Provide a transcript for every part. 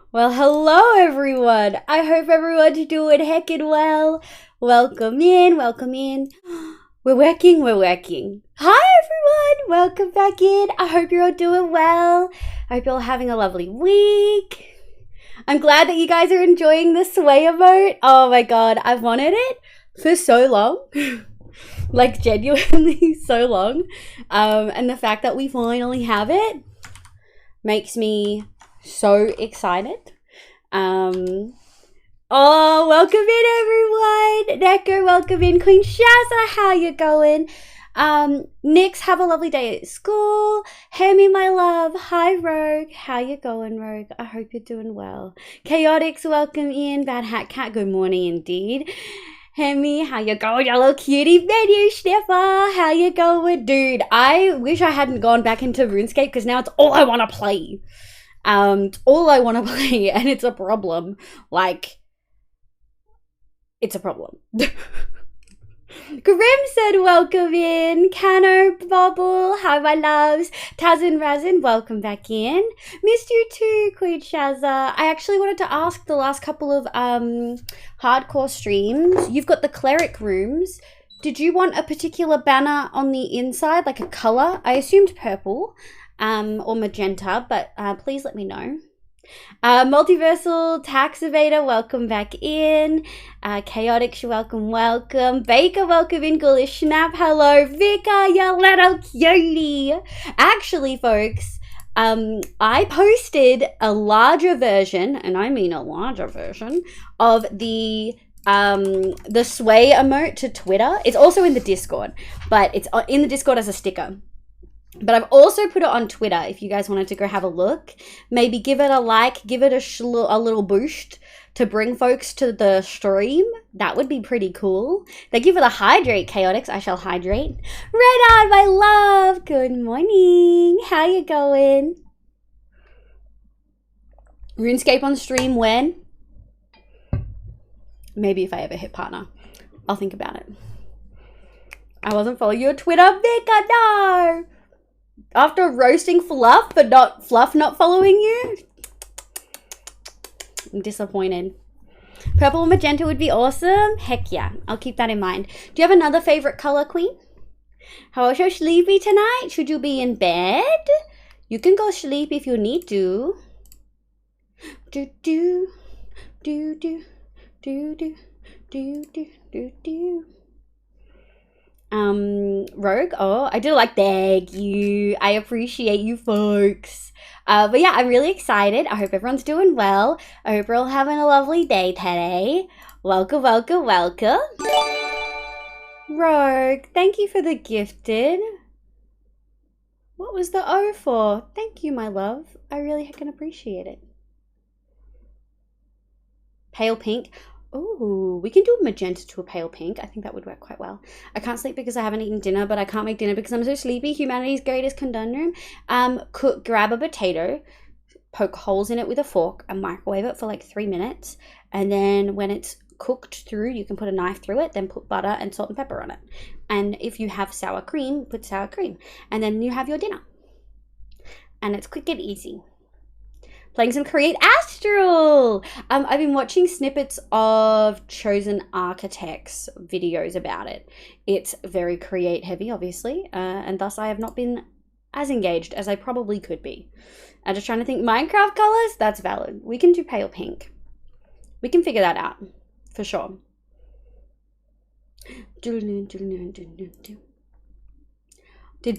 Well, hello everyone. I hope everyone's doing heckin' well. Welcome in, welcome in. We're working. Hi everyone, welcome back in. I hope you're all doing well. I hope you're all having a lovely week. I'm glad that you guys are enjoying the sway emote. Oh my god, I've wanted it for so long. Like genuinely so long. And the fact that we finally have it makes me so excited. Oh, welcome in everyone. Neko, welcome in. Queen Shazza, how you going? Nix, have a lovely day at school. Hemi, my love. Hi, Rogue. How you going, Rogue? I hope you're doing well. Chaotix, welcome in. Bad Hat Cat, good morning indeed. Hemi, how you going, you little cutie? Menu, Steffa, how you going? Dude, I wish I hadn't gone back into RuneScape because now it's all I want to play. All I want to play, and it's a problem. Like, it's a problem. Grim said welcome in. Cano, Bobble, hi my loves. Tazin Razin, welcome back in. Missed you too, Queen Shazza. I actually wanted to ask the last couple of hardcore streams. You've got the cleric rooms. Did you want a particular banner on the inside, like a color? I assumed purple. Or magenta, but please let me know. Multiversal Tax Evader, welcome back in. Chaotic, welcome. Baker, welcome in. Ghoulish Snap, hello. Vika, you little cutie. Actually, folks, I posted a larger version, and I mean a larger version, of the sway emote to Twitter. It's also in the Discord, but it's in the Discord as a sticker. But I've also put it on Twitter if you guys wanted to go have a look. Maybe give it a like, give it a little boost to bring folks to the stream. That would be pretty cool. Thank you for the hydrate, Chaotix. I shall hydrate. Red on, my love. Good morning. How you going? RuneScape on stream when? Maybe if I ever hit partner. I'll think about it. I wasn't following you on Twitter, Vika, no! After roasting Fluff, but Fluff not following you? I'm disappointed. Purple and magenta would be awesome. Heck yeah, I'll keep that in mind. Do you have another favorite color, Queen? How are you sleepy tonight? Should you be in bed? You can go sleep if you need to. Do do do do do do do do do do. Rogue, oh, I do like, thank you. I appreciate you folks. But yeah, I'm really excited. I hope everyone's doing well. I hope we're all having a lovely day today. Welcome. Rogue, thank you for the gifted. What was the O for? Thank you, my love. I really can appreciate it. Pale pink. Ooh, we can do a magenta to a pale pink. I think that would work quite well. I can't sleep because I haven't eaten dinner, but I can't make dinner because I'm so sleepy. Humanity's greatest conundrum. Grab a potato, poke holes in it with a fork, and microwave it for like 3 minutes. And then when it's cooked through, you can put a knife through it, then put butter and salt and pepper on it. And if you have sour cream, put sour cream. And then you have your dinner. And it's quick and easy. Playing some Create Astral. I've been watching snippets of Chosen Architects videos about it. It's very Create heavy, obviously, and thus I have not been as engaged as I probably could be. I'm just trying to think. Minecraft colors? That's valid. We can do pale pink. We can figure that out, for sure. Did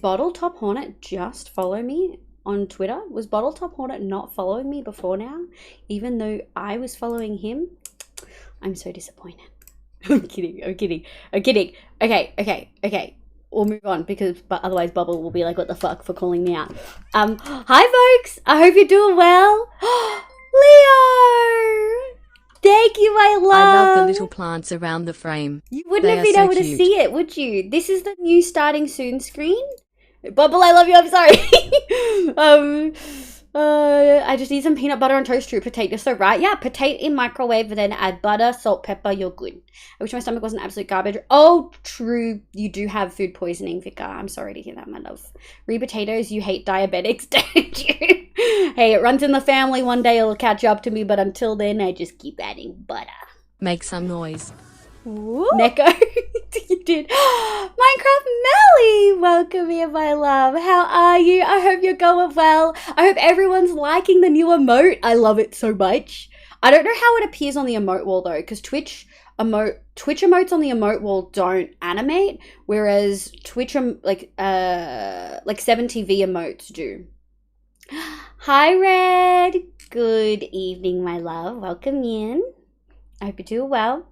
Bottle Top Hornet just follow me on Twitter? Was Bottle Top Hornet not following me before now, even though I was following him? I'm so disappointed. I'm kidding. Okay. We'll move on but otherwise Bubble will be like, what the fuck for calling me out. Hi folks. I hope you're doing well. Leo! Thank you, my love. I love the little plants around the frame. You wouldn't have been able to see it, would you? This is the new starting soon screen. Bubble, I love you. I'm sorry. I just need some peanut butter on toast, true potato. So right, yeah, potato in microwave and then add butter, salt, pepper, you're good. I wish my stomach wasn't absolute garbage. Oh, true, you do have food poisoning, Vika. I'm sorry to hear that, my love. Potatoes, you hate diabetics, don't you? Hey, it runs in the family. One day it'll catch up to me, but until then, I just keep adding butter. Make some noise. Ooh. Neko, you did. Minecraft Melly, welcome here, my love. How are you? I hope you're going well. I hope everyone's liking the new emote. I love it so much. I don't know how it appears on the emote wall though, because Twitch emotes on the emote wall don't animate, whereas Twitch like 7TV emotes do. Hi, Red. Good evening, my love. Welcome in. I hope you're doing well.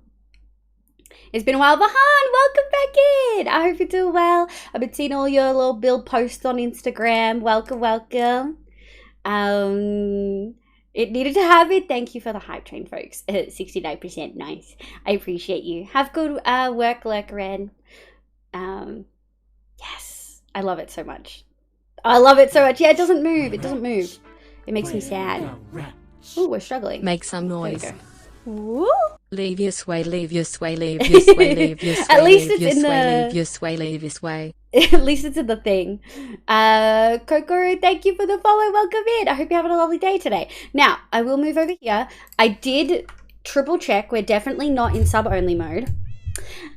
It's been a while, Vahan. Welcome back in. I hope you're doing well. I've been seeing all your little build posts on Instagram. Welcome, welcome. It needed to happen. Thank you for the hype train, folks. 69%. Nice. I appreciate you. Have good work, Red. Yes. I love it so much. I love it so much. Yeah, it doesn't move. It doesn't move. It makes me sad. Oh, we're struggling. Make some noise. Woo. Leave your sway, leave your sway, leave your sway, leave your sway. At least it's leave your in sway, the... leave your sway, leave your sway. At least it's in the thing. Kokoro, thank you for the follow. Welcome in. I hope you're having a lovely day today. Now, I will move over here. I did triple check. We're definitely not in sub-only mode.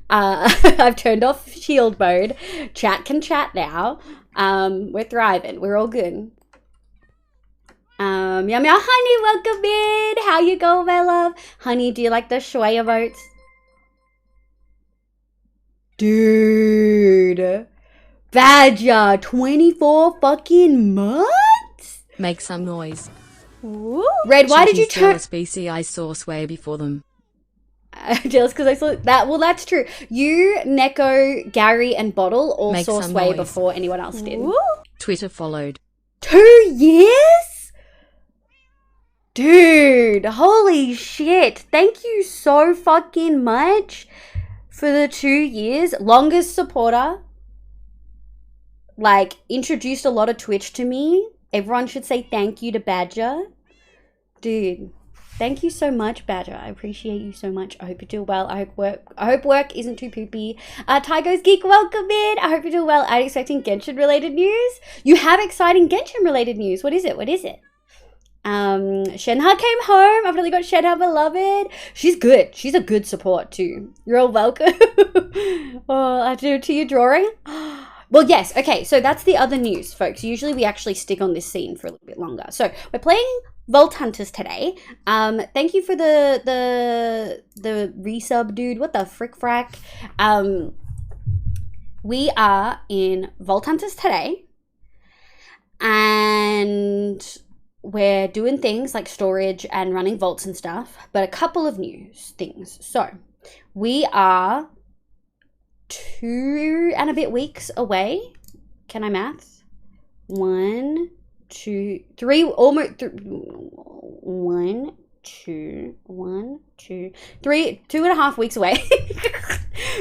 I've turned off shield mode. Chat can chat now. We're thriving. We're all good. Yum, Honey, welcome in. How you going, my love? Honey, do you like the shui emotes? Dude. Badger, 24 fucking months? Make some noise. Ooh. Red, why did you turn... BC, I saw sway before them. Jealous because I saw that. Well, that's true. You, Neko, Gary, and Bottle all Make saw some Sway noise. before anyone else did. Ooh. Twitter followed. 2 years? Dude, holy shit. Thank you so fucking much for the 2 years. Longest supporter. Like, introduced a lot of Twitch to me. Everyone should say thank you to Badger. Dude, thank you so much, Badger. I appreciate you so much. I hope you do well. I hope work isn't too poopy. Tygo's Geek, welcome in. I hope you do well. I'm expecting Genshin-related news. You have exciting Genshin-related news. What is it? What is it? Shenha came home. I've really got Shenha, beloved. She's good. She's a good support too. You're all welcome. Oh, I do to your drawing. Well, yes. Okay, so that's the other news, folks. Usually we actually stick on this scene for a little bit longer. So we're playing Vault Hunters today. Thank you for the resub, dude. What the frick frack? We are in Vault Hunters today, and we're doing things like storage and running vaults and stuff, but a couple of news things. So we are 2 and a bit weeks away. Can I math? 1, 2, 3, almost 1, 2, 1, 2, 3, 2.5 weeks away.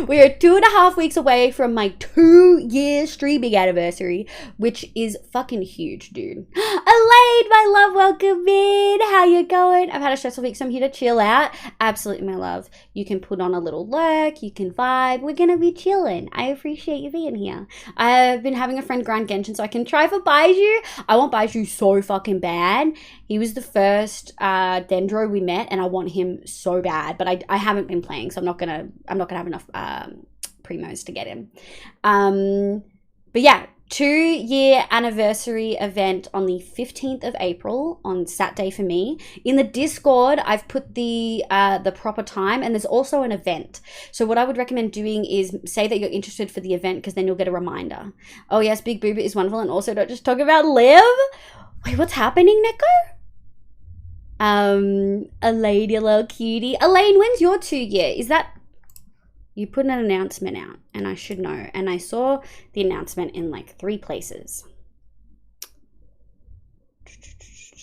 We are 2.5 weeks away from my 2-year streaming anniversary, which is fucking huge, dude. Elaine, my love, welcome in. How you going? I've had a stressful week, so I'm here to chill out. Absolutely, my love. You can put on a little lurk. You can vibe. We're gonna be chilling. I appreciate you being here. I've been having a friend grind Genshin so I can try for Baiju. I want Baiju so fucking bad. He was the first Dendro we met, and I want him so bad. But I haven't been playing, so I'm not gonna have enough primos to get him. But yeah, 2-year anniversary event on the 15th of April on Saturday for me. In the Discord, I've put the proper time, and there's also an event. So what I would recommend doing is say that you're interested for the event, because then you'll get a reminder. Oh yes, Big Booba is wonderful, and also don't just talk about Liv. Wait, what's happening, Neko? Elaine, you little cutie. Elaine, when's your 2-year? Is that... You put an announcement out, and I should know. And I saw the announcement in like 3 places.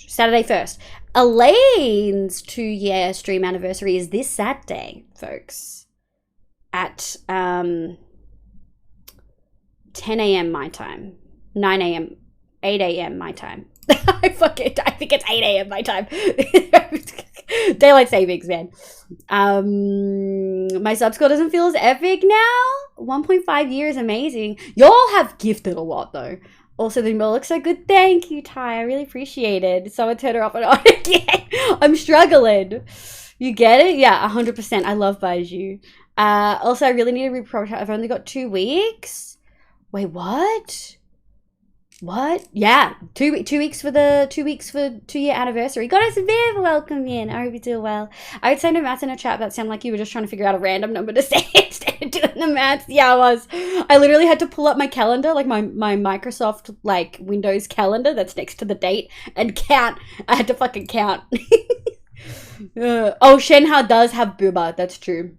Saturday 1st. Elaine's 2-year stream anniversary is this Saturday, folks. At 10 a.m. my time. 9 a.m. 8 a.m. my time. I think it's 8 a.m. my time. Daylight savings, man. My sub score doesn't feel as epic now. 1.5 years, amazing. Y'all have gifted a lot though. Also, the email looks so good. Thank you, Ty. I really appreciate it. Someone turn her off and on again. I'm struggling. You get it? Yeah, 100%. I love Baiju. Also, I really need to reproach. I've only got 2 weeks. Wait, what? What? Yeah, 2 weeks for the 2-year anniversary. Goddess Viv, welcome in. I hope you do well. I would say no maths in a chat. That sounded like you were just trying to figure out a random number to say instead of doing the maths. Yeah, I was. I literally had to pull up my calendar, like my Microsoft like Windows calendar that's next to the date, and count. I had to fucking count. Oh, Shenhua does have booba. That's true.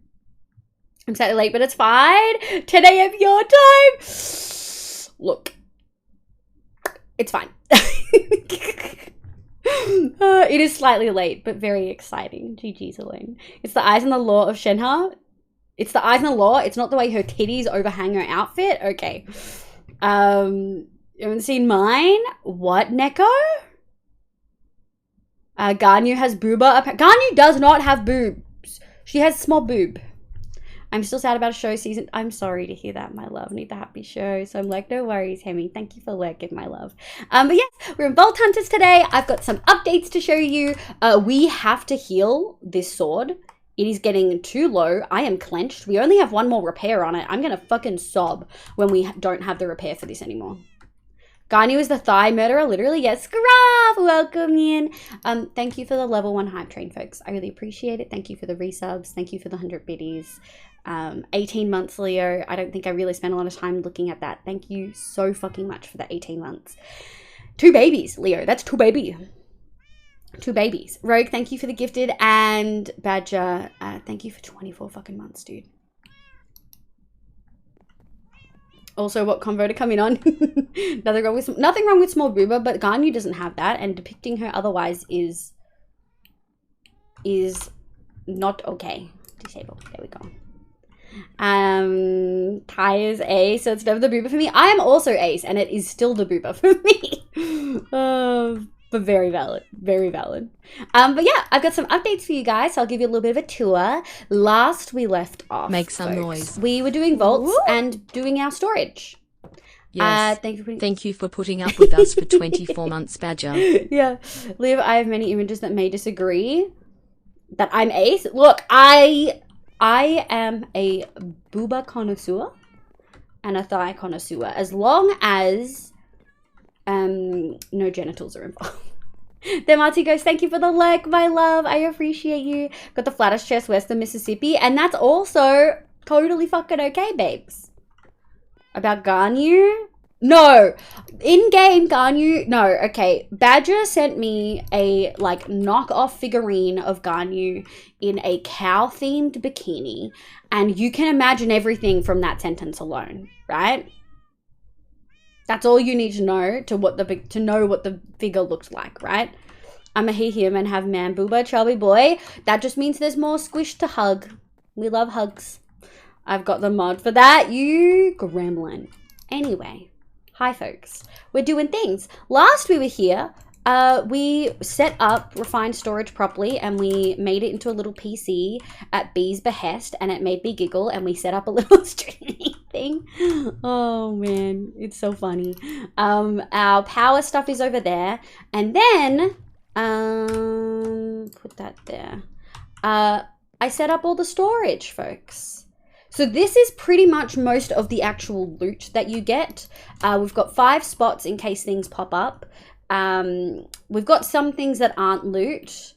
I'm slightly late, but it's fine. 10 a.m. your time. Look. It's fine. It is slightly late, but very exciting. GG's, Elaine. It's the eyes and the law of Shenhua. It's the eyes and the law. It's not the way her titties overhang her outfit. Okay. You haven't seen mine? What, Neko? Ganyu has booba. Ganyu does not have boobs. She has small boob. I'm still sad about a show season. I'm sorry to hear that, my love. Need the happy show. So I'm like, no worries, Hemi. Thank you for working, my love. But yes, we're in Vault Hunters today. I've got some updates to show you. We have to heal this sword. It is getting too low. I am clenched. We only have 1 more repair on it. I'm going to fucking sob when we don't have the repair for this anymore. Ganyu is the thigh murderer, literally. Yes, Graf, welcome in. Thank you for the level 1 hype train, folks. I really appreciate it. Thank you for the resubs. Thank you for the 100 biddies. 18 months, Leo. I don't think I really spent a lot of time looking at that. Thank you so fucking much for the 18 months. 2 babies, Leo. That's 2 babies. 2 babies. Rogue, thank you for the gifted. And Badger, thank you for 24 fucking months, dude. Also, what convo to come in on? nothing wrong with small booba, but Ganyu doesn't have that, and depicting her otherwise is not okay. Disable. There we go. Ty is ace, so it's never the booba for me. I am also ace, and it is still the booba for me. But very valid, very valid. But yeah, I've got some updates for you guys, so I'll give you a little bit of a tour. Last we left off, make some folks, noise. We were doing vaults and doing our storage. Yes. Thank you for putting up with us for 24 months, Badger. Yeah, Liv, I have many images that may disagree that I'm ace. Look, I am a booba connoisseur and a thigh connoisseur, as long as no genitals are involved. Then Marty goes, thank you for the like, my love. I appreciate you. Got the flattest chest west of Mississippi, and that's also totally fucking okay, babes. About Ganyu? No. In-game Ganyu? No. Okay. Badger sent me a, like, knockoff figurine of Ganyu in a cow-themed bikini, and you can imagine everything from that sentence alone, right? That's all you need to know to know what the figure looks like, right? I'm a he, him, and have man booba, chubby boy. That just means there's more squish to hug. We love hugs. I've got the mod for that, you gremlin. Anyway, hi folks. We're doing things. Last we were here, we set up refined storage properly, and we made it into a little PC at B's behest, and it made me giggle, and we set up a little streaming thing. Oh man, it's so funny. Our power stuff is over there, and then put that there. I set up all the storage, folks. So this is pretty much most of the actual loot that you get. We've got 5 spots in case things pop up. We've got some things that aren't loot,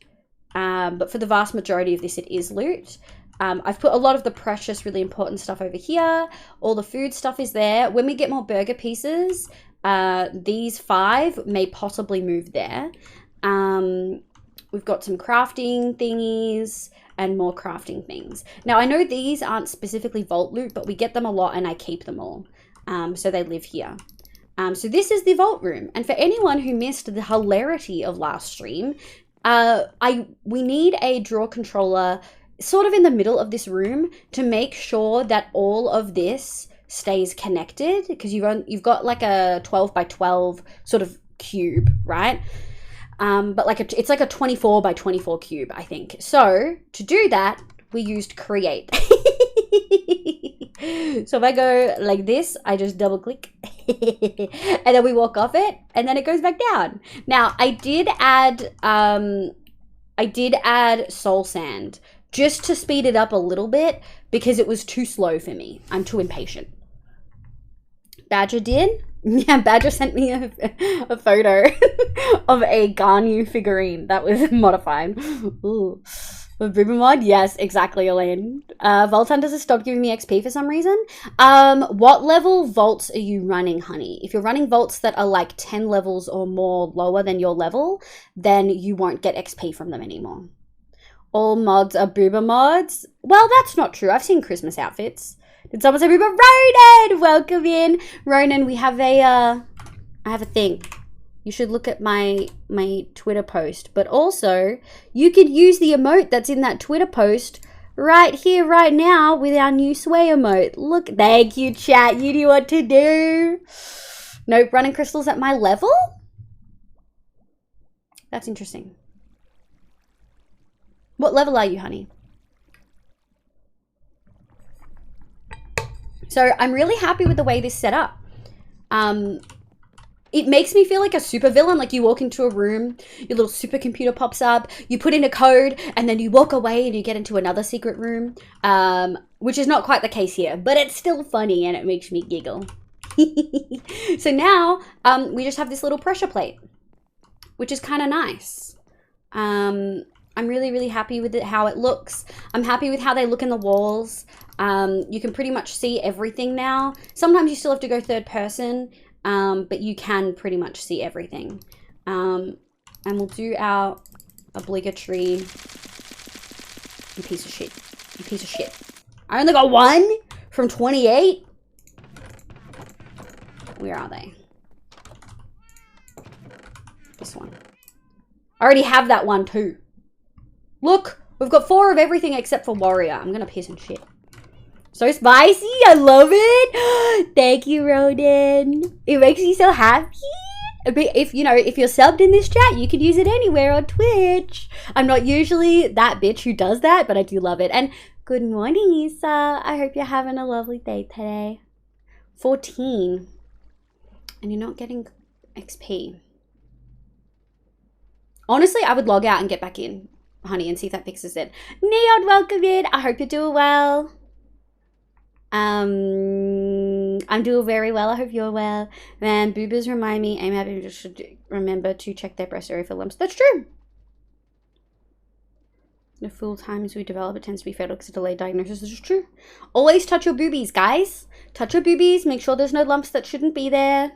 but for the vast majority of this, it is loot. I've put a lot of the precious, really important stuff over here. All the food stuff is there. When we get more burger pieces, these 5 may possibly move there. We've got some crafting thingies and more crafting things. Now, I know these aren't specifically vault loot, but we get them a lot and I keep them all. So they live here. So this is the vault room. And for anyone who missed the hilarity of last stream, we need a draw controller sort of in the middle of this room to make sure that all of this stays connected, because you've got like a 12 by 12 sort of cube, right? But like it's like a 24 by 24 cube, I think. So to do that, we used create. So if I go like this, I just double click and then we walk off it and then it goes back down. Now I did add soul sand just to speed it up a little bit because it was too slow for me. I'm too impatient. Badger did? Yeah, Badger sent me a photo of a Garnu figurine that was modified. Ooh. But Boober mod? Yes, exactly, Elaine. Vault Hunters has stopped giving me XP for some reason. What level vaults are you running, honey? If you're running vaults that are like 10 levels or more lower than your level, then you won't get XP from them anymore. All mods are Boober mods? Well, that's not true. I've seen Christmas outfits. Did someone say Boober? Ronan! Welcome in. Ronan, we have I have a thing. You should look at my Twitter post. But also, you could use the emote that's in that Twitter post right here, right now, with our new sway emote. Look, thank you, chat. You know what to do. Nope, running crystals at my level? That's interesting. What level are you, honey? So I'm really happy with the way this is set up. It makes me feel like a super villain. Like you walk into a room, your little supercomputer pops up, you put in a code, and then you walk away and you get into another secret room, which is not quite the case here, but it's still funny and it makes me giggle. So now we just have this little pressure plate, which is kind of nice. I'm really, really happy with how it looks. I'm happy with how they look in the walls. You can pretty much see everything now. Sometimes you still have to go third person, but you can pretty much see everything. And we'll do our obligatory, you piece of shit. You piece of shit. I only got 1 from 28. Where are they? This one. I already have that one too. Look, we've got 4 of everything except for warrior. I'm gonna piss and shit. So spicy, I love it. Thank you, Roden. It makes me so happy. If you're subbed in this chat, you can use it anywhere on Twitch. I'm not usually that bitch who does that, but I do love it. And good morning, Issa. I hope you're having a lovely day today. 14. And you're not getting XP. Honestly, I would log out and get back in, honey, and see if that fixes it. Neon, welcome in. I hope you're doing well. I'm doing very well. I hope you're well. Man, boobers remind me. I'm happy to should remember to check their breast area for lumps. That's true. The full times we develop, it tends to be fatal because of delayed diagnosis. This is true. Always touch your boobies, guys. Touch your boobies. Make sure there's no lumps that shouldn't be there.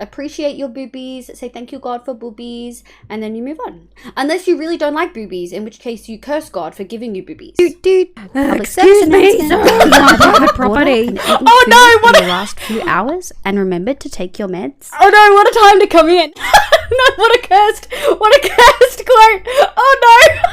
Appreciate your boobies, say thank you God for boobies, and then you move on. Unless you really don't like boobies, in which case you curse God for giving you boobies. Dude, excuse me, private property. Oh no, what in the last few hours, and remember to take your meds. Oh no, what a time to come in. No, what a cursed quote. Oh no.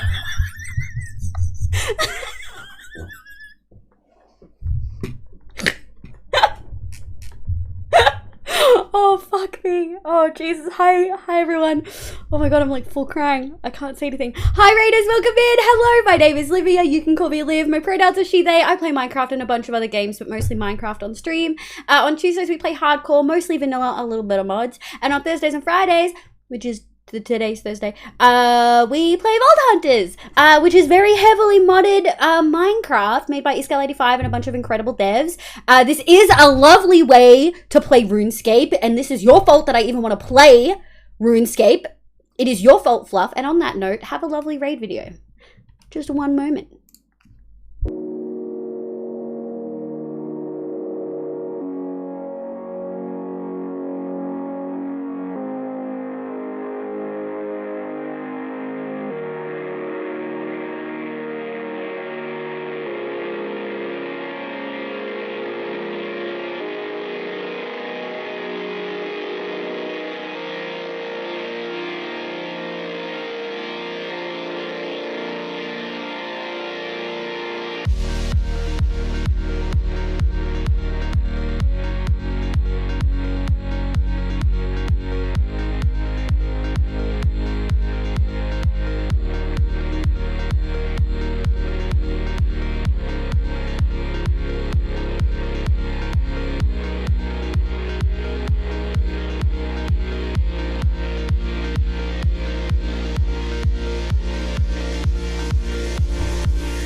Oh, fuck me. Oh, Jesus. Hi, everyone. Oh my God, I'm like full crying. I can't say anything. Hi, Raiders. Welcome in. Hello, my name is Livia. You can call me Liv. My pronouns are she, they. I play Minecraft and a bunch of other games, but mostly Minecraft on stream. On Tuesdays, we play hardcore, mostly vanilla, a little bit of mods. And on Thursdays and Fridays, which is today's Thursday, we play Vault Hunters, which is very heavily modded Minecraft made by Iscal85 and a bunch of incredible devs. This is a lovely way to play RuneScape, and this is your fault that I even want to play RuneScape. It is your fault, Fluff. And on that note, have a lovely raid video. Just one moment.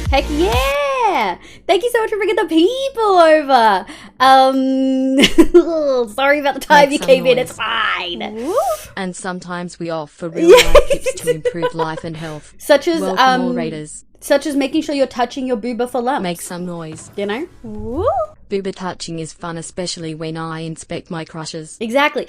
Heck yeah! Thank you so much for bringing the people over. Sorry about the time you came in. It's fine. And sometimes we offer real life tips to improve life and health. Such as Welcome all raiders. Such as making sure you're touching your booba for lumps. Make some noise. You know? Woo. Booba touching is fun, especially when I inspect my crushes. Exactly.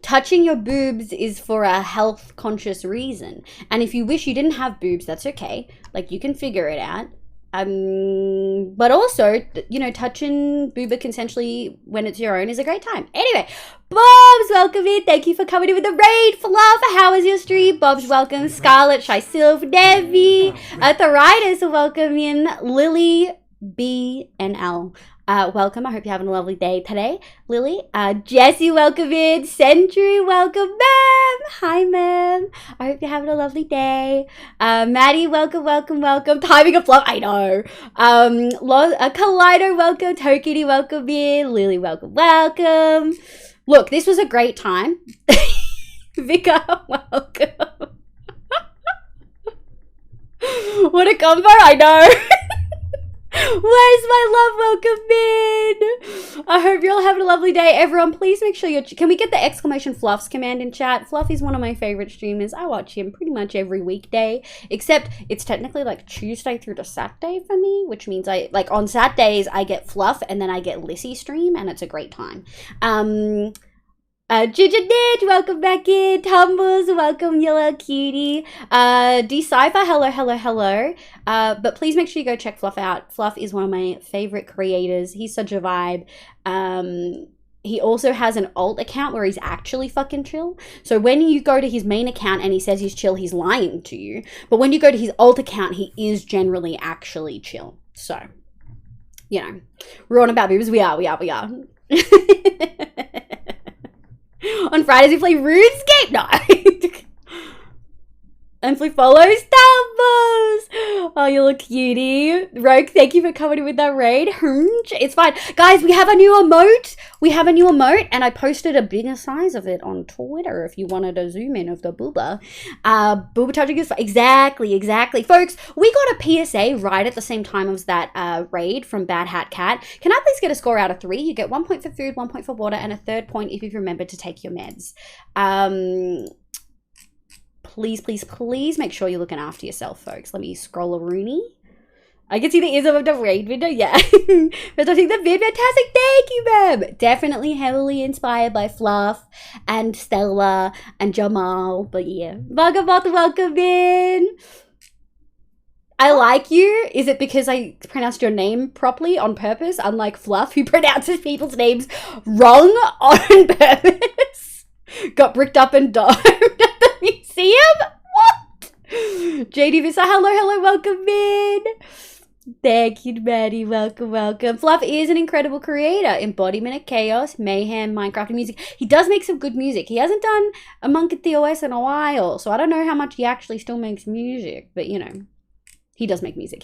Touching your boobs is for a health conscious reason. And if you wish you didn't have boobs, that's okay. Like, you can figure it out. But also, you know, touching booba consensually when it's your own is a great time. Anyway, Bob's welcome in. Thank you for coming in with the raid. Fluff, how was your stream? Bob's welcome. Scarlett, Shy Sylph, Debbie, Thoritis, welcome in. Lily, B, and L. Welcome. I hope you're having a lovely day today. Lily, Jessie, welcome in. Sentry, welcome, ma'am. Hi, ma'am. I hope you're having a lovely day. Maddie, welcome. Timing of Fluff, I know. Kaleido, welcome. Tokity, welcome in. Lily, welcome. Look, this was a great time. Vika, welcome. What a combo, I know. Where's my love? Welcome in. I hope you're all having a lovely day. Everyone, please make sure you're... Can we get the exclamation Fluffs command in chat? Fluff is one of my favorite streamers. I watch him pretty much every weekday, except it's technically like Tuesday through to Saturday for me, which means I... Like on Saturdays, I get Fluff and then I get Lissy stream and it's a great time. Ginger Nidge, welcome back in. Tumbles, welcome, you little cutie. Decipher, hello. But please make sure you go check Fluff out. Fluff is one of my favorite creators. He's such a vibe. He also has an alt account where he's actually fucking chill. So when you go to his main account and he says he's chill, he's lying to you. But when you go to his alt account, he is generally actually chill. So, you know, we're on about boobs. We are. On Fridays we play RuneScape. No. And we follow Starbucks. Oh, you look cutie. Rogue, thank you for coming in with that raid. It's fine. Guys, we have a new emote. And I posted a bigger size of it on Twitter if you wanted a zoom in of the booba. Booba touching is exactly. Folks, we got a PSA right at the same time as that raid from Bad Hat Cat. Can I please get a score out of 3? You get 1 point for food, 1 point for water, and a 3rd point if you've remembered to take your meds. Please make sure you're looking after yourself, folks. Let me scroll a Rooney. I can see the ears of the raid window, yeah. But I think the vid, fantastic. Thank you, ma'am. Definitely heavily inspired by Fluff and Stella and Jamal. But yeah, Vagabond, welcome in. I like you. Is it because I pronounced your name properly on purpose, unlike Fluff, who pronounces people's names wrong on purpose? Got bricked up and domed at the museum? What? JD Visa, hello, welcome in. Thank you, Maddie. Welcome. Fluff is an incredible creator. Embodiment of chaos, mayhem, Minecraft music. He does make some good music. He hasn't done a Monk at the AUS in a while, so I don't know how much he actually still makes music, but you know, he does make music.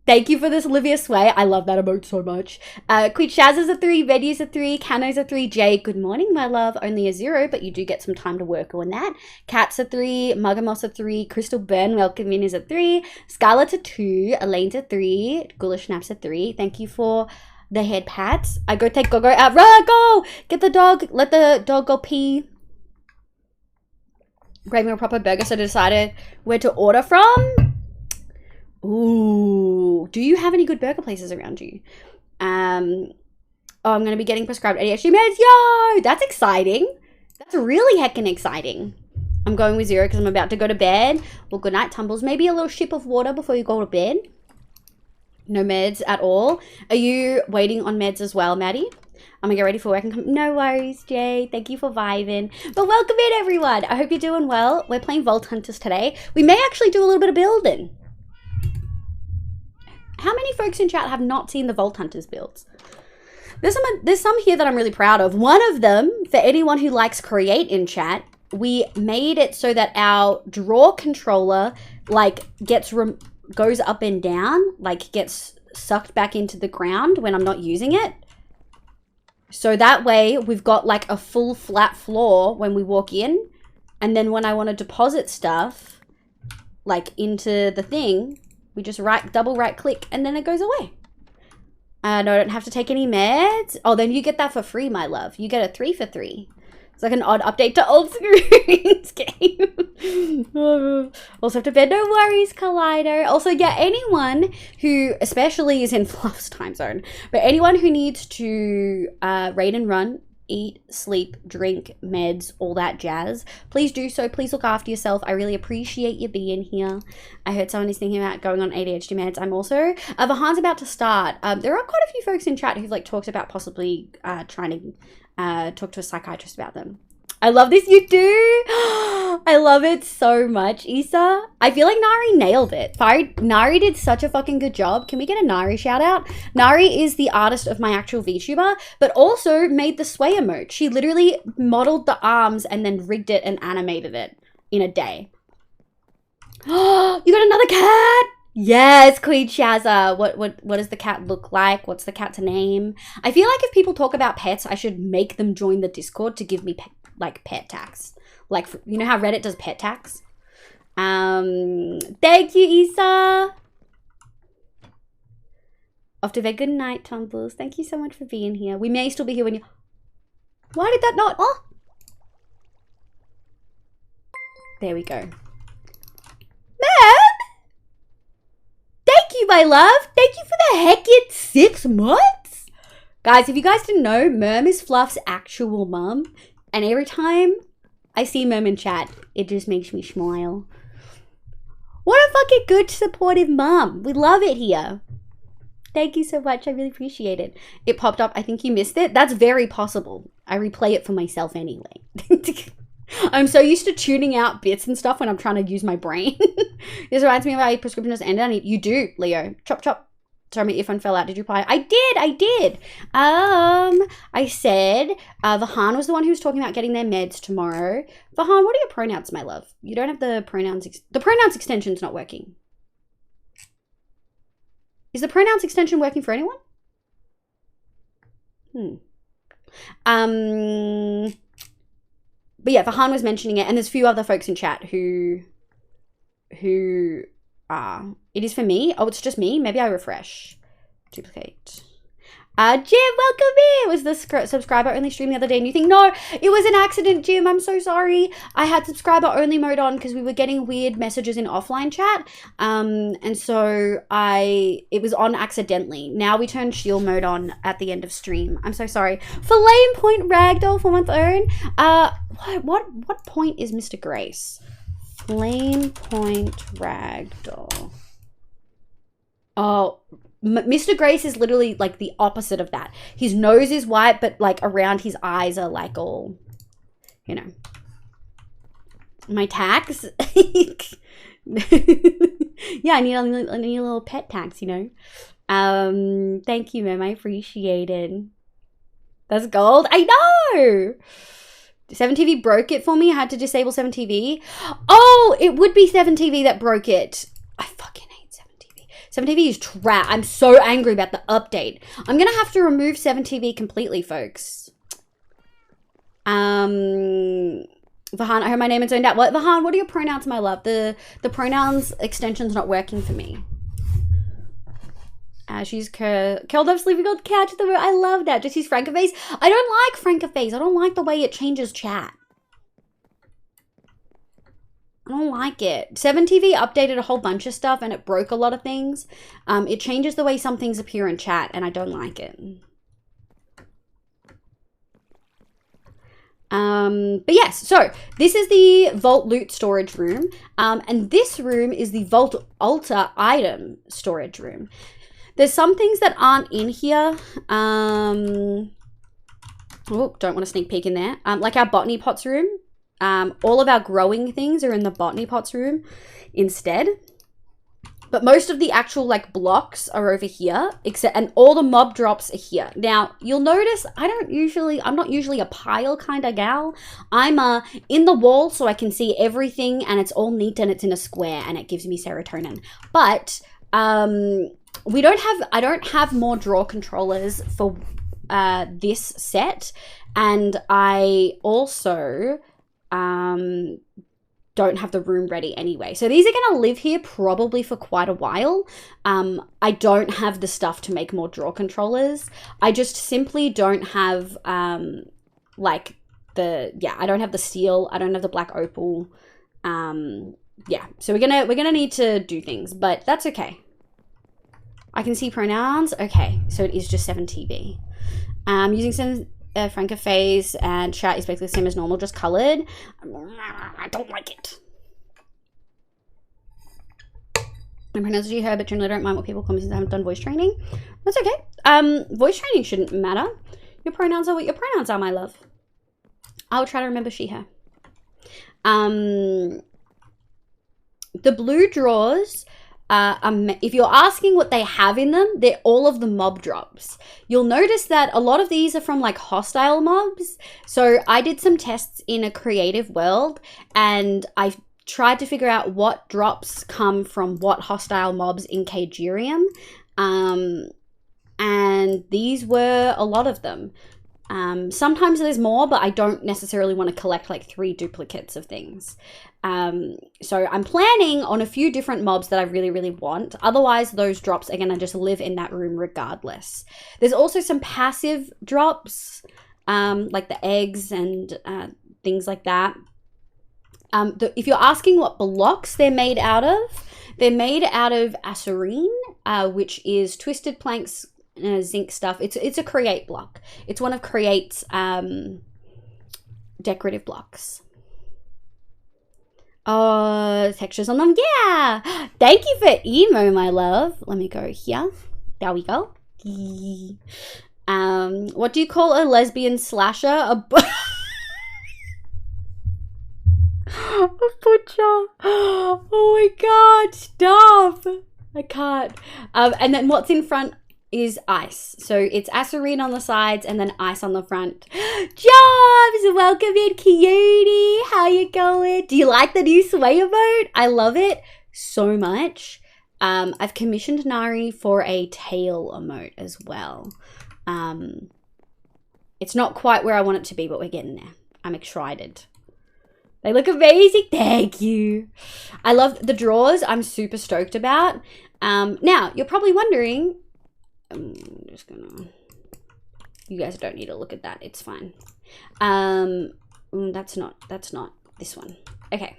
Thank you for this, Olivia Sway. I love that emote so much. Queen Shaz is a 3, Vedy's a 3, Cano's a 3, Jay, good morning, my love. Only a 0, but you do get some time to work on that. Cat's a 3, Mugamos a 3, Crystal Burn, welcome in, is a 3, Scarlett's a 2, Elaine's a 3, Ghoulish Naps a 3. Thank you for the head pats. I go take Gogo out. Run, go! Get the dog. Let the dog go pee. Grab me a proper burger, so I decided where to order from. Ooh, do you have any good burger places around you? I'm going to be getting prescribed ADHD meds. Yo, that's exciting. That's really heckin' exciting. I'm going with 0 because I'm about to go to bed. Well, good night, Tumbles. Maybe a little sip of water before you go to bed. No meds at all. Are you waiting on meds as well, Maddie? I'm gonna get ready for work and come. No worries, Jay. Thank you for vibing. But welcome in, everyone. I hope you're doing well. We're playing Vault Hunters today. We may actually do a little bit of building. How many folks in chat have not seen the Vault Hunters builds? There's some here that I'm really proud of. One of them, for anyone who likes Create in chat, we made it so that our draw controller like goes up and down, like gets sucked back into the ground when I'm not using it. So that way we've got like a full flat floor when we walk in, and then when I want to deposit stuff, like into the thing, we just double right click and then it goes away. No, I don't have to take any meds. Oh, then you get that for free, my love. You get a 3 for 3. It's like an odd update to old screens game. Also have to bed. No worries, Collider. Also, yeah, anyone who especially is in Fluff's time zone, but anyone who needs to raid and run, eat, sleep, drink, meds, all that jazz, please do so. Please look after yourself. I really appreciate you being here. I heard someone is thinking about going on ADHD meds. I'm also, Vahan's about to start. There are quite a few folks in chat who've like talked about possibly trying to talk to a psychiatrist about them. I love this. You do. I love it so much, Issa. I feel like Nari nailed it. Nari did such a fucking good job. Can we get a Nari shout out? Nari is the artist of my actual VTuber, but also made the sway emote. She literally modeled the arms and then rigged it and animated it in a day. Oh, you got another cat? Yes, Queen Shazza. What does the cat look like? What's the cat's name? I feel like if people talk about pets, I should make them join the Discord to give me pet tax. Like, you know how Reddit does pet tax? Thank you, Issa. Off to bed. Good night, Tumbles. Thank you so much for being here. We may still be here when you... Why did that not... Oh! There we go. Ma'am! Thank you, my love. Thank you for the heckin' 6 months. Guys, if you guys didn't know, Merm is Fluff's actual mum. And every time I see Merm in chat, it just makes me smile. What a fucking good, supportive mum. We love it here. Thank you so much. I really appreciate it. It popped up. I think you missed it. That's very possible. I replay it for myself anyway. I'm so used to tuning out bits and stuff when I'm trying to use my brain. This reminds me of how your prescription just ended. You do, Leo. Chop, chop. Sorry, my earphone fell out. Did you reply? I did. I said Vahan was the one who was talking about getting their meds tomorrow. Vahan, what are your pronouns, my love? You don't have the pronouns. The pronouns extension's not working. Is the pronouns extension working for anyone? But yeah, Vahan was mentioning it, and there's a few other folks in chat who it is for me. Oh, it's just me. Maybe I refresh. Duplicate. Jim, welcome in. Was the subscriber only stream the other day and you think, no, it was an accident, Jim. I'm so sorry. I had subscriber only mode on because we were getting weird messages in offline chat. And so it was on accidentally. Now we turned shield mode on at the end of stream. I'm so sorry. Flame Point Ragdoll for month own. What point is Mr. Grace? Flame Point Ragdoll. Oh, Mr. Grace is literally like the opposite of that. His nose is white, but like around his eyes are like all, you know. My tags? Yeah, I need a little pet tags, you know. Thank you, ma'am. I appreciate it. That's gold. I know. 7TV broke it for me. I had to disable 7TV. Oh, it would be 7TV that broke it. I fucking hate 7TV. 7TV is trash. I'm so angry about the update. I'm going to have to remove 7TV completely, folks. Vahan, I heard my name and zoned out. What, Vahan, what are your pronouns, my love? The pronouns extension's not working for me. She's curled up sleeping on the couch at the moment. I love that. Just use Francophase. I don't like Francophase. I don't like the way it changes chat. I don't like it. 7TV updated a whole bunch of stuff and it broke a lot of things. It changes the way some things appear in chat and I don't like it. But yes, so this is the Vault Loot storage room. And this room is the Vault Altar item storage room. There's some things that aren't in here. Oh, don't want to sneak peek in there. Like our botany pots room. All of our growing things are in the botany pots room instead. But most of the actual like blocks are over here, and all the mob drops are here. Now, you'll notice I'm not usually a pile kind of gal. I'm in the wall so I can see everything and it's all neat and it's in a square and it gives me serotonin. But I don't have more draw controllers for this set, and I also don't have the room ready anyway. So these are going to live here probably for quite a while. I don't have the stuff to make more draw controllers. I just simply don't have I don't have the steel. I don't have the black opal. So we're gonna need to do things, but that's okay. I can see pronouns. Okay, so it is just 7 TB. Using some Franca phase and chat is basically the same as normal, just colored. I don't like it. My pronouns are her, but generally don't mind what people call me since I haven't done voice training. That's okay. Voice training shouldn't matter. Your pronouns are what your pronouns are, my love. I'll try to remember she, her. The blue drawers, if you're asking what they have in them, they're all of the mob drops. You'll notice that a lot of these are from like hostile mobs. So I did some tests in a creative world and I tried to figure out what drops come from what hostile mobs in Kagerium. And these were a lot of them. Sometimes there's more, but I don't necessarily want to collect like 3 duplicates of things. So I'm planning on a few different mobs that I really, really want. Otherwise, those drops are going to just live in that room regardless. There's also some passive drops, like the eggs and things like that. If you're asking what blocks they're made out of acerine, which is twisted planks, zinc stuff. It's a create block. It's one of Create's decorative blocks. Oh, textures on them. Yeah. Thank you for emo, my love. Let me go here. There we go. What do you call a lesbian slasher? A butcher. Oh my god, stop. I can't. And then what's in front is ice. So it's acerine on the sides and then ice on the front. Jobs, welcome in, Cutie. How you going? Do you like the new sway emote? I love it so much. I've commissioned Nari for a tail emote as well. It's not quite where I want it to be, but we're getting there. I'm excited. They look amazing. Thank you. I love the drawers. I'm super stoked about. Now, you're probably wondering, I'm just gonna, you guys don't need to look at that. It's fine. That's not this one. Okay.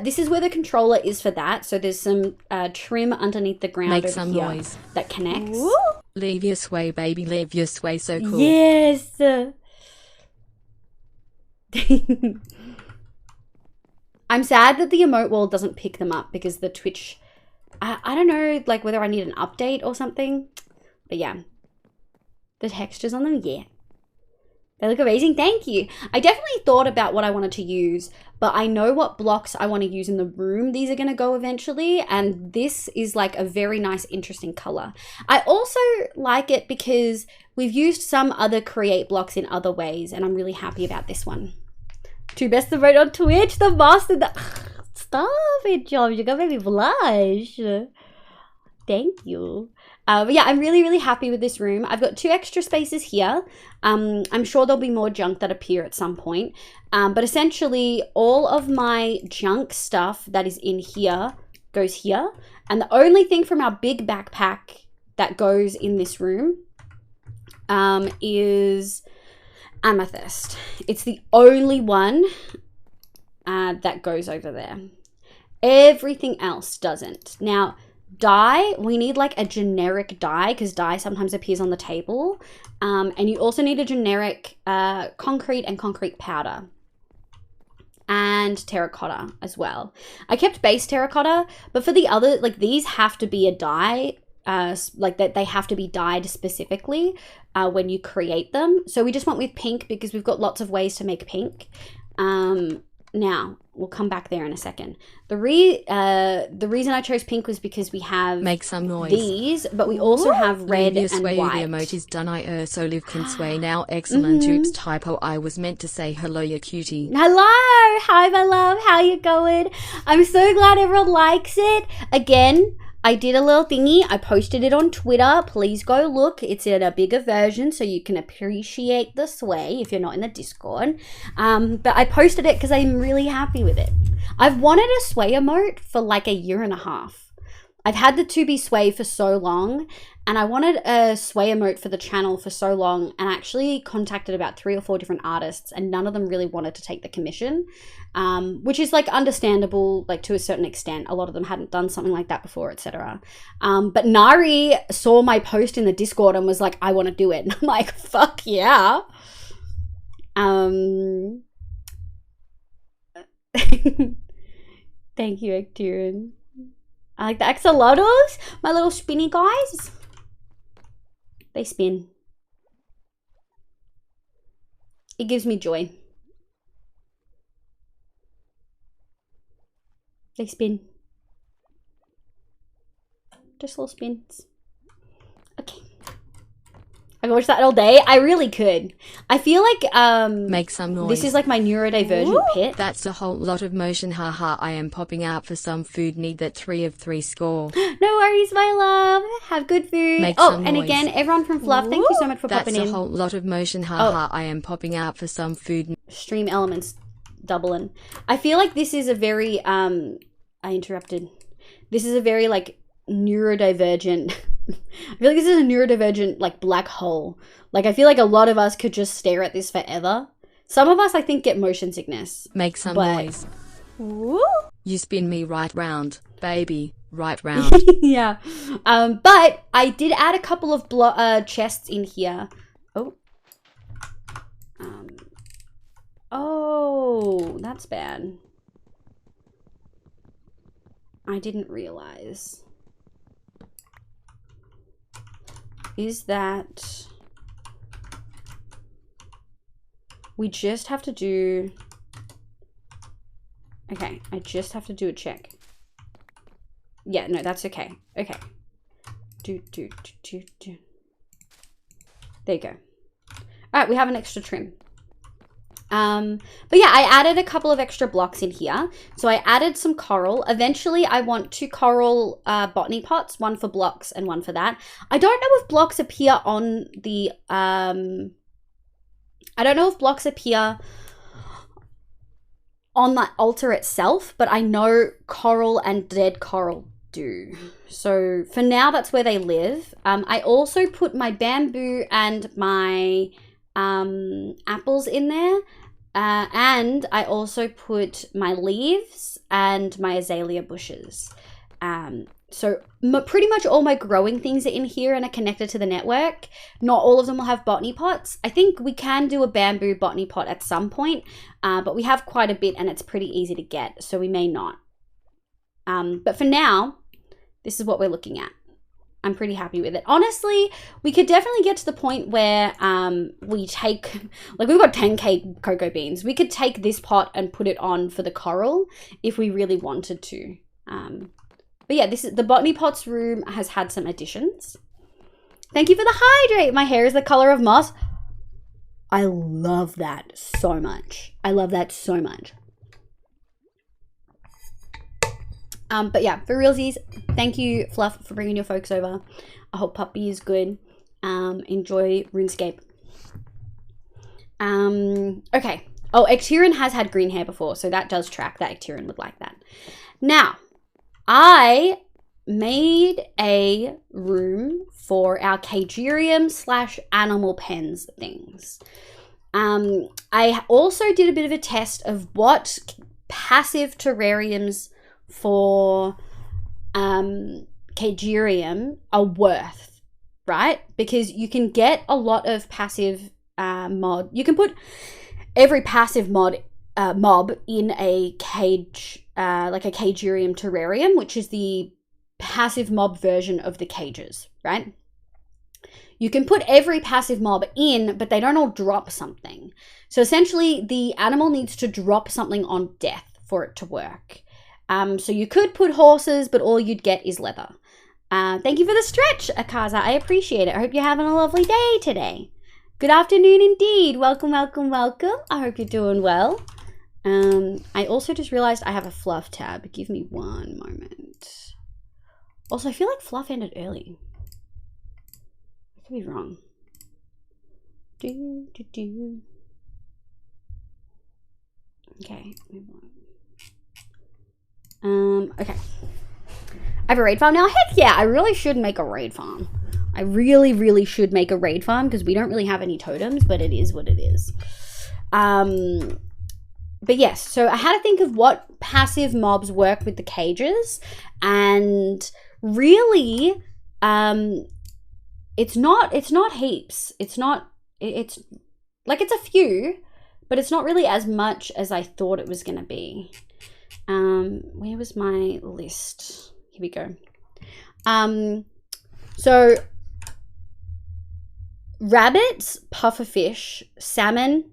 This is where the controller is for that. So there's some trim underneath the ground. Make some noise. That connects. Woo! Leave your sway, baby. Leave your sway. So cool. Yes. I'm sad that the emote wall doesn't pick them up because the Twitch, I don't know, like whether I need an update or something. But yeah, the textures on them, yeah. They look amazing. Thank you. I definitely thought about what I wanted to use, but I know what blocks I want to use in the room these are going to go eventually. And this is like a very nice, interesting color. I also like it because we've used some other create blocks in other ways, and I'm really happy about this one. 2 best emote on Twitch, the master. Stop it, Job. You're going to make me blush. Thank you. But yeah, I'm really, really happy with this room. I've got 2 extra spaces here. I'm sure there'll be more junk that appear at some point. But essentially, all of my junk stuff that is in here goes here. And the only thing from our big backpack that goes in this room is amethyst. It's the only one that goes over there. Everything else doesn't. Now, dye, we need like a generic dye because dye sometimes appears on the table. And you also need a generic concrete and concrete powder. And terracotta as well. I kept base terracotta, but for the other, like these have to be a dye. Like that they have to be dyed specifically when you create them. So we just went with pink because we've got lots of ways to make pink. Now we'll come back there in a second. The reason I chose pink was because we have make some noise these, but we also have red and sway, white. The emote is done. I so live can sway now. Excellent. Oops, typo. I was meant to say hello, you cutie. Hello, hi my love. How you going? I'm so glad everyone likes it. Again, I did a little thingy. I posted it on Twitter. Please go look. It's in a bigger version so you can appreciate the sway if you're not in the Discord. But I posted it because I'm really happy with it. I've wanted a sway emote for like a year and a half. I've had the to be sway for so long, and I wanted a sway emote for the channel for so long, and I actually contacted about 3 or 4 different artists, and none of them really wanted to take the commission, which is like understandable, like to a certain extent. A lot of them hadn't done something like that before, etc. But Nari saw my post in the Discord and was like, I want to do it. And I'm like, fuck yeah. Thank you, Ecturian. I like the axolotls, my little spinny guys. They spin. It gives me joy. They spin. Just little spins. Okay. I could watch that all day. I really could. I feel like Make some noise. this is like my neurodivergent pit. That's a whole lot of motion, haha. I am popping out for some food. Need that 3 of 3 score. No worries, my love. Have good food. Make oh, some and noise. again, everyone from Fluff, thank you so much for popping That's in. a whole lot of motion, haha. I am popping out for some food. Stream elements doubling. I feel like this is a very I interrupted. This is a very like neurodivergent I feel like this is a neurodivergent like black hole. Like I feel like a lot of us could just stare at this forever. Some of us I think get motion sickness. Make some But- noise. Woo! You spin me right round, baby. Right round. Yeah. But I did add a couple of chests in here. Oh. Oh, that's bad. I didn't realize. Is that... We just have to do... Okay, I just have to do a check. Yeah, no, that's okay. Okay. Do. There you go. Alright, we have an extra trim. But yeah, I added a couple of extra blocks in here. So I added some coral. Eventually, I want 2 coral botany pots, one for blocks and one for that. I don't know if blocks appear on the... I don't know if blocks appear on the altar itself, but I know coral and dead coral do. So for now, that's where they live. I also put my bamboo and my apples in there. And I also put my leaves and my azalea bushes. So pretty much all my growing things are in here and are connected to the network. Not all of them will have botany pots. I think we can do a bamboo botany pot at some point, but we have quite a bit and it's pretty easy to get, so we may not. But for now, this is what we're looking at. I'm pretty happy with it. Honestly, we could definitely get to the point where we take, like we've got 10k cocoa beans. We could take this pot and put it on for the coral if we really wanted to. But yeah, this is the botany pots room has had some additions. Thank you for the hydrate. My hair is the color of moss. I love that so much. I love that so much. But yeah, for realsies, thank you, Fluff, for bringing your folks over. I hope Puppy is good. Enjoy RuneScape. Okay. Oh, Ecturian has had green hair before, so that does track that Ecturian would like that. Now, I made a room for our cagerium / animal pens things. I also did a bit of a test of what passive terrariums for cagerium are worth, right? Because you can get a lot of passive mod. You can put every passive mob in a cage, like a cagerium terrarium, which is the passive mob version of the cages, right? You can put every passive mob in, but they don't all drop something. So essentially, the animal needs to drop something on death for it to work. So you could put horses, but all you'd get is leather. Thank you for the stretch, Akaza. I appreciate it. I hope you're having a lovely day today. Good afternoon indeed. Welcome, welcome, welcome. I hope you're doing well. I also just realized I have a Fluff tab. Give me one moment. Also, I feel like Fluff ended early. I could be wrong. Okay, move on. Okay. I have a raid farm now. Heck yeah, I really should make a raid farm. I really, really should make a raid farm because we don't really have any totems, but it is what it is. But yes, so I had to think of what passive mobs work with the cages, and really, it's not heaps. It's like it's a few, but it's not really as much as I thought it was gonna be. Where was my list? Here we go. So rabbits, pufferfish, salmon,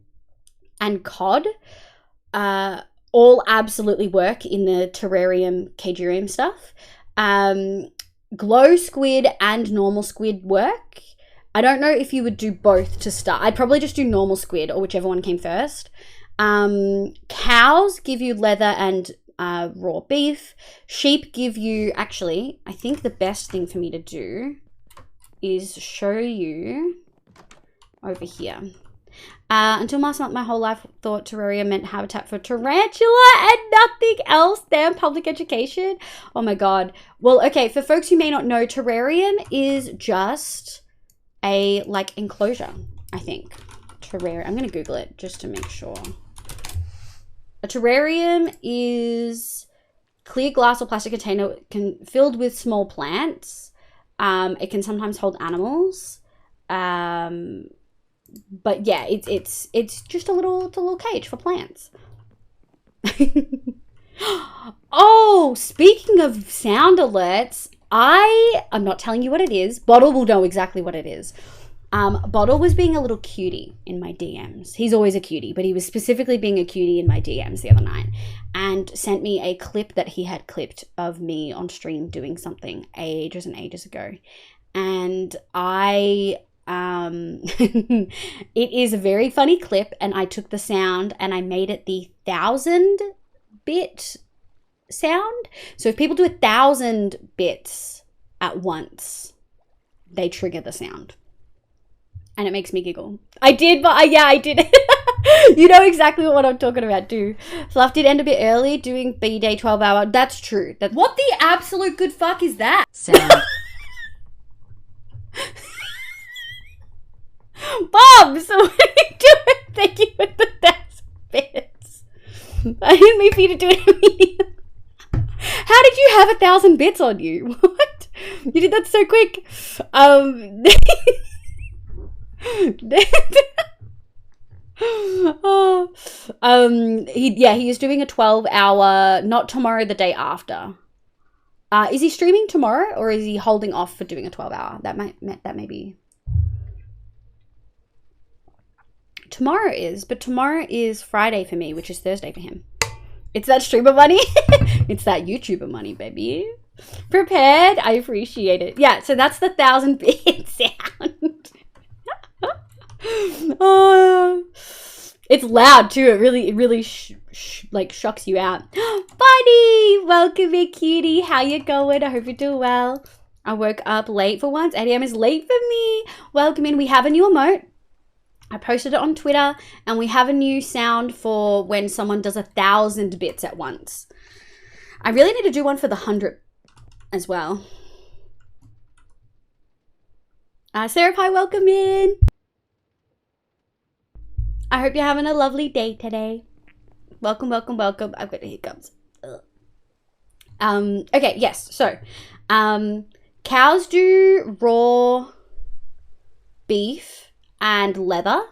and cod all absolutely work in the terrarium cagerium stuff. Glow squid and normal squid work. I don't know if you would do both to start. I'd probably just do normal squid or whichever one came first. Cows give you leather and raw beef. Sheep give you, actually, I think the best thing for me to do is show you over here. Until last month, my whole life thought terrarium meant habitat for tarantula and nothing else. Damn public education. Oh my god. Well, okay, for folks who may not know, terrarium is just a, like, enclosure, I think. Terrarium. I'm going to Google it just to make sure. A terrarium is clear glass or plastic container filled with small plants. It can sometimes hold animals. But yeah, it's just a little cage for plants. Oh, speaking of sound alerts, I'm not telling you what it is. Bottle will know exactly what it is. Bottle was being a little cutie in my DMs. He's always a cutie, but he was specifically being a cutie in my DMs the other night and sent me a clip that he had clipped of me on stream doing something ages and ages ago. And it is a very funny clip, and I took the sound and I made it the 1000-bit sound. So if people do 1000 bits at once, they trigger the sound. And it makes me giggle. I did, but yeah, I did. You know exactly what I'm talking about, too. Fluff did end a bit early doing B-Day 12-hour. That's true. What the absolute good fuck is that? Sound. Bob, so what are you doing? Thank you for the 1000 bits. I didn't mean for you to do it immediately. How did you have 1000 bits on you? What? You did that so quick. He is doing a 12-hour, not tomorrow, the day after. Is he streaming tomorrow, or is he holding off for doing a 12-hour? That may be. Tomorrow is, but tomorrow is Friday for me, which is Thursday for him. It's that streamer money. It's that YouTuber money, baby. Prepared. I appreciate it. Yeah, so that's the 1000-bit sound. Oh, it's loud too. It really like shocks you out. Buddy, welcome in, cutie. How you going? I hope you're doing well. I woke up late for once. 8 a.m. is late for me. Welcome in. We have a new emote. I posted it on Twitter, and we have a new sound for when someone does 1000 bits at once. I really need to do one for the 100 as well. Sarah Pie, welcome in. I hope you're having a lovely day today. Welcome, welcome, welcome. I've got the hiccups. Okay, yes. So, cows do raw beef and leather.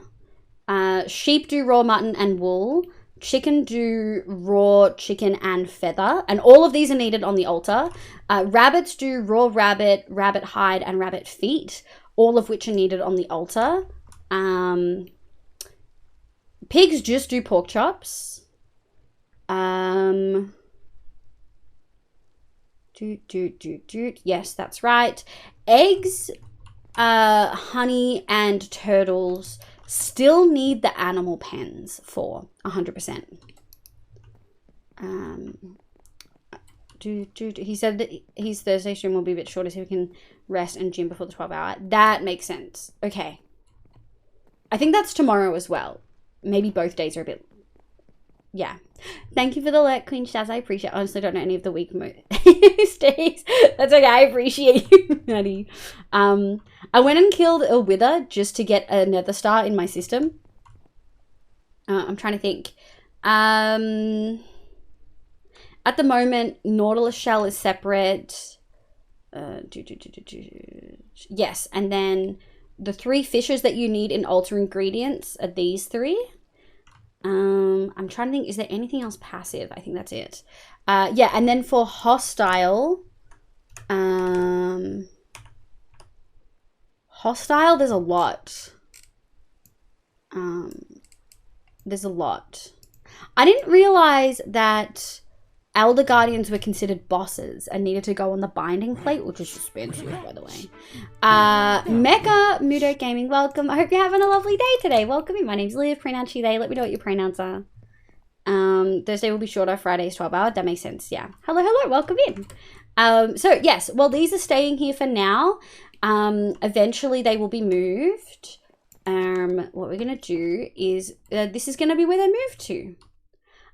Sheep do raw mutton and wool. Chicken do raw chicken and feather. And all of these are needed on the altar. Rabbits do raw rabbit, rabbit hide, and rabbit feet. All of which are needed on the altar. Pigs just do pork chops. Yes, that's right. Eggs, honey, and turtles still need the animal pens for 100%. He said that his Thursday stream will be a bit shorter so he can rest and gym before the 12-hour. That makes sense. Okay. I think that's tomorrow as well. Maybe both days are a bit... Yeah, Thank you for the alert, Queen Shaz. I appreciate it. I honestly don't know any of the weak mistakes. That's okay. I appreciate you, Maddie. I went and killed a wither just to get a nether star in my system. I'm trying to think. At the moment, Nautilus shell is separate. Yes, and then the 3 fishes that you need in altar ingredients are these 3. I'm trying to think, is there anything else passive? I think that's it. Yeah, and then for hostile, there's a lot. There's a lot. I didn't realize that Elder Guardians were considered bosses and needed to go on the binding plate, which is expensive, by the way. Mecha Mudo Gaming, welcome. I hope you're having a lovely day today. Welcome in. My name's Liv. Pronounce you they. Let me know what your pronouns are. Thursday will be shorter. Friday is 12 hour. That makes sense. Yeah. Hello, hello. Welcome in. So yes, well, these are staying here for now. Eventually they will be moved. What we're going to do is, this is going to be where they move to.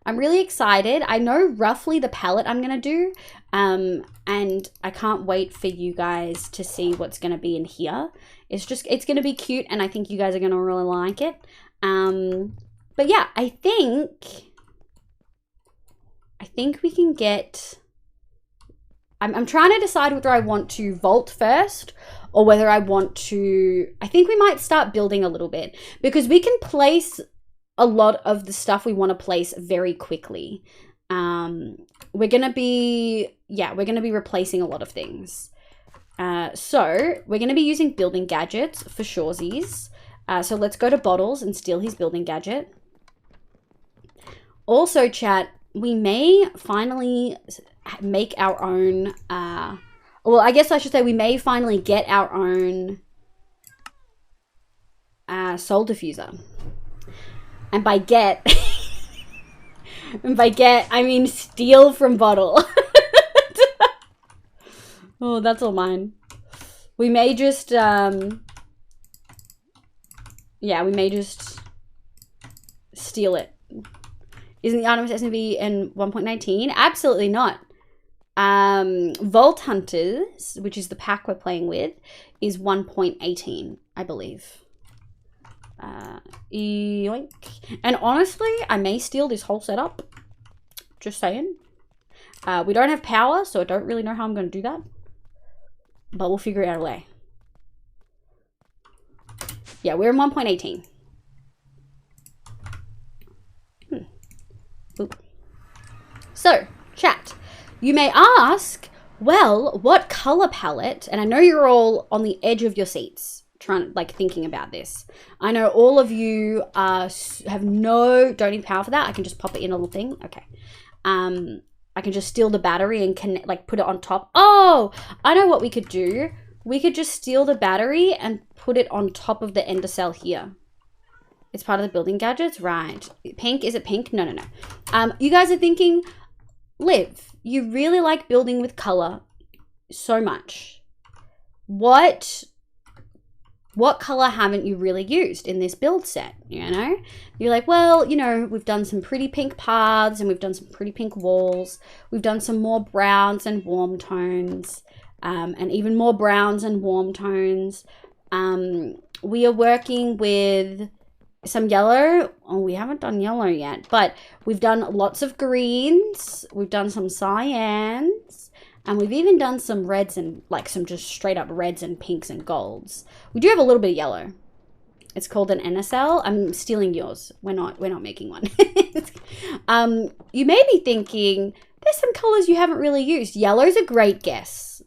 I'm really excited. I know roughly the palette I'm going to do, and I can't wait for you guys to see what's going to be in here. It's going to be cute, and I think you guys are going to really like it. But yeah, I think we can get... I'm trying to decide whether I want to vault first or whether I want to... I think we might start building a little bit because we can place a lot of the stuff we want to place very quickly. We're going to be replacing a lot of things. So we're going to be using building gadgets for Shawsies. So let's go to Bottles and steal his building gadget. Also, chat, we may finally make our own, well, I guess I should say we may finally get our own soul diffuser. And by get, I mean steal from Bottle. Oh, that's all mine. We may just, yeah, we may just steal it. Isn't the Artemis SMP in 1.19? Absolutely not. Vault Hunters, which is the pack we're playing with, is 1.18, I believe. Yoink. And honestly, I may steal this whole setup. Just saying. We don't have power, so I don't really know how I'm going to do that. But we'll figure out a way. Yeah, we're in 1.18. Oop. So, chat, you may ask, well, what color palette? And I know you're all on the edge of your seats thinking about this. I know all of you don't need power for that. I can just pop it in a little thing. Okay. I can just steal the battery and put it on top. Oh, I know what we could do. We could just steal the battery and put it on top of the ender cell here. It's part of the building gadgets, right? Pink, is it pink? No. You guys are thinking, Liv, you really like building with color so much. What color haven't you really used in this build set, you know? You're like, well, you know, we've done some pretty pink paths and we've done some pretty pink walls. We've done some more browns and warm tones, and even more browns and warm tones. We are working with some yellow. Oh, we haven't done yellow yet, but we've done lots of greens. We've done some cyans. And we've even done some reds and some just straight up reds and pinks and golds. We do have a little bit of yellow. It's called an NSL. I'm stealing yours. We're not making one. You may be thinking, there's some colors you haven't really used. Yellow's a great guess,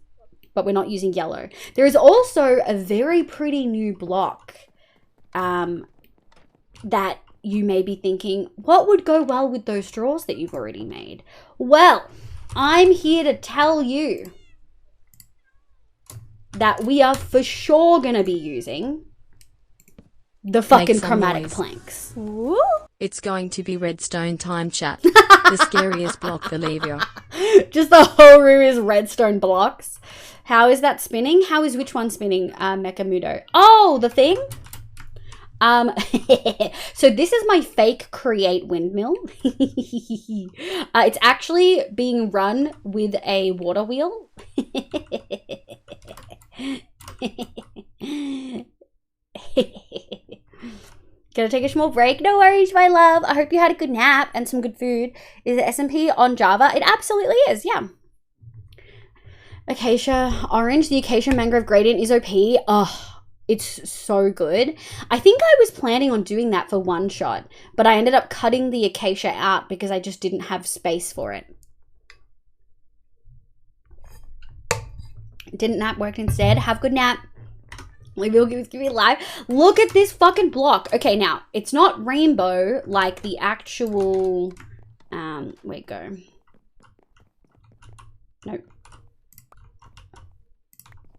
but we're not using yellow. There is also a very pretty new block that you may be thinking, what would go well with those straws that you've already made? Well, I'm here to tell you that we are for sure going to be using the fucking chromatic planks. Woo. It's going to be redstone time, chat. The scariest block, believe you. Just the whole room is redstone blocks. How is that spinning? How is which one spinning, Mechamudo? Oh, the thing? So this is my fake create windmill. It's actually being run with a water wheel. Gonna take a small break. No worries, my love. I hope you had a good nap and some good food. Is it SMP on Java? It absolutely is, yeah. Acacia orange. The acacia mangrove gradient is OP. Oh, it's so good. I think I was planning on doing that for one shot, but I ended up cutting the acacia out because I just didn't have space for it. Didn't nap, worked instead. Have a good nap. Maybe we'll give me live. Look at this fucking block. Okay, now, it's not rainbow like the actual... wait, go. Nope.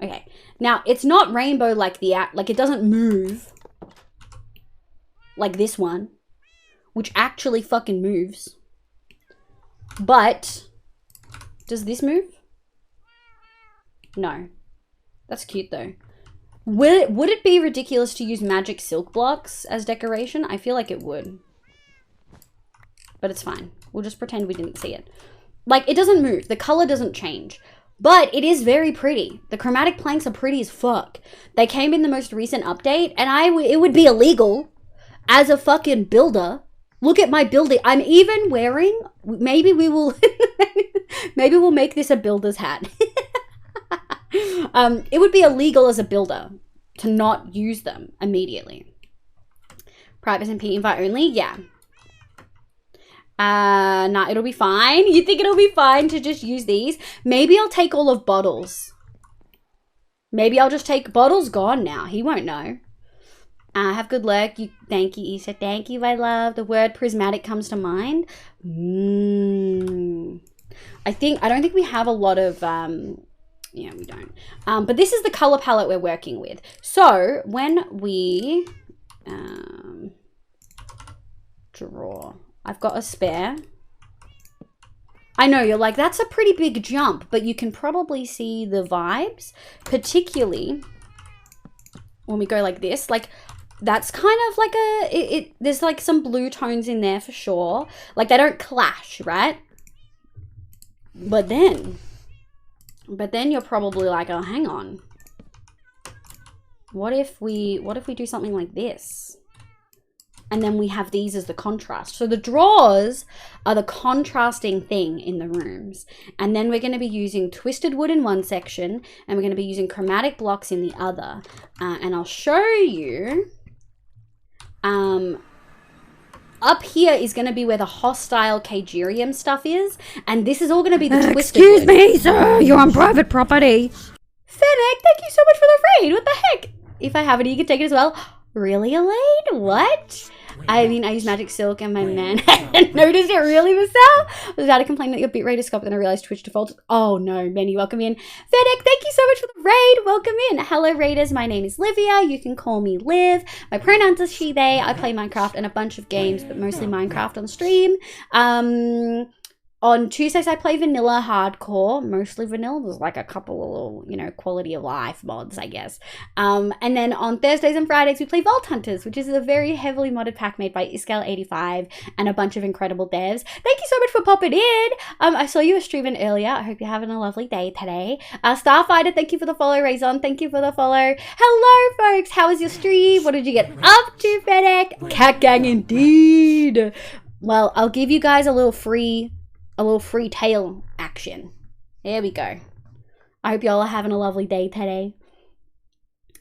Okay, now, it's not rainbow like like it doesn't move. Like this one. Which actually fucking moves. But, does this move? No. That's cute though. Would it be ridiculous to use magic silk blocks as decoration? I feel like it would. But it's fine. We'll just pretend we didn't see it. Like, it doesn't move. The color doesn't change. But it is very pretty. The chromatic planks are pretty as fuck. They came in the most recent update, and it would be illegal as a fucking builder. Look at my building. I'm even wearing... Maybe we will... maybe we'll make this a builder's hat. It would be illegal as a builder to not use them immediately. Private SMP invite only? Yeah. Nah, it'll be fine. You think it'll be fine to just use these? Maybe I'll take all of Bottles. Maybe I'll just take... Bottles gone now. He won't know. Have good luck. Thank you, Issa. Thank you, my love. The word prismatic comes to mind. I don't think we have a lot of... yeah, we don't. But this is the color palette we're working with. So when we draw, I've got a spare. I know you're like, that's a pretty big jump, but you can probably see the vibes, particularly when we go like this. Like, that's kind of like there's like some blue tones in there for sure. Like, they don't clash, right? But then you're probably like, oh, hang on. What if we do something like this? And then we have these as the contrast. So the drawers are the contrasting thing in the rooms. And then we're going to be using twisted wood in one section, and we're going to be using chromatic blocks in the other. And I'll show you. Up here is going to be where the hostile Kagerium stuff is. And this is all going to be the twisted wood. Excuse me, sir. You're on private property. Fennec, thank you so much for the raid. What the heck? If I have it, you can take it as well. Really, Elaine? What? I mean, I use magic silk and my man hadn't noticed it. Really, Marcel? I was about to complain that your bitrate is scope, then I realized Twitch default. Oh no, Manny, welcome in. Fennec, thank you so much for the raid. Welcome in. Hello, raiders. My name is Livia. You can call me Liv. My pronouns are she, they. I play Minecraft and a bunch of games, but mostly Minecraft on stream. On Tuesdays, I play vanilla hardcore, mostly vanilla. There's like a couple of little, quality of life mods, I guess. And then on Thursdays and Fridays, we play Vault Hunters, which is a very heavily modded pack made by Iskel85 and a bunch of incredible devs. Thank you so much for popping in. I saw you were streaming earlier. I hope you're having a lovely day today. Starfighter, thank you for the follow. Raison, thank you for the follow. Hello, folks. How was your stream? What did you get up to, Fennec? Cat gang indeed. Well, I'll give you guys a little free tail action. There we go. I hope y'all are having a lovely day today.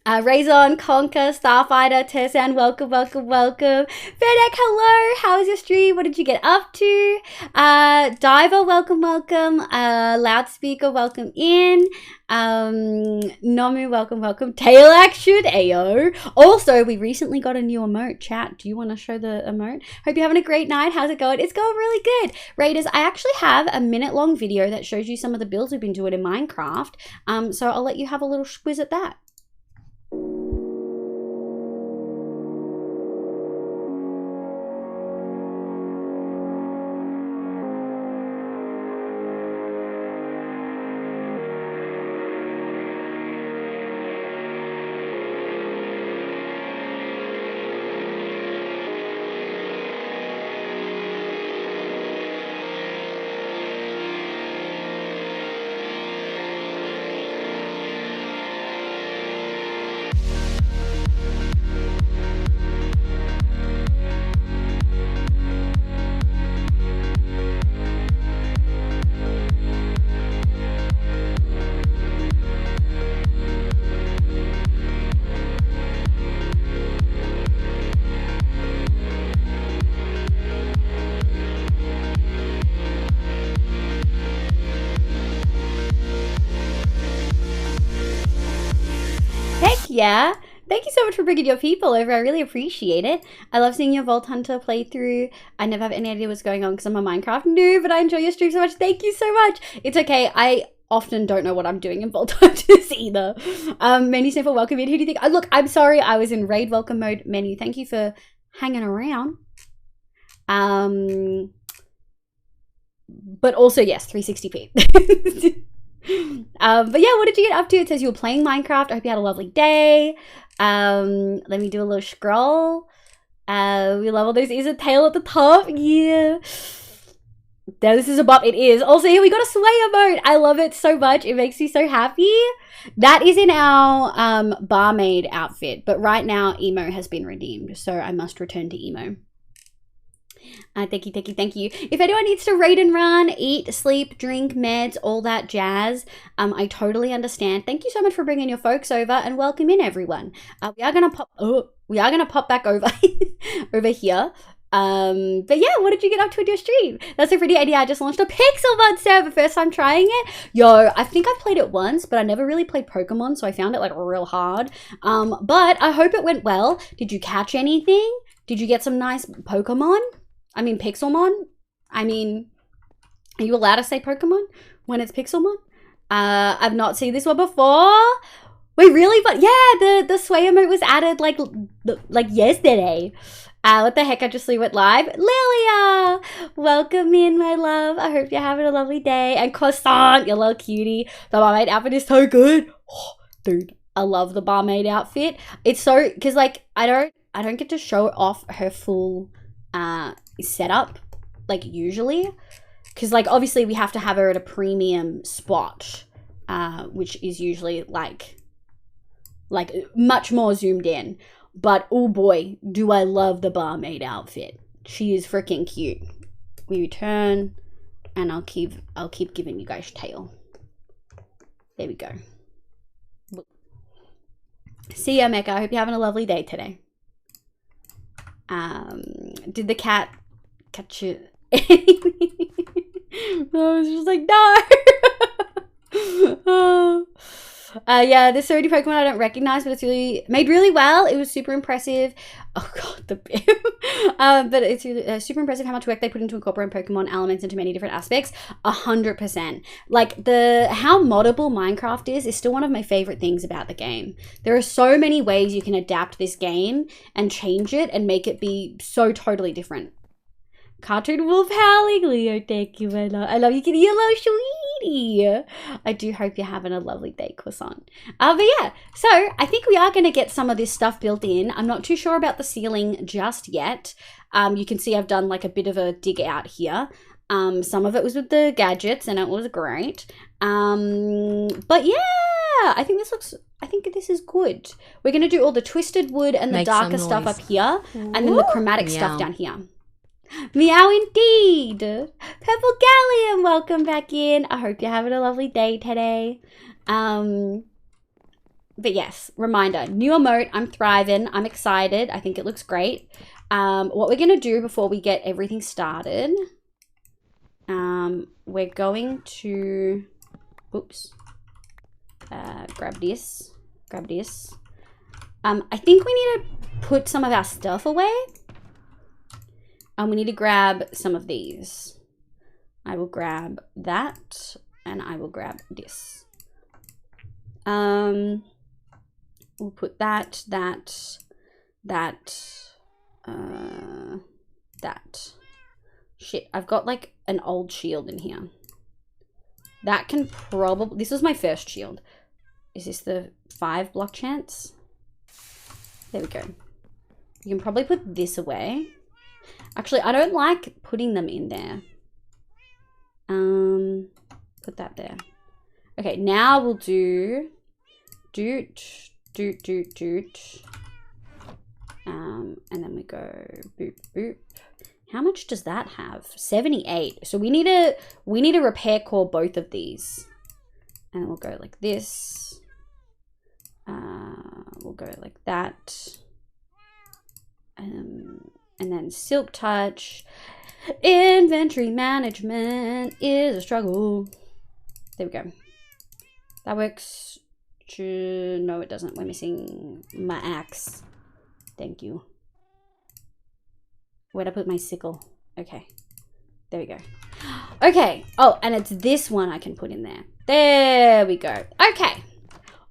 Raison, Conker, Starfighter, Tersan, welcome. Fennec, hello. How was your stream? What did you get up to? Diver, welcome. Loudspeaker, welcome in. Nomu, welcome. Tail action, ayo. Also, we recently got a new emote. Chat, do you want to show the emote? Hope you're having a great night. How's it going? It's going really good. Raiders, I actually have a minute-long video that shows you some of the builds we've been doing in Minecraft. So I'll let you have a little squiz at that. yeah. Thank you so much for bringing your people over. I really appreciate it. I love seeing your Vault Hunter playthrough. I never have any idea what's going on because I'm a Minecraft noob, but I enjoy your stream so much. Thank you so much. It's okay. I often don't know what I'm doing in Vault Hunters either. Menu Sniffer, welcome in. Who do you think? Look, I'm sorry. I was in raid welcome mode. Menu, thank you for hanging around. But also, yes, 360p. But yeah, what did you get up to? It says you were playing Minecraft. I hope you had a lovely day. Let me do a little scroll. We love all those ears and tail at the top. Yeah. Now this is a bop. It is. Also, here we got a sway emote. I love it so much. It makes me so happy. That is in our barmaid outfit. But right now, emo has been redeemed. So I must return to emo. Thank you. If anyone needs to raid and run, eat, sleep, drink, meds, all that jazz, I totally understand. Thank you so much for bringing your folks over and welcome in everyone. We are gonna pop back over over here. But yeah, what did you get up to with your stream? That's a pretty idea. I just launched a Pixelmon server, first time trying it. Yo, I think I've played it once, but I never really played Pokemon, so I found it like real hard. But I hope it went well. Did you catch anything? Did you get some nice Pokemon? I mean, Pixelmon? I mean, are you allowed to say Pokemon when it's Pixelmon? I've not seen this one before. Wait, really? But yeah, the sway emote was added like yesterday. What the heck? I just went live. Lilia! Welcome in, my love. I hope you're having a lovely day. And Croissant, you little cutie. The barmaid outfit is so good. Oh, dude, I love the barmaid outfit. It's so, because like, I don't get to show off her full setup like usually, because like obviously we have to have her at a premium spot, which is usually like much more zoomed in. But oh boy, do I love the barmaid outfit. She is freaking cute. We return, and I'll keep giving you guys tail. There we go. See ya, Mecca. I hope you're having a lovely day today. Did the cat catch you? I was just like, no. Yeah, there's so many Pokemon I don't recognize, but it's really made really well. It was super impressive. Oh god, the BIM. But it's really, super impressive how much work they put into incorporating Pokemon elements into many different aspects. 100%. Like how moddable Minecraft is still one of my favorite things about the game. There are so many ways you can adapt this game and change it and make it be so totally different. Cartoon wolf howling, Leo, thank you, I love you, kitty, hello, sweetie. I do hope you're having a lovely day, Croissant. But yeah, so I think we are going to get some of this stuff built in. I'm not too sure about the ceiling just yet. You can see I've done like a bit of a dig out here. Some of it was with the gadgets and it was great. But yeah, I think this is good. We're going to do all the twisted wood and the darker stuff up here, and then the chromatic stuff down here. Meow indeed. Purple Galleon, welcome back in. I hope you're having a lovely day today. But yes, reminder, new emote. I'm thriving. I'm excited. I think it looks great. What we're going to do before we get everything started, we're going to, grab this. I think we need to put some of our stuff away. And we need to grab some of these. I will grab that, and I will grab this. We'll put that. Shit, I've got like an old shield in here. That can probably, this is my first shield. Is this the 5 block chance? There we go. You can probably put this away. Actually, I don't like putting them in there. Put that there. Okay, now we'll do doot. And then we go boop boop. How much does that have? 78. So we need to repair core both of these. And we'll go like this. We'll go like that. And then silk touch. Inventory management is a struggle. There we go. That works No, it doesn't. We're missing my axe. Thank you. Where'd I put my sickle? Okay. There we go. Okay. Oh, and it's this one I can put in there. There we go. Okay.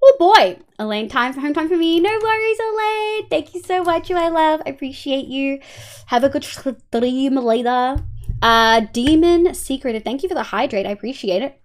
Oh boy. Elaine, home time for me. No worries, Elaine. Thank you so much, my love. I appreciate you. Have a good stream later. Demon Secret. Thank you for the hydrate. I appreciate it.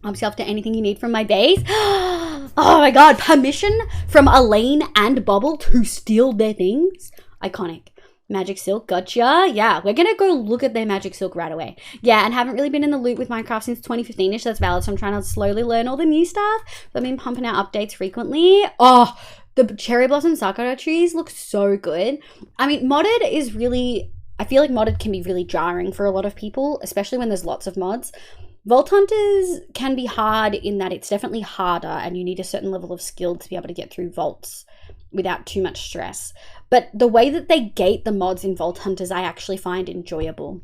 I'm self to anything you need from my base. Oh my god. Permission from Elaine and Bubble to steal their things. Iconic. Magic Silk, gotcha. Yeah, we're gonna go look at their Magic Silk right away. Yeah, and haven't really been in the loop with Minecraft since 2015-ish. That's valid, so I'm trying to slowly learn all the new stuff. I've been pumping out updates frequently. Oh, the Cherry Blossom Sakura trees look so good. I mean, modded is really... I feel like modded can be really jarring for a lot of people, especially when there's lots of mods. Vault Hunters can be hard in that it's definitely harder and you need a certain level of skill to be able to get through vaults without too much stress. But the way that they gate the mods in Vault Hunters I actually find enjoyable,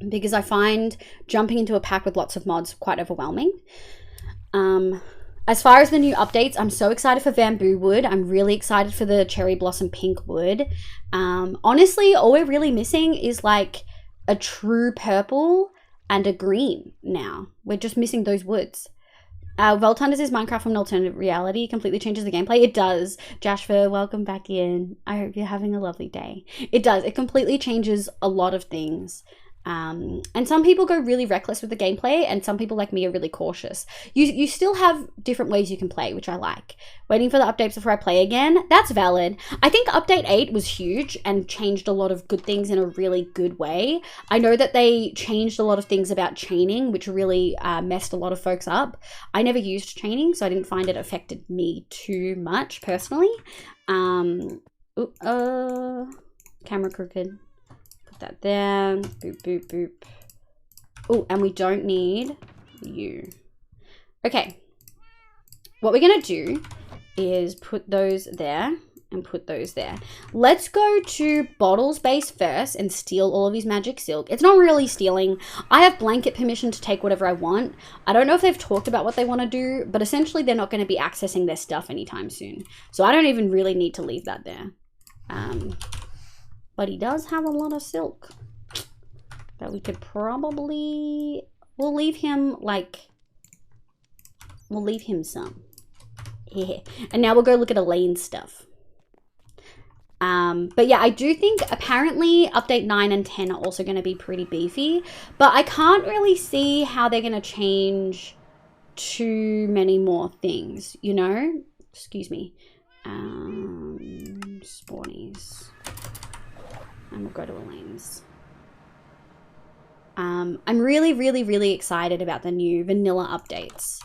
because I find jumping into a pack with lots of mods quite overwhelming. As far as the new updates, I'm so excited for Bamboo Wood. I'm really excited for the Cherry Blossom Pink Wood. Honestly, all we're really missing is like a true purple and a green now. We're just missing those woods. Vault Hunters is Minecraft from an alternate reality. Completely changes the gameplay. It does. Joshua, welcome back in. I hope you're having a lovely day. It does. It completely changes a lot of things. And some people go really reckless with the gameplay, and some people like me are really cautious. You still have different ways you can play, which I like. Waiting for the updates before I play again, that's valid. I think update 8 was huge and changed a lot of good things in a really good way. I know that they changed a lot of things about chaining, which really messed a lot of folks up. I never used chaining, so I didn't find it affected me too much personally. Camera crooked. That there. Boop, boop, boop. Oh, and we don't need you. Okay. What we're going to do is put those there and put those there. Let's go to Bottle's base first and steal all of his magic silk. It's not really stealing. I have blanket permission to take whatever I want. I don't know if they've talked about what they want to do, but essentially they're not going to be accessing their stuff anytime soon. So I don't even really need to leave that there. But he does have a lot of silk that we could probably... We'll leave him, like... We'll leave him some. Yeah. And now we'll go look at Elaine's stuff. But yeah, I do think apparently update 9 and 10 are also going to be pretty beefy. But I can't really see how they're going to change too many more things, you know? Excuse me. Spawnies. And we'll go to Elaine's. I'm really, really, really excited about the new vanilla updates.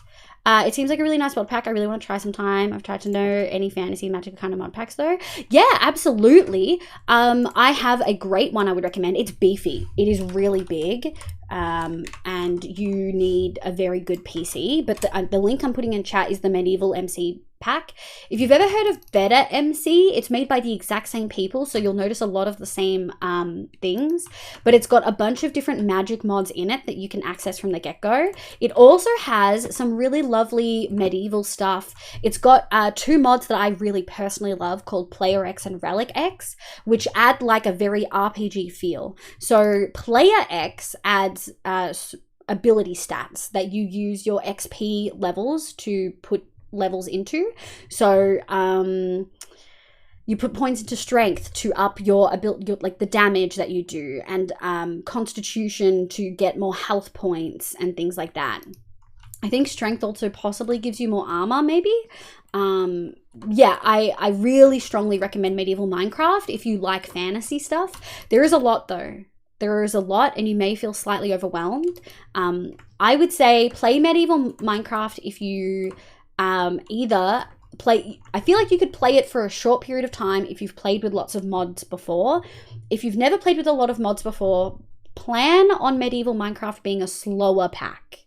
It seems like a really nice mod pack. I really want to try some time. I've tried to know any fantasy magic kind of mod packs though. Yeah, absolutely. I have a great one I would recommend. It's beefy. It is really big. And you need a very good PC. But the link I'm putting in chat is the Medieval MC pack. If you've ever heard of Better MC, it's made by the exact same people, so you'll notice a lot of the same things, but it's got a bunch of different magic mods in it that you can access from the get-go. It also has some really lovely medieval stuff. It's got 2 mods that I really personally love called Player X and Relic X, which add like a very RPG feel. So Player X adds ability stats that you use your XP levels to put levels into. So you put points into strength to up your ability, like the damage that you do, and constitution to get more health points and things like that. I think strength also possibly gives you more armor, maybe. Yeah, I really strongly recommend Medieval Minecraft if you like fantasy stuff. There is a lot though. There is a lot, and you may feel slightly overwhelmed. I would say play Medieval Minecraft if you either play... I feel like you could play it for a short period of time if you've played with lots of mods before. If you've never played with a lot of mods before, plan on Medieval Minecraft being a slower pack,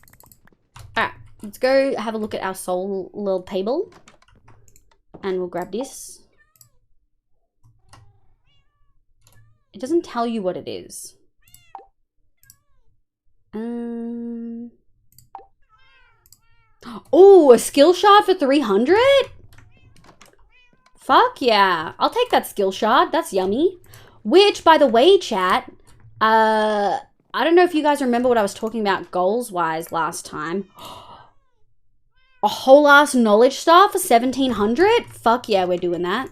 Alright, let's go have a look at our soul little table. And we'll grab this. It doesn't tell you what it is. Oh, a skill shard for 300? Fuck yeah. I'll take that skill shard. That's yummy. Which, by the way, chat, I don't know if you guys remember what I was talking about goals-wise last time. A whole ass knowledge star for 1700? Fuck yeah, we're doing that.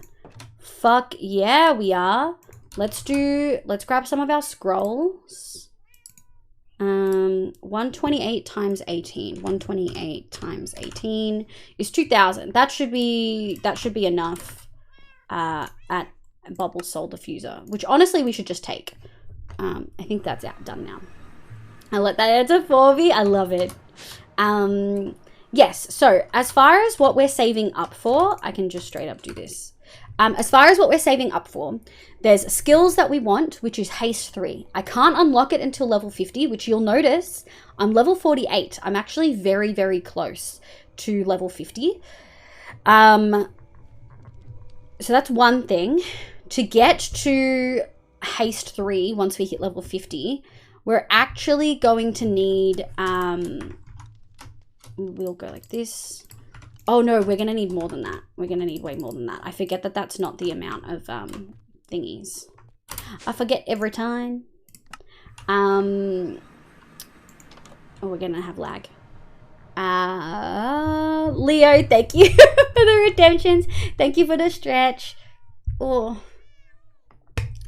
Fuck yeah, we are. Let's grab some of our scrolls. 128 times 18. 128 times 18 is 2000. That should be enough at Bubble Soul Diffuser, which honestly we should just take. I think that's done now. I let that answer for me. I love it. Yes, so as far as what we're saving up for, I can just straight up do this. As far as what we're saving up for, there's skills that we want, which is haste 3. I can't unlock it until level 50, which you'll notice I'm level 48. I'm actually very, very close to level 50. So that's one thing. To get to haste 3, once we hit level 50, we're actually going to need, we'll go like this. Oh no, we're going to need more than that. We're going to need way more than that. I forget that that's not the amount of thingies. I forget every time. Oh, we're going to have lag. Leo, thank you for the redemptions. Thank you for the stretch. Oh,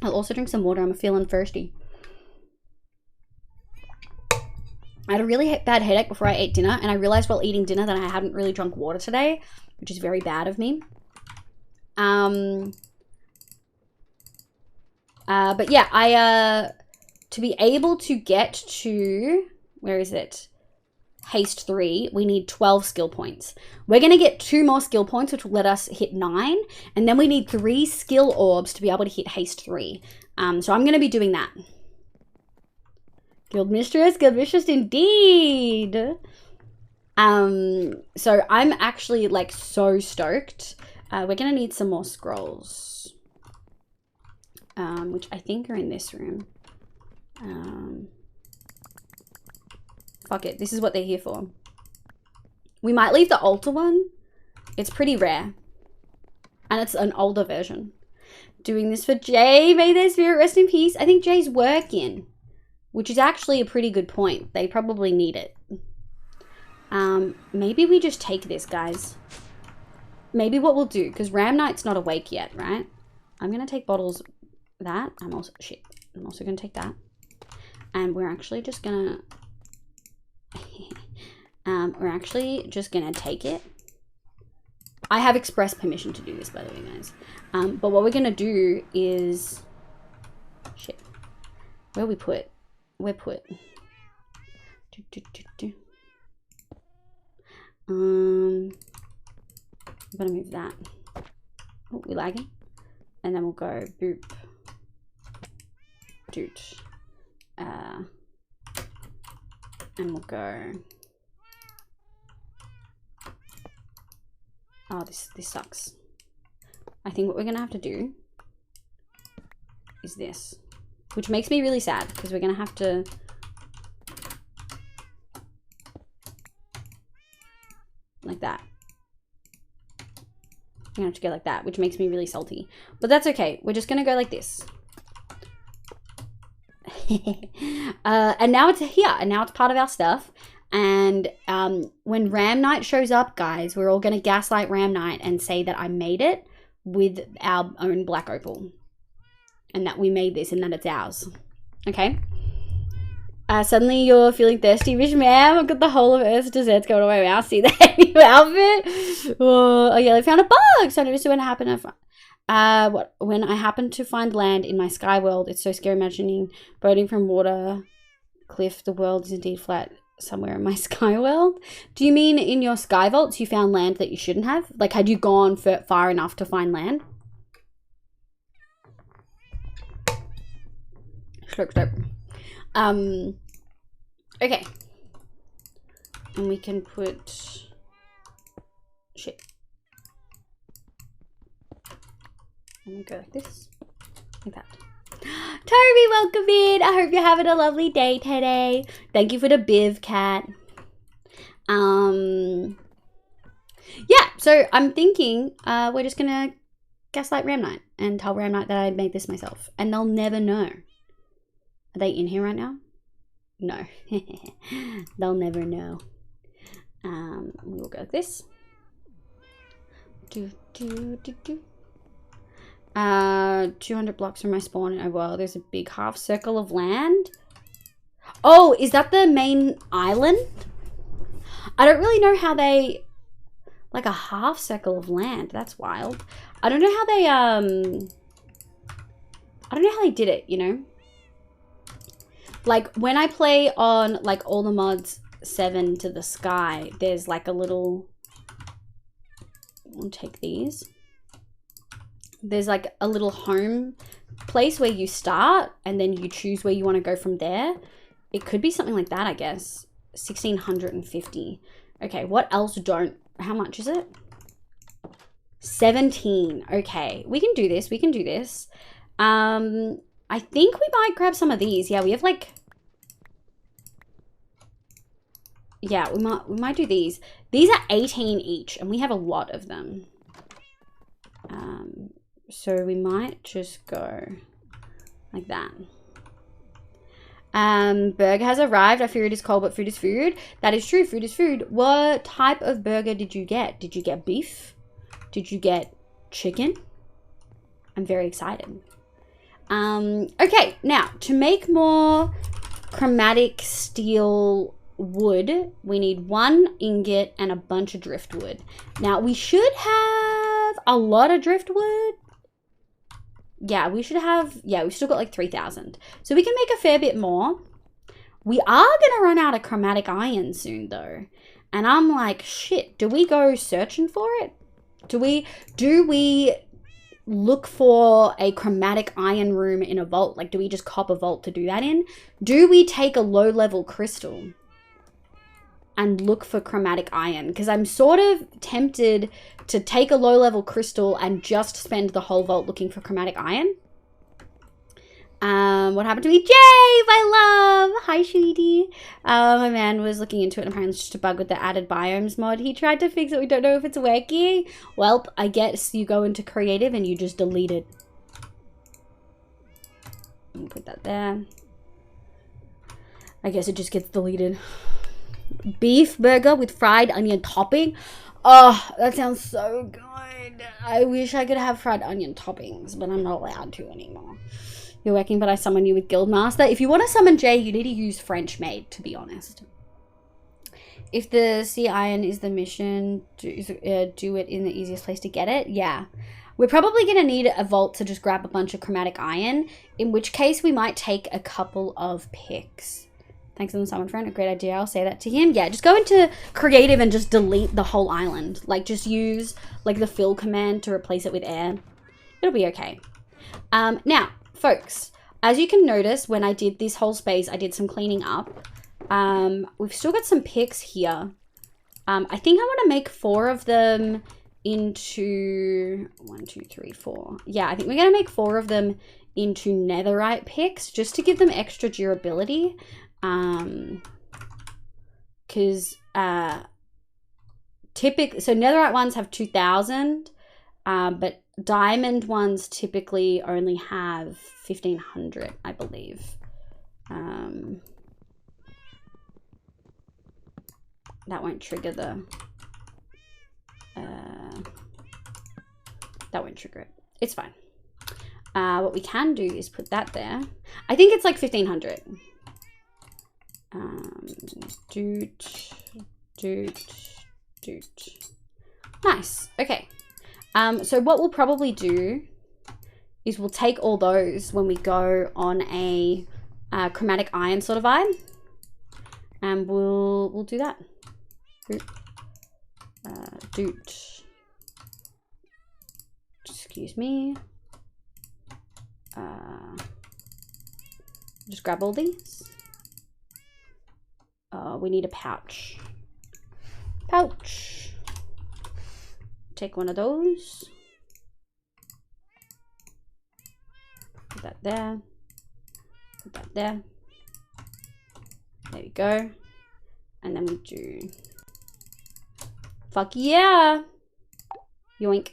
I'll also drink some water. I'm feeling thirsty. I had a really bad headache before I ate dinner, and I realized while eating dinner that I hadn't really drunk water today, which is very bad of me. But yeah, to be able to get to, where is it? Haste 3, we need 12 skill points. We're going to get 2 more skill points, which will let us hit 9, and then we need 3 skill orbs to be able to hit haste 3. So I'm going to be doing that. Guild mistress indeed. So I'm actually like so stoked. We're gonna need some more scrolls, which I think are in this room. Fuck it, this is what they're here for. We might leave the altar one. It's pretty rare, and it's an older version. Doing this for Jay. May their spirit rest in peace. I think Jay's working, which is actually a pretty good point. They probably need it. Maybe we just take this, guys. Maybe what we'll do, because Ram Knight's not awake yet, right? I'm going to take bottles that. I'm also going to take that. And we're actually just going to... take it. I have express permission to do this, by the way, guys. But what we're going to do is... Shit. Where we put... We're put. I'm gonna move that. Oh, we're lagging. And then we'll go boop. Doot. And we'll go. Oh, this sucks. I think what we're gonna have to do is this. Which makes me really sad, because we're going to have to... like that. We're going to have to go like that, which makes me really salty. But that's okay. We're just going to go like this. And now it's here. And now it's part of our stuff. And when Ram Knight shows up, guys, we're all going to gaslight Ram Knight and say that I made it with our own black opal. And that we made this and that it's ours. Okay? Suddenly you're feeling thirsty, Vish ma'am. I've got the whole of Earth's desserts going on my mouth. See that new outfit? Oh yeah, I found a bug. So I noticed when it happened. When I happened to find land in my sky world, it's so scary imagining boating from water cliff. The world is indeed flat somewhere in my sky world. Do you mean in your sky vaults you found land that you shouldn't have? Like, had you gone far enough to find land? Okay. And we can put... Shit. And we go like this. Like that. Toby, welcome in. I hope you're having a lovely day today. Thank you for the biv, cat. Yeah, so I'm thinking we're just gonna gaslight Ram Knight and tell Ram Knight that I made this myself. And they'll never know. Are they in here right now? No. They'll never know. We'll go like this. 200 blocks from my spawn. Oh well, there's a big half circle of land. Oh, is that the main island? I don't really know how they... Like a half circle of land. That's wild. I don't know how they, I don't know how they did it, you know? Like, when I play on, like, all the mods 7 to the sky, there's, like, a little... I'll take these. There's, like, a little home place where you start, and then you choose where you want to go from there. It could be something like that, I guess. 1,650. Okay, what else don't... How much is it? 17. Okay, we can do this. We can do this. I think we might grab some of these. Yeah, we have like... Yeah, we might do these. These are 18 each, and we have a lot of them. So we might just go like that. Burger has arrived. I fear it is cold, but food is food. That is true. Food is food. What type of burger did you get? Did you get beef? Did you get chicken? I'm very excited. Okay, now to make more chromatic steel wood, we need 1 ingot and a bunch of driftwood. Now we should have a lot of driftwood. Yeah, we should have, yeah, we've still got like 3,000. So we can make a fair bit more. We are going to run out of chromatic iron soon though. And I'm like, shit, do we go searching for it? Do we look for a chromatic iron room in a vault? Like, do we just cop a vault to do that in? Do we take a low level crystal and look for chromatic iron? Because I'm sort of tempted to take a low level crystal and just spend the whole vault looking for chromatic iron. What happened to me? Jay, my love! Hi, sweetie. My man was looking into it and apparently it's just a bug with the added biomes mod. He tried to fix it. We don't know if it's working. Well, I guess you go into creative and you just delete it. Put that there. I guess it just gets deleted. Beef burger with fried onion topping. Oh, that sounds so good. I wish I could have fried onion toppings, but I'm not allowed to anymore. You're working, but I summon you with Guildmaster. If you want to summon Jay, you need to use French maid, to be honest. If the sea iron is the mission, do it in the easiest place to get it. Yeah. We're probably going to need a vault to just grab a bunch of chromatic iron, in which case we might take a couple of picks. Thanks on the summon friend. A great idea. I'll say that to him. Yeah, just go into creative and just delete the whole island. Like, just use, like, the fill command to replace it with air. It'll be okay. Now, folks, as you can notice, when I did this whole space, I did some cleaning up. We've still got some picks here. I think I want to make 4 of them into 1, 2, 3, 4. Yeah, I think we're going to make 4 of them into netherite picks just to give them extra durability. Because typically, so netherite ones have 2,000, but diamond ones typically only have 1,500, I believe. That won't trigger the... that won't trigger it. It's fine. What we can do is put that there. I think it's like 1,500. Nice. Okay. So what we'll probably do is we'll take all those when we go on a chromatic iron sort of vibe, and we'll do that. Excuse me. Just grab all these. We need a pouch. pouch. Take one of those. Put that there. Put that there. There we go. And then we do... Fuck yeah! Yoink.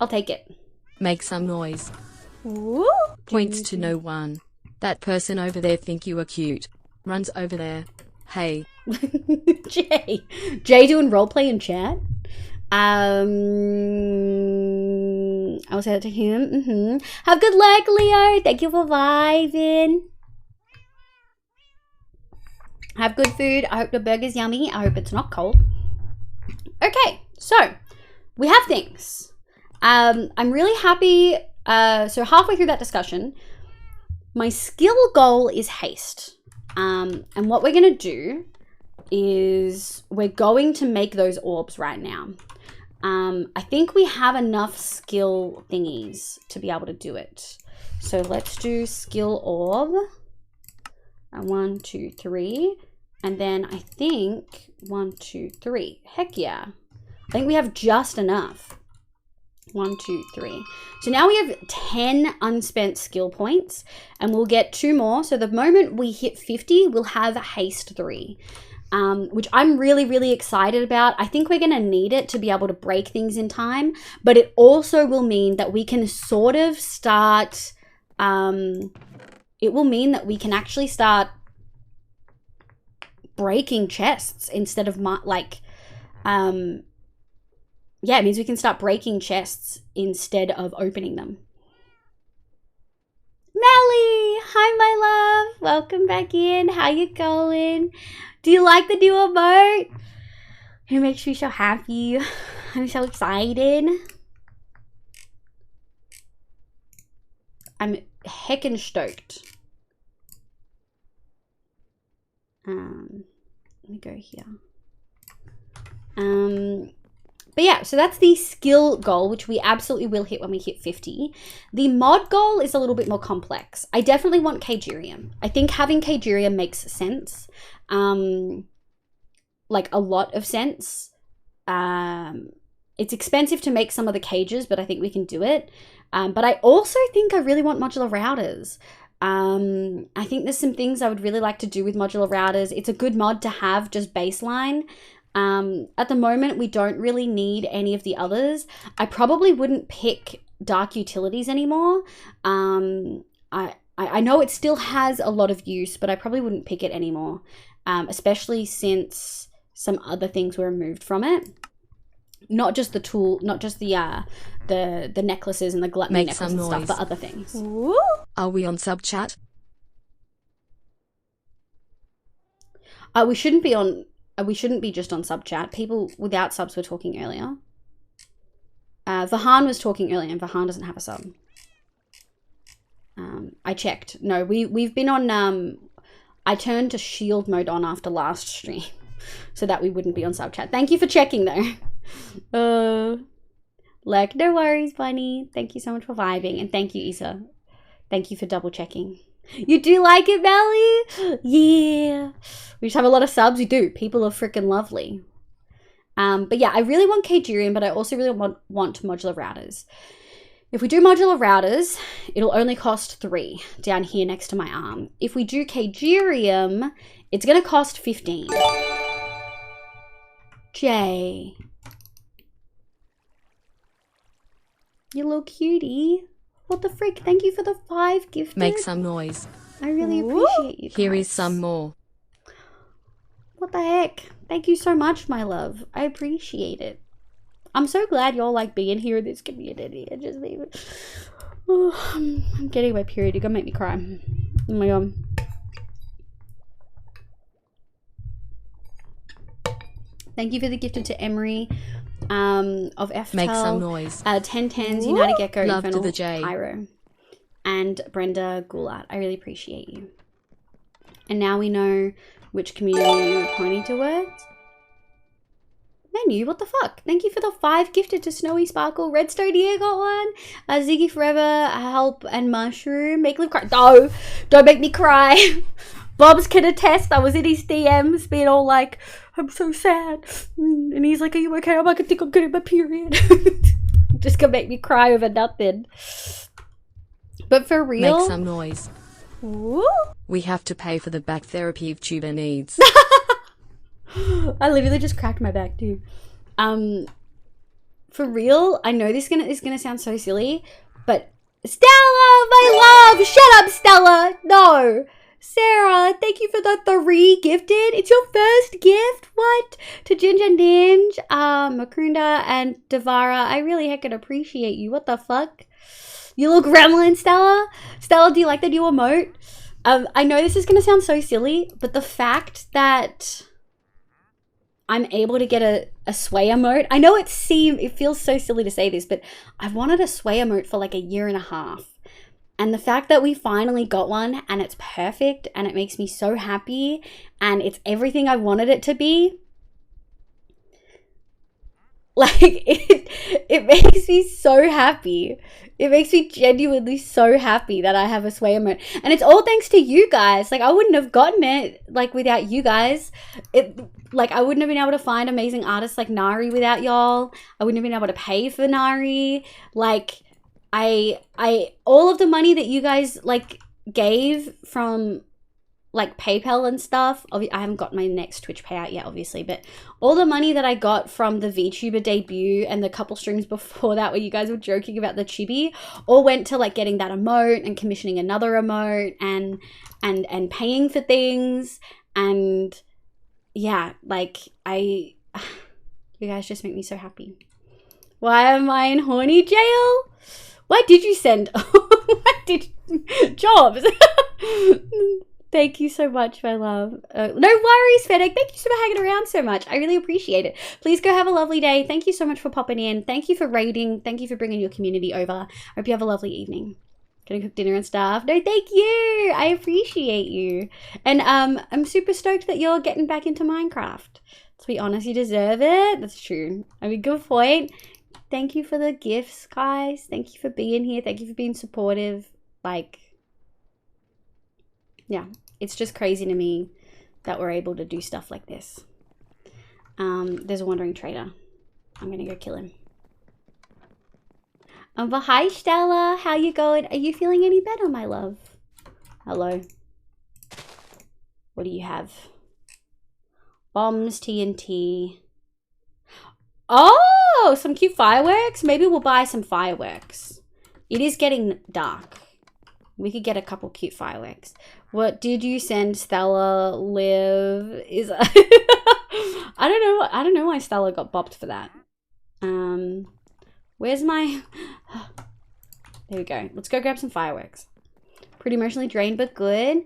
I'll take it. Make some noise. Woo! Points to no one. That person over there think you are cute. Runs over there. Hey. Jay doing roleplay in chat. I will say that to him. Have good luck, Leo. Thank you for vibing. Have good food. I hope the burger's yummy. I hope it's not cold. Okay, so we have things. I'm really happy. So halfway through that discussion, my skill goal is haste. And what we're going to do is we're going to make those orbs right now. I think we have enough skill thingies to be able to do it. So let's do skill orb. 1, 2, 3. And then I think 1, 2, 3. Heck yeah. I think we have just enough. 1, 2, 3. So now we have 10 unspent skill points and we'll get 2 more. So the moment we hit 50, we'll have haste 3. Which I'm really, really excited about. I think we're going to need it to be able to break things in time, but it also will mean that we can sort of start, it will mean that we can actually start breaking chests instead of yeah, it means we can start breaking chests instead of opening them. Melly, hi my love, welcome back in. How you going? Do you like the new emote? It makes me so happy. I'm so excited. I'm heckin' stoked. Let me go here. But yeah, so that's the skill goal, which we absolutely will hit when we hit 50. The mod goal is a little bit more complex. I definitely want Cagerium. I think having Cagerium makes sense. Like a lot of sense. It's expensive to make some of the cages, but I think we can do it. But I also think I really want modular routers. I think there's some things I would really like to do with modular routers. It's a good mod to have just baseline. At the moment, we don't really need any of the others. I probably wouldn't pick dark utilities anymore. I know it still has a lot of use, but I probably wouldn't pick it anymore. Especially since some other things were removed from it. Not just the tool, not just the necklaces and the gluttony necklaces and stuff, but other things. Ooh. Are we on sub chat? We shouldn't be on. We shouldn't be just on sub chat. People without subs were talking earlier. Vahan was talking earlier, and Vahan doesn't have a sub. I checked. No, we've been on. I turned to shield mode on after last stream, so that we wouldn't be on sub chat. Thank you for checking, though. Like, no worries, bunny. Thank you so much for vibing, and thank you, Isa. Thank you for double checking. You do like it, Melly? Yeah. We just have a lot of subs. We do. People are freaking lovely. But yeah, I really want Cagerium, but I also really want modular routers. If we do modular routers, it'll only cost 3 down here next to my arm. If we do Cagerium, it's going to cost 15. Jay. You little cutie. What the frick? Thank you for the 5 gifted. Make some noise. I really appreciate you guys. Here is some more. What the heck? Thank you so much, my love. I appreciate it. I'm so glad y'all like being here in this community. I just leave it. Oh, I'm getting my period. You're gonna make me cry. Oh my god. Thank you for the gifted to Emery. Of FTEL. Make some noise. 1010s, United Gecko, Love Infernal, to the J. Pyro, and Brenda Goulart. I really appreciate you. And now we know which community we're pointing towards. Menu, what the fuck? Thank you for the 5 gifted to Snowy Sparkle. Redstone here got one. Ziggy Forever, Help, and Mushroom. Make Liv cry. No, don't make me cry. Bob's can attest. I was in his DMs being all like, I'm so sad. And he's like, are you okay? I'm like, I think I'm getting my period. Just gonna make me cry over nothing. But for real. Make some noise. Woo? We have to pay for the back therapy Tuba needs. I literally just cracked my back too. For real, I know this is gonna sound so silly, but Stella, my love! Shut up, Stella! No! Sarah, thank you for the 3 gifted. It's your first gift? What? To Ginger Ninja, Makunda, and Devara. I really heckin' appreciate you. What the fuck? You little gremlin, Stella? Stella, do you like the new emote? I know this is gonna sound so silly, but the fact that I'm able to get a sway emote. I know it feels so silly to say this, but I've wanted a sway emote for like a year and a half. And the fact that we finally got one and it's perfect and it makes me so happy and it's everything I wanted it to be. Like, it makes me so happy. It makes me genuinely so happy that I have a sway emote. And it's all thanks to you guys. Like, I wouldn't have gotten it, like, without you guys. I wouldn't have been able to find amazing artists like Nari without y'all. I wouldn't have been able to pay for Nari. Like, all of the money that you guys, like, gave from, like, PayPal and stuff. I haven't got my next Twitch payout yet, obviously, but all the money that I got from the VTuber debut and the couple streams before that where you guys were joking about the chibi all went to, like, getting that emote and commissioning another emote and paying for things. And yeah, like, you guys just make me so happy. Why am I in horny jail? Why did you send jobs? Thank you so much, my love. No worries, Fennec. Thank you for hanging around so much. I really appreciate it. Please go have a lovely day. Thank you so much for popping in. Thank you for raiding. Thank you for bringing your community over. I hope you have a lovely evening. Gonna cook dinner and stuff. No, thank you. I appreciate you. And I'm super stoked that you're getting back into Minecraft. To be honest, you deserve it. That's true. I mean, good point. Thank you for the gifts, guys. Thank you for being here. Thank you for being supportive. Like, yeah, it's just crazy to me that we're able to do stuff like this. There's a wandering trader. I'm gonna go kill him. But hi, Stella. How you going? Are you feeling any better, my love? Hello. What do you have? Bombs, TNT. Oh, some cute fireworks. Maybe we'll buy some fireworks. It is getting dark. We could get a couple cute fireworks. What did you send Stella live? I don't know why Stella got bopped for that. Where's my... There we go. Let's go grab some fireworks. Pretty emotionally drained, but good.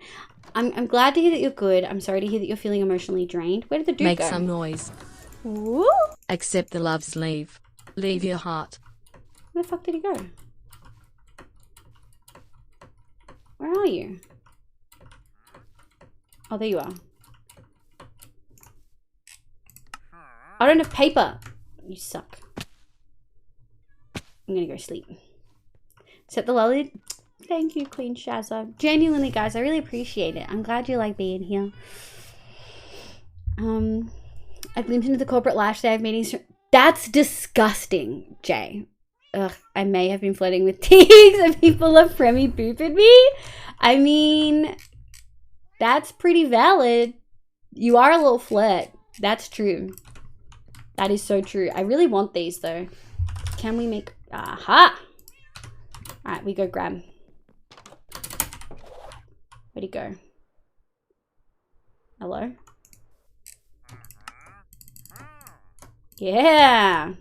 I'm glad to hear that you're good. I'm sorry to hear that you're feeling emotionally drained. Where did the dude go? Make some noise. Woo! Accept the loves leave. Leave your heart. Where the fuck did he go? Where are you? Oh, there you are. I don't have paper. You suck. I'm gonna go sleep. Set the lolly. Thank you, Queen Shazza. Genuinely, guys, I really appreciate it. I'm glad you like being here. I glimpsed into the corporate life today. I've meetings. That's disgusting, Jay. Ugh, I may have been flirting with Teagues and people are Fremi booping me. I mean, that's pretty valid. You are a little flirt. That's true. That is so true. I really want these though. Can we make... Aha! Alright, we go grab. Where'd he go? Hello? Yeah!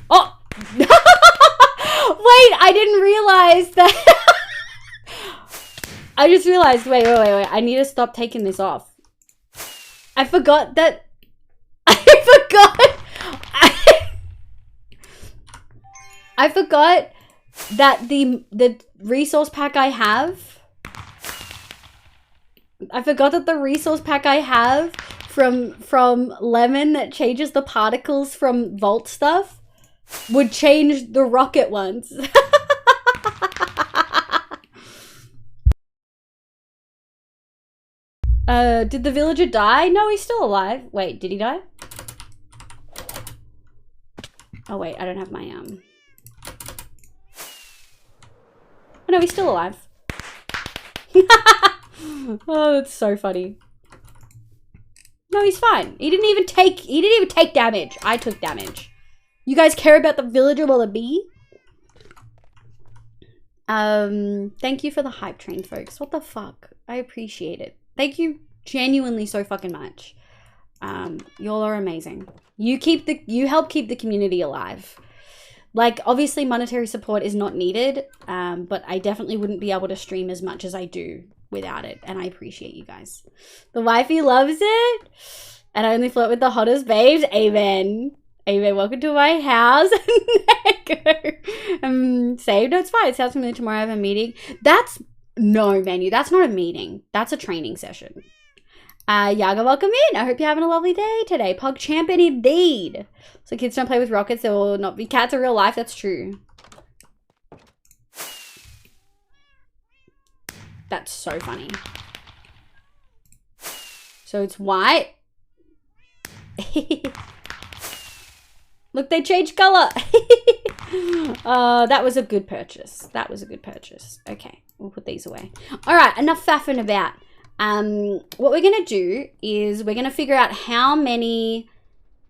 Oh! Wait, I didn't realize that... I just realized, wait. I need to stop taking this off. I forgot that... I forgot that the resource pack I have... I forgot that the resource pack I have from Lemon that changes the particles from Vault stuff would change the rocket ones. Did the villager die? No, he's still alive. Wait, did he die? Oh wait, I don't have my Oh no, he's still alive. Oh, that's so funny. No, he's fine. He didn't even take damage. I took damage. You guys care about the villager more than me? Thank you for the hype train, folks. What the fuck? I appreciate it. Thank you genuinely so fucking much. Y'all are amazing. You help keep the community alive. Like, obviously monetary support is not needed, but I definitely wouldn't be able to stream as much as I do without it, and I appreciate you guys. The wifey loves it, and I only flirt with the hottest babes. Amen. Amen. Welcome to my house. Saved. No, it's fine. It sounds familiar. Tomorrow I have a meeting. No, Manu. That's not a meeting. That's a training session. Yaga, welcome in. I hope you're having a lovely day today. Pog champion indeed. So kids don't play with rockets. There will not be cats in real life. That's true. That's so funny. So it's white. Look, they changed color. That was a good purchase. That was a good purchase. Okay, we'll put these away. All right, enough faffing about. What we're going to do is we're going to figure out how many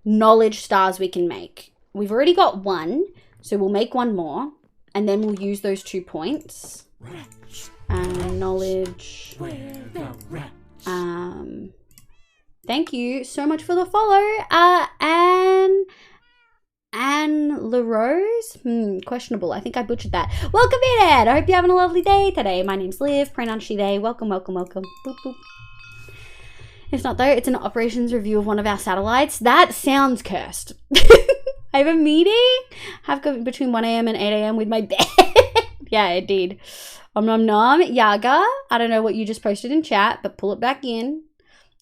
knowledge stars we can make. We've already got one, so we'll make one more, and then we'll use those 2 points. Knowledge. Thank you so much for the follow. Anne LaRose? Questionable. I think I butchered that. Welcome in, Ed. I hope you're having a lovely day today. My name's Liv. Pronoun she, they. Welcome, welcome, welcome. Boop, boop. If not, though, it's an operations review of one of our satellites. That sounds cursed. I have a meeting. Have between 1 a.m. and 8 a.m. with my bed. Yeah, indeed. Om nom nom. Yaga. I don't know what you just posted in chat, but pull it back in.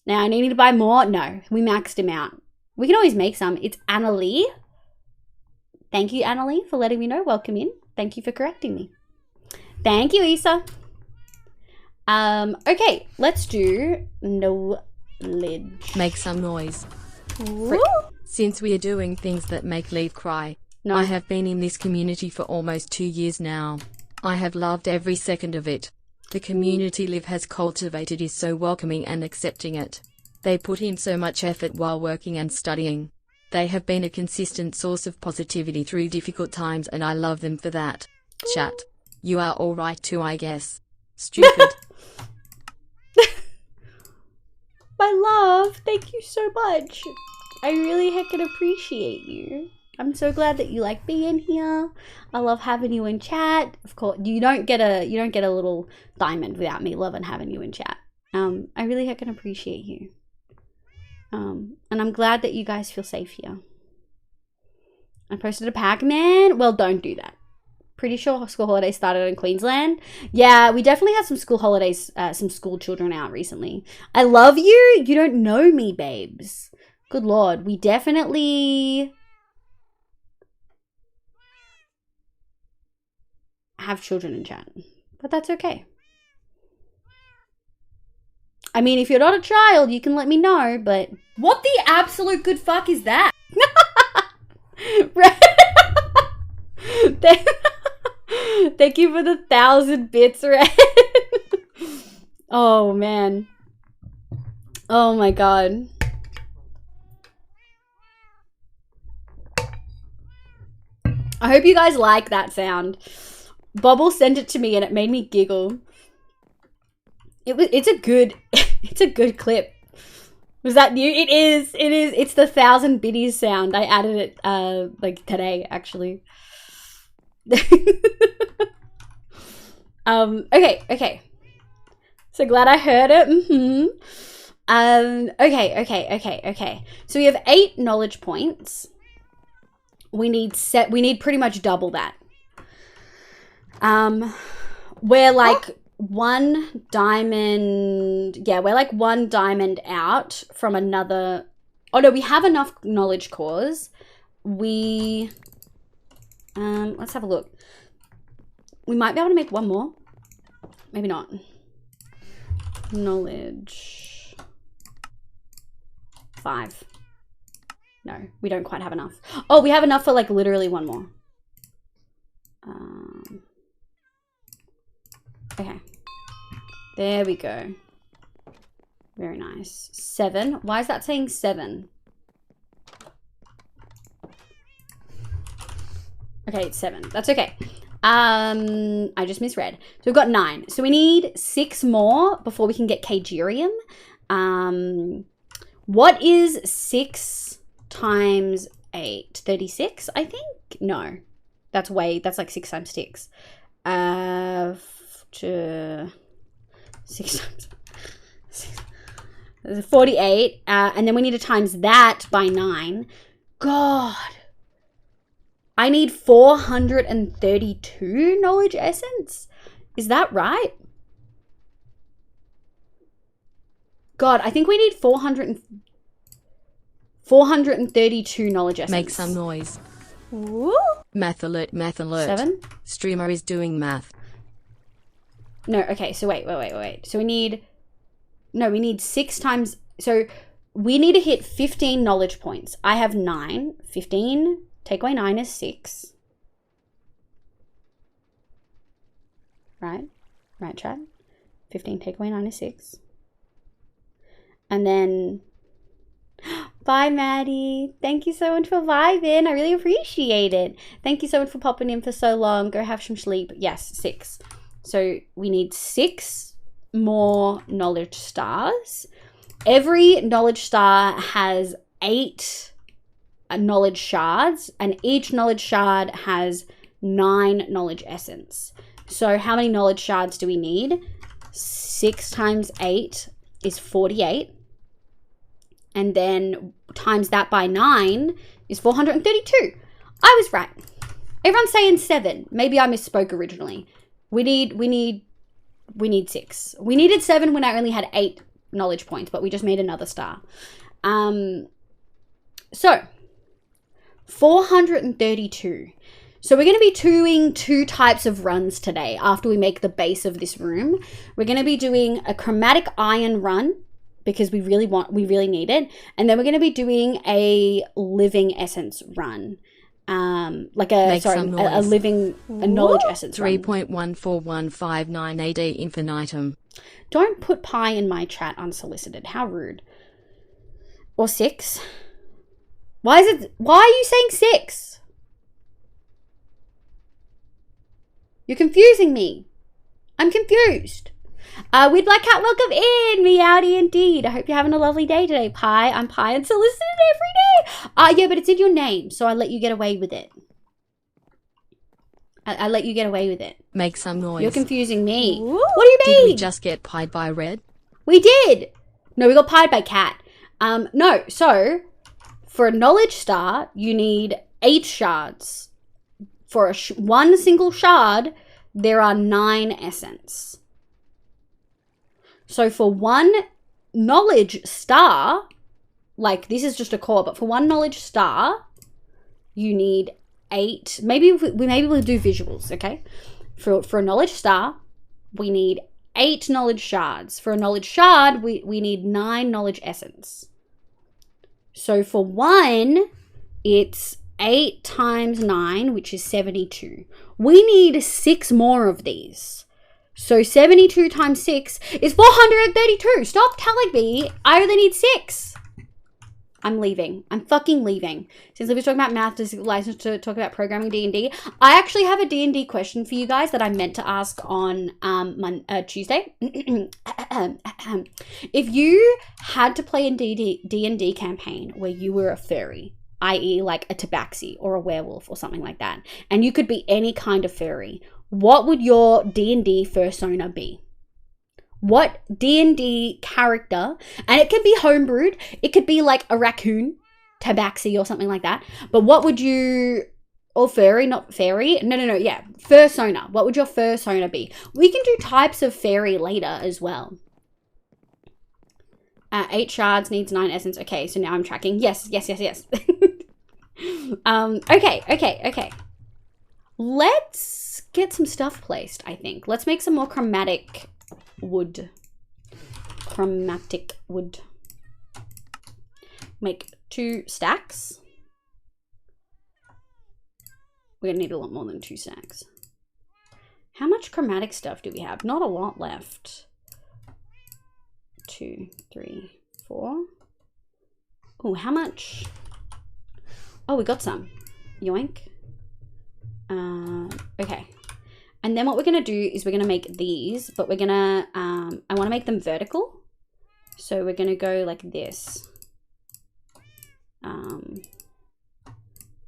Now, I need to buy more. No, we maxed him out. We can always make some. It's Annalie. Thank you, Annalie, for letting me know. Welcome in. Thank you for correcting me. Thank you, Issa. Okay, let's do knowledge. Make some noise. Since we are doing things that make Leave cry, No. I have been in this community for almost 2 years now. I have loved every second of it. The community Liv has cultivated is so welcoming and accepting it. They put in so much effort while working and studying. They have been a consistent source of positivity through difficult times, and I love them for that. Chat. You are alright too, I guess. Stupid. My love, thank you so much. I really heckin' appreciate you. I'm so glad that you like being here. I love having you in chat. Of course, you don't get a little diamond without me loving having you in chat. I really heckin' appreciate you. And I'm glad that you guys feel safe here. I posted a Pac-Man. Well, don't do that. Pretty sure school holidays started in Queensland. Yeah, we definitely had some school holidays, some school children out recently. I love you. You don't know me, babes. Good Lord. We definitely have children in chat, but that's okay. I mean, if you're not a child, you can let me know, but what the absolute good fuck is that? Thank you for the 1,000 bits, Red. Oh, man. Oh, my God. I hope you guys like that sound. Bobble sent it to me and it made me giggle. It's a good clip. Was that new? It is. It's the 1,000 biddies sound. I added it like today, actually. Okay. So glad I heard it. Okay. So we have 8 knowledge points. We need pretty much double that. We're like 1 diamond. Yeah, we're like 1 diamond out from another. Oh no, we have enough knowledge cores. Let's have a look. We might be able to make 1 more. Maybe not. Knowledge. 5. No, we don't quite have enough. Oh, we have enough for like literally one more. Okay. There we go. Very nice. 7. Why is that saying 7? Okay, it's 7. That's okay. I just misread. So we've got 9. So we need 6 more before we can get Kagerium. What is 6 times 8? 36, I think? No. That's like 6 times 6. 6 times 6. 48. And then we need to times that by 9. God. I need 432 knowledge essence. Is that right? God, I think we need 432 knowledge essence. Make some noise. Woo. Math alert, math alert. 7? Streamer is doing math. No, okay, so wait. So we need 6 times, so we need to hit 15 knowledge points. I have 9. 15, take away 9 is 6. Right, chat. 15, take away 9 is 6. And then, bye, Maddie. Thank you so much for vibing. I really appreciate it. Thank you so much for popping in for so long. Go have some sleep. Yes, 6. So we need 6 more knowledge stars. Every knowledge star has 8 knowledge shards, and each knowledge shard has 9 knowledge essence. So how many knowledge shards do we need? 6 times 8 is 48. And then times that by 9 is 432. I was right. Everyone's saying 7. Maybe I misspoke originally. We need 6. We needed 7 when I only had 8 knowledge points, but we just made another star. So 432. So we're going to be doing 2 types of runs today after we make the base of this room. We're going to be doing a chromatic iron run because we really need it. And then we're going to be doing a living essence run. Like a knowledge essence 3.141598 AD infinitum. Don't put pi in my chat unsolicited. How rude. Or 6. Why are you saying 6? You're confusing me. I'm confused. We'd Black Cat, welcome in. Meowdy indeed. I hope you're having a lovely day today, Pi. I'm Pi unsolicited every day. Yeah, but it's in your name, so I let you get away with it. I let you get away with it. Make some noise. You're confusing me. Ooh. What do you mean? Did we just get pied by Red? We did. No, we got pied by Cat. No, so for a knowledge star, you need 8 shards. For one single shard, there are 9 essence. So for one knowledge star, like this is just a core, but for one knowledge star, you need 8. Maybe we'll do visuals, okay? For a knowledge star, we need 8 knowledge shards. For a knowledge shard, we need 9 knowledge essence. So for one, it's 8 times 9, which is 72. We need 6 more of these. So 72 times 6 is 432. Stop telling me I only need 6. I'm leaving. I'm fucking leaving. Since I was talking about math, is licensed to talk about programming D&D. I actually have a D&D question for you guys that I meant to ask on Tuesday. If you had to play a D&D campaign where you were a furry, i.e. like a tabaxi or a werewolf or something like that, and you could be any kind of furry, what would your D&D fursona be? What D&D character, and it can be homebrewed, it could be like a raccoon, tabaxi or something like that, but what would you, or furry, not fairy, no, yeah, fursona, what would your fursona be? We can do types of fairy later as well. 8 shards needs 9 essence. Okay, so now I'm tracking. Yes. Okay. Let's get some stuff placed, I think. Let's make some more chromatic wood. We make 2 stacks. We're gonna need a lot more than 2 stacks. How much chromatic stuff do we have? Not a lot left. 2, 3, 4. Oh, how much? Oh, we got some. Yoink. Okay. And then what we're gonna do is we're gonna make these, but we're gonna, I wanna make them vertical. So we're gonna go like this.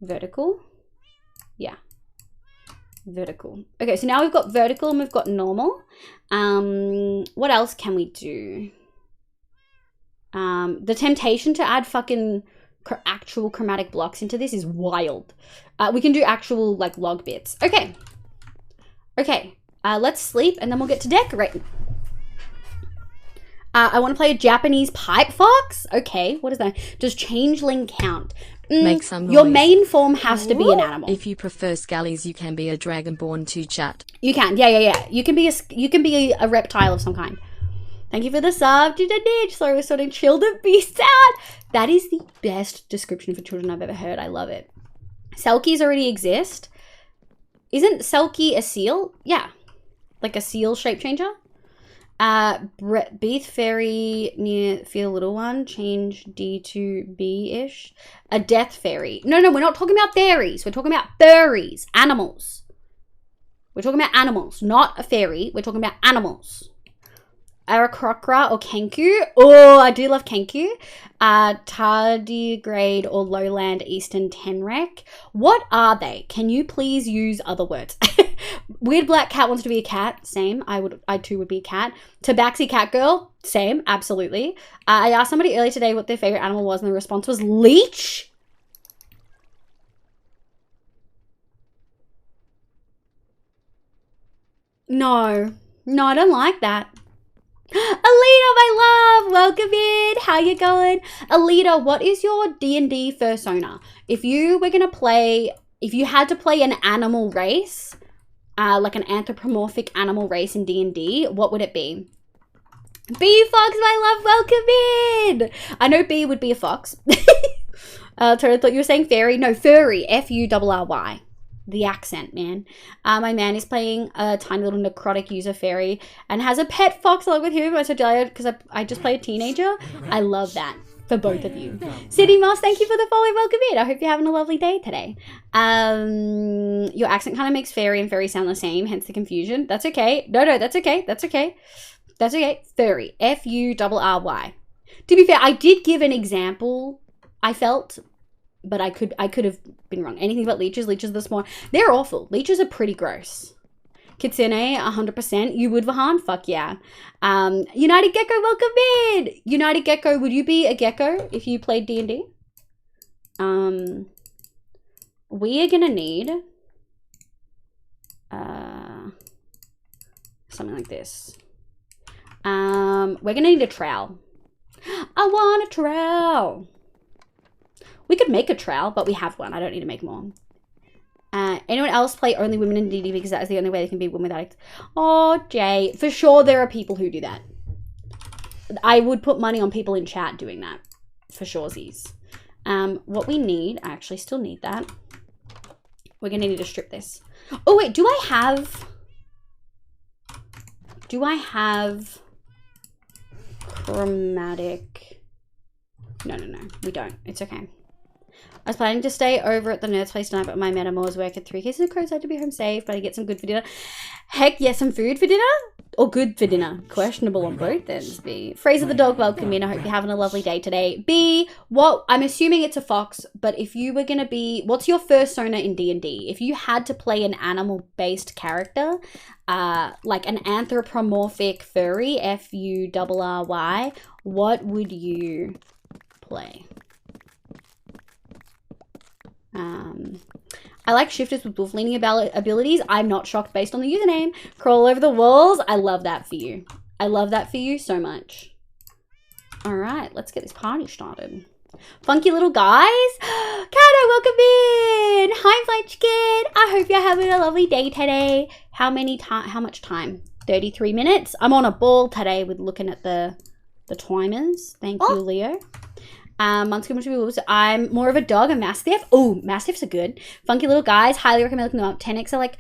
Vertical. Yeah. Vertical. Okay, so now we've got vertical and we've got normal. What else can we do? The temptation to add fucking actual chromatic blocks into this is wild. We can do actual like log bits. Okay. Okay. Let's sleep and then we'll get to decorating. I want to play a Japanese pipe fox. Okay, what is that? Does changeling count? Make some noise. Your main form has to be an animal. If you prefer scallies, you can be a dragonborn to chat. You can, yeah. You can be a reptile of some kind. Thank you for the sub to the niche. Sorry, we're starting chill the beast out. That is the best description for children I've ever heard. I love it. Selkies already exist. Isn't Selkie a seal? Yeah, like a seal shape changer. Beeth fairy near feel little one, change D to B-ish. A death fairy. No, we're not talking about fairies. We're talking about furries, animals. We're talking about animals, not a fairy. We're talking about animals. Aarakocra or Kenku. Oh, I do love Kenku. Tardigrade or lowland eastern tenrec. What are they? Can you please use other words? Weird black cat wants to be a cat. Same. I too would be a cat. Tabaxi cat girl. Same. Absolutely. I asked somebody earlier today what their favorite animal was, and the response was leech. No, I don't like that. Alita, my love, welcome in. How you going? Alita, what is your D&D fursona? If you had to play an animal race, like an anthropomorphic animal race in D&D, what would it be? Bee Fox, my love, welcome in. I know Bee would be a fox. Totally thought you were saying fairy. No, furry, F-U-R-R-Y. The accent, man. My man is playing a tiny little necrotic user fairy and has a pet fox along with him. I told you because I just play a teenager. I love that for both of you. City Moss, thank you for the follow. Welcome in. I hope you're having a lovely day today. Your accent kind of makes fairy and fairy sound the same, hence the confusion. That's okay. No, that's okay. That's okay. That's okay. Furry. F-U-R-R-Y. To be fair, I did give an example, I felt, but I could have been wrong. Anything but leeches. Leeches this morning. They're awful. Leeches are pretty gross. Kitsune, 100%. You would, Vahan? Fuck yeah. United Gecko, welcome in. United Gecko, would you be a gecko if you played D&D? We are gonna need something like this. We're gonna need a trowel. I want a trowel. We could make a trowel, but we have one. I don't need to make more. Anyone else play only women in D&D because that is the only way they can be women without it? Oh, Jay. For sure there are people who do that. I would put money on people in chat doing that. For surezies. What we need, I actually still need that. We're going to need to strip this. Oh, wait. Do I have chromatic? No. We don't. It's okay. I was planning to stay over at the nerd's place tonight, but my metamors work at 3 cases of crows. I had to be home safe, but I get some good for dinner. Heck, yeah, some food for dinner? Or good for dinner? Questionable on both ends, B. Fraser the dog, welcome in. I hope you're having a lovely day today. B, I'm assuming it's a fox, but if you were going to be... What's your fursona in D&D? If you had to play an animal-based character, like an anthropomorphic furry, F-U-R-R-Y, what would you play? I like shifters with wolf leaning abilities. I'm not shocked based on the username. Crawl over the walls. I love that for you. I love that for you so much. All right, let's get this party started. Funky little guys. Kato, welcome in. Hi, Fletchkin. I hope you're having a lovely day today. How much time? 33 minutes. I'm on a ball today with looking at the timers. Thank you, Leo. Munchkin Wolves. I'm more of a dog, a Mastiff. Oh, Mastiffs are good. Funky little guys. Highly recommend looking them up. 10x are like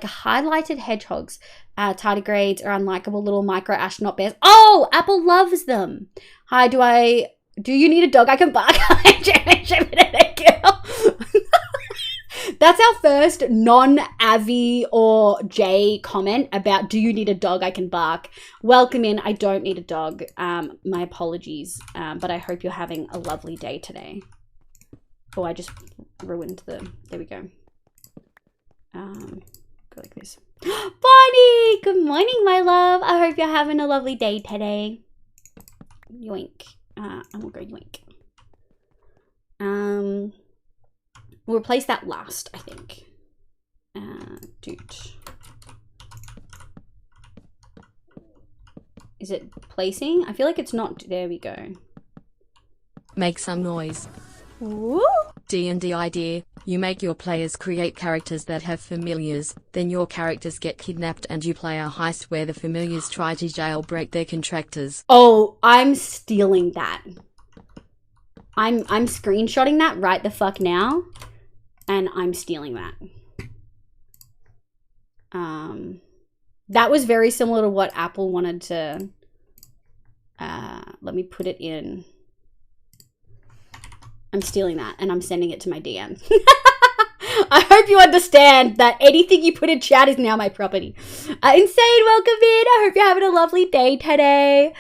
highlighted hedgehogs. Tardigrades are unlikable little micro astronaut bears. Oh, Apple loves them. Hi, do you need a dog I can bark? That's our first non-Avi or Jay comment about do you need a dog I can bark. Welcome in. I don't need a dog. My apologies. But I hope you're having a lovely day today. Oh, I just ruined the... There we go. Go like this. Bonnie! Good morning, my love. I hope you're having a lovely day today. Yoink. And we'll go yoink. We'll replace that last, I think. Doot. Is it placing? I feel like it's not. There we go. Make some noise. Woo! D&D idea. You make your players create characters that have familiars, then your characters get kidnapped and you play a heist where the familiars try to jailbreak their contractors. Oh, I'm stealing that. I'm screenshotting that right the fuck now. And I'm stealing that. That was very similar to what Apple wanted to... let me put it in. I'm stealing that and I'm sending it to my DM. I hope you understand that anything you put in chat is now my property. Insane, welcome in. I hope you're having a lovely day today.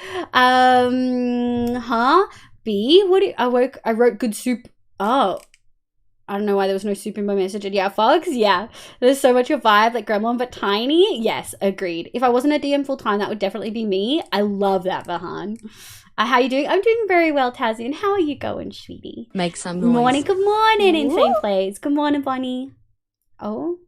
B, what do I wrote good soup. Oh. I don't know why there was no soup in my message. And yeah, Fogs, yeah. There's so much your vibe, like Gremlin, but tiny. Yes, agreed. If I wasn't a DM full time, that would definitely be me. I love that, Vahan. How you doing? I'm doing very well, Tazin. How are you going, sweetie? Make some noise. Good morning, Insane Plays. Good morning, Bonnie. Oh.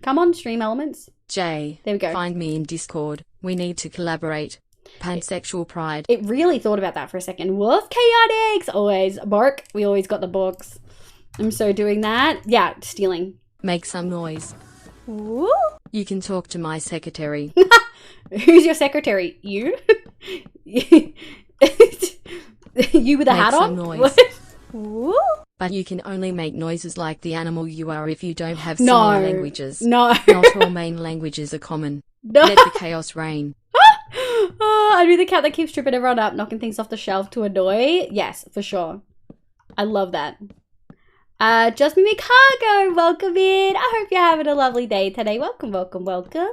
Come on, Stream Elements. Jay, there we go. Find me in Discord. We need to collaborate. Pansexual pride. It really thought about that for a second. Wolf chaotics. Always. Bark. We always got the books. I'm so doing that. Yeah, stealing. Make some noise. Woo. You can talk to my secretary. Who's your secretary? You? You with a hat on? Make some noise. Woo. But you can only make noises like the animal you are if you don't have similar languages. No. Not all main languages are common. No. Let the chaos reign. Oh, I'd be the cat that keeps tripping everyone up, knocking things off the shelf to annoy. Yes, for sure. I love that. Just me Cargo, welcome in. I hope you're having a lovely day today. Welcome, welcome, welcome.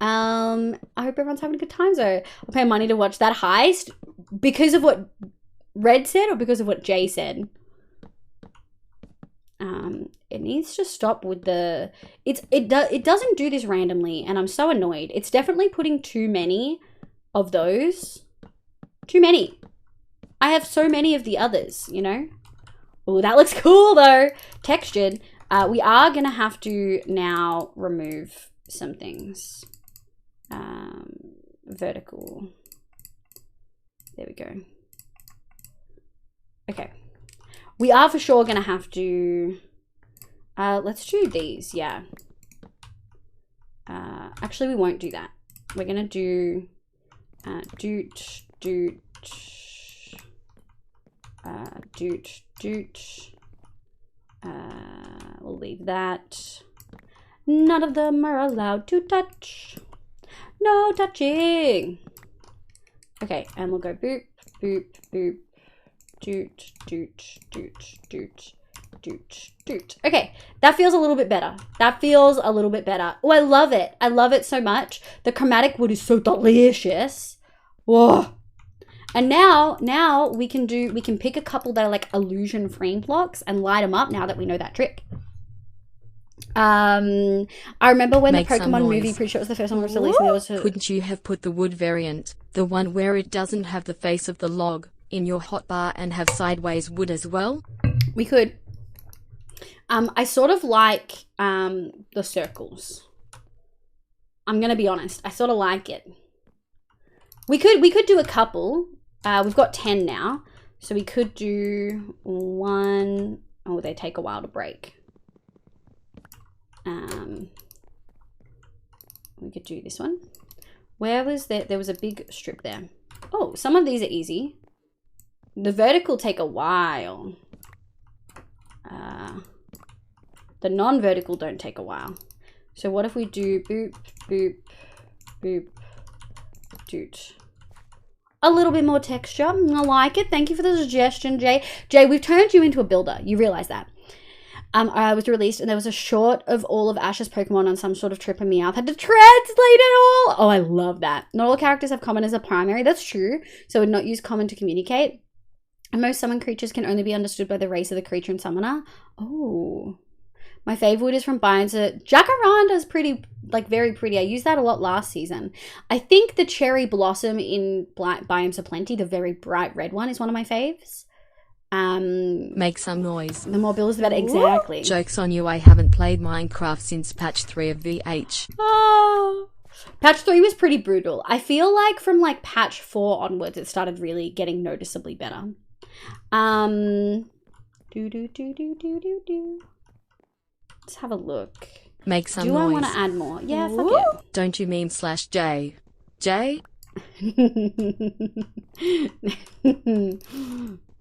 I hope everyone's having a good time. So I'll pay money to watch that heist because of what Red said or because of what Jay said. It needs to stop with the... It doesn't do this randomly, and I'm so annoyed. It's definitely putting too many of those. Too many. I have so many of the others, you know? Oh, that looks cool, though. Textured. We are going to have to now remove some things. Vertical. There we go. Okay. We are for sure going to have to... let's do these, yeah. Actually, we won't do that. We're going to do... doot. We'll leave that. None of them are allowed to touch. No touching. Okay, and we'll go boop, boop, boop. Doot, doot, doot, doot, doot, doot. Okay, that feels a little bit better. That feels a little bit better. Oh, I love it. I love it so much. The chromatic wood is so delicious. Whoa. And now we can pick a couple that are like illusion frame blocks and light them up now that we know that trick. I remember when the Pokemon movie, pretty sure it was the first one was released, and there was Couldn't you have put the wood variant, the one where it doesn't have the face of the log, in your hotbar and have sideways wood as well? We could. I sort of like the circles. I'm gonna be honest. I sort of like it. We could do a couple. We've got 10 now, so we could do one. Oh, they take a while to break. We could do this one. Where was there? There was a big strip there. Oh, some of these are easy. The vertical take a while. The non-vertical don't take a while. So what if we do boop, boop, boop, doot. A little bit more texture. I like it. Thank you for the suggestion, Jay. Jay, we've turned you into a builder. You realize that. I was released and there was a short of all of Ash's Pokemon on some sort of trip and Meowth had to translate it all. Oh, I love that. Not all characters have common as a primary. That's true. So would not use common to communicate. And most summon creatures can only be understood by the race of the creature and summoner. Oh. My favorite is from Biomes. Jacaranda's pretty, like very pretty. I used that a lot last season. I think the Cherry Blossom in Biomes of Plenty, the very bright red one, is one of my faves. Make some noise. The more builders, the better. Exactly. Joke's on you, I haven't played Minecraft since patch 3 of VH. Oh. Patch 3 was pretty brutal. I feel like from like patch 4 onwards, it started really getting noticeably better. Let's have a look. Make some noise. Do I want to add more? Yeah, fuck it. Don't you mean /J? J?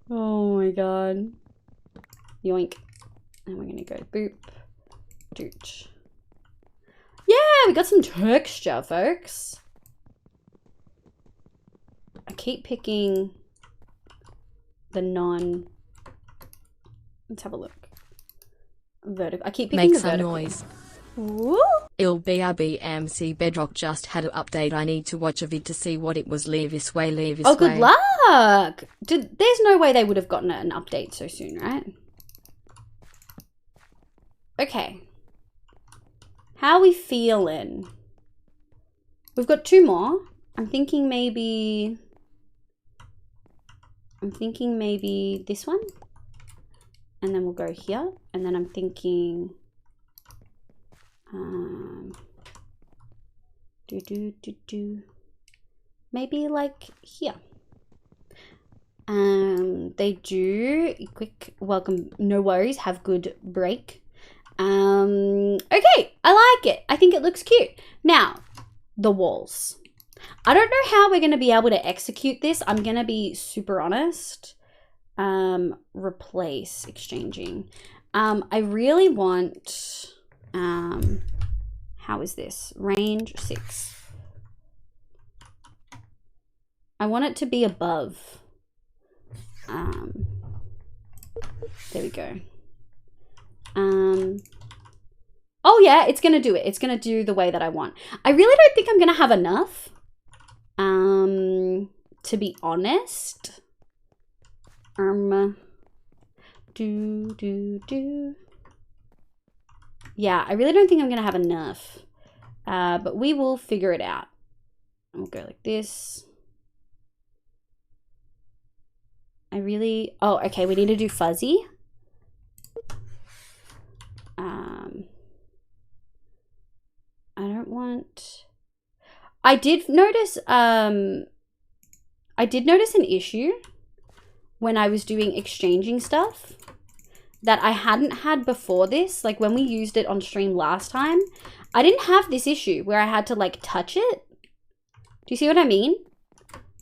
Oh my god. Yoink. And we're gonna go boop. Doot. Yeah, we got some texture, folks. I keep picking the non... Let's have a look. Vertical. I keep picking Make the some vertical. noise. Woo! BRBMC Bedrock just had an update. I need to watch a vid to see what it was. Leave this way. Oh, good luck! There's no way they would have gotten an update so soon, right? Okay. How are we feeling? We've got 2 more. I'm thinking maybe this one. And then we'll go here. And then I'm thinking... maybe like here. They do. Quick, welcome. No worries. Have good break. Okay, I like it. I think it looks cute. Now, the walls. I don't know how we're going to be able to execute this. I'm going to be super honest. Replace exchanging. I really want, how is this? Range 6. I want it to be above. There we go. Oh yeah, it's gonna do it. It's gonna do the way that I want. I really don't think I'm gonna have enough. To be honest. Yeah, I really don't think I'm gonna have enough. But we will figure it out. We'll go like this. Oh, okay, we need to do fuzzy. I don't want... I did notice an issue when I was doing exchanging stuff that I hadn't had before this. Like when we used it on stream last time, I didn't have this issue where I had to like touch it. Do you see what I mean?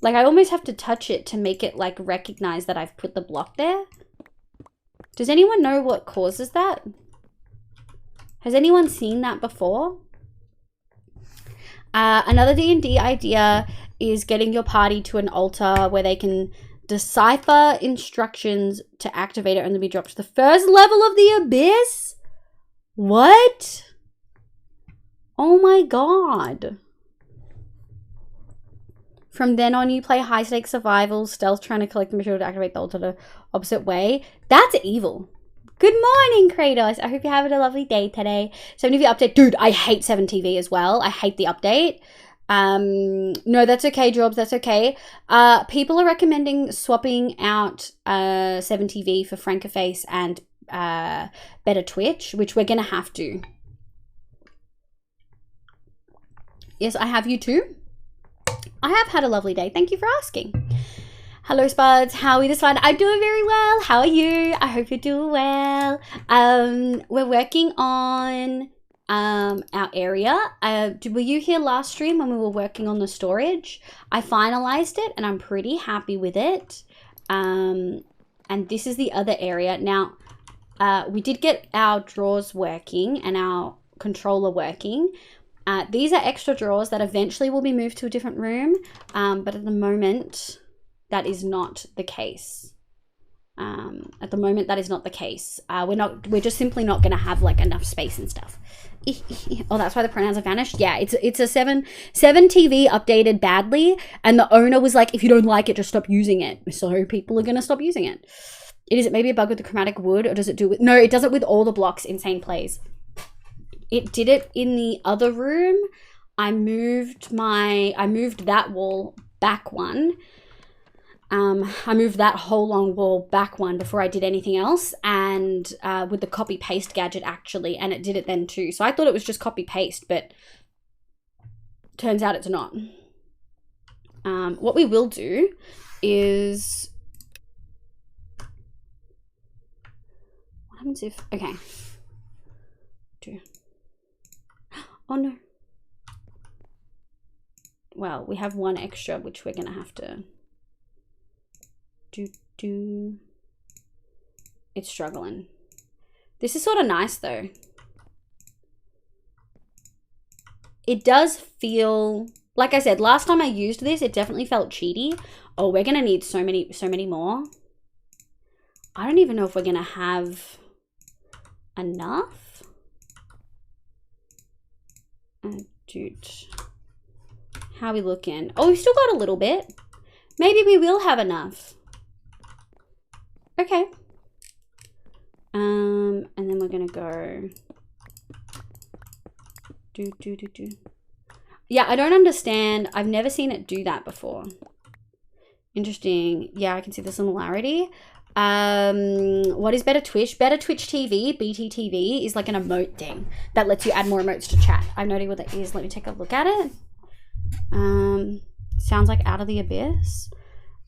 Like I almost have to touch it to make it like recognize that I've put the block there. Does anyone know what causes that? Has anyone seen that before? Another D&D idea is getting your party to an altar where they can decipher instructions to activate it and then be dropped to the first level of the abyss? What? Oh my god. From then on, you play high-stakes survival, stealth, trying to collect the material to activate the altar the opposite way. That's evil. Good morning, Kratos. I hope you're having a lovely day today. 7TV update. Dude, I hate 7TV as well. I hate the update. No, that's okay, Jobs. That's okay. People are recommending swapping out 7TV for Frankerface and Better Twitch, which we're going to have to. Yes, I have you too. I have had a lovely day. Thank you for asking. Hello, Spuds. How are we this one? I'm doing very well. How are you? I hope you're doing well. We're working on our area. Were you here last stream when we were working on the storage? I finalized it and I'm pretty happy with it. And this is the other area. Now, we did get our drawers working and our controller working. These are extra drawers that eventually will be moved to a different room, but at the moment, that is not the case. At the moment, that is not the case. We're just simply not going to have like enough space and stuff. Oh, that's why the pronouns have vanished. Yeah, it's a 7 TV updated badly, and the owner was like, if you don't like it, just stop using it. So people are going to stop using it. Is it maybe a bug with the chromatic wood, or does it do with... No, it does it with all the blocks. Insane Plays. It did it in the other room. I moved that wall back one. I moved that whole long wall back one before I did anything else, and with the copy paste gadget actually, and it did it then too. So I thought it was just copy paste, but turns out it's not. What we will do is, what happens if, okay. Oh no. Well, we have one extra, which we're gonna have to do. It's struggling. This is sort of nice though. It does feel, like I said, last time I used this, it definitely felt cheaty. Oh, we're gonna need so many more. I don't even know if we're gonna have enough. Dude, how are we looking? Oh, we've still got a little bit. Maybe we will have enough. Okay. And then we're gonna go do. Yeah, I don't understand. I've never seen it do that before. Interesting. Yeah, I can see the similarity. What is Better Twitch? Better Twitch TV, BTTV, is like an emote thing that lets you add more emotes to chat. I have no idea what that is. Let me take a look at it. Sounds like Out of the Abyss.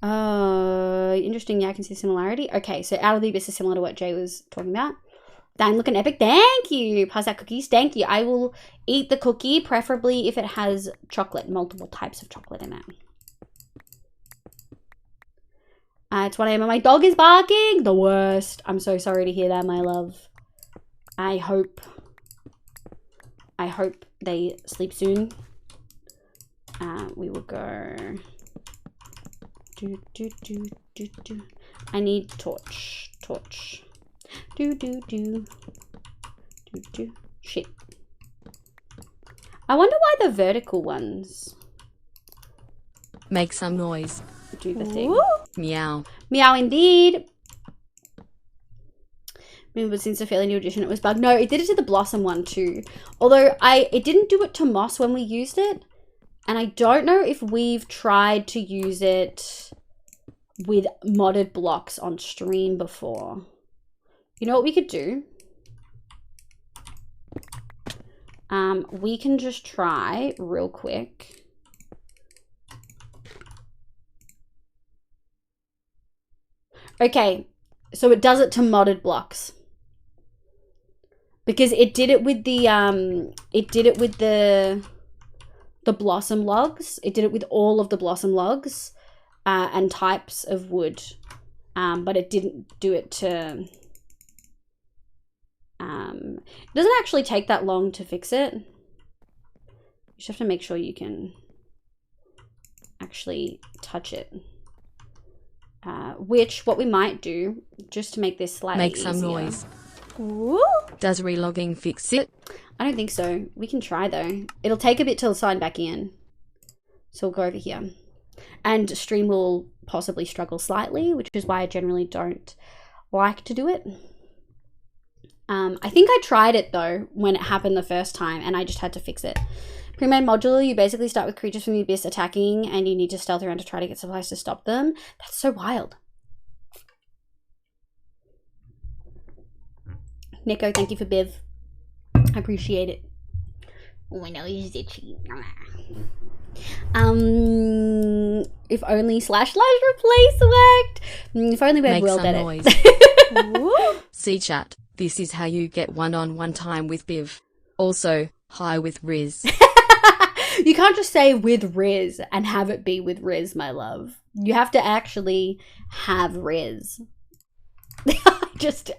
Interesting. Yeah, I can see the similarity. Okay, so Out of the Abyss is similar to what Jay was talking about. Dang, looking epic. Thank you. Pass out cookies. Thank you. I will eat the cookie, preferably if it has chocolate, multiple types of chocolate in it. It's 1 a.m. and my dog is barking. The worst. I'm so sorry to hear that, my love. I hope they sleep soon. We will go. Do. I need torch. Do. Shit. I wonder why the vertical ones Make some noise. do the thing. Woo! Meow. Meow indeed. But since a fairly new edition, it was bugged. No, it did it to the Blossom one too. Although it didn't do it to Moss when we used it. And I don't know if we've tried to use it with modded blocks on stream before. You know what we could do? We can just try real quick. Okay, so it does it to modded blocks. Because it did it with the the blossom logs. It did it with all of the blossom logs and types of wood. But it didn't do it to it doesn't actually take that long to fix it. You just have to make sure you can actually touch it. Which, what we might do, just to make this slightly Make some easier. noise. Woo! Does relogging fix it? I don't think so. We can try though. It'll take a bit to sign back in. So we'll go over here. And stream will possibly struggle slightly, which is why I generally don't like to do it. I think I tried it though when it happened the first time and I just had to fix it. Pre-made modular, you basically start with creatures from the abyss attacking and you need to stealth around to try to get supplies to stop them. That's so wild. Nico, thank you for Biv. I appreciate it. Oh, my nose is itchy. If only / replace worked. If only we had Make Will some did noise. it. See chat. This is how you get one-on-one time with Biv. Also, hi with Riz. You can't just say with Riz and have it be with Riz, my love. You have to actually have Riz.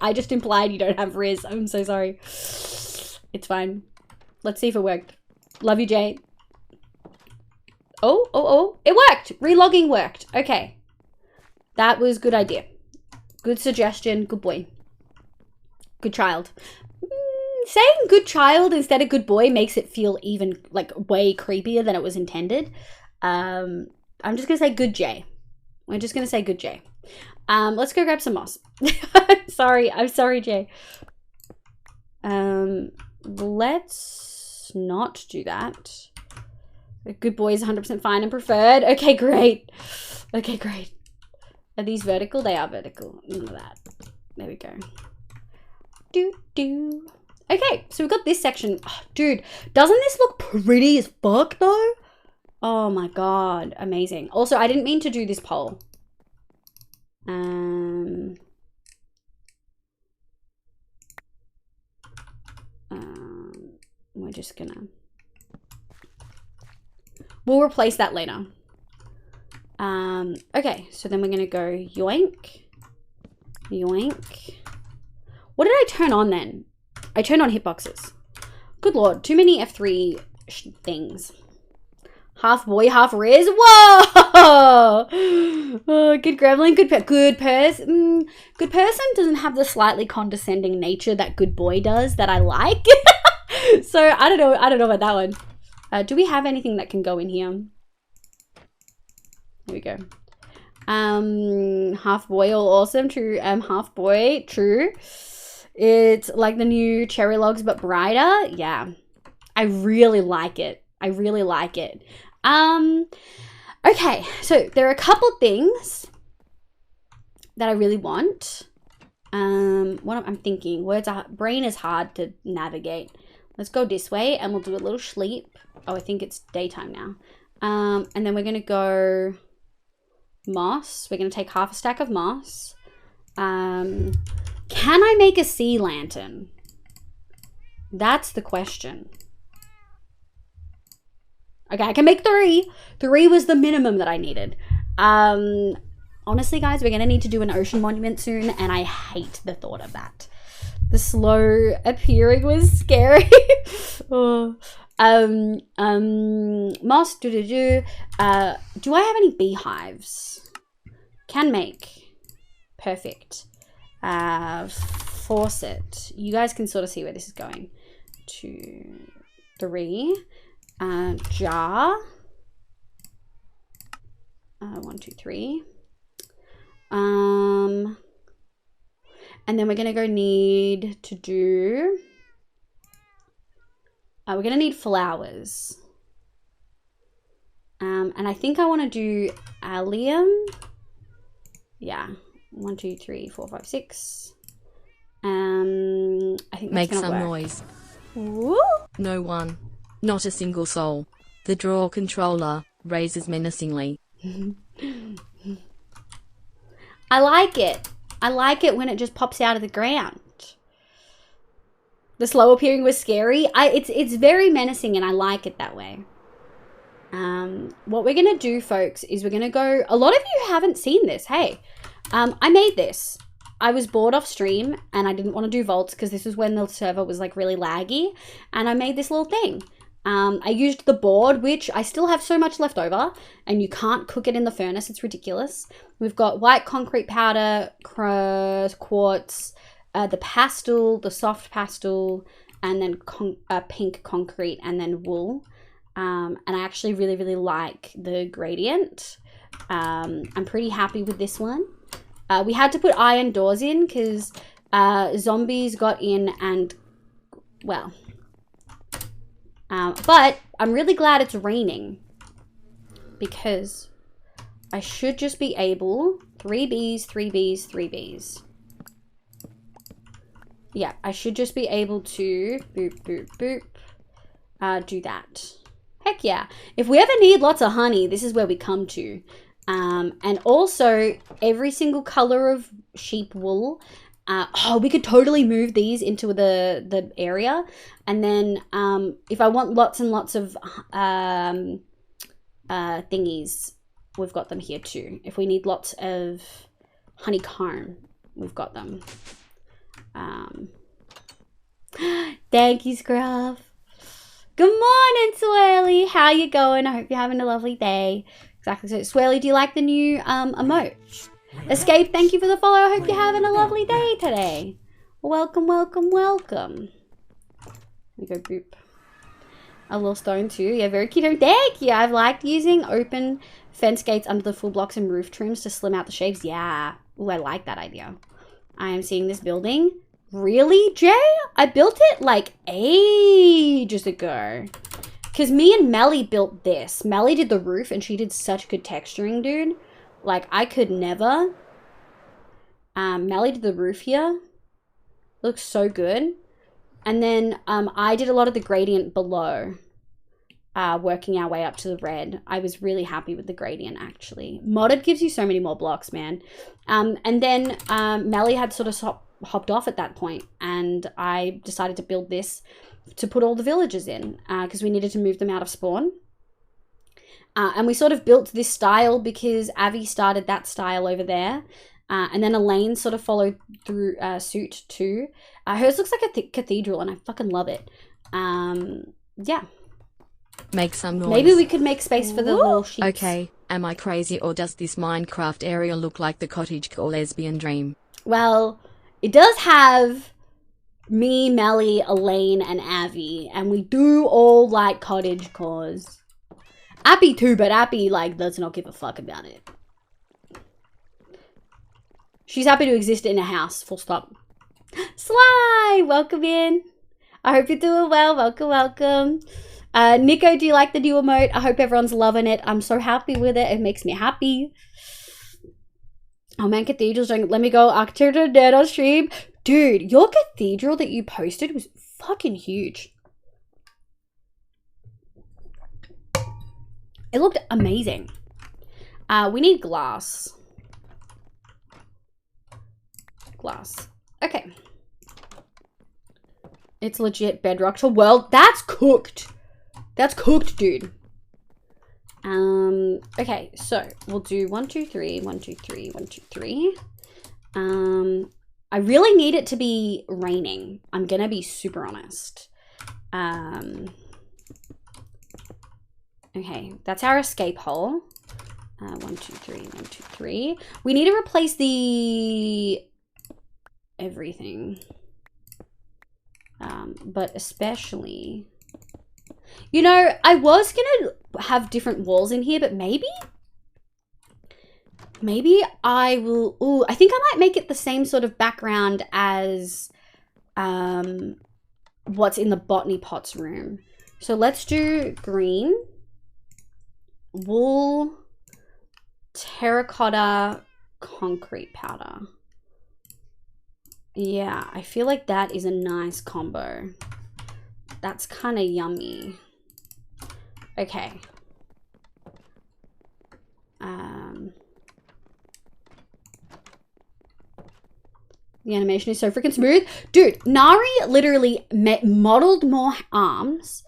I just implied you don't have Riz. I'm so sorry. It's fine. Let's see if it worked. Love you, Jay. Oh. It worked. Relogging worked. Okay. That was a good idea. Good suggestion. Good boy. Good child. Saying good child instead of good boy makes it feel even like way creepier than it was intended. I'm just going to say good Jay. We're just going to say good Jay. Let's go grab some moss. I'm sorry, Jay. Let's not do that. A good boy is 100% fine and preferred. Okay, great. Okay, great. Are these vertical? They are vertical. None of that. There we go. Do. Okay, so we've got this section. Oh, dude, doesn't this look pretty as fuck though? Oh my god, amazing. Also, I didn't mean to do this poll. We're just gonna... We'll replace that later. Okay, so then we're gonna go yoink. Yoink. What did I turn on then? I turned on hitboxes. Good lord, too many F3 things. Half boy, half Riz. Whoa! Oh, good gremlin, good person. Good person doesn't have the slightly condescending nature that good boy does that I like. So I don't know about that one. Do we have anything that can go in here? Here we go. Half boy, all awesome. True. Half boy, true. It's like the new cherry logs, but brighter. Yeah, I really like it. I really like it. Okay, so there are a couple things that I really want. What I'm thinking, brain is hard to navigate. Let's go this way and we'll do a little sleep. Oh, I think it's daytime now. And then we're gonna go moss. We're gonna take half a stack of moss. Can I make a sea lantern? That's the question. Okay, I can make 3. 3 was the minimum that I needed. Honestly, guys, we're gonna need to do an ocean monument soon, and I hate the thought of that. The slow appearing was scary. Oh. Moss, do I have any beehives? Can make. Perfect. Faucet. You guys can sort of see where this is going. 2, 3. Jar. 1, 2, 3. And then we're gonna go need to do. We're gonna need flowers. And I think I want to do allium. Yeah. 1, 2, 3, 4, 5, 6. I think that's Make some work. noise. Woo! No one. Not a single soul. The draw controller raises menacingly. I like it. I like it when it just pops out of the ground. The slow appearing was scary. It's very menacing and I like it that way. What we're gonna do, folks, is we're gonna go. A lot of you haven't seen this. Hey, I made this. I was bored off stream and I didn't want to do vaults because this was when the server was like really laggy, and I made this little thing. I used the board, which I still have so much left over, and you can't cook it in the furnace. It's ridiculous. We've got white concrete powder, quartz, the pastel, the soft pastel, and then pink concrete, and then wool. And I actually really, really like the gradient. I'm pretty happy with this one. We had to put iron doors in because zombies got in and, well... but I'm really glad it's raining because I should just be able 3 bees, 3 bees, 3 bees. Yeah, I should just be able to boop, boop, boop, do that. Heck yeah. If we ever need lots of honey, this is where we come to. And also every single color of sheep wool Oh, we could totally move these into the area. And then if I want lots and lots of thingies, we've got them here too. If we need lots of honeycomb, we've got them. Thank you, Scruff. Good morning, Swirly. How you going? I hope you're having a lovely day. Exactly. So, Swirly, do you like the new emote? Escape, thank you for the follow. I hope you're having a lovely day today. Welcome, welcome, welcome. We go boop. A little stone too. Yeah, very cute. Thank you. I've liked using open fence gates under the full blocks and roof trims to slim out the shapes. Yeah. Ooh, I like that idea. I am seeing this building. Really, Jay? I built it like ages ago. Because me and Melly built this. Melly did the roof and she did such good texturing, dude. Like, I could never. Melly did the roof here. Looks so good. And then I did a lot of the gradient below. Working our way up to the red. I was really happy with the gradient, actually. Modded gives you so many more blocks, man. And then Melly had sort of hopped off at that point. And I decided to build this to put all the villagers in. Because we needed to move them out of spawn. And we sort of built this style because Avi started that style over there. And then Elaine sort of followed through suit too. Hers looks like a cathedral and I fucking love it. Yeah. Make some noise. Maybe we could make space for the little sheets. Okay, am I crazy or does this Minecraft area look like the cottagecore lesbian dream? Well, it does have me, Melly, Elaine, and Avi. And we do all like cottage cores. Appy too, but Appy, like, does not give a fuck about it. She's happy to exist in a house, full stop. Sly, welcome in. I hope you're doing well. Welcome, welcome. Nico, do you like the new emote? I hope everyone's loving it. I'm so happy with it. It makes me happy. Oh man, cathedrals. Let me go October Dead on stream. Dude, your cathedral that you posted was fucking huge. It looked amazing. We need glass. Glass. Okay. It's legit bedrock. Well, that's cooked. That's cooked, dude. Okay, so we'll do 1, 2, 3, 1, 2, 3, 1, 2, 3. I really need it to be raining. I'm gonna be super honest. Okay, that's our escape hole. 1, 2, 3, 1, 2, 3. We need to replace the everything. But especially, you know, I was gonna have different walls in here, but maybe I will. Ooh, I think I might make it the same sort of background as what's in the botany pots room. So let's do green, wool, terracotta, concrete powder. Yeah, I feel like that is a nice combo. That's kind of yummy. Okay. The animation is so freaking smooth. Dude, Nari literally modeled more arms,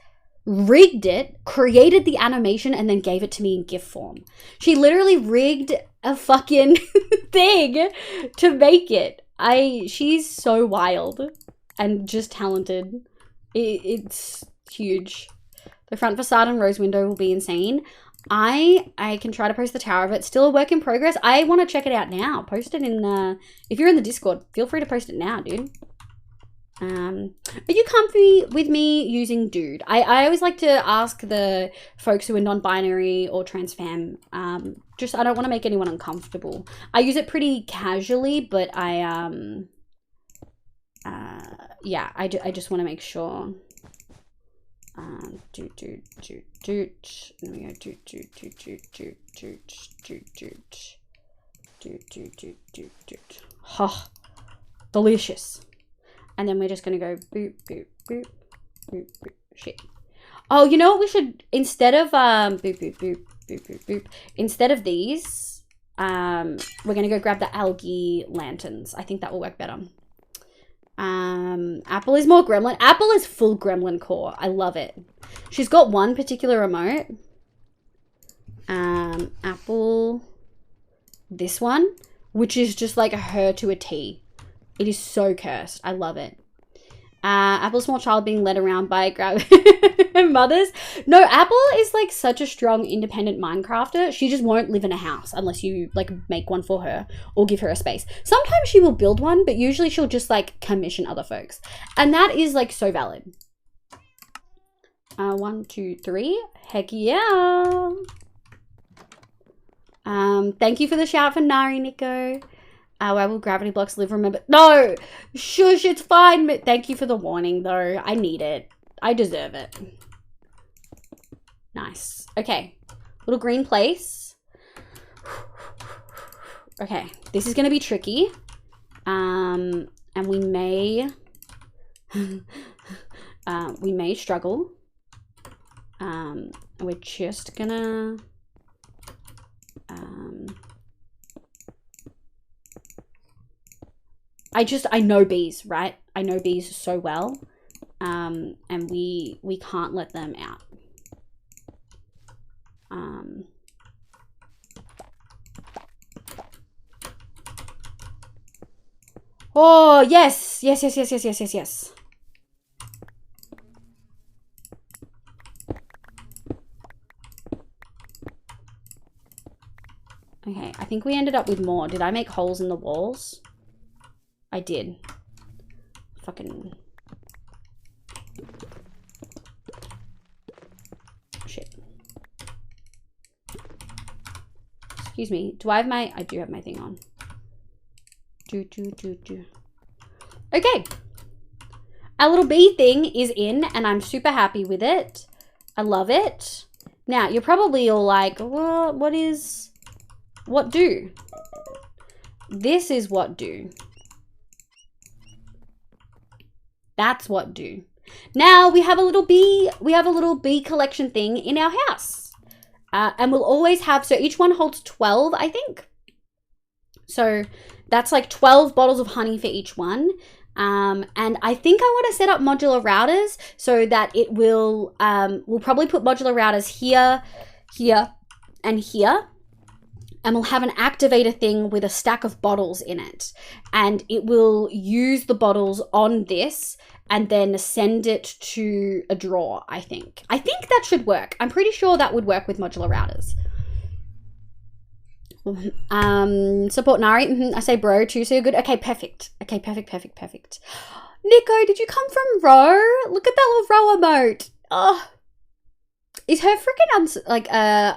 rigged it, created the animation, and then gave it to me in GIF form. She literally rigged a fucking thing to make it. She's so wild and just talented. It's huge. The front facade and rose window will be insane. I can try to post the tower of it. Still a work in progress. I want to check it out now. Post it in the, if you're in the Discord, feel free to post it now, dude. Are you comfy with me using dude? I always like to ask the folks who are non-binary or trans femme. Just I don't want to make anyone uncomfortable. I use it pretty casually, but yeah, I just want to make sure. Doot. There we go. Doot. Oh, delicious. And then we're just gonna go boop, boop, boop, boop, boop. Shit. Oh, you know what we should, instead of boop, boop, boop, boop, boop, boop. Instead of these, we're gonna go grab the algae lanterns. I think that will work better. Apple is more gremlin. Apple is full gremlin core. I love it. She's got one particular remote. Apple, this one, which is just like her to a T. It is so cursed. I love it. Apple small child being led around by mothers. No, Apple is like such a strong independent Minecrafter. She just won't live in a house unless you like make one for her or give her a space. Sometimes she will build one, but usually she'll just like commission other folks. And that is like so valid. 1, 2, 3. Heck yeah. Thank you for the shout for Nari, Nico. Why will gravity blocks live? Remember? No! Shush, it's fine. But thank you for the warning, though. I need it. I deserve it. Nice. Okay. Little green place. Okay. This is going to be tricky. And we may... we may struggle. We're just gonna... I know bees, right? I know bees so well. And we can't let them out. Oh, yes. Yes, yes, yes, yes, yes, yes, yes. Okay, I think we ended up with more. Did I make holes in the walls? I did. Fucking... shit. Excuse me. Do I have my... I do have my thing on. Okay. Our little bee thing is in, and I'm super happy with it. I love it. Now, you're probably all like, well, what is... what do? This is what do. That's what do. Now we have a little bee collection thing in our house. And we'll always have, so each one holds 12, I think. So that's like 12 bottles of honey for each one. And I think I want to set up modular routers so that it will, we'll probably put modular routers here, here, and here. And we'll have an activator thing with a stack of bottles in it. And it will use the bottles on this and then send it to a drawer, I think. I think that should work. I'm pretty sure that would work with modular routers. Support Nari. I say bro too, so you're good. Okay, perfect. Okay, perfect, perfect, perfect. Nico, did you come from Ro? Look at that little Ro emote. Oh. Is her freaking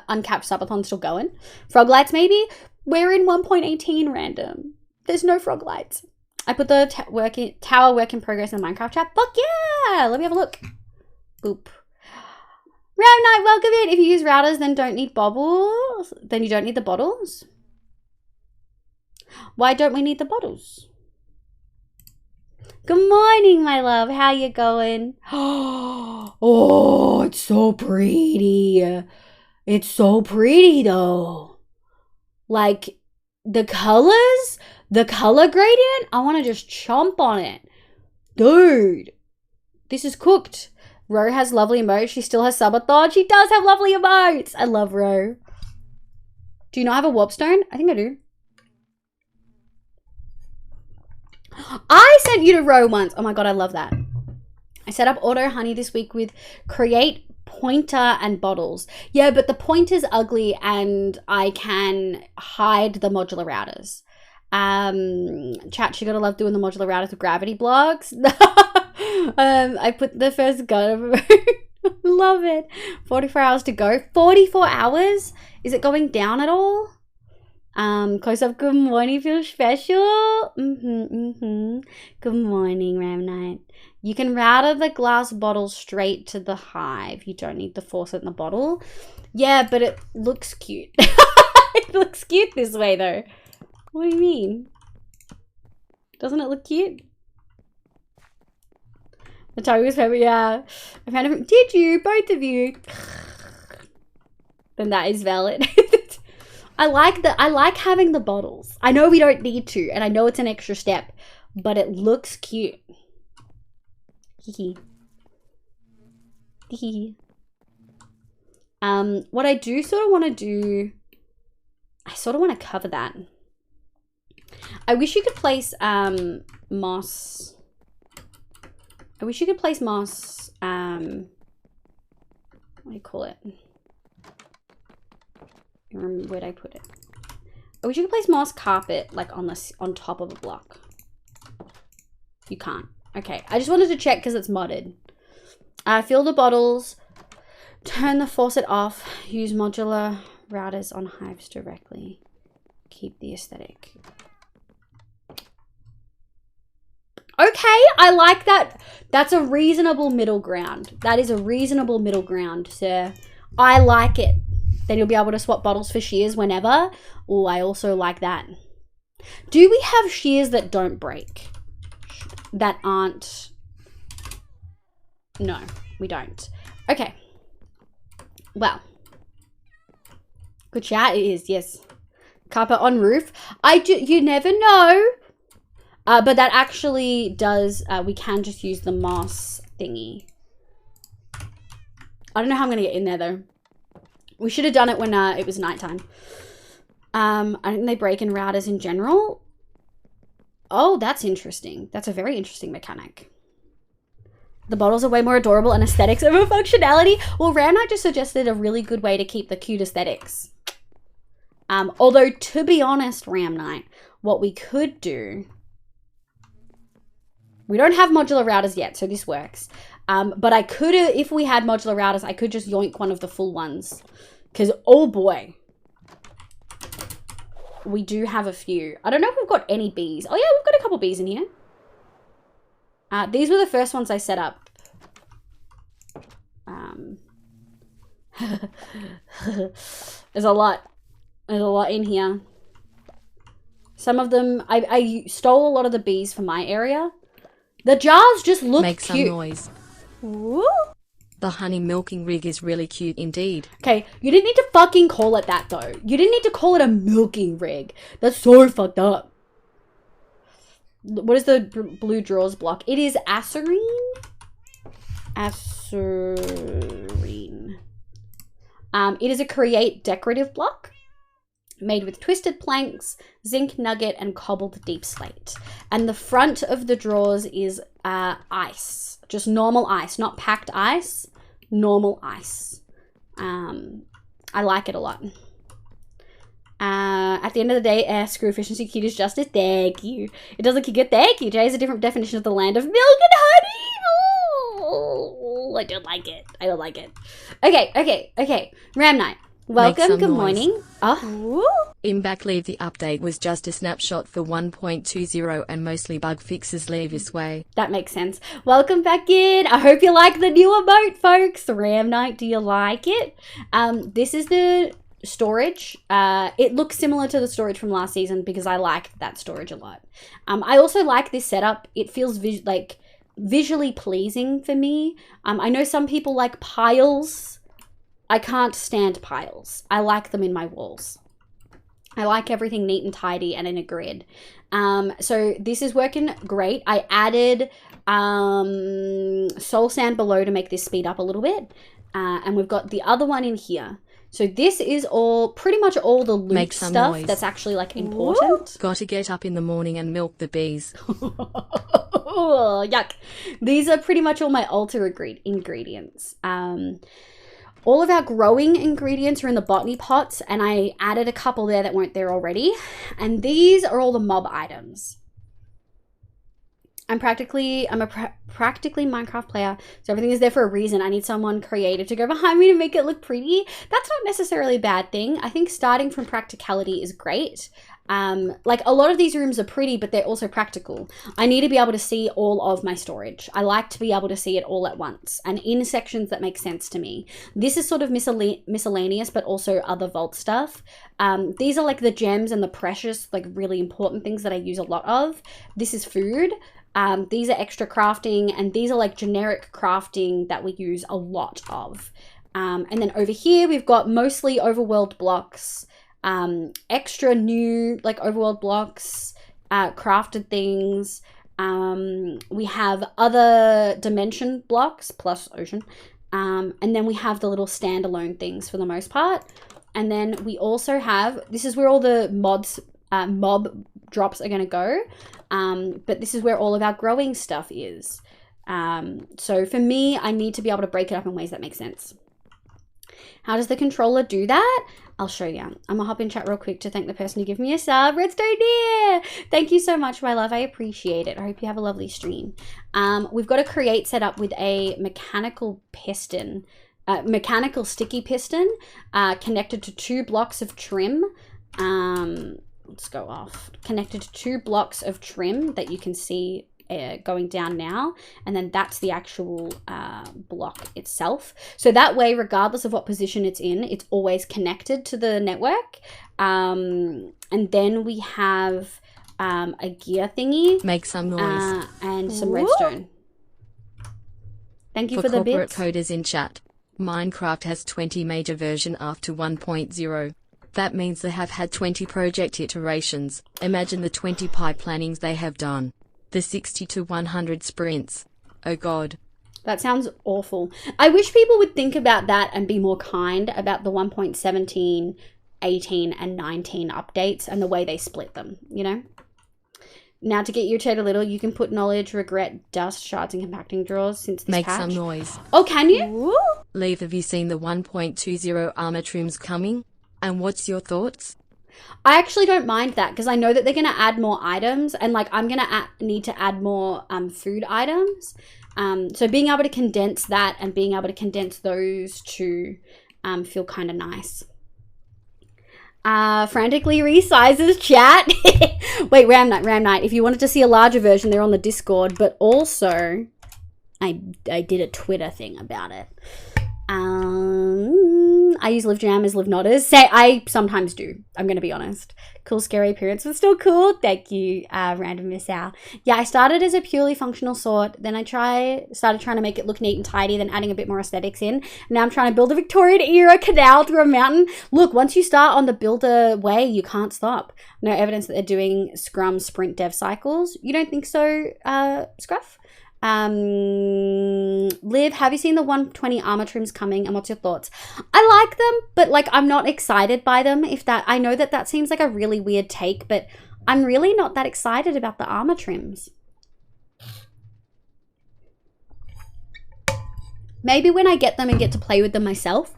uncapped subathon still going? Frog lights maybe? We're in 1.18 random. There's no frog lights. I put the tower work in progress in the Minecraft chat. Fuck yeah! Let me have a look. Boop. Round night, welcome in. If you use routers, then don't need bubbles. Then you don't need the bottles. Why don't we need the bottles? Good morning, my love. How you going? Oh, it's so pretty. It's so pretty, though. Like, the colors, the color gradient, I want to just chomp on it. Dude, this is cooked. Ro has lovely emotes. She still has subathon. She does have lovely emotes. I love Ro. Do you not have a warpstone? I think I do. I sent you to Ro once. Oh my god, I love that. I set up auto honey this week with create pointer and bottles. Yeah, but the pointer's ugly and I can hide the modular routers. Chat, you gotta love doing the modular routers with gravity blocks. I put the first gun. Love it. 44 hours to go. 44 hours? Is it going down at all? Close up, good morning, feel special. Good morning, Ram Knight. You can router the glass bottle straight to the hive. You don't need the faucet in the bottle. Yeah, but it looks cute. It looks cute this way, though. What do you mean? Doesn't it look cute? The timing was perfect, yeah. I found it. Did you? Both of you? Then that is valid. I like having the bottles. I know we don't need to, and I know it's an extra step, but it looks cute. Hee hee. What I do sort of want to do, I sort of want to cover that. I wish you could place moss. I wish you could place moss. What do you call it? Where'd I put it? I wish you could place moss carpet like on top of a block. You can't. Okay, I just wanted to check because it's modded. Fill the bottles. Turn the faucet off. Use modular routers on hives directly. Keep the aesthetic. Okay, I like that. That's a reasonable middle ground. That is a reasonable middle ground, sir. I like it. Then you'll be able to swap bottles for shears whenever. Oh, I also like that. Do we have shears that don't break? That aren't... No, we don't. Okay. Well. Good chat, it is, yes. Carpet on roof. You never know. But that actually does, we can just use the moss thingy. I don't know how I'm going to get in there though. We should have done it when it was nighttime. I think they break in routers in general. Oh, that's interesting. That's a very interesting mechanic. The bottles are way more adorable and aesthetics over functionality. Well, Ramnight just suggested a really good way to keep the cute aesthetics. Although, to be honest, Ramnight, what we could do... We don't have modular routers yet, so this works. But I could, if we had modular routers, I could just yoink one of the full ones. Because, oh boy. We do have a few. I don't know if we've got any bees. Oh yeah, we've got a couple bees in here. These were the first ones I set up. There's a lot. There's a lot in here. Some of them, I stole a lot of the bees from my area. The jars just look Make cute. some noise. Woo. The honey milking rig is really cute indeed. Okay, you didn't need to fucking call it that though. You didn't need to call it a milking rig. That's so fucked up. What is the blue drawers block? It is acerine. Acerine. It is a create decorative block made with twisted planks, zinc nugget, and cobbled deep slate. And the front of the drawers is ice. Just normal ice, not packed ice, normal ice. I like it a lot. At the end of the day, screw efficiency, cute is justice. Thank you. It doesn't look good. Thank you. Jay is a different definition of the land of milk and honey. Oh, I don't like it. I don't like it. Okay. Ram Knight. Welcome. Good morning. Oh. In Backleave, the update was just a snapshot for 1.20 and mostly bug fixes leave this way. That makes sense. Welcome back in. I hope you like the new emote, folks. Ram Knight, do you like it? This is the storage. It looks similar to the storage from last season because I like that storage a lot. I also like this setup. It feels visually pleasing for me. I know some people like piles. I can't stand piles. I like them in my walls. I like everything neat and tidy and in a grid. So this is working great. I added soul sand below to make this speed up a little bit. And we've got the other one in here. So this is all pretty much all the loot stuff noise. That's actually like important. Gotta get up in the morning and milk the bees. Oh, yuck. These are pretty much all my altar ingredients. All of our growing ingredients are in the botany pots, and I added a couple there that weren't there already. And these are all the mob items. I'm a practically Minecraft player, so everything is there for a reason. I need someone creative to go behind me to make it look pretty. That's not necessarily a bad thing. I think starting from practicality is great. Like a lot of these rooms are pretty, but they're also practical. I need to be able to see all of my storage. I like to be able to see it all at once and in sections that make sense to me. This is sort of miscellaneous, but also other vault stuff. These are like the gems and the precious, like really important things that I use a lot of. This is food. These are extra crafting, and these are like generic crafting that we use a lot of. And then over here, we've got mostly overworld blocks, extra new like overworld blocks, crafted things. We have other dimension blocks plus ocean. And then we have the little standalone things for the most part. And then we also have, this is where all the mob drops are going to go. But this is where all of our growing stuff is. So for me, I need to be able to break it up in ways that make sense. How does the controller do that? I'll show you. I'm gonna hop in chat real quick to thank the person who gave me a sub. Redstone Deer! Thank you so much, my love. I appreciate it. I hope you have a lovely stream. We've got a create set up with a mechanical piston, mechanical sticky piston connected to 2 blocks of trim. Let's go off. Connected to 2 blocks of trim that you can see going down now, and then that's the actual block itself. So that way, regardless of what position it's in, it's always connected to the network. And then we have a gear thingy. Make some noise. And some redstone. Thank you for the corporate bits. coders in chat. Minecraft has 20 major version after 1.0. That means they have had 20 project iterations. Imagine the 20 pipe plannings they have done. The 60 to 100 sprints. Oh god. That sounds awful. I wish people would think about that and be more kind about the 1.17, 18, and 19 updates and the way they split them, you know? Now, to get irritated a little, you can put knowledge, regret, dust, shards, and compacting drawers since this Make patch. some noise. Oh, can you? Leave, have you seen the 1.20 armor trims coming? And what's your thoughts? I actually don't mind that because I know that they're going to add more items, and like I'm going to need to add more food items. So being able to condense that and being able to condense those two feel kind of nice. Frantically resizes chat. Wait, Ram Knight. If you wanted to see a larger version, they're on the Discord, but also I did a Twitter thing about it. I use live jammers, live nodders. I sometimes do. I'm going to be honest. Cool, scary appearance was still cool. Thank you, Random Miss Al. Yeah, I started as a purely functional sort. Then I started trying to make it look neat and tidy, then adding a bit more aesthetics in. Now I'm trying to build a Victorian era canal through a mountain. Look, once you start on the builder way, you can't stop. No evidence that they're doing Scrum sprint dev cycles. You don't think so, Scruff? Liv, have you seen the 120 armor trims coming, and what's your thoughts? I like them, but like I'm not excited by them. I know that seems like a really weird take, but I'm really not that excited about the armor trims. Maybe when I get them and get to play with them myself,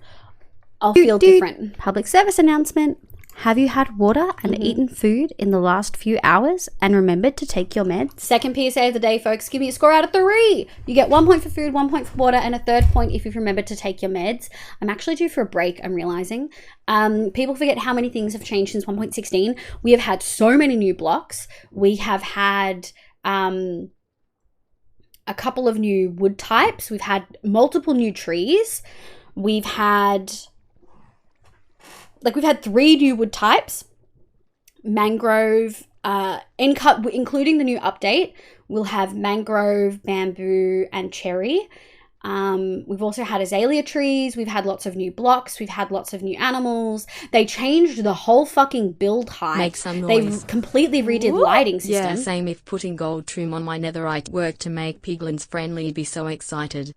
I'll feel different. Public service announcement. Have you had water and eaten food in the last few hours and remembered to take your meds? Second PSA of the day, folks. Give me a score out of 3. You get 1 point for food, 1 point for water, and a 3rd point if you've remembered to take your meds. I'm actually due for a break, I'm realizing. People forget how many things have changed since 1.16. We have had so many new blocks. We have had a couple of new wood types. We've had multiple new trees. We've had 3 new wood types. Mangrove, including the new update, we'll have mangrove, bamboo, and cherry. We've also had azalea trees. We've had lots of new blocks. We've had lots of new animals. They changed the whole fucking build height. Make some noise. They completely redid lighting system. Yeah, same. If putting gold trim on my netherite worked to make piglins friendly, I'd be so excited.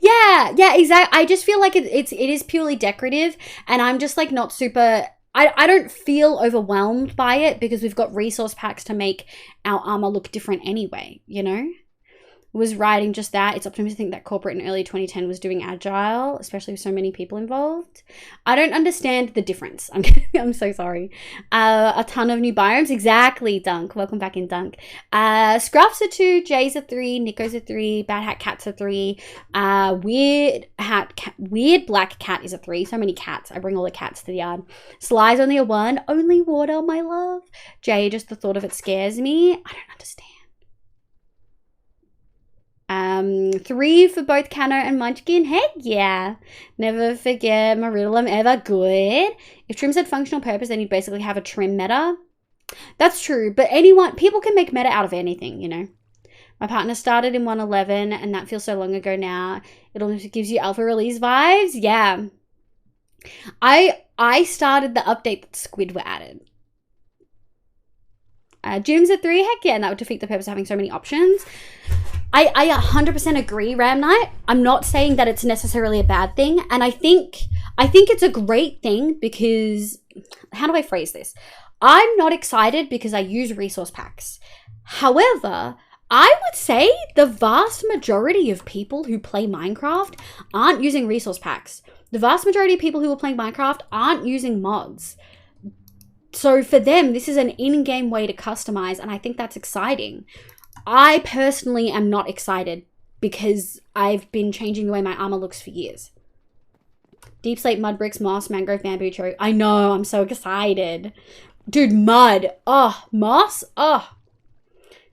Yeah, exactly. I just feel like it is purely decorative, and I'm just like not super. I don't feel overwhelmed by it because we've got resource packs to make our armor look different anyway, you know? Was writing just that. It's optimistic to think that corporate in early 2010 was doing agile, especially with so many people involved. I don't understand the difference. I'm so sorry. A ton of new biomes. Exactly, Dunk. Welcome back in, Dunk. Scruff's a 2, Jay's a 3, Nico's a 3, Bad Hat Cat's a 3, Weird Black Cat is a 3. So many cats. I bring all the cats to the yard. Sly's only a 1. Only water, my love. Jay, just the thought of it scares me. I don't understand. 3 for both Cano and Munchkin. Heck yeah. Never forget my riddle, I'm ever good. If trims had functional purpose, then you'd basically have a trim meta. That's true, but people can make meta out of anything, you know. My partner started in 1.11, and that feels so long ago now. It almost gives you alpha release vibes. Yeah. I started the update that squid were added. Gyms at 3, heck yeah, and that would defeat the purpose of having so many options. I 100% agree, Ram Knight. I'm not saying that it's necessarily a bad thing, and I think it's a great thing because, how do I phrase this? I'm not excited because I use resource packs. However, I would say the vast majority of people who play Minecraft aren't using resource packs. The vast majority of people who are playing Minecraft aren't using mods. So for them, this is an in-game way to customize, and I think that's exciting. I personally am not excited because I've been changing the way my armor looks for years. Deep slate, mud bricks, moss, mangrove, bamboo, cherry. I know, I'm so excited. Dude, mud. Oh, moss. Oh.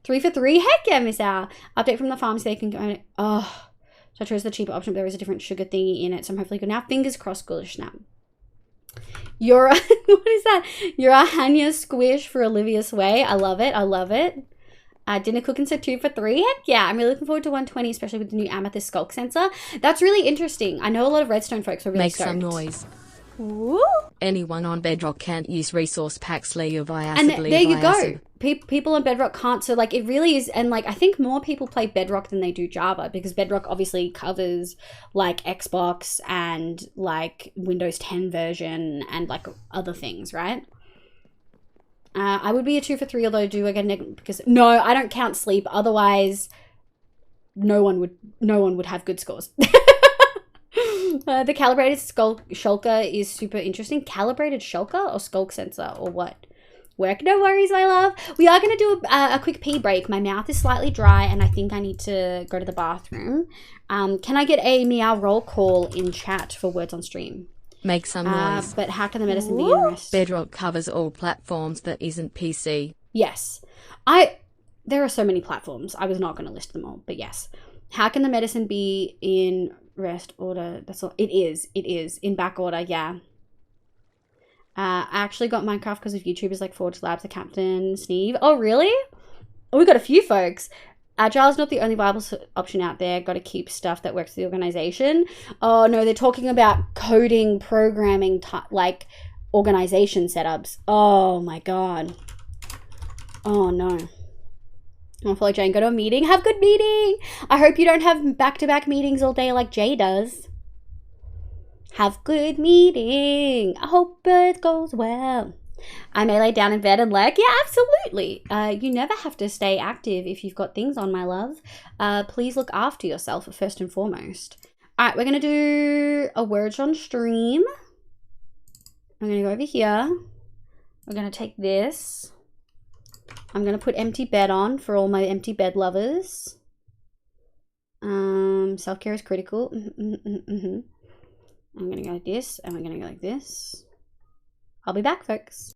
3 for 3? Heck yeah, Miss Al. Update from the farm so they can go. Oh. So I chose the cheaper option, but there is a different sugar thingy in it, so I'm hopefully good now. Fingers crossed, Ghoulish Snap. You're what is that? You're a Hanya squish for Olivia Sway. I love it. I love it. Dinner cooking set 2 for 3. Heck yeah, I'm really looking forward to 120, especially with the new amethyst skulk sensor. That's really interesting. I know a lot of redstone folks are really Make stoked. some noise. Woo. Anyone on Bedrock can't use resource packs. Leo via And acid, there you go. acid. People on Bedrock can't. So like it really is. And like I think more people play Bedrock than they do Java because Bedrock obviously covers like Xbox and like Windows 10 version and like other things, right? I would be a 2 for 3, although I do again because no, I don't count sleep. Otherwise, no one would have good scores. The calibrated shulker is super interesting. Calibrated shulker or skulk sensor or what? Work, no worries, my love. We are going to do a quick pee break. My mouth is slightly dry and I think I need to go to the bathroom. Can I get a meow roll call in chat for words on stream? Make some noise. But how can the medicine be in rest? Bedrock covers all platforms that isn't PC. Yes. There are so many platforms. I was not going to list them all, but yes. How can the medicine be in rest order? That's all. It is in back order. Yeah. I actually got Minecraft because of YouTubers like Forge Labs, the Captain, Steve. Oh, really? Oh, we got a few folks. Agile is not the only viable option out there. Got to keep stuff that works for the organization. Oh, no, they're talking about coding, programming, like organization setups. Oh, my God. Oh, no. I'll follow Jane. Go to a meeting. Have a good meeting. I hope you don't have back-to-back meetings all day like Jay does. Have good meeting. I hope it goes well. I may lay down in bed and lurk. Yeah, absolutely. You never have to stay active if you've got things on, my love. Please look after yourself first and foremost. All right, we're going to do a words on stream. I'm going to go over here. We're going to take this. I'm going to put empty bed on for all my empty bed lovers. Self-care is critical. I'm going to go like this, and we're going to go like this. I'll be back, folks.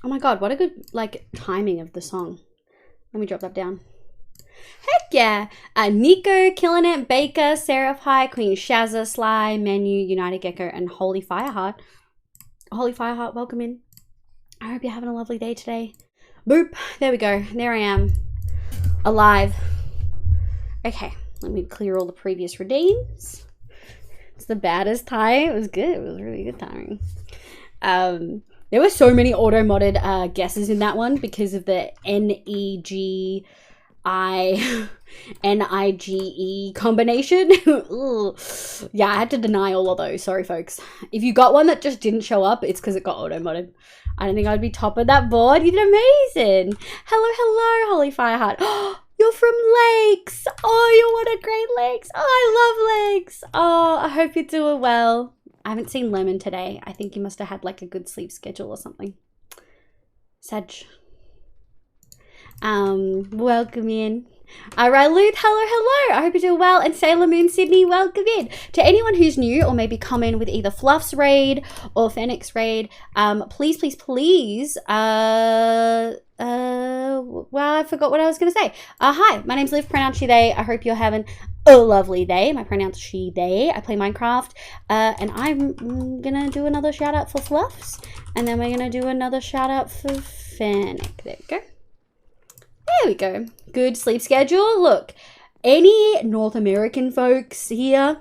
Oh my god, what a good, like, timing of the song. Let me drop that down. Heck yeah. Nico, killing it. Baker, Seraph High, Queen Shazza, Sly, Menu, United Gecko, and Holy Fireheart. Holy Fireheart, welcome in. I hope you're having a lovely day today. Boop. There we go. There I am. Alive. Okay, let me clear all the previous redeems. It's the baddest time. It was good. It was really good timing. There were so many auto-modded guesses in that one because of the NEGINIGE combination. Yeah, I had to deny all of those. Sorry, folks. If you got one that just didn't show up, it's because it got auto-modded. I don't think I'd be top of that board. You did amazing. Hello, Holy Fireheart. You're from Lakes. Oh, you're one of Great Lakes. Oh, I love Lakes. Oh, I hope you're doing well. I haven't seen Lemon today. I think you must have had like a good sleep schedule or something. Sag. Welcome in. Alright, Luth, hello. I hope you're doing well. And Sailor Moon Sydney, welcome in. To anyone who's new or maybe come in with either Fluff's raid or Fenix raid, please, well, I forgot what I was going to say. Hi, my name's Liv, pronounce she, they. I hope you're having a lovely day. My pronounce she, they. I play Minecraft, and I'm going to do another shout out for Fluffs, and then we're going to do another shout out for Fennec. There we go. There we go. Good sleep schedule. Look, any North American folks here,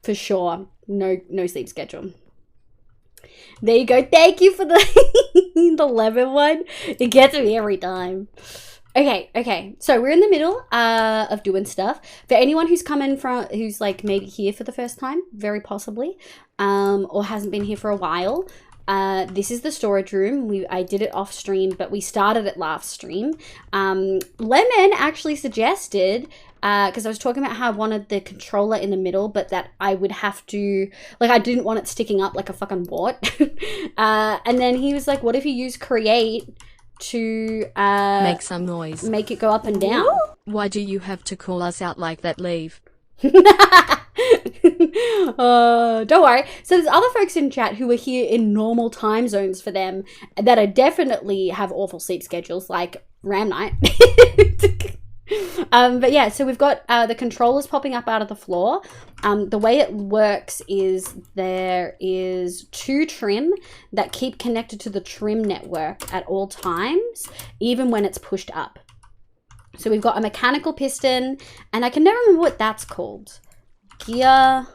for sure, no sleep schedule. There you go. Thank you for the the lemon one. It gets me every time. Okay. So we're in the middle of doing stuff. For anyone who's who's like maybe here for the first time, very possibly, or hasn't been here for a while, this is the storage room. I did it off stream, but we started it last stream. Lemon actually suggested, because I was talking about how I wanted the controller in the middle, but that I would have to, like, I didn't want it sticking up like a fucking wart. And then he was like, what if you use create to make some noise, make it go up and down? Why do you have to call us out like that, Leave? Don't worry. So there's other folks in chat who are here in normal time zones for them that are definitely have awful sleep schedules, like Ram Night. But yeah, so we've got the controllers popping up out of the floor. The way it works is there is 2 trim that keep connected to the trim network at all times, even when it's pushed up. So we've got a mechanical piston, and I can never remember what that's called. Gear. I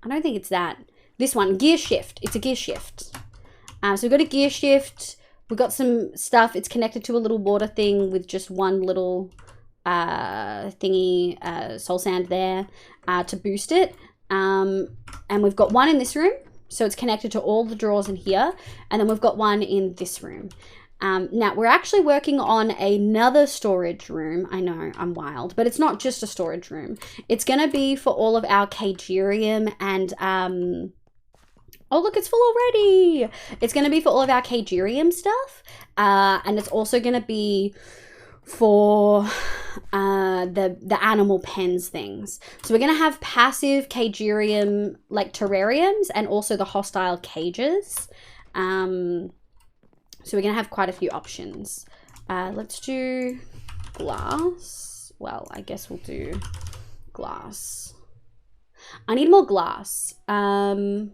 don't think it's that. This one, gear shift. It's a gear shift. So we've got a gear shift. We've got some stuff. It's connected to a little water thing with just one little thingy, soul sand there to boost it. And we've got one in this room. So it's connected to all the drawers in here. And then we've got one in this room. Now, we're actually working on another storage room. I know, I'm wild, but it's not just a storage room. It's going to be for all of our Kagerium and, oh, look, it's full already. It's going to be for all of our Kagerium stuff, and it's also going to be for the animal pens things. So we're going to have passive Kagerium, like terrariums, and also the hostile cages. So we're going to have quite a few options. Let's do glass. Well, I guess we'll do glass. I need more glass. 1,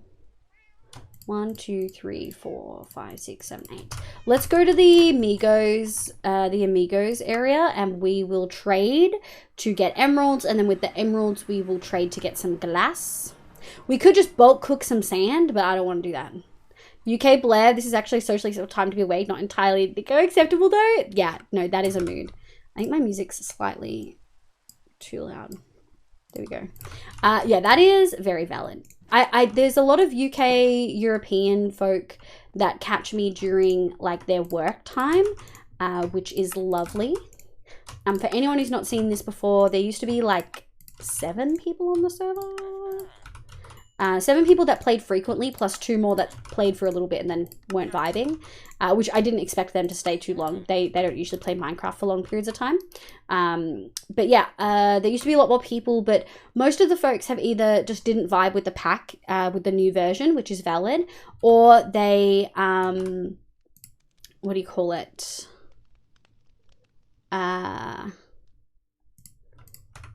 2, 3, 4, 5, 6, 7, 8. Let's go to the Amigos area, and we will trade to get emeralds. And then with the emeralds, we will trade to get some glass. We could just bulk cook some sand, but I don't want to do that. UK Blair, this is actually socially time to be awake, not entirely go acceptable though. Yeah, no, that is a mood. I think my music's slightly too loud. There we go. Yeah, that is very valid. There's a lot of UK European folk that catch me during like their work time, which is lovely. For anyone who's not seen this before, there used to be like 7 people on the server. 7 people that played frequently, plus 2 more that played for a little bit and then weren't vibing, which I didn't expect them to stay too long. They don't usually play Minecraft for long periods of time. But yeah, there used to be a lot more people, but most of the folks have either just didn't vibe with the pack, with the new version, which is valid, or they, what do you call it?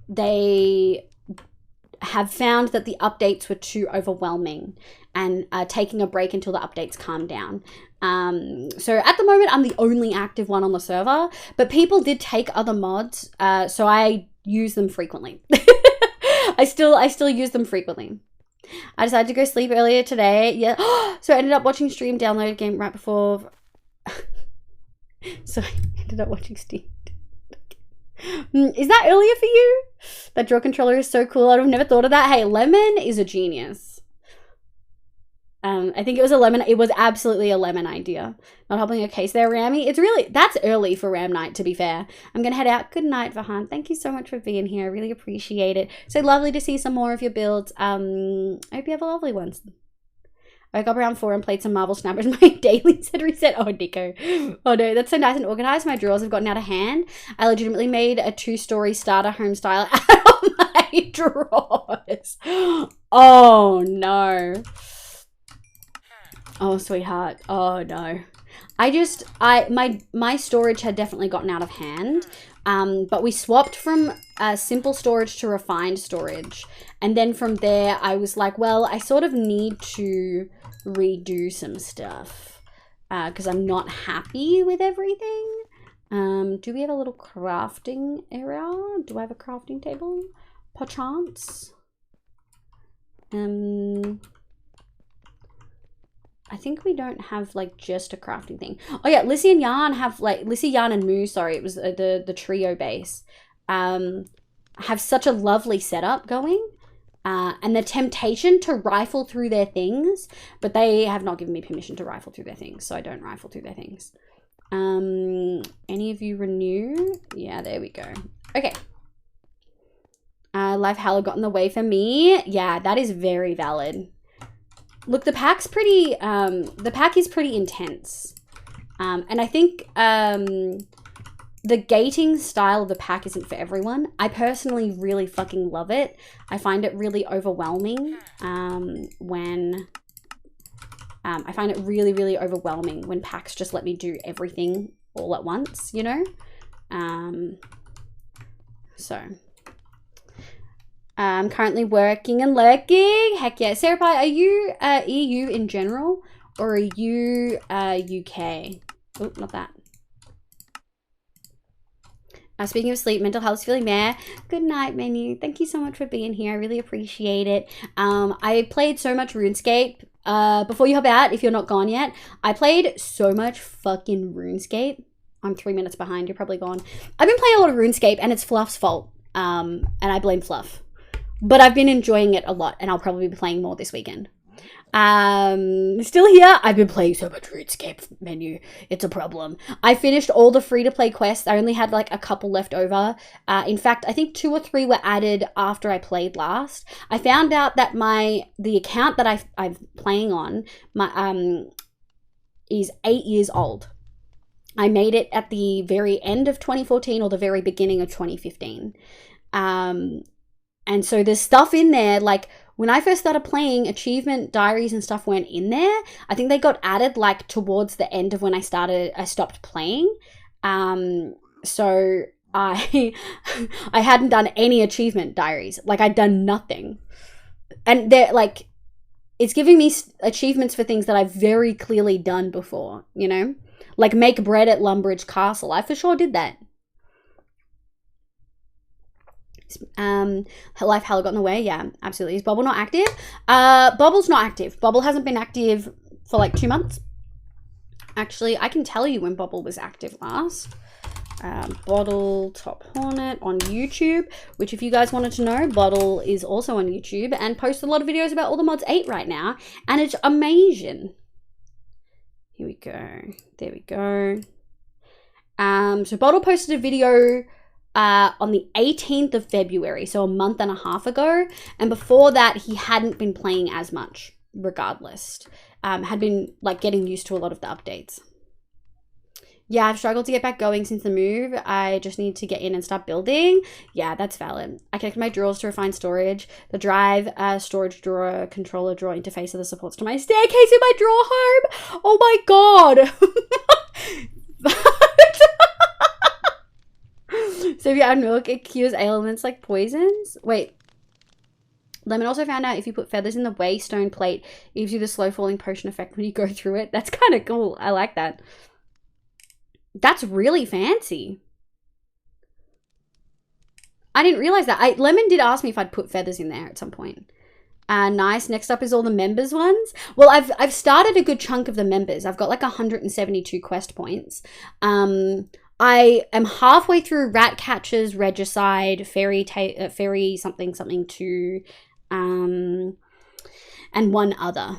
They have found that the updates were too overwhelming and taking a break until the updates calm down. So at the moment, I'm the only active one on the server, but people did take other mods, so I use them frequently. I still use them frequently. I decided to go sleep earlier today. Yeah, so I ended up watching stream, downloaded game right before. So I ended up watching Steam. Is that earlier for you? That draw controller is so cool. I'd have never thought of that. Hey, Lemon is a genius. I think it was a Lemon. It was absolutely a Lemon idea. Not helping a case there, Rami. It's really, that's early for Ram Night, to be fair. I'm going to head out. Good night, Vahan. Thank you so much for being here. I really appreciate it. So lovely to see some more of your builds. I hope you have a lovely one. I woke up around 4 and played some Marvel Snap and my daily said reset. Oh, Nico. Oh, no. That's so nice and organized. My drawers have gotten out of hand. I legitimately made a 2-story starter home style out of my drawers. Oh, no. Oh, sweetheart. Oh, no. My storage had definitely gotten out of hand. But we swapped from simple storage to refined storage. And then from there, I was like, well, I sort of need to redo some stuff because I'm not happy with everything. Do we have a little crafting area? Do I have a crafting table? Perchance? I think we don't have like just a crafting thing. Oh yeah, Lissy and Yarn have like, Lissy, Yarn and Moo, sorry, it was the trio base, have such a lovely setup going. And the temptation to rifle through their things, but they have not given me permission to rifle through their things, so I don't rifle through their things. Any of you renew? Yeah, there we go. Okay. Life Hella got in the way for me. Yeah, that is very valid. Look, the pack's pretty, the pack is pretty intense. And I think, the gating style of the pack isn't for everyone. I personally really fucking love it. I find it really overwhelming when I find it really, really overwhelming when packs just let me do everything all at once, you know? So I'm currently working and lurking. Heck yeah. Sarah Pie, are you EU in general or are you UK? Oh, not that. Speaking of sleep, mental health is feeling meh. Good night, Menu. Thank you so much for being here. I really appreciate it. I played so much RuneScape. Before you hop out, if you're not gone yet, I played so much fucking RuneScape. I'm 3 minutes behind. You're probably gone. I've been playing a lot of RuneScape, and it's Fluff's fault. And I blame Fluff. But I've been enjoying it a lot, and I'll probably be playing more this weekend. Still here. I've been playing so much RuneScape, Menu. It's a problem. I finished all the free-to-play quests. I only had like a couple left over. In fact, I think 2 or 3 were added after I played last. I found out that the account that I'm playing on is 8 years old. I made it at the very end of 2014 or the very beginning of 2015. And so there's stuff in there, like when I first started playing, achievement diaries and stuff weren't in there. I think they got added like towards the end of when I stopped playing. So I hadn't done any achievement diaries. Like I'd done nothing. And they're like, it's giving me achievements for things that I've very clearly done before, you know? Like make bread at Lumbridge Castle. I for sure did that. Life Hella got in the way. Yeah, absolutely. Is Bobble not active? Bobble's not active. Bobble hasn't been active for like 2 months. Actually, I can tell you when Bobble was active last. Bottle Top Hornet on YouTube, which if you guys wanted to know, Bottle is also on YouTube and posts a lot of videos about all the mods 8 right now, and it's amazing. Here we go. There we go. So Bottle posted a video on the 18th of February, so a month and a half ago. And before that, he hadn't been playing as much, regardless. Had been like getting used to a lot of the updates. Yeah, I've struggled to get back going since the move. I just need to get in and start building. Yeah, that's valid. I connected my drawers to refine storage. The drive, storage drawer, controller drawer interface are the supports to my staircase in my drawer home. Oh my god. So if you add milk, it cures ailments like poisons. Wait. Lemon also found out if you put feathers in the waystone plate, it gives you the slow falling potion effect when you go through it. That's kind of cool. I like that. That's really fancy. I didn't realize that. Lemon did ask me if I'd put feathers in there at some point. Nice. Next up is all the members ones. Well, I've started a good chunk of the members. I've got like 172 quest points. I am halfway through Ratcatcher's Regicide, Fairy something 2, and one other.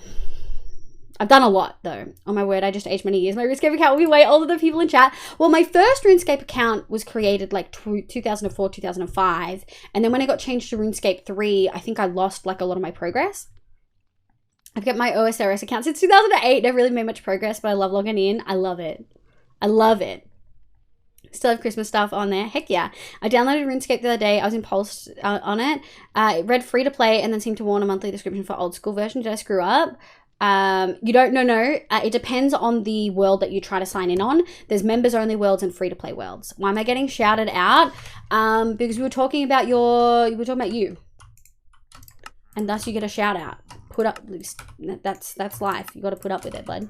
I've done a lot though. Oh my word, I just aged many years. My RuneScape account will be way older than people in chat. Well, my first RuneScape account was created like 2004, 2005. And then when it got changed to RuneScape 3, I think I lost like a lot of my progress. I've kept my OSRS account since 2008. Never really made much progress, but I love logging in. I love it. I love it. Still have Christmas stuff on there. Heck yeah. I downloaded RuneScape the other day. I was impulsed on it. It read free to play and then seemed to warn a monthly description for old school version. Did I screw up? You don't know. It depends on the world that you try to sign in on. There's members only worlds and free to play worlds. Why am I getting shouted out? Because we were talking about you. And thus you get a shout out. Put up, that's life. You got to put up with it, bud.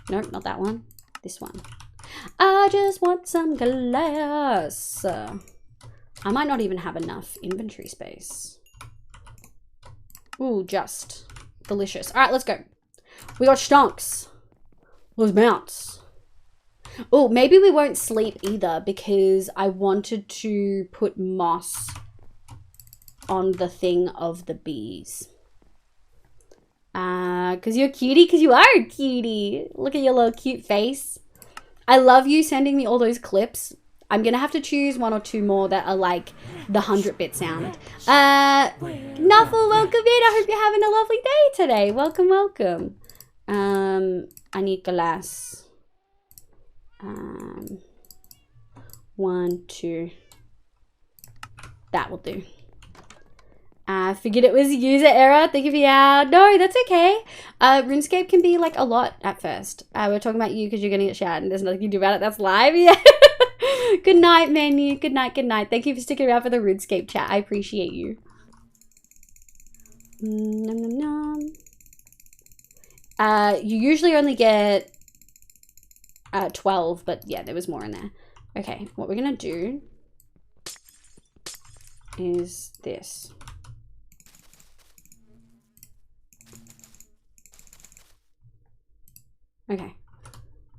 Nope, not that one. This one. I just want some glass. I might not even have enough inventory space. Ooh, just delicious. All right, let's go. We got stonks. Let's bounce. Oh, maybe we won't sleep either because I wanted to put moss on the thing of the bees. Because you're a cutie, because you are a cutie. Look at your little cute face. I love you sending me all those clips. I'm going to have to choose one or two more that are like the 100-bit sound. Nuffle, welcome in. I hope you're having a lovely day today. Welcome, welcome. I need glass. 1, 2. That will do. Figured it was user error. Thank you for your... No, that's okay. RuneScape can be like a lot at first. We're talking about you because you're going to get shouted and there's nothing you can do about it. That's live. Yeah. Good night, menu. Good night, good night. Thank you for sticking around for the RuneScape chat. I appreciate you. Nom, nom, nom. You usually only get 12, but yeah, there was more in there. Okay, what we're going to do is this. Okay,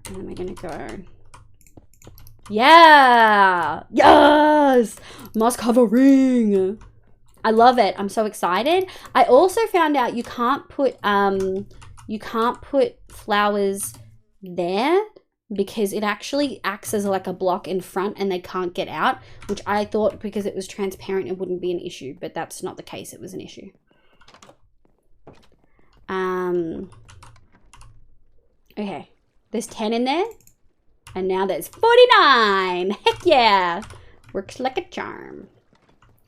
and then we're gonna go. Yeah! Yes! Moss covering! I love it. I'm so excited. I also found out you can't put flowers there because it actually acts as like a block in front and they can't get out, which I thought because it was transparent it wouldn't be an issue, but that's not the case. It was an issue. Okay, there's 10 in there, and now there's 49. Heck yeah, works like a charm.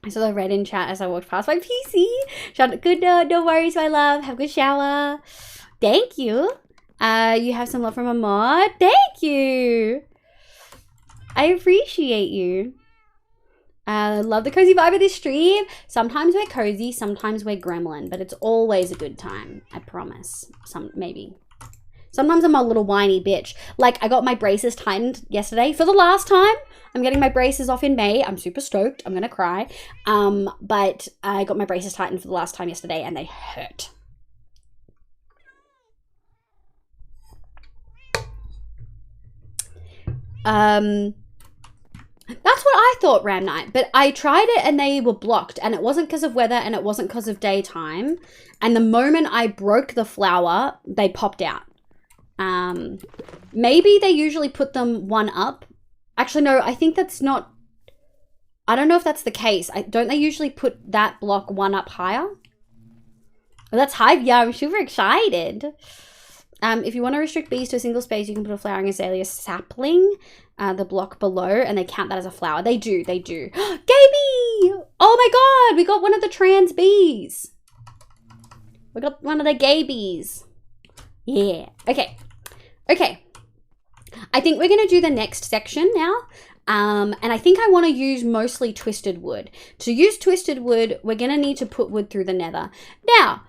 I saw the red in chat as I walked past my PC. Shout out, good, no worries, my love. Have a good shower. Thank you. You have some love from a mod. Thank you. I appreciate you. Love the cozy vibe of this stream. Sometimes we're cozy, sometimes we're gremlin, but it's always a good time. I promise. Maybe. Sometimes I'm a little whiny bitch. Like, I got my braces tightened yesterday for the last time. I'm getting my braces off in May. I'm super stoked. I'm gonna cry. But I got my braces tightened for the last time yesterday and they hurt. That's what I thought, Ram Night. But I tried it and they were blocked. And it wasn't because of weather and it wasn't because of daytime. And the moment I broke the flower, they popped out. Maybe they usually put them one up. Actually, no, I think that's not... I don't know if that's the case. Don't they usually put that block one up higher? Oh, that's hype. Yeah, I'm super excited. If you want to restrict bees to a single space, you can put a flowering azalea sapling, the block below, and they count that as a flower. They do. Gay bee! Oh my god, we got one of the trans bees. We got one of the gay bees. Yeah. Okay. I think we're going to do the next section now. And I think I want to use mostly twisted wood. To use twisted wood, we're going to need to put wood through the nether. Now,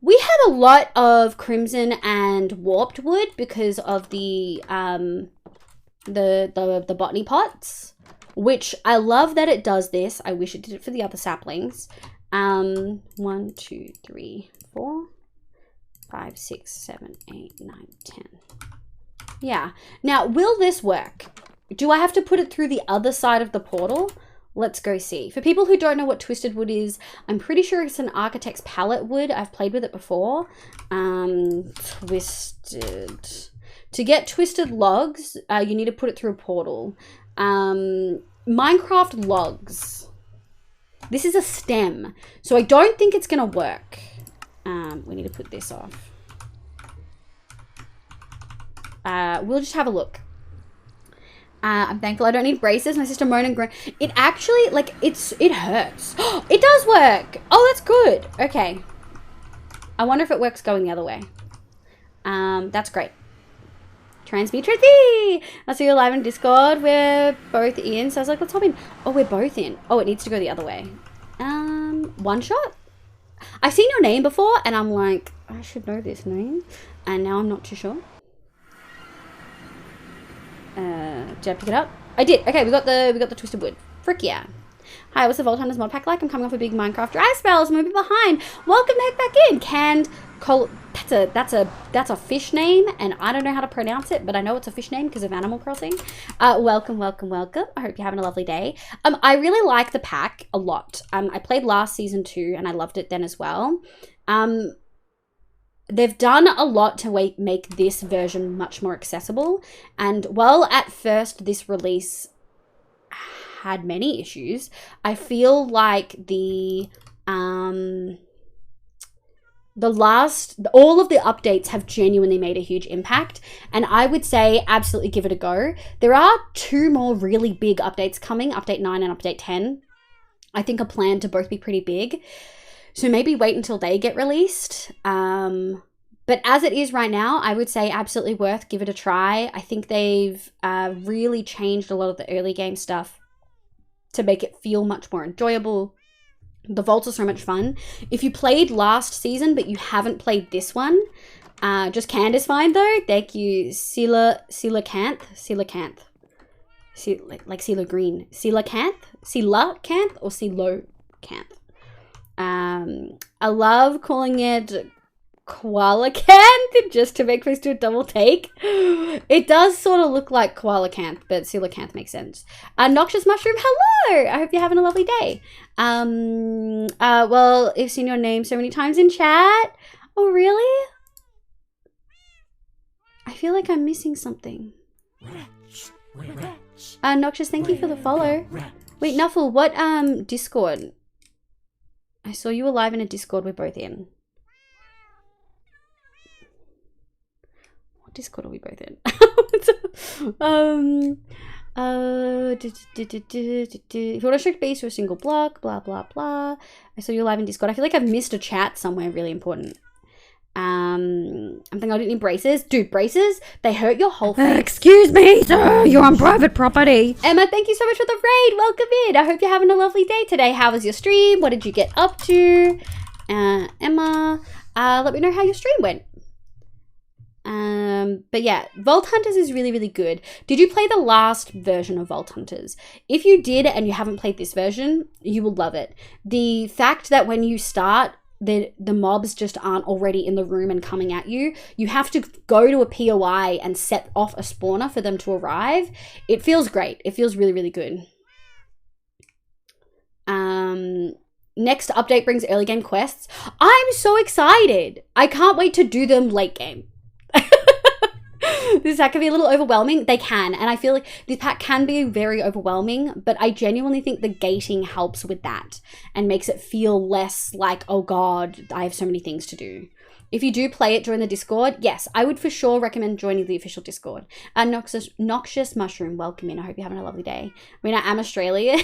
we had a lot of crimson and warped wood because of the botany pots, which I love that it does this. I wish it did it for the other saplings. 1, 2, 3, 4, 5, 6, 7, 8, 9, 10. Yeah. Now, will this work? Do I have to put it through the other side of the portal? Let's go see. For people who don't know what twisted wood is, I'm pretty sure it's an architect's palette wood. I've played with it before. Twisted. To get twisted logs, you need to put it through a portal. Minecraft logs. This is a stem, so I don't think it's going to work. We need to put this off. We'll just have a look. I'm thankful I don't need braces. My sister moaned and groaned. It actually, like, it hurts. It does work. Oh, that's good. Okay. I wonder if it works going the other way. That's great. Transmute Trisby! I see you live in Discord. We're both in. So I was like, let's hop in. Oh, we're both in. Oh, it needs to go the other way. One shot? I've seen your name before, and I'm like, I should know this name. And now I'm not too sure. Did I pick it up? I did. Okay, we got the twisted wood. Frick yeah. Hi, what's the Vault Hunters mod pack like? I'm coming off a big Minecraft dry spell, so I'm a bit behind. Welcome the heck back in. Canned coal. That's a fish name, and I don't know how to pronounce it, but I know it's a fish name because of Animal Crossing. Welcome. I hope you're having a lovely day. I really like the pack a lot. I played last season too, and I loved it then as well. They've done a lot to make this version much more accessible. And while at first this release had many issues, I feel like all of the updates have genuinely made a huge impact. And I would say absolutely give it a go. There are 2 more really big updates coming, Update 9 and Update 10. I think are planned to both be pretty big. So maybe wait until they get released. But as it is right now, I would say absolutely worth, give it a try. I think they've really changed a lot of the early game stuff to make it feel much more enjoyable. The vaults are so much fun. If you played last season, but you haven't played this one, just canned is fine though. Thank you, Coelacanth. Like Coela Green. Coelacanth or Coelacanth. I love calling it Koalacanth just to make us do a double take. It does sort of look like Koalacanth, but Coelacanth makes sense. Noxious Mushroom, hello! I hope you're having a lovely day. Well, I've seen your name so many times in chat. Oh, really? I feel like I'm missing something. Noxious, thank you for the follow. Wait, Nuffle, what Discord? I saw you were live in a Discord we're both in. What Discord are we both in? If you want to restrict base to a single block, blah, blah, blah. I saw you live in Discord. I feel like I've missed a chat somewhere really important. I'm thinking I didn't need braces. Dude, braces, they hurt your whole face. Excuse me, sir, you're on private property. Emma, thank you so much for the raid. Welcome in. I hope you're having a lovely day today. How was your stream? What did you get up to? Emma, let me know how your stream went. But yeah, Vault Hunters is really, really good. Did you play the last version of Vault Hunters? If you did and you haven't played this version, you will love it. The fact that when you start, the mobs just aren't already in the room and coming at you. You have to go to a POI and set off a spawner for them to arrive. It feels great. It feels really, really good. Next update brings early game quests. I'm so excited. I can't wait to do them late game. This pack can be a little overwhelming. They can, and I feel like this pack can be very overwhelming, but I genuinely think the gating helps with that and makes it feel less like, oh god, I have so many things to do. If you do play it during the Discord, yes, I would for sure recommend joining the official Discord. Noxious Mushroom, welcome in. I hope you're having a lovely day. I mean, I am Australian.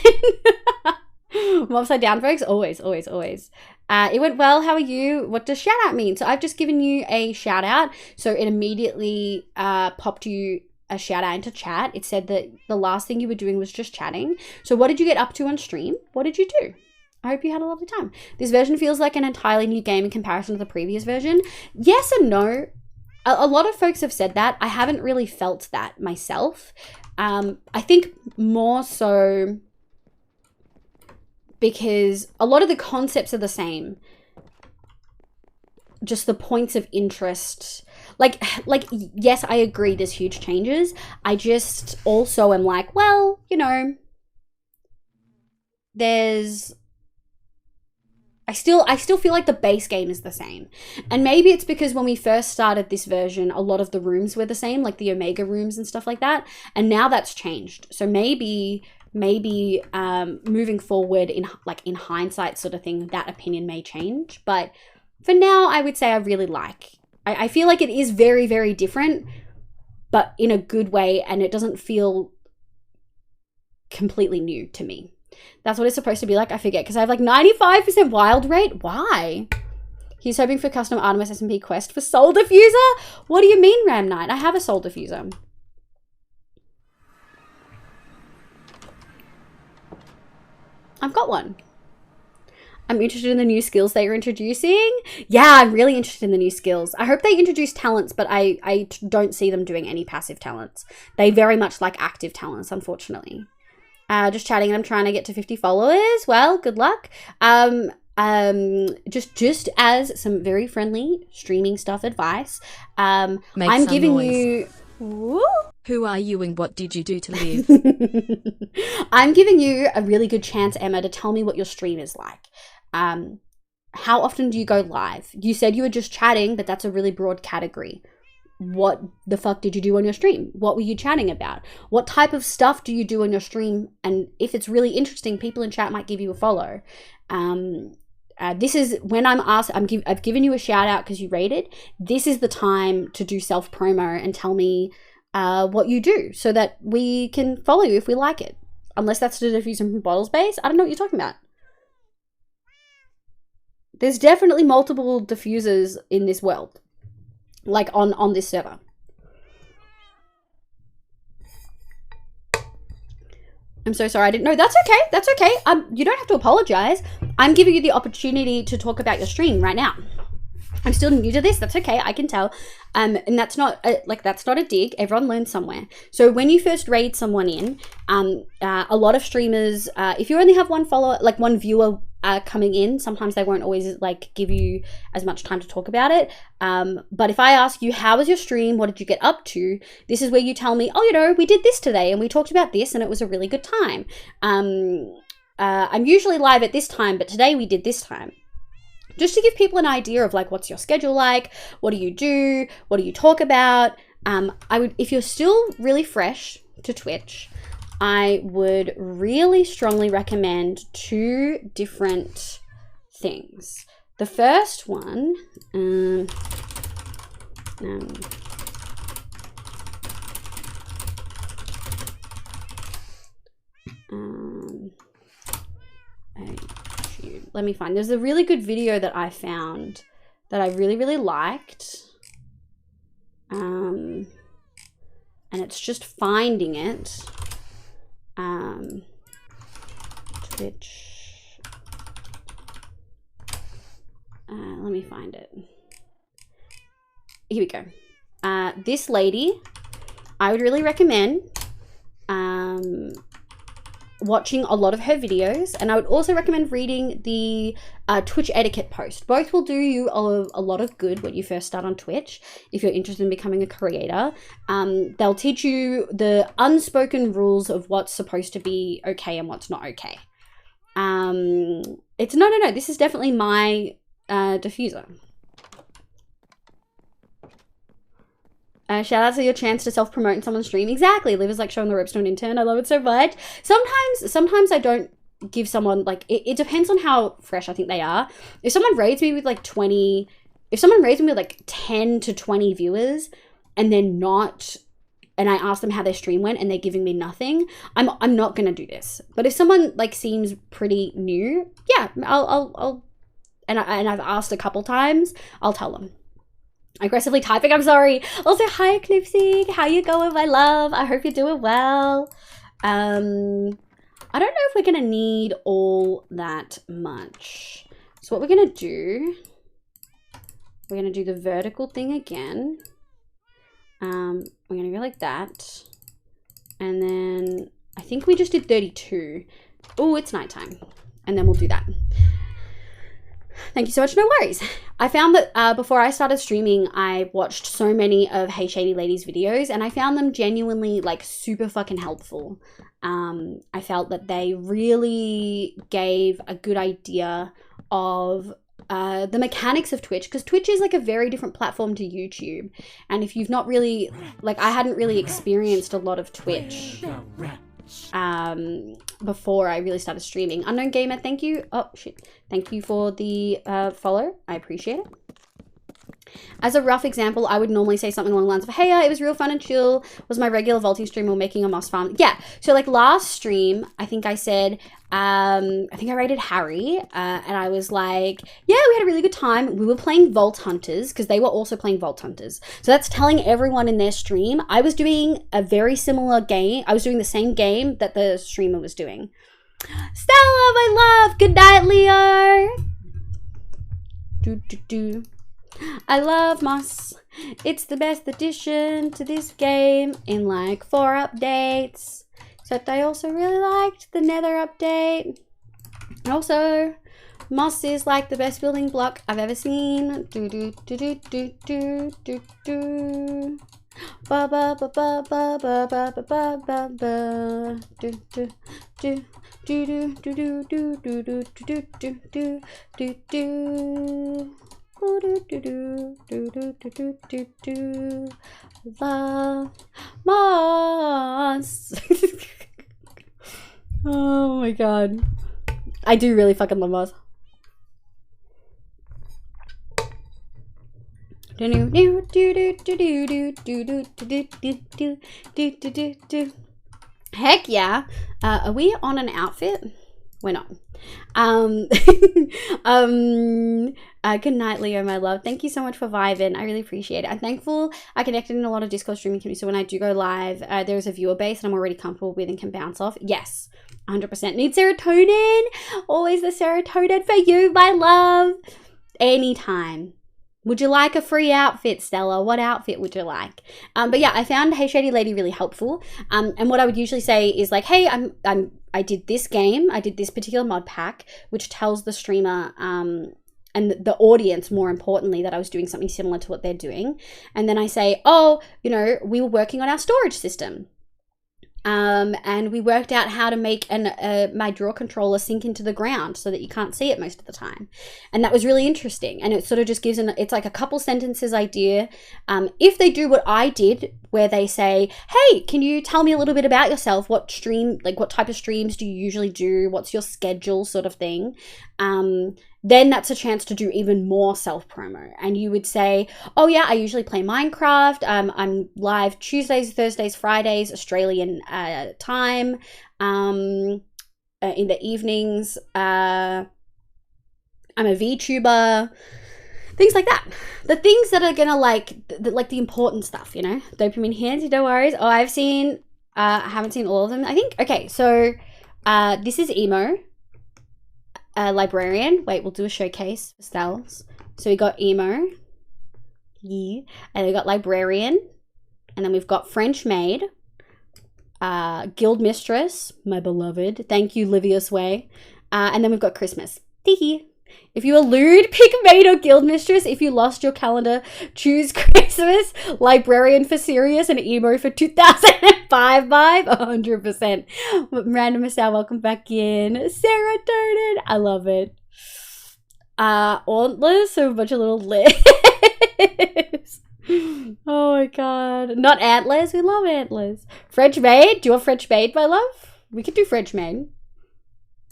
I'm upside down, folks. Always, always, always. It went well. How are you? What does shout out mean? So I've just given you a shout out. So it immediately popped you a shout out into chat. It said that the last thing you were doing was just chatting. So what did you get up to on stream? What did you do? I hope you had a lovely time. This version feels like an entirely new game in comparison to the previous version. Yes and no. A lot of folks have said that. I haven't really felt that myself. I think more so because a lot of the concepts are the same. Just the points of interest. Like, yes, I agree there's huge changes. I just also am like, well, you know, there's... I still feel like the base game is the same. And maybe it's because when we first started this version, a lot of the rooms were the same, like the Omega rooms and stuff like that. And now that's changed. So maybe moving forward in hindsight sort of thing, that opinion may change. But for now, I would say I really like. I feel like it is very, very different, but in a good way. And it doesn't feel completely new to me. That's what it's supposed to be like. I forget because I have like 95% wild rate. Why? He's hoping for custom Artemis SMP quest for Soul Diffuser. What do you mean, Ram Knight? I have a Soul Diffuser. I've got one. I'm interested in the new skills they are introducing. Yeah, I'm really interested in the new skills. I hope they introduce talents, but I don't see them doing any passive talents. They very much like active talents, unfortunately. Just chatting and I'm trying to get to 50 followers. Well, good luck. Just as some very friendly streaming stuff advice, I'm giving you... Woo? Who are you and what did you do to live? I'm giving you a really good chance, Emma, to tell me what your stream is like. How often do you go live? You said you were just chatting, but that's a really broad category. What the fuck did you do on your stream? What were you chatting about? What type of stuff do you do on your stream? And if it's really interesting, people in chat might give you a follow. This is when I'm asked, I've given you a shout out because you rated. This is the time to do self promo and tell me what you do so that we can follow you if we like it. Unless that's the diffusion from bottle space. I don't know what you're talking about. There's definitely multiple diffusers in this world. Like on this server. I'm so sorry I didn't know. That's okay. That's okay. You don't have to apologize. I'm giving you the opportunity to talk about your stream right now. I'm still new to this. That's okay. I can tell. And that's not that's not a dig. Everyone learns somewhere. So when you first raid someone in, a lot of streamers, if you only have one follower, like one viewer coming in, sometimes they won't always like give you as much time to talk about it. But if I ask you, how was your stream? What did you get up to? This is where you tell me, oh, you know, we did this today and we talked about this and it was a really good time. I'm usually live at this time, but today we did this time. Just to give people an idea of like, what's your schedule like? What do you do? What do you talk about? If you're still really fresh to Twitch, I would really strongly recommend 2 different things. The first one, let me find. There's a really good video that I found that I really, really liked. And it's just finding it. Twitch. Let me find it. Here we go. This lady, I would really recommend watching a lot of her videos, and I would also recommend reading the Twitch etiquette post. Both will do you a lot of good when you first start on Twitch if you're interested in becoming a creator. They'll teach you the unspoken rules of what's supposed to be okay and what's not okay. It's no, this is definitely my diffuser. Shout out to your chance to self-promote in someone's stream. Exactly. Liv is like showing the ropes to an intern. I love it so much. Sometimes I don't give someone, like, it depends on how fresh I think they are. If someone raids me with like 10 to 20 viewers and they're not, and I ask them how their stream went and they're giving me nothing, I'm not gonna do this. But if someone like seems pretty new, yeah, I'll and I've asked a couple times, I'll tell them. Aggressively typing, I'm sorry. Also, hi Clipsy, how you going, my love? I hope you're doing well. I don't know if we're gonna need all that much. So what we're gonna do, we're gonna do the vertical thing again. We're gonna go like that. And then I think we just did 32. Oh, it's nighttime. And then we'll do that. Thank you so much. No worries. I found that before I started streaming, I watched so many of Hey Shady Lady's videos and I found them genuinely like super fucking helpful. I felt that they really gave a good idea of the mechanics of Twitch, because Twitch is like a very different platform to YouTube. And if you've not really, like, I hadn't really experienced a lot of Twitch before I really started streaming. Unknown Gamer, thank you. Oh shit. Thank you for the follow. I appreciate it. As a rough example, I would normally say something along the lines of, hey, it was real fun and chill. Was my regular vaulting stream or making a moss farm? Yeah. So like last stream, I think I said, I think I rated Harry, and I was like, yeah, we had a really good time. We were playing Vault Hunters because they were also playing Vault Hunters. So that's telling everyone in their stream. I was doing a very similar game. I was doing the same game that the streamer was doing. Stella, my love. Good night, Leo. I love Moss. It's the best addition to this game in like 4 updates. Except I also really liked the Nether update. Also, Moss is like the best building block I've ever seen. Do do do do do do do do. Ba ba ba ba ba ba ba ba ba ba ba. Do do do do do do do do do do do do do do. Love Moss. Oh my god. I do really fucking love Moss. Heck yeah. Are we on an outfit? We're not. Good night, Leo, my love. Thank you so much for vibing. I really appreciate it. I'm thankful I connected in a lot of Discord streaming community, so when I do go live, there's a viewer base that I'm already comfortable with and can bounce off. Yes, 100%. Need serotonin. Always the serotonin for you, my love. Anytime. Would you like a free outfit, Stella? What outfit would you like? But yeah, I found Hey Shady Lady really helpful. And what I would usually say is like, hey, I did this game. I did this particular mod pack, which tells the streamer and the audience, more importantly, that I was doing something similar to what they're doing. And then I say, oh, you know, we were working on our storage system. And we worked out how to make my draw controller sink into the ground so that you can't see it most of the time. And that was really interesting. And it sort of just gives it's like a couple sentences idea. If they do what I did, where they say, hey, can you tell me a little bit about yourself? What type of streams do you usually do? What's your schedule, sort of thing? Then that's a chance to do even more self-promo. And you would say, oh yeah, I usually play Minecraft. I'm live Tuesdays, Thursdays, Fridays, Australian time. In the evenings, I'm a VTuber. Things like that. The things that are gonna like the important stuff, you know? Dopamine hands, no worries. Oh, I haven't seen all of them. I think, okay, so this is Emo. Librarian. Wait, we'll do a showcase for Stells. So we got Emo. Yeah. And we got Librarian. And then we've got French Maid. Guild Mistress. My beloved. Thank you, Livius Way. And then we've got Christmas. Teehee. If you allude, pick Maid or Guild Mistress. If you lost your calendar, choose Christmas, Librarian for Sirius, and Emo for 2005 vibe. 100%. Random Michelle, welcome back in. Serotonin. I love it. Auntless, so a bunch of little lips. Oh my god. Not antlers. We love antlers. French maid. Do you want French maid, my love? We could do French maid.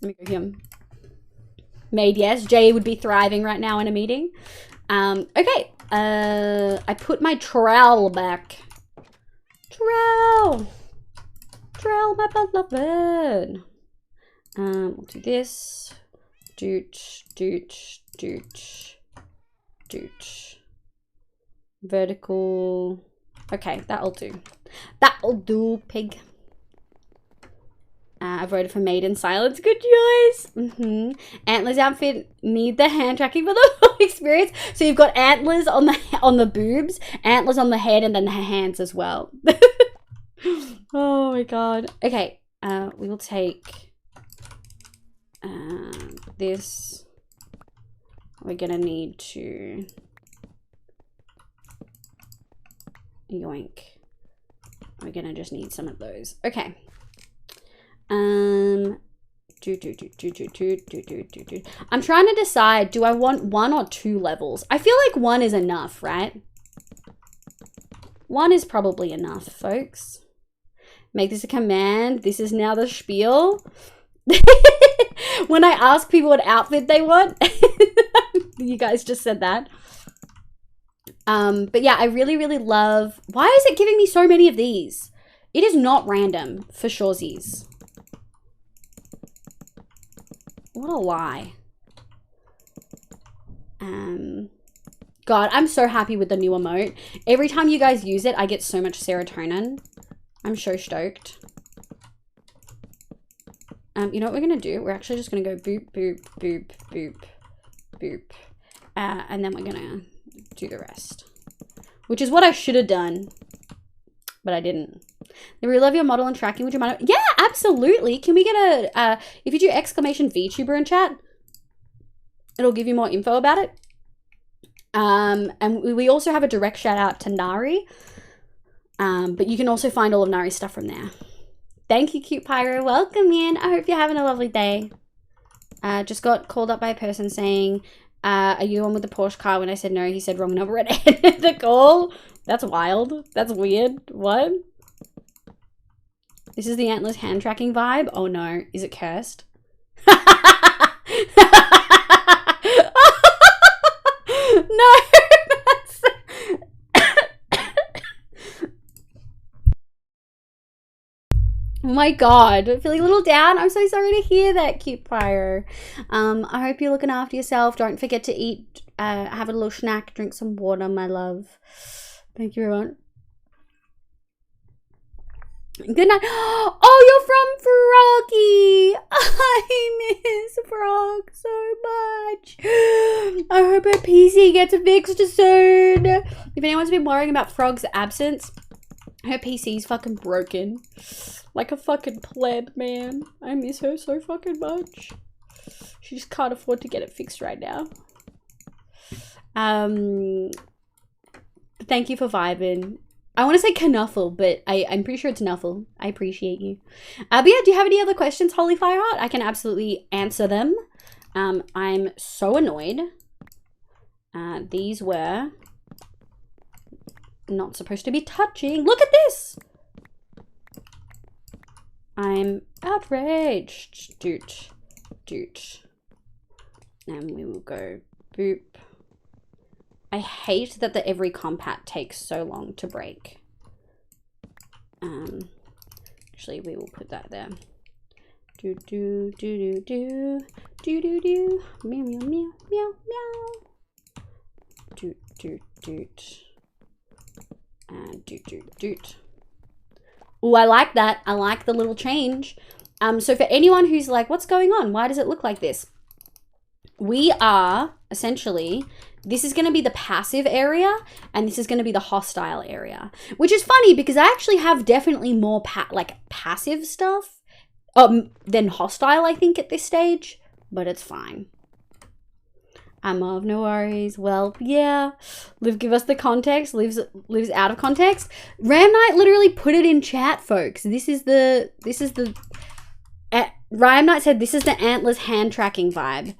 Let me go here. Maid, yes. Jay would be thriving right now in a meeting. Okay. I put my trowel back. Trowel. Trowel, my beloved. We'll do this. Doot, doot, doot, doot. Vertical. Okay, that'll do. That'll do, pig. I voted for Maiden Silence. Good choice. Antlers outfit need the hand tracking for the whole experience. So you've got antlers on the boobs, antlers on the head, and then the hands as well. Oh my god. Okay. We will take this. We're gonna need to yoink. We're gonna just need some of those. Okay. I'm trying to decide, do I want 1 or 2 levels? I feel like 1 is enough, right? 1 is probably enough, folks. Make this a command. This is now the spiel. When I ask people what outfit they want, you guys just said that. But yeah, I really, really love... Why is it giving me so many of these? It is not random, for shoresies. What a lie. God, I'm so happy with the new emote. Every time you guys use it, I get so much serotonin. I'm so stoked. You know what we're gonna do? We're actually just gonna go boop, boop, boop, boop, boop. And then we're gonna do the rest. Which is what I should have done. But I didn't. I really love your model and tracking. Would you mind? Yeah, absolutely. Can we get a, if you do exclamation VTuber in chat, it'll give you more info about it. And we also have a direct shout out to Nari. But you can also find all of Nari's stuff from there. Thank you, Cute Pyro. Welcome in. I hope you're having a lovely day. Just got called up by a person saying, are you the one with the Porsche car? When I said no, he said wrong number and ended the call. That's wild. That's weird. What? This is the Antlers hand tracking vibe. Oh no. Is it cursed? No. Oh my god, feeling a little down. I'm so sorry to hear that, Cute Pyro. I hope you're looking after yourself. Don't forget to eat, have a little snack, drink some water, my love. Thank you, everyone. Good night. Oh, you're from Froggy. I miss Frog so much. I hope her PC gets fixed soon. If anyone's been worrying about Frog's absence, her PC's fucking broken. Like a fucking pleb, man. I miss her so fucking much. She just can't afford to get it fixed right now. Thank you for vibing. I want to say Knuffle, but I'm pretty sure it's Nuffle. I appreciate you. But yeah, do you have any other questions, Holy Fireheart? I can absolutely answer them. I'm so annoyed. These were not supposed to be touching. Look at this! I'm outraged. Doot. Doot. And we will go boop. I hate that the every compat takes so long to break. Actually, we will put that there. Do do do do do do do do meow meow meow meow meow. Doot doot doot. And doot doot doot. Oh, I like that. I like the little change. So for anyone who's like, what's going on? Why does it look like this? We are essentially, this is going to be the passive area and this is going to be the hostile area, which is funny because I actually have definitely more passive stuff than hostile, I think, at this stage, but it's fine. I'm of no worries. Well, yeah. Liv, give us the context. Liv's out of context. Ram Knight literally put it in chat, folks. This is the Ram Knight said this is the Antlers hand tracking vibe.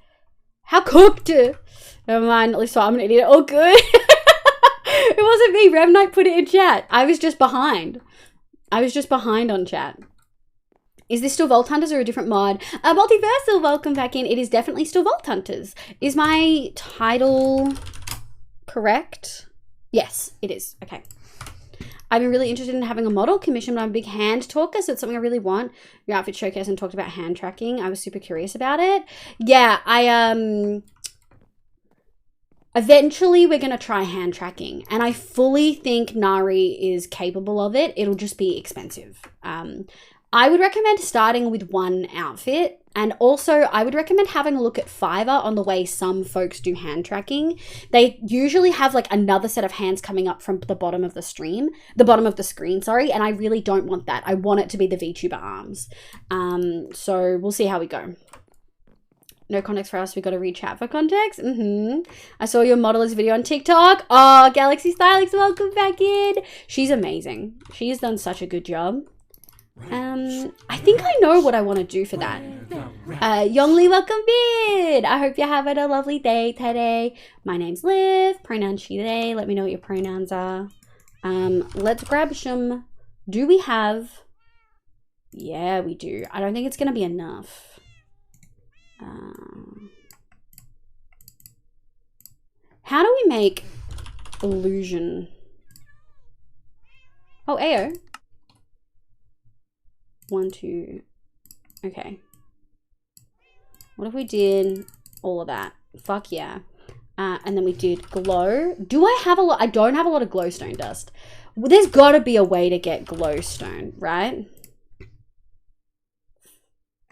How cooked? Never mind, at least I'm an idiot. Oh, good. It wasn't me. Rev Knight put it in chat. I was just behind. On chat. Is this still Vault Hunters or a different mod? Multiversal, welcome back in. It is definitely still Vault Hunters. Is my title correct? Yes, it is. Okay. I've been really interested in having a model commission, but I'm a big hand talker, so it's something I really want. Your outfit showcase and talked about hand tracking. I was super curious about it. Yeah, eventually we're going to try hand tracking, and I fully think Nari is capable of it. It'll just be expensive. I would recommend starting with one outfit, and also I would recommend having a look at Fiverr on the way some folks do hand tracking. They usually have like another set of hands coming up from the bottom of the screen, and I really don't want that. I want it to be the VTuber arms. So we'll see how we go. No context for us. We got to read chat for context. I saw your modelist video on TikTok. Oh, Galaxy Stylix, welcome back in. She's amazing. She's done such a good job. I think I know what I want to do for that. Yongli, welcome in. I hope you're having a lovely day today. My name's Liv. Pronouns she, they. Let me know what your pronouns are. Let's grab some. Do we have? Yeah, we do. I don't think it's going to be enough. How do we make illusion? Oh, AO. 1, 2. Okay. What if we did all of that? Fuck yeah. And then we did glow. Do I have a lot? I don't have a lot of glowstone dust. Well, there's got to be a way to get glowstone, right?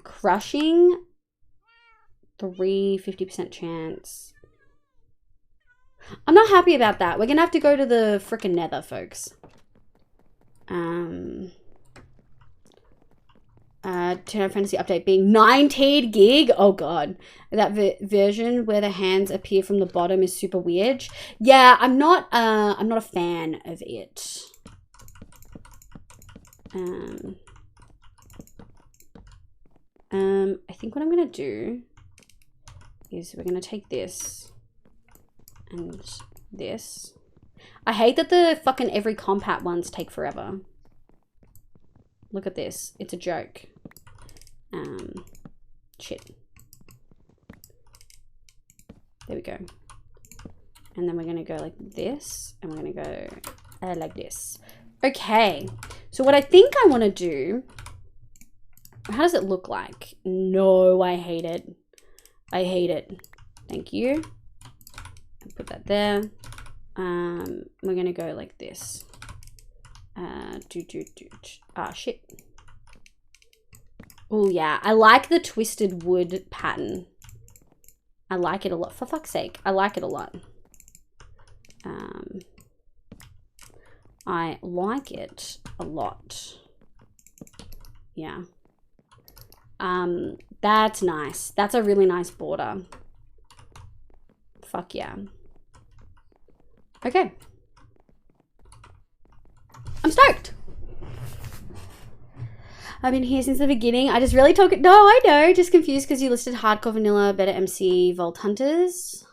Crushing. 50% chance. I'm not happy about that. We're going to have to go to the frickin' nether, folks. Turn Fantasy update being 19 gig. Oh god, that version where the hands appear from the bottom is super weird. Yeah, I'm not a fan of it. I think what I'm gonna do is we're gonna take this and this. I hate that the fucking every compat ones take forever. Look at this. It's a joke. Shit. There we go. And then we're going to go like this. And we're going to go like this. Okay. So what I think I want to do... How does it look like? No, I hate it. I hate it. Thank you. Put that there. We're going to go like this. Ah, shit. Oh, yeah. I like the twisted wood pattern. I like it a lot. For fuck's sake. I like it a lot. I like it a lot. Yeah. That's nice. That's a really nice border. Fuck yeah. Okay. I'm stoked. I've been here since the beginning. I just really talk it. No, I know. Just confused because you listed hardcore, vanilla, better MC, Vault Hunters.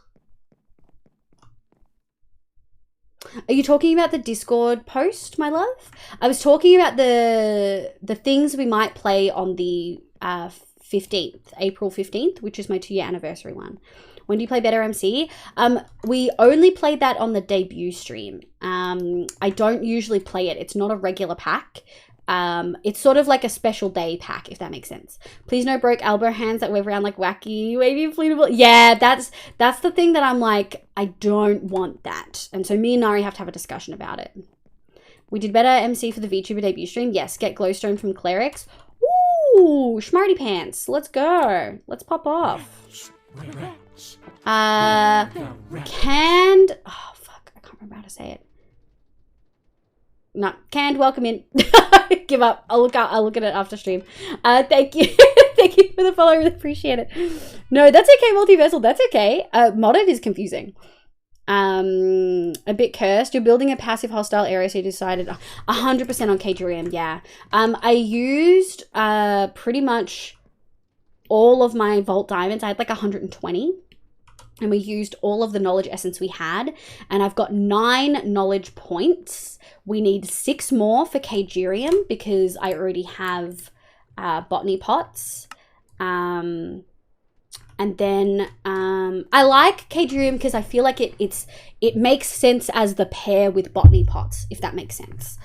Are you talking about the Discord post, my love? I was talking about the things we might play on the 15th, April 15th, which is my 2-year anniversary one. When do you play Better MC? We only played that on the debut stream. I don't usually play it. It's not a regular pack. It's sort of like a special day pack, if that makes sense. Please no broke elbow hands that wave around like wacky, wavy, inflatable. Yeah, that's the thing that I'm like, I don't want that. And so me and Nari have to have a discussion about it. We did Better MC for the VTuber debut stream. Yes, get glowstone from clerics. Ooh, schmarty pants. Let's go. Let's pop off. Canned. Oh fuck, I can't remember how to say it. No, canned. Welcome in. Give up. I'll look at it after stream. Thank you. Thank you for the follow. I really appreciate it. No, that's okay, Multiversal. That's okay. Modded is confusing. A bit cursed. You're building a passive hostile area, so you decided 100% on KGRM. Yeah. I used pretty much all of my Vault Diamonds. I had like 120. and we used all of the knowledge essence we had, and I've got 9 knowledge points. We need 6 more for Kagerium because I already have botany pots. And then I like Kagerium because I feel like it makes sense as the pair with botany pots, if that makes sense.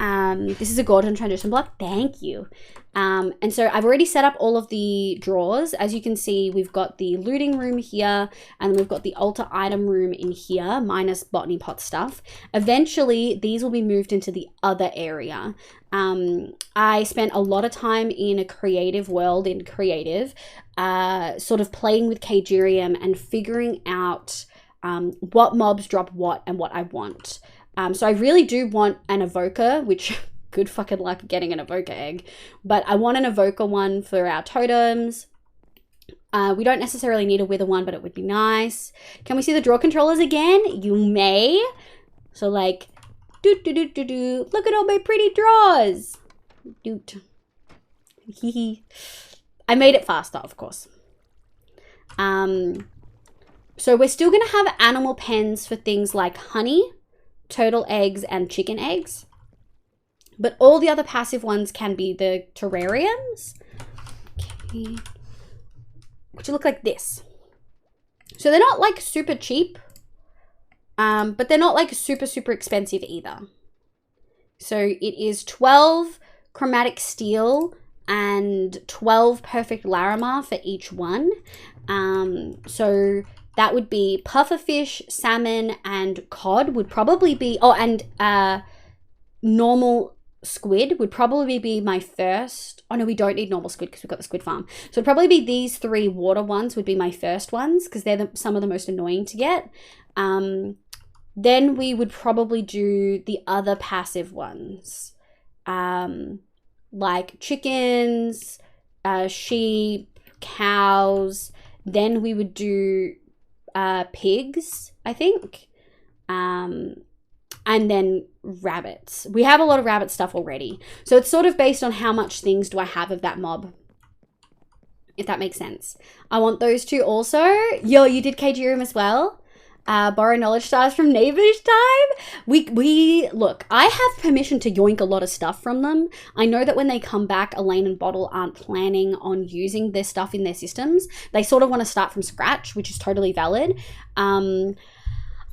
This is a golden transition block. Thank you. And so I've already set up all of the drawers. As you can see, we've got the looting room here, and we've got the altar item room in here, minus botany pot stuff. Eventually, these will be moved into the other area. I spent a lot of time in a creative world, in creative, sort of playing with Kagerium and figuring out what mobs drop what and what I want. So I really do want an evoker, which good fucking luck getting an evoker egg, but I want an evoker one for our totems. We don't necessarily need a wither one, but it would be nice. Can we see the draw controllers again? You may. So like, look at all my pretty draws. Doot. I made it faster, of course. So we're still gonna have animal pens for things like honey, turtle eggs, and chicken eggs. But all the other passive ones can be the terrariums. Okay. Which look like this. So they're not like super cheap. But they're not like super, super expensive either. So it is 12 chromatic steel and 12 perfect Larimar for each one. So that would be pufferfish, salmon, and cod would probably be, oh, and normal squid would probably be my first. Oh no, we don't need normal squid because we've got the squid farm. So it'd probably be these 3 water ones would be my first ones because they're some of the most annoying to get. Then we would probably do the other passive ones, like chickens, sheep, cows. Then we would do pigs, I think. And then rabbits. We have a lot of rabbit stuff already. So it's sort of based on how much things do I have of that mob, if that makes sense. I want those 2 also. Yo, you did Kagerium as well? Borrow knowledge stars from neighbors time. We look, I have permission to yoink a lot of stuff from them. I know that when they come back, Elaine and Bottle aren't planning on using their stuff in their systems. They sort of want to start from scratch, which is totally valid.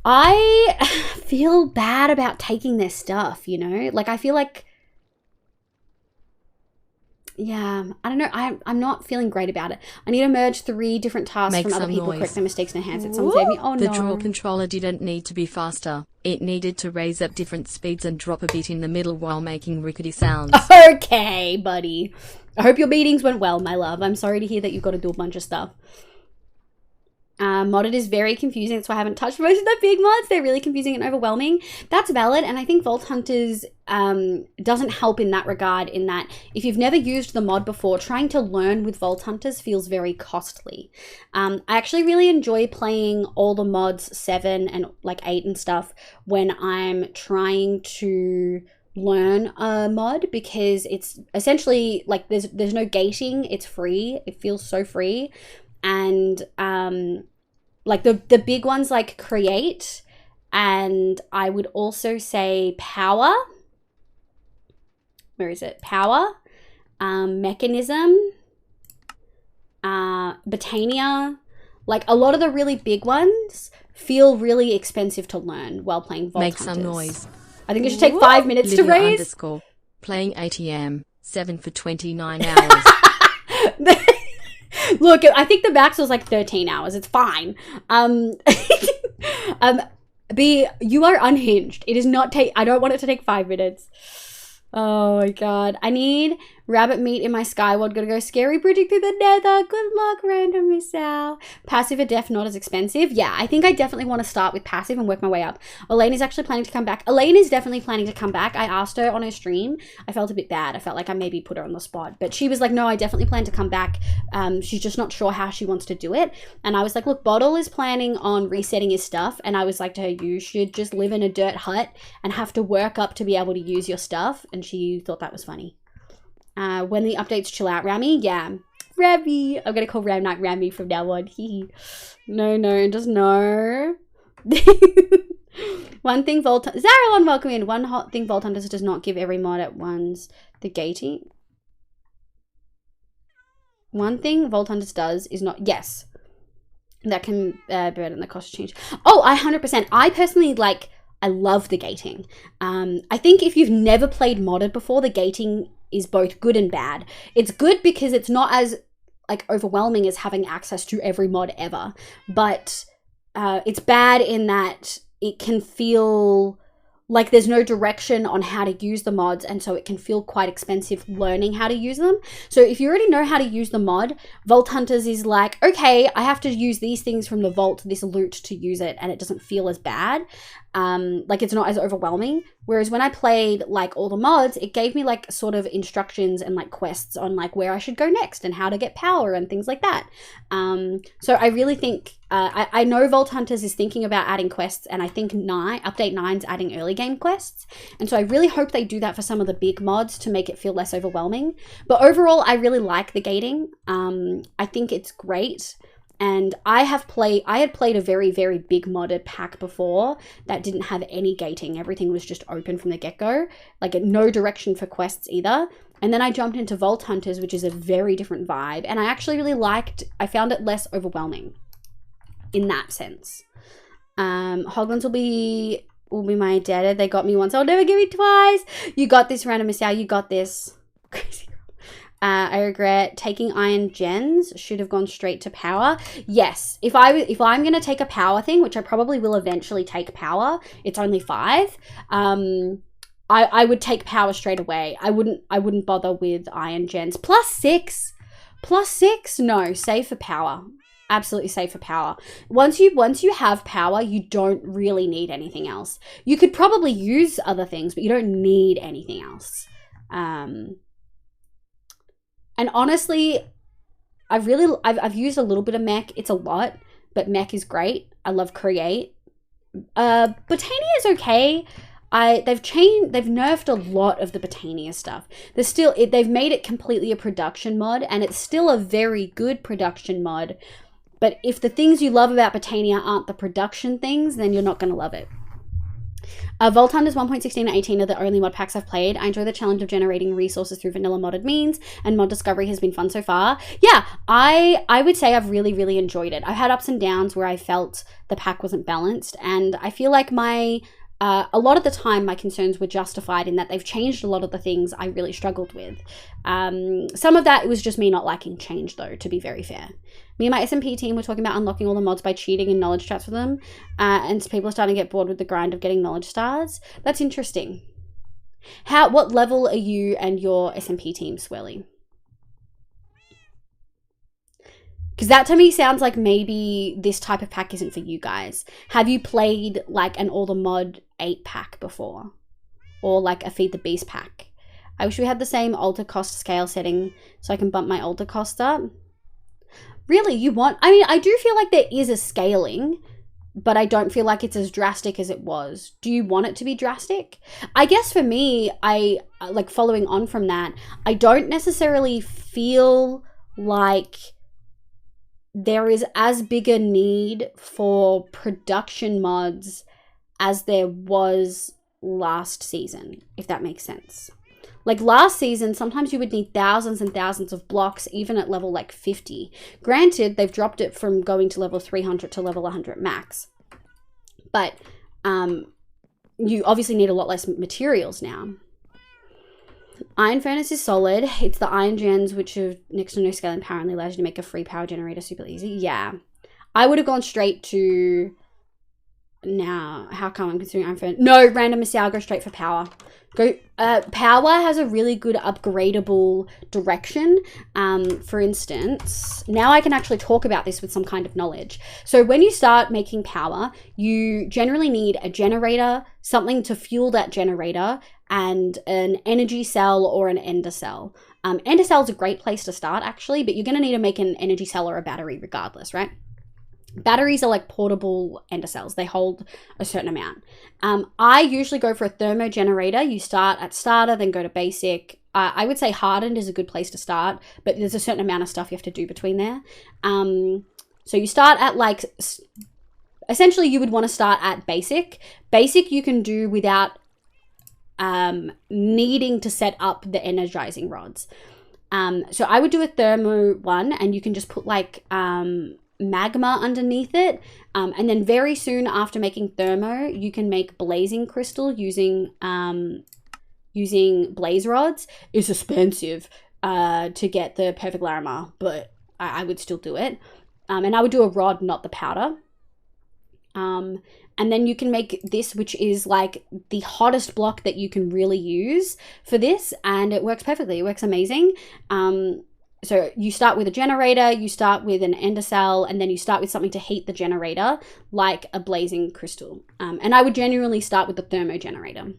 I feel bad about taking their stuff, you know? Like, I feel like, yeah, I don't know. I'm not feeling great about it. I need to merge 3 different tasks from other people, correct their mistakes, and enhance it. Someone save me. Oh, no. The draw controller didn't need to be faster. It needed to raise at different speeds and drop a bit in the middle while making rickety sounds. Okay, buddy. I hope your meetings went well, my love. I'm sorry to hear that you've got to do a bunch of stuff. Modded is very confusing. That's why I haven't touched most of the big mods. They're really confusing and overwhelming. That's valid, and I think Vault Hunters doesn't help in that regard, in that if you've never used the mod before, trying to learn with Vault Hunters feels very costly. I actually really enjoy playing all the mods 7 and like 8 and stuff when I'm trying to learn a mod, because it's essentially like there's no gating. It's free. It feels so free. And like the big ones like create, and I would also say power. Where is it? Power, mechanism, Botania. Like a lot of the really big ones feel really expensive to learn while playing Vault Hunters. Make some noise. I think it should take 5 minutes to raise. Playing ATM 7 for 29 hours. Look, I think the max was like 13 hours. It's fine. B, you are unhinged. It is not I don't want it to take 5 minutes. Oh my god. I need rabbit meat in my skyward. Gotta go scary bridging through the nether. Good luck, random Miss Al. Passive or def not as expensive. Yeah, I think I definitely want to start with passive and work my way up. Elaine is actually planning to come back. Elaine is definitely planning to come back. I asked her on her stream. I felt a bit bad. I felt like I maybe put her on the spot. But she was like, no, I definitely plan to come back. She's just not sure how she wants to do it. And I was like, look, Bottle is planning on resetting his stuff. And I was like to her, you should just live in a dirt hut and have to work up to be able to use your stuff. And she thought that was funny. When the updates chill out, Rami, yeah. Remy. I'm gonna call Ram Knight Rami from now on. No, just no. One thing Zaralon, welcome in. One hot thing Vault Hunters does not give every mod at once. The gating. One thing Vault Hunters does is not, yes. That can burden the cost change. Oh, 100%. I personally I love the gating. I think if you've never played modded before, the gating is both good and bad. It's good because it's not as overwhelming as having access to every mod ever, but it's bad in that it can feel like there's no direction on how to use the mods, and so it can feel quite expensive learning how to use them. So if you already know how to use the mod, Vault Hunters is like, okay, I have to use these things from the vault, this loot, to use it, and it doesn't feel as bad. It's not as overwhelming. Whereas when I played all the mods, it gave me sort of instructions and quests on where I should go next and how to get power and things like that. So I really think I know Vault Hunters is thinking about adding quests, and I think update 9's adding early game quests, and so I really hope they do that for some of the big mods to make it feel less overwhelming. But overall, I really like the gating. I think it's great. And I had played a very, very big modded pack before that didn't have any gating. Everything was just open from the get-go, no direction for quests either. And then I jumped into Vault Hunters, which is a very different vibe. And I actually really I found it less overwhelming in that sense. Hoglins will be my data. They got me once. I'll never give you twice. You got this, Random Miss Out. You got this. Crazy. I regret taking iron gens. Should have gone straight to power. Yes, if I'm gonna take a power thing, which I probably will eventually take power. It's only 5. I would take power straight away. I wouldn't bother with iron gens. +6. No, save for power. Absolutely save for power. Once you have power, you don't really need anything else. You could probably use other things, but you don't need anything else. And honestly, I've used a little bit of mech. It's a lot, but mech is great. I love create. Botania is okay. They've nerfed a lot of the Botania stuff. They've made it completely a production mod, and it's still a very good production mod. But if the things you love about Botania aren't the production things, then you're not going to love it. Vault Hunters 1.16 and 18 are the only mod packs I've played. I enjoy the challenge of generating resources through vanilla modded means, and mod discovery has been fun so far. Yeah, I would say I've really, really enjoyed it. I've had ups and downs where I felt the pack wasn't balanced, and I feel like a lot of the time my concerns were justified in that they've changed a lot of the things I really struggled with. Some of that was just me not liking change, though, to be very fair. Me and my SMP team were talking about unlocking all the mods by cheating in knowledge traps for them, and people are starting to get bored with the grind of getting knowledge stars. That's interesting. What level are you and your SMP team, Swelly? Because that to me sounds like maybe this type of pack isn't for you guys. Have you played an All the Mod 8 pack before? Or a Feed the Beast pack? I wish we had the same altar cost scale setting so I can bump my altar cost up. Really, I do feel like there is a scaling, but I don't feel like it's as drastic as it was. Do you want it to be drastic? I guess for me, following on from that, I don't necessarily feel like there is as big a need for production mods as there was last season, if that makes sense. Last season, sometimes you would need thousands and thousands of blocks, even at level 50. Granted, they've dropped it from going to level 300 to level 100 max. But you obviously need a lot less materials now. Iron Furnace is solid. It's the iron gens, which have next to no scaling power, only allows you to make a free power generator super easy. Yeah. I would have gone straight to... Now, how come I'm considering Iron Furnace? No, Random Miss Out, go straight for power. Power has a really good upgradable direction. For instance, now I can actually talk about this with some kind of knowledge. So when you start making power, you generally need a generator, something to fuel that generator, and an energy cell or an ender cell. Ender cell is a great place to start, actually, but you're going to need to make an energy cell or a battery regardless, right? Batteries are portable ender cells. They hold a certain amount. I usually go for a thermo generator. You start at starter, then go to basic, I would say hardened is a good place to start, but there's a certain amount of stuff you have to do between there. So you start at like, essentially you would want to start at basic. Basic you can do without needing to set up the energizing rods. So I would do a thermo one, and you can just put like magma underneath it. And then very soon after making thermo, you can make blazing crystal using blaze rods. It's expensive to get the perfect Larimar, but I would still do it. And I would do a rod, not the powder. And then you can make this, which is like the hottest block that you can really use for this. And it works perfectly. It works amazing. So you start with a generator, you start with an ender cell, and then you start with something to heat the generator, like a blazing crystal. And I would genuinely start with the thermo generator.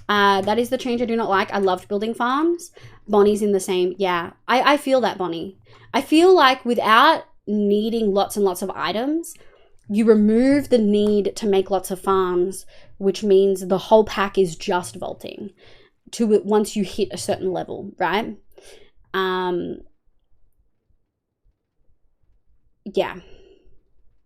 That is the change I do not like. I loved building farms. Bonnie's in the same. Yeah, I feel that, Bonnie. I feel like without needing lots and lots of items, you remove the need to make lots of farms, which means the whole pack is just vaulting to it once you hit a certain level, right? Yeah.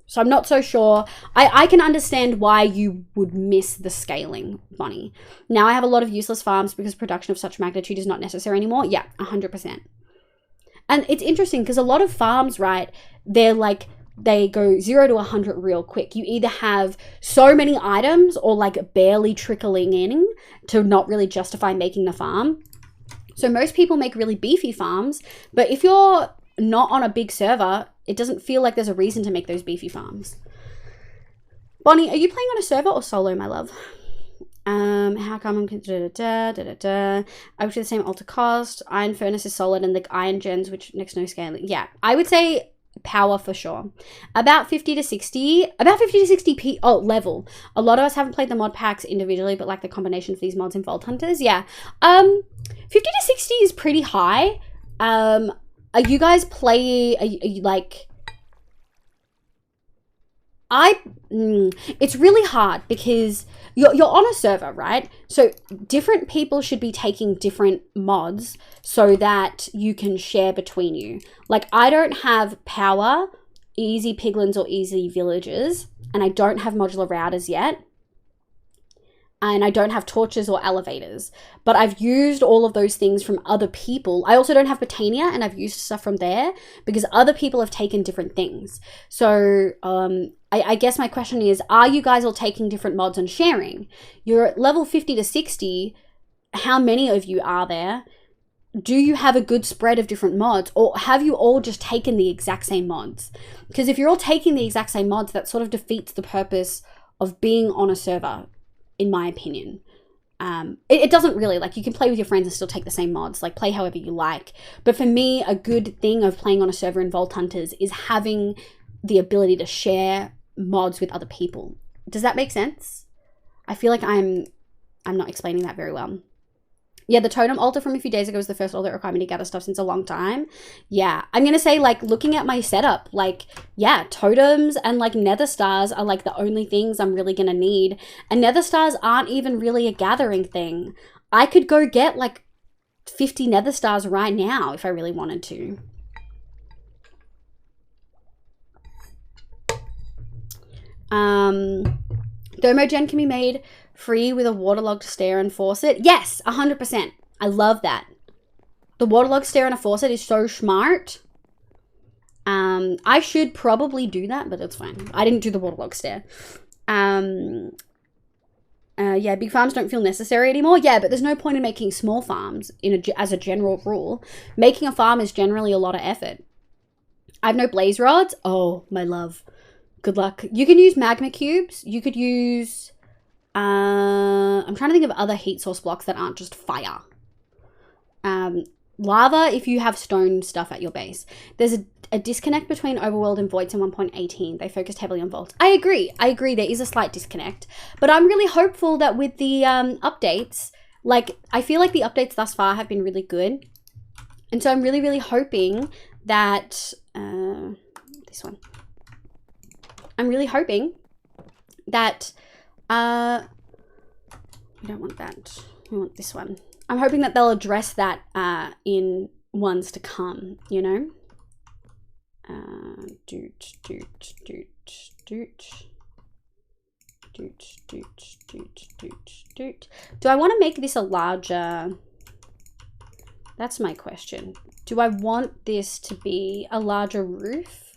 So I'm not so sure. I can understand why you would miss the scaling, Bonnie. Now I have a lot of useless farms because production of such magnitude is not necessary anymore. Yeah, 100%. And it's interesting because a lot of farms, right, they're like, they go 0 to 100 real quick. You either have so many items or like barely trickling in to not really justify making the farm. So most people make really beefy farms, but if you're not on a big server, it doesn't feel like there's a reason to make those beefy farms. Bonnie, are you playing on a server or solo, my love? How come I'm I would do the same alter cost. Iron furnace is solid, and the iron gens, which next no scaling. Yeah, I would say power for sure. About 50 to 60 level. A lot of us haven't played the mod packs individually, but like the combination of these mods in Vault Hunters. Yeah. 50 to 60 is pretty high. Are you guys are you like, it's really hard because you're on a server, right? So different people should be taking different mods so that you can share between you. Like, I don't have power, easy piglins, or easy villages, and I don't have modular routers yet. And I don't have torches or elevators, but I've used all of those things from other people. I also don't have Botania, and I've used stuff from there because other people have taken different things. So I guess my question is, are you guys all taking different mods and sharing? You're at level 50 to 60. How many of you are there? Do you have a good spread of different mods, or have you all just taken the exact same mods? Because if you're all taking the exact same mods, that sort of defeats the purpose of being on a server, in my opinion. It doesn't really, like, you can play with your friends and still take the same mods, like play however you like. But for me, a good thing of playing on a server in Vault Hunters is having the ability to share mods with other people. Does that make sense? I feel like I'm not explaining that very well. Yeah, the totem altar from a few days ago was the first altar that required me to gather stuff since a long time. Yeah, I'm going to say, like, looking at my setup, like, yeah, totems and, like, nether stars are, like, the only things I'm really going to need. And nether stars aren't even really a gathering thing. I could go get, like, 50 nether stars right now if I really wanted to. Thermogen can be made free with a waterlogged stair and faucet. Yes, 100%. I love that. The waterlogged stair and a faucet is so smart. I should probably do that, but it's fine. I didn't do the waterlogged stair. Yeah, big farms don't feel necessary anymore. Yeah, but there's no point in making small farms as a general rule. Making a farm is generally a lot of effort. I have no blaze rods. Oh, my love. Good luck. You can use magma cubes. You could use... I'm trying to think of other heat source blocks that aren't just fire. Lava if you have stone stuff at your base. There's a disconnect between Overworld and Voids in 1.18. They focused heavily on Vault. I agree. There is a slight disconnect. But I'm really hopeful that with the updates, like, I feel like the updates thus far have been really good. And so I'm really, really hoping that... this one. I'm really hoping that... we don't want that. We want this one. I'm hoping that they'll address that in ones to come, you know? Doot, doot, doot, doot. Doot, doot, doot, doot, doot. Do I want to make this a larger... That's my question. Do I want this to be a larger roof?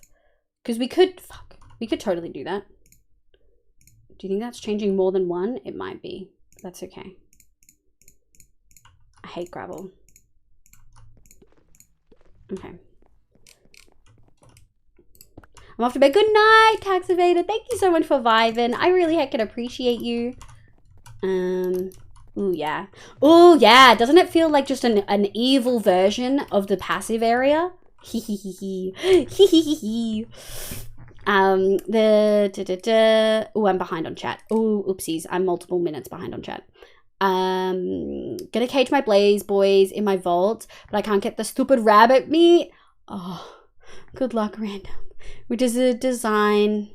Because we could... Fuck. We could totally do that. Do you think that's changing more than one? It might be. That's okay. I hate gravel. Okay. I'm off to bed. Good night, Tax Evader. Thank you so much for vibing. I really heckin' appreciate you. Ooh, yeah. Ooh, yeah. Doesn't it feel like just an evil version of the passive area? Hee hee hee hee. Hee hee hee hee. Ooh, I'm behind on chat. Ooh, oopsies. I'm multiple minutes behind on chat. Gonna cage my blaze boys in my vault, but I can't get the stupid rabbit meat. Oh, good luck, random. Which is a design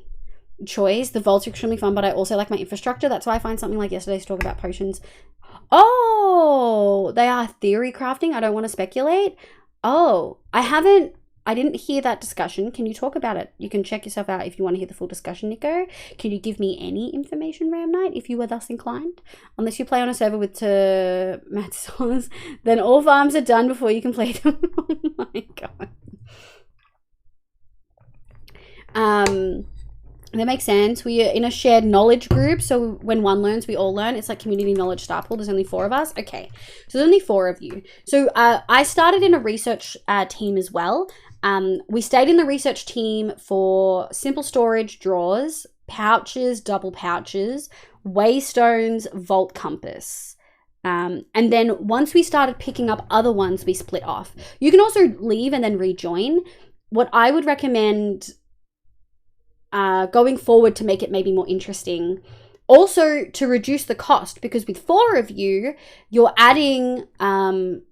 choice. The vaults are extremely fun, but I also like my infrastructure. That's why I find something like yesterday's talk about potions. Oh, they are theory crafting. I don't want to speculate. Oh, I didn't hear that discussion. Can you talk about it? You can check yourself out if you want to hear the full discussion, Nico. Can you give me any information, Ram Knight, if you were thus inclined? Unless you play on a server with Matsos, then all farms are done before you can play them. Oh my god. That makes sense. We are in a shared knowledge group, so when one learns, we all learn. It's like community knowledge star pool. There's only 4 of us. Okay, so there's only 4 of you. So I started in a research team as well. We stayed in the research team for simple storage drawers, pouches, double pouches, waystones, vault compass. And then once we started picking up other ones, we split off. You can also leave and then rejoin. What I would recommend going forward to make it maybe more interesting, also to reduce the cost, because with 4 of you, you're adding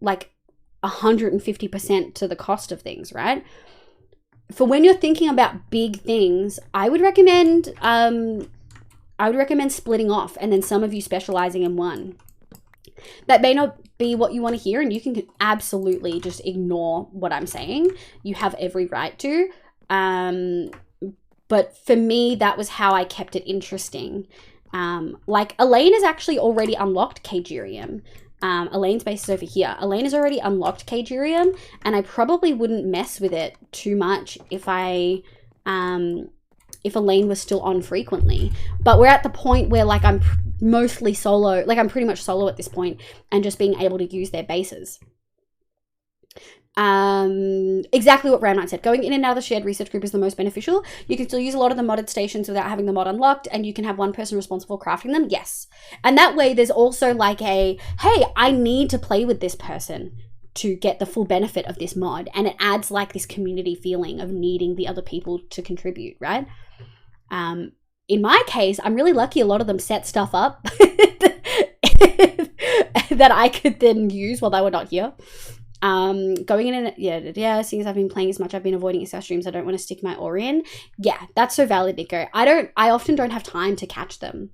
like 150% to the cost of things, right? For when you're thinking about big things, I would recommend splitting off and then some of you specializing in one. That may not be what you want to hear, and you can absolutely just ignore what I'm saying. You have every right to. But for me, that was how I kept it interesting. Like Elaine has actually already unlocked Cagerium. Elaine's base is over here. Elaine has already unlocked Cagerium, and I probably wouldn't mess with it too much if Elaine was still on frequently. But we're at the point where like I'm mostly solo, like I'm pretty much solo at this point, and just being able to use their bases. Exactly what Brown Knight said. Going in and out of the shared research group is the most beneficial. You can still use a lot of the modded stations without having the mod unlocked, and you can have one person responsible for crafting them. Yes. And that way there's also like a, hey, I need to play with this person to get the full benefit of this mod. And it adds like this community feeling of needing the other people to contribute, right? In my case, I'm really lucky a lot of them set stuff up that I could then use while they were not here. Going in and yeah, seeing as I've been playing as much, I've been avoiding access streams. I don't want to stick my ore in. Yeah, that's so valid, Nico. I often don't have time to catch them.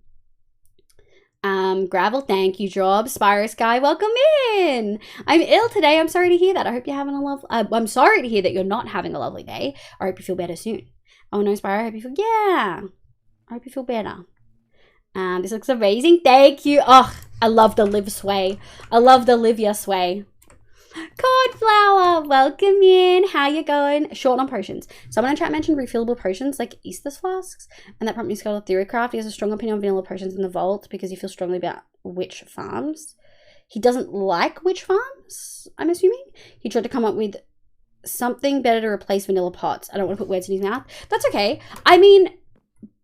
Gravel, thank you, Job. Spyro Sky, welcome in. I'm ill today. I'm sorry to hear that. I hope you're having I'm sorry to hear that you're not having a lovely day. I hope you feel better soon. Oh no, Spyro, I hope you feel, yeah. I hope you feel better. This looks amazing. Thank you. Oh, I love the live sway. I love the live your sway. Cornflower, welcome in. How you going? Short on potions. Someone in chat mentioned refillable potions like Aestus flasks, and that prompted me to go to Theorycraft. He has a strong opinion on vanilla potions in the vault because he feels strongly about witch farms. He doesn't like witch farms, I'm assuming. He tried to come up with something better to replace vanilla pots. I don't want to put words in his mouth. That's okay. I mean,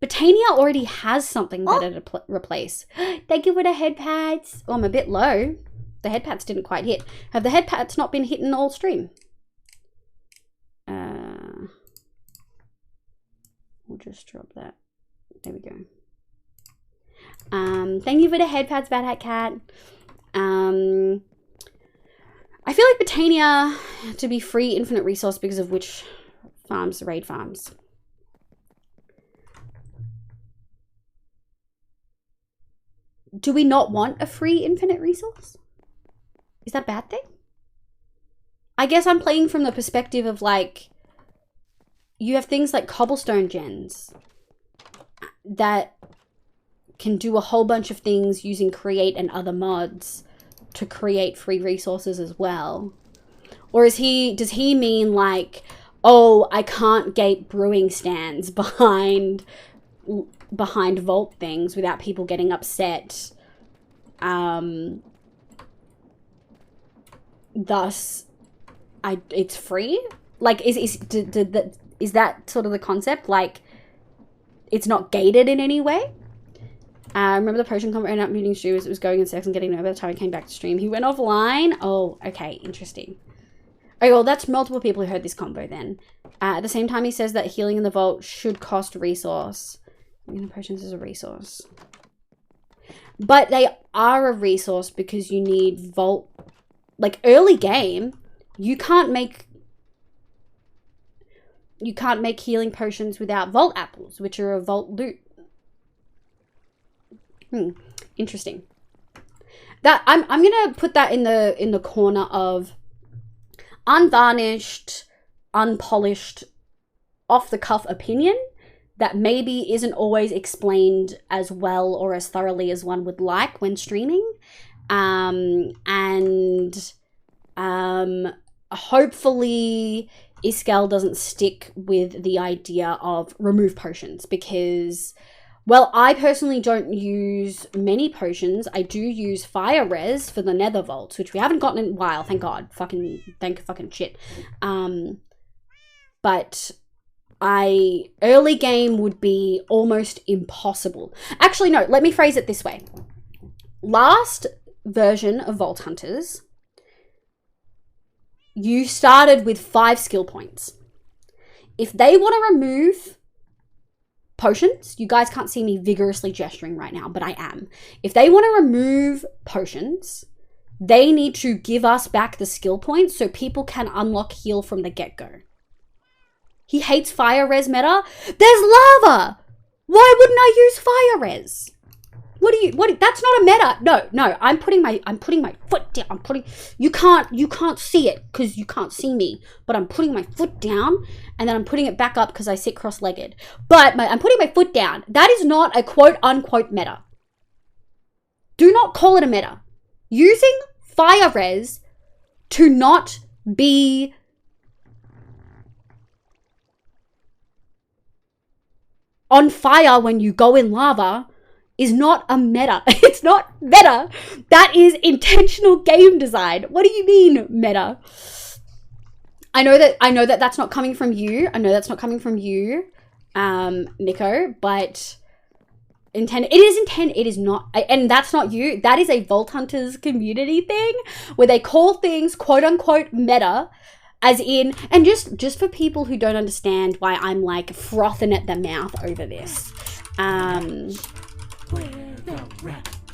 Botania already has something better to replace. Thank you for the head pads. Oh, I'm a bit low. The head pads didn't quite hit. Have the head pads not been hitting all stream? We'll just drop that. There we go. Thank you for the head pads, Bad Hat Cat. I feel like Botania to be free infinite resource because of which farms, raid farms. Do we not want a free infinite resource? Is that a bad thing? I guess I'm playing from the perspective of like, you have things like cobblestone gens that can do a whole bunch of things using create and other mods to create free resources as well. Or does he mean like, oh, I can't gate brewing stands behind vault things without people getting upset. Thus, it's free? Like, is that sort of the concept? Like, it's not gated in any way? Remember the potion convo ended up muting Stu as it was going in sex and getting over. By the time he came back to stream, he went offline. Oh, okay, interesting. Oh, well, that's multiple people who heard this combo then. At the same time, he says that healing in the vault should cost resource. Potions is a resource. But they are a resource because you need vault. Like, early game, you can't make healing potions without vault apples, which are a vault loot. Interesting. That I'm gonna put that in the corner of unvarnished, unpolished, off the cuff opinion that maybe isn't always explained as well or as thoroughly as one would like when streaming. Hopefully Iskall doesn't stick with the idea of remove potions because, well, I personally don't use many potions. I do use fire res for the nether vaults, which we haven't gotten in a while, thank God. Thank fucking shit. But early game would be almost impossible. Actually, no, let me phrase it this way. Last version of Vault Hunters, you started with 5 skill points. If they want to remove potions, you guys can't see me vigorously gesturing right now, but I am. If they want to remove potions, they need to give us back the skill points so people can unlock heal from the get-go. He hates fire res meta. There's lava! Why wouldn't I use fire res? That's not a meta. No, I'm putting my foot down. You can't see it because you can't see me, but I'm putting my foot down and then I'm putting it back up because I sit cross-legged. But I'm putting my foot down. That is not a quote unquote meta. Do not call it a meta. Using fire res to not be on fire when you go in lava is not a meta. It's not meta. That is intentional game design. What do you mean meta? I know that that's not coming from you. Nico, but it is not, and that's not you. That is a Vault Hunters community thing where they call things quote unquote meta, as in, and just for people who don't understand why I'm like frothing at the mouth over this.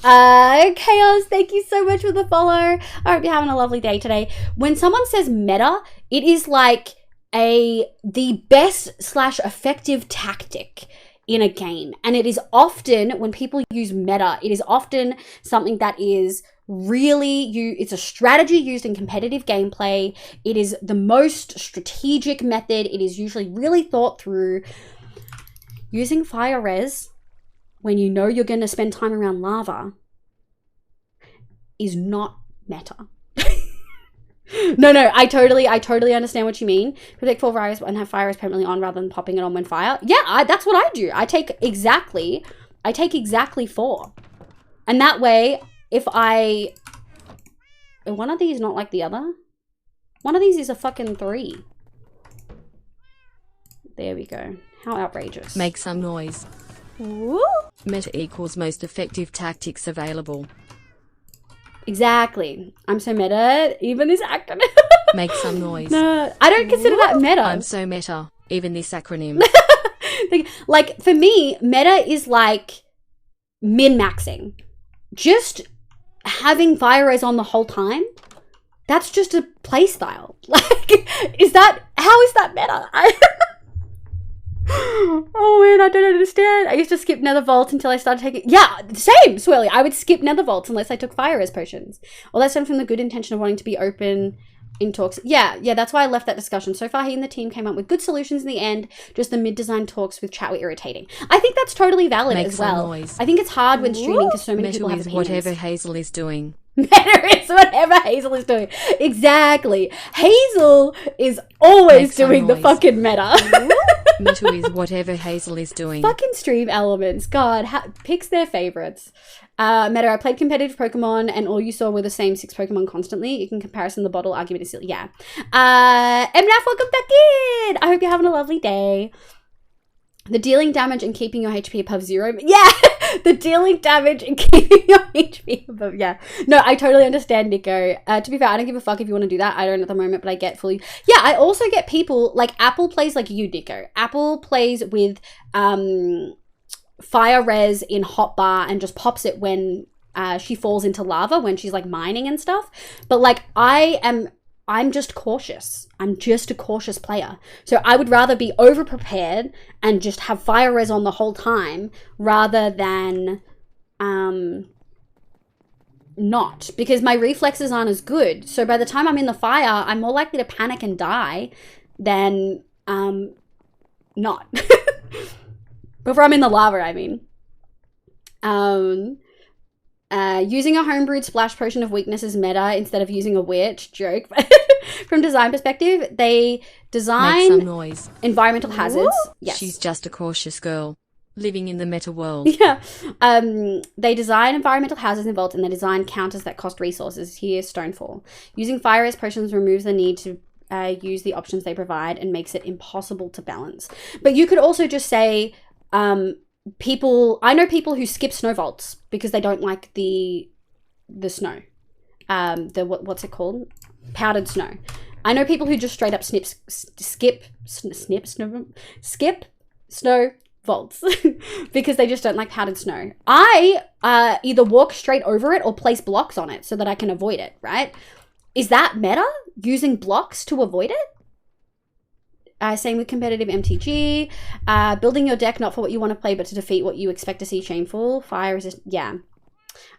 Chaos, thank you so much for the follow. I hope you're having a lovely day today. When someone says meta, it is like the best / effective tactic in a game. And it is often, when people use meta, it is often something that is really, it's a strategy used in competitive gameplay. It is the most strategic method. It is usually really thought through. Using fire res when you know you're going to spend time around lava is not meta. No, I totally understand what you mean. Protect 4 virus and have fire res permanently on rather than popping it on when fire. Yeah, that's what I do. I take exactly 4. And that way, if one of these not like the other, one of these is a fucking 3. There we go. How outrageous. Make some noise. Ooh. Meta equals most effective tactics available. Exactly. I'm so meta, even this acronym. Make some noise. No, I don't consider that meta. I'm so meta, even this acronym. Like, for me, meta is like min-maxing. Just having fire res on the whole time, that's just a play style. Like, how is that meta? Oh man, I don't understand. I used to skip nether vaults until I started taking... Yeah, same, Swirly. I would skip nether vaults unless I took fire res potions. All that stemmed from the good intention of wanting to be open in talks. Yeah, that's why I left that discussion. So far, he and the team came up with good solutions in the end. Just the mid-design talks with chat were irritating. I think that's totally valid as well. I think it's hard when streaming because so many people have opinions. Whatever Hazel is doing. Meta is whatever Hazel is doing. Exactly. Hazel is always doing the fucking meta. Meta is whatever Hazel is doing. Fucking stream elements. God, picks their favorites. Meta, I played competitive Pokemon and all you saw were the same 6 Pokemon constantly. You can comparison the bottle argument is silly. Yeah. MNAF, welcome back in. I hope you're having a lovely day. The dealing damage and keeping your HP above 0. Yeah, the dealing damage and keeping your HP above. Yeah. No, I totally understand, Nico. To be fair, I don't give a fuck if you want to do that. I don't at the moment, but I get fully. Yeah, I also get people like Apple plays like you, Nico. Apple plays with fire res in hotbar and just pops it when she falls into lava when she's like mining and stuff. But like I'm just cautious. I'm just a cautious player. So I would rather be over prepared and just have fire res on the whole time rather than not, because my reflexes aren't as good. So by the time I'm in the fire, I'm more likely to panic and die than not. Before I'm in the lava, I mean. Using a homebrewed splash potion of weakness is meta instead of using a witch. Joke. From design perspective, they design make some noise. Environmental hazards. Woo! Yes. She's just a cautious girl living in the meta world. Yeah. They design environmental hazards in vaults and they design counters that cost resources. Here's Stonefall. Using fire res potions removes the need to use the options they provide and makes it impossible to balance. But you could also just say... I know people who skip snow vaults because they don't like the snow. What's it called? Powdered snow. I know people who just straight up skip snow vaults because they just don't like powdered snow. I either walk straight over it or place blocks on it so that I can avoid it, right? Is that meta? Using blocks to avoid it? Same with competitive MTG. Building your deck not for what you want to play, but to defeat what you expect to see shameful. Fire resist. Yeah.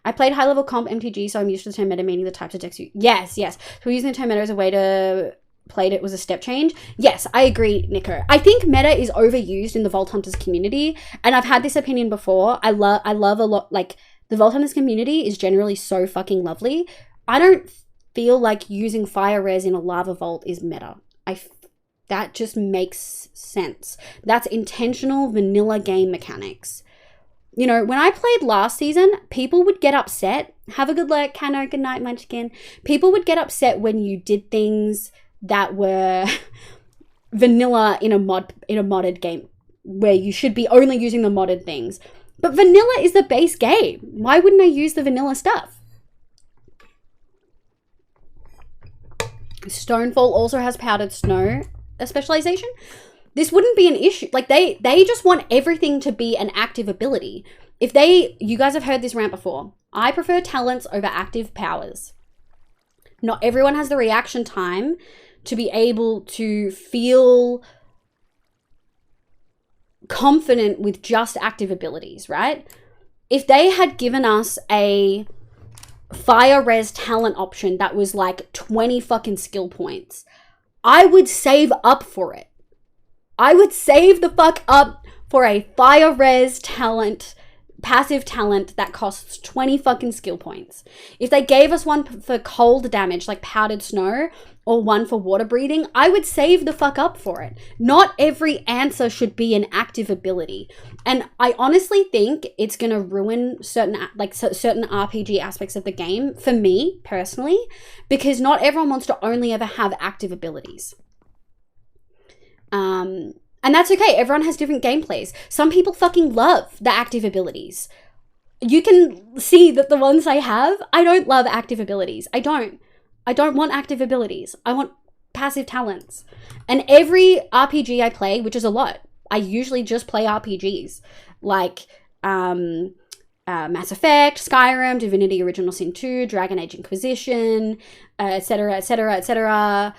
I played high-level comp MTG, so I'm used to the term meta, meaning the types of decks you... Yes. So we're using the term meta as a way to play it was a step change. Yes, I agree, Nico. I think meta is overused in the Vault Hunters community, and I've had this opinion before. I love a lot... Like, the Vault Hunters community is generally so fucking lovely. I don't feel like using fire res in a lava vault is meta. That just makes sense. That's intentional vanilla game mechanics. You know, when I played last season, people would get upset. Have a good luck, Cano. Good night, Munchkin. People would get upset when you did things that were vanilla in a modded game where you should be only using the modded things. But vanilla is the base game. Why wouldn't I use the vanilla stuff? Stonefall also has powdered snow. A specialization. This wouldn't be an issue. Like they just want everything to be an active ability. You guys have heard this rant before. I prefer talents over active powers. Not everyone has the reaction time to be able to feel confident with just active abilities, right? If they had given us a fire res talent option that was like 20 fucking skill points, I would save up for it. I would save the fuck up for a fire res talent, passive talent that costs 20 fucking skill points. If they gave us one for cold damage, like powdered snow, or one for water breathing, I would save the fuck up for it. Not every answer should be an active ability. And I honestly think it's going to ruin certain RPG aspects of the game, for me, personally, because not everyone wants to only ever have active abilities. And that's okay. Everyone has different gameplays. Some people fucking love the active abilities. You can see that the ones I have, I don't love active abilities. I don't want active abilities. I want passive talents. And every RPG I play, which is a lot, I usually just play RPGs. Like Mass Effect, Skyrim, Divinity Original Sin 2, Dragon Age Inquisition, etc., etc., etc.,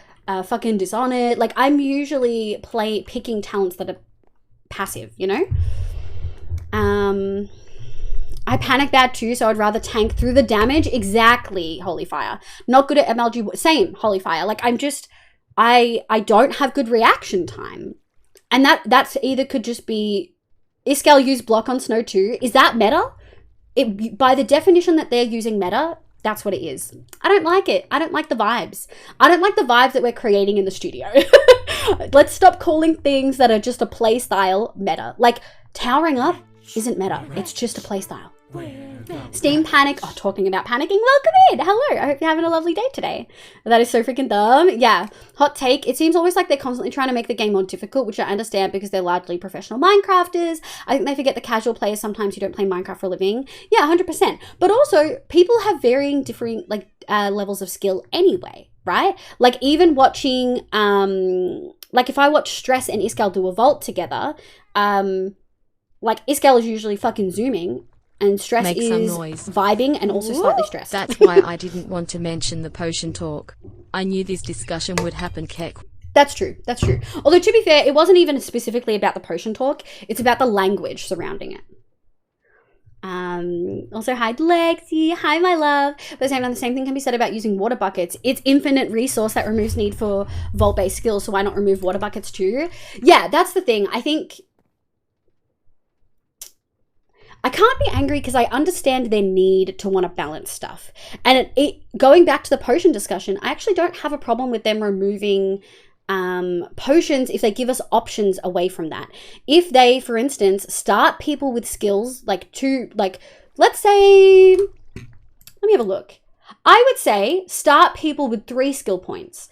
fucking Dishonored. Like, I'm usually picking talents that are passive, you know? I panic bad too, so I'd rather tank through the damage. Exactly, Holy Fire. Not good at MLG. Same, Holy Fire. Like, I'm just, I don't have good reaction time. And that's either could just be, Iskall use block on Snow too. Is that meta? By the definition that they're using meta, that's what it is. I don't like it. I don't like the vibes. I don't like the vibes that we're creating in the studio. Let's stop calling things that are just a play style meta. Like, towering up isn't meta. It's just a play style. Steam Panic. Oh, talking about panicking. Welcome in. Hello. I hope you're having a lovely day today. That is so freaking dumb. Yeah. Hot take. It seems almost like they're constantly trying to make the game more difficult, which I understand because they're largely professional Minecrafters. I think they forget the casual players sometimes who don't play Minecraft for a living. Yeah, 100%. But also, people have varying differing levels of skill anyway, right? Like, even watching, like if I watch Stress and Iskall do a vault together, like Iskall is usually fucking zooming, and Stress Make is some noise. vibing and also slightly stressed. That's why I didn't want to mention the potion talk. I knew this discussion would happen, Keck. That's true. That's true. Although, to be fair, it wasn't even specifically about the potion talk. It's about the language surrounding it. Also, hi, Lexi. Hi, my love. But the same thing can be said about using water buckets. It's infinite resource that removes need for vault-based skills, so why not remove water buckets too? Yeah, that's the thing. I think I can't be angry because I understand their need to want to balance stuff. And going back to the potion discussion, I actually don't have a problem with them removing potions if they give us options away from that. If they, for instance, start people with skills let's say, let me have a look. I would say start people with 3 skill points.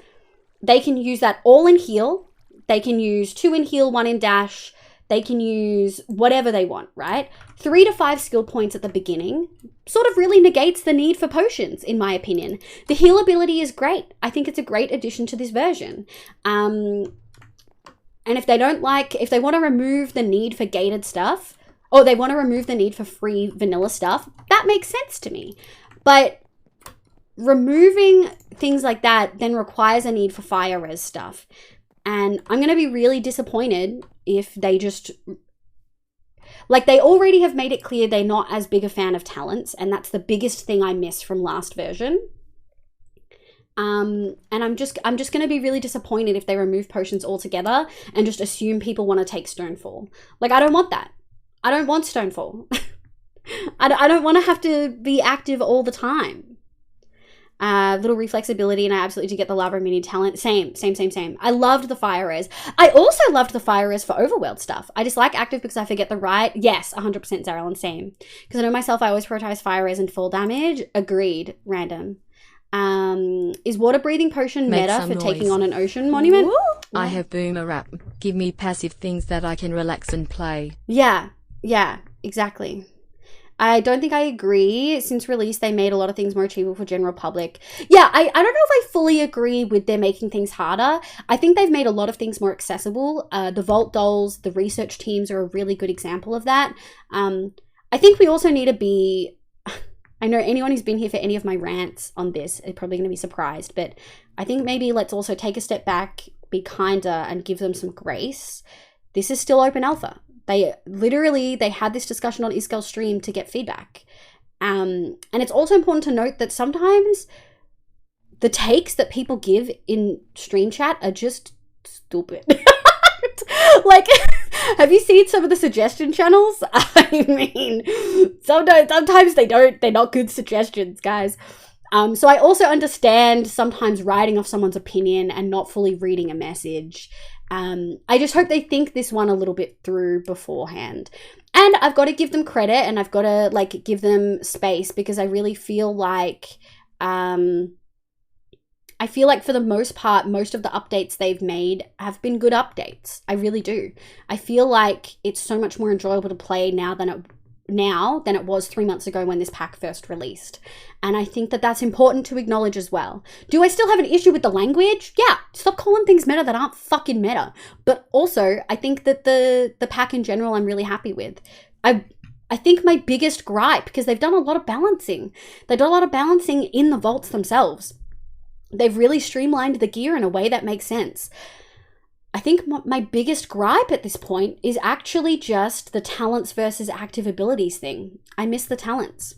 They can use that all in heal. They can use 2 in heal, 1 in dash. They can use whatever they want, right? 3 to 5 skill points at the beginning sort of really negates the need for potions, in my opinion. The heal ability is great. I think it's a great addition to this version. And if they want to remove the need for gated stuff, or they want to remove the need for free vanilla stuff, that makes sense to me. But removing things like that then requires a need for fire res stuff. And I'm going to be really disappointed if they just, like, they already have made it clear they're not as big a fan of talents, and that's the biggest thing I miss from last version. And I'm just going to be really disappointed if they remove potions altogether and just assume people want to take Stonefall. Like, I don't want that. I don't want Stonefall. I don't want to have to be active all the time. Little reflexibility, and I absolutely do get the lava mini talent. Same. I loved the fire res. I also loved the fire res for overworld stuff. I dislike active because I forget the right. Yes, 100% Zarelyn, same. Because I know myself, I always prioritize fire res and fall damage. Agreed. Random. Is water breathing potion meta for taking on an ocean monument? Woo! I have boomer rap. Give me passive things that I can relax and play. Yeah, exactly. I don't think I agree. Since release, they made a lot of things more achievable for general public. Yeah, I don't know if I fully agree with them making things harder. I think they've made a lot of things more accessible. The Vault Dolls, the research teams are a really good example of that. I think we also need to be... I know anyone who's been here for any of my rants on this is probably going to be surprised, but I think maybe let's also take a step back, be kinder, and give them some grace. This is still open alpha. They had this discussion on Iskall's stream to get feedback. And it's also important to note that sometimes the takes that people give in stream chat are just stupid. Like, have you seen some of the suggestion channels? I mean, sometimes they're not good suggestions, guys. So I also understand sometimes writing off someone's opinion and not fully reading a message. I just hope they think this one a little bit through beforehand. And I've got to give them credit, and I've got to give them space, because I really feel like for the most part, most of the updates they've made have been good updates. I really do. I feel like it's so much more enjoyable to play now than it was 3 months ago when this pack first released. And I think that that's important to acknowledge as well. Do I still have an issue with the language? Yeah, stop calling things meta that aren't fucking meta. But also, I think that the pack in general I'm really happy with. I think my biggest gripe, because they've done a lot of balancing. They've done a lot of balancing in the vaults themselves. They've really streamlined the gear in a way that makes sense. I think my biggest gripe at this point is actually just the talents versus active abilities thing. I miss the talents.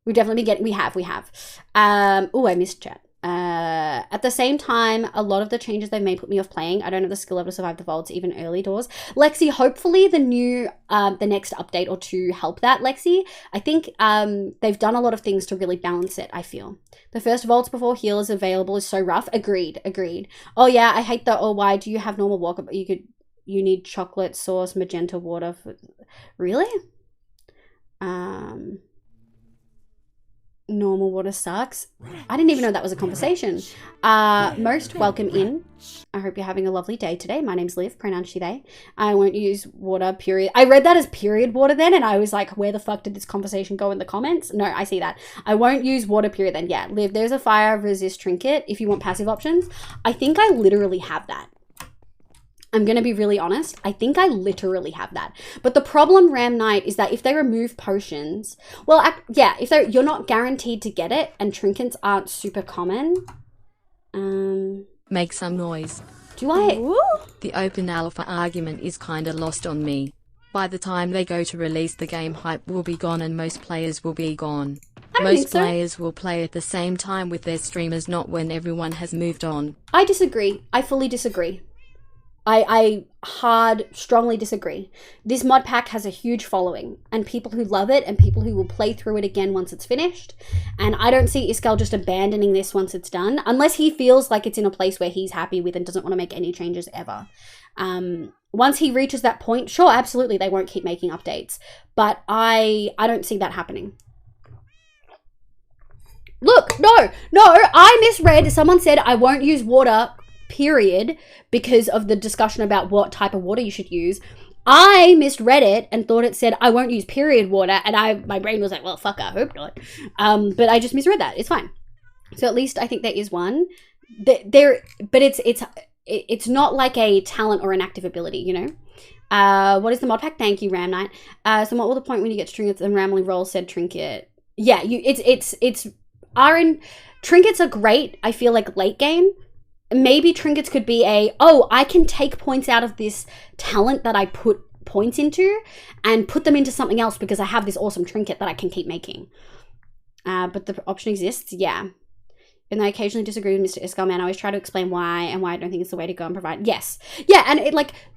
We've definitely been getting, we have. Oh, I missed chat. At the same time, a lot of the changes they've made put me off playing. I don't have the skill level to survive the vaults, even early doors. Lexi, hopefully the next update or two help that, Lexi. I think they've done a lot of things to really balance it, I feel. The first vaults before healers available is so rough. Agreed. Oh yeah, I hate the, oh, why do you have normal water, but you need chocolate sauce, magenta water for, really? Normal water sucks. I didn't even know that was a conversation. Most welcome in. I hope you're having a lovely day today. My name's Liv, pronoun she, they. I won't use water, period. I read that as period water then, and I was like, where the fuck did this conversation go in the comments? No, I see that. I won't use water, period then. Yeah, Liv, there's a fire resist trinket if you want passive options. I think I literally have that. I'm going to be really honest. I think I literally have that. But the problem, Ram Knight, is that if they remove potions, well, yeah, if you're not guaranteed to get it and trinkets aren't super common. Make some noise. Do I? Ooh. The open alpha argument is kinda lost on me. By the time they go to release the game, hype will be gone and most players will be gone. I don't think Most so. players will play at the same time with their streamers, not when everyone has moved on. I disagree. I fully disagree. I strongly disagree. This mod pack has a huge following and people who love it and people who will play through it again once it's finished. And I don't see Iskall just abandoning this once it's done, unless he feels like it's in a place where he's happy with and doesn't want to make any changes ever. Once he reaches that point, sure, absolutely, they won't keep making updates. But I don't see that happening. Look, no, I misread. Someone said I won't use water, period, because of the discussion about what type of water you should use. I misread it and thought it said I won't use period water, and my brain was like, well, fuck, I hope not. But I just misread that. It's fine. So at least I think there is one. But it's not like a talent or an active ability, you know? What is the mod pack? Thank you, Ram Knight. So what will the point when you get to trinkets and randomly roll said trinket? Yeah, trinkets are great, I feel like, late game. Maybe trinkets could be I can take points out of this talent that I put points into and put them into something else because I have this awesome trinket that I can keep making. But the option exists, yeah. And I occasionally disagree with Mr. Iskall, man. I always try to explain why and why I don't think it's the way to go and provide. Yes. Yeah, and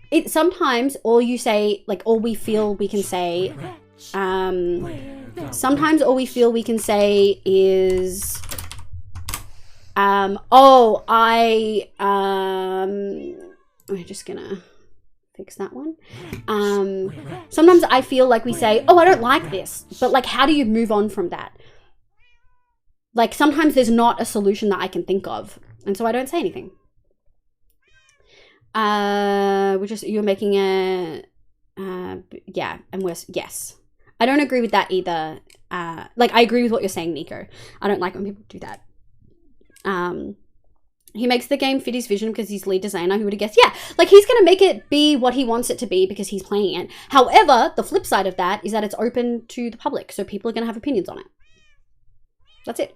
it sometimes all you say, like, all we feel we can say, sometimes all we feel we can say is, we're just gonna fix that one. Sometimes I feel like we say, I don't like this, but like, how do you move on from that? Like, sometimes there's not a solution that I can think of, and so I don't say anything. You're making a, yeah, and worse, yes. I don't agree with that either. Like, I agree with what you're saying, Nico. I don't like when people do that. He makes the game fit his vision because he's lead designer. Who would have guessed? Yeah, like, he's going to make it be what he wants it to be because he's playing it. However, the flip side of that is that it's open to the public, so people are going to have opinions on it. That's it.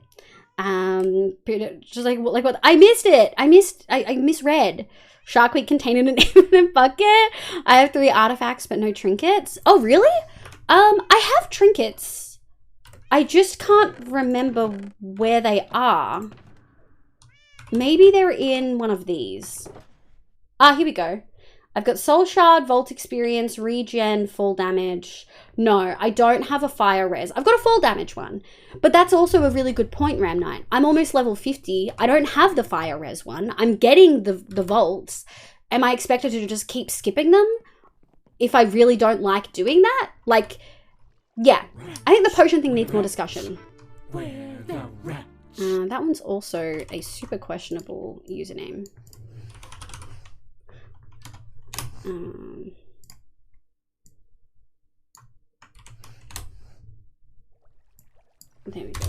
Just like what? I missed it. I misread. Shark Week contained in an infinite bucket. I have 3 artifacts, but no trinkets. Oh, really? I have trinkets. I just can't remember where they are. Maybe they're in one of these. Here we go. I've got Soul Shard, Vault Experience, Regen, Fall Damage. No, I don't have a Fire Res. I've got a Fall Damage one. But that's also a really good point, Ram Knight. I'm almost level 50. I don't have the Fire Res one. I'm getting the Vaults. Am I expected to just keep skipping them if I really don't like doing that? Like, yeah. I think the potion thing needs more discussion. That one's also a super questionable username. There we go.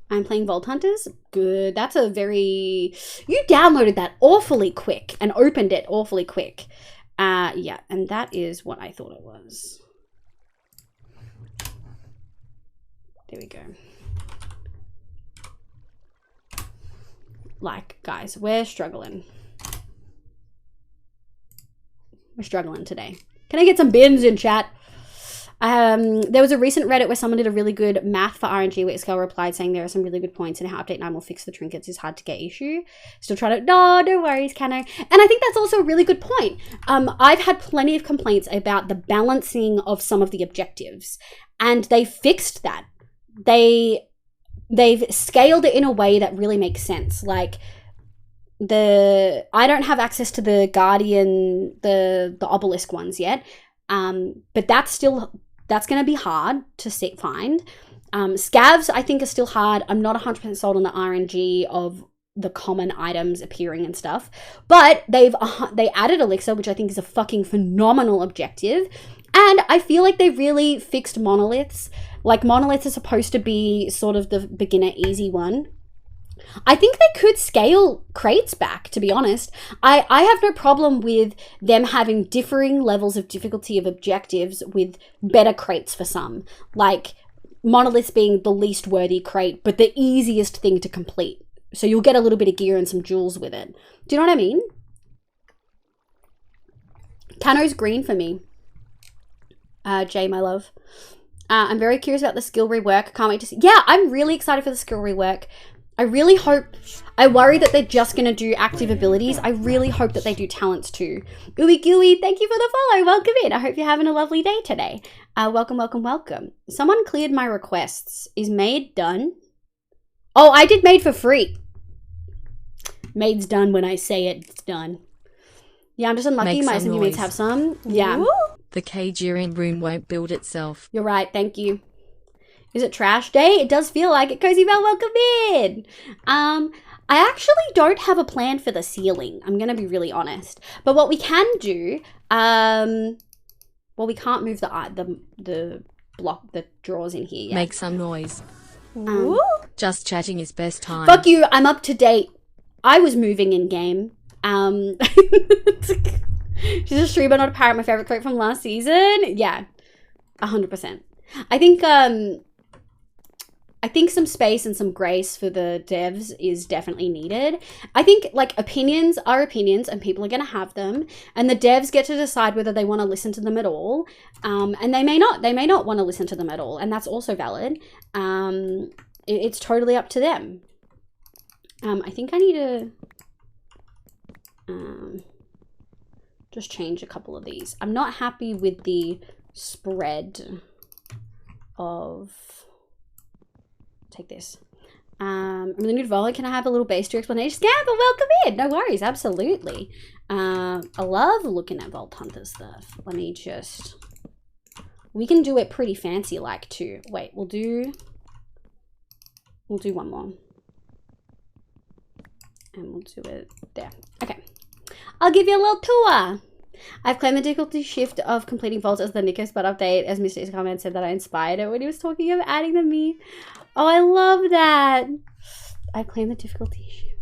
I'm playing Vault Hunters. Good. That's a very... You downloaded that awfully quick and opened it awfully quick. Yeah, and that is what I thought it was. There we go. Like, guys, we're struggling. We're struggling today. Can I get some bins in chat? There was a recent Reddit where someone did a really good math for RNG where Iskel replied saying there are some really good points and how update 9 will fix the trinkets is hard to get issue. Still trying to, no worries, Cano. And I think that's also a really good point. I've had plenty of complaints about the balancing of some of the objectives, and they fixed that. They've scaled it in a way that really makes sense. Like, I don't have access to the Guardian, the obelisk ones yet, but that's going to be hard to find. Scavs, I think, are still hard. I'm not 100% sold on the RNG of the common items appearing and stuff, but they added Elixir, which I think is a fucking phenomenal objective, and I feel like they really fixed monoliths. Like, monoliths are supposed to be sort of the beginner easy one. I think they could scale crates back, to be honest. I have no problem with them having differing levels of difficulty of objectives with better crates for some. Like, monoliths being the least worthy crate, but the easiest thing to complete. So you'll get a little bit of gear and some jewels with it. Do you know what I mean? Cano's green for me. Jay, my love. I'm very curious about the skill rework. Can't wait to see. Yeah, I'm really excited for the skill rework. I really hope, I worry that they're just going to do active abilities. I really hope that they do talents too. Ooey gooey, thank you for the follow. Welcome in. I hope you're having a lovely day today. Welcome, welcome, welcome. Someone cleared my requests. Is maid done? Oh, I did maid for free. Maid's done when I say it's done. Yeah, I'm just unlucky. My SMU mates have some. Yeah. Ooh. The cage you're in room won't build itself. You're right. Thank you. Is it trash day? It does feel like it. Cozy Bell, welcome in. I actually don't have a plan for the ceiling. I'm going to be really honest. But what we can do, well, we can't move the block, the drawers in here yet. Make some noise. Just chatting is best time. Fuck you. I'm up to date. I was moving in game. She's a streamer, not a parrot. My favorite quote from last season. Yeah, 100%. I think some space and some grace for the devs is definitely needed. I think, like, opinions are opinions and people are going to have them. And the devs get to decide whether they want to listen to them at all. And they may not. They may not want to listen to them at all. And that's also valid. It's totally up to them. I think I need to just change a couple of these. I'm not happy with the spread of... Take this. I'm really new to Volley. Can I have a little base to explanation? Yeah, but welcome in. No worries. Absolutely. I love looking at Vault Hunter stuff. Let me just... We can do it pretty fancy like too. Wait, we'll do one more. And we'll do it there. Okay. I'll give you a little tour. I've claimed the difficulty shift of completing vaults as the Nickers, but update, as Mr. Iscom comment said that I inspired it when he was talking of adding the me. Oh, I love that. I claimed the difficulty shift.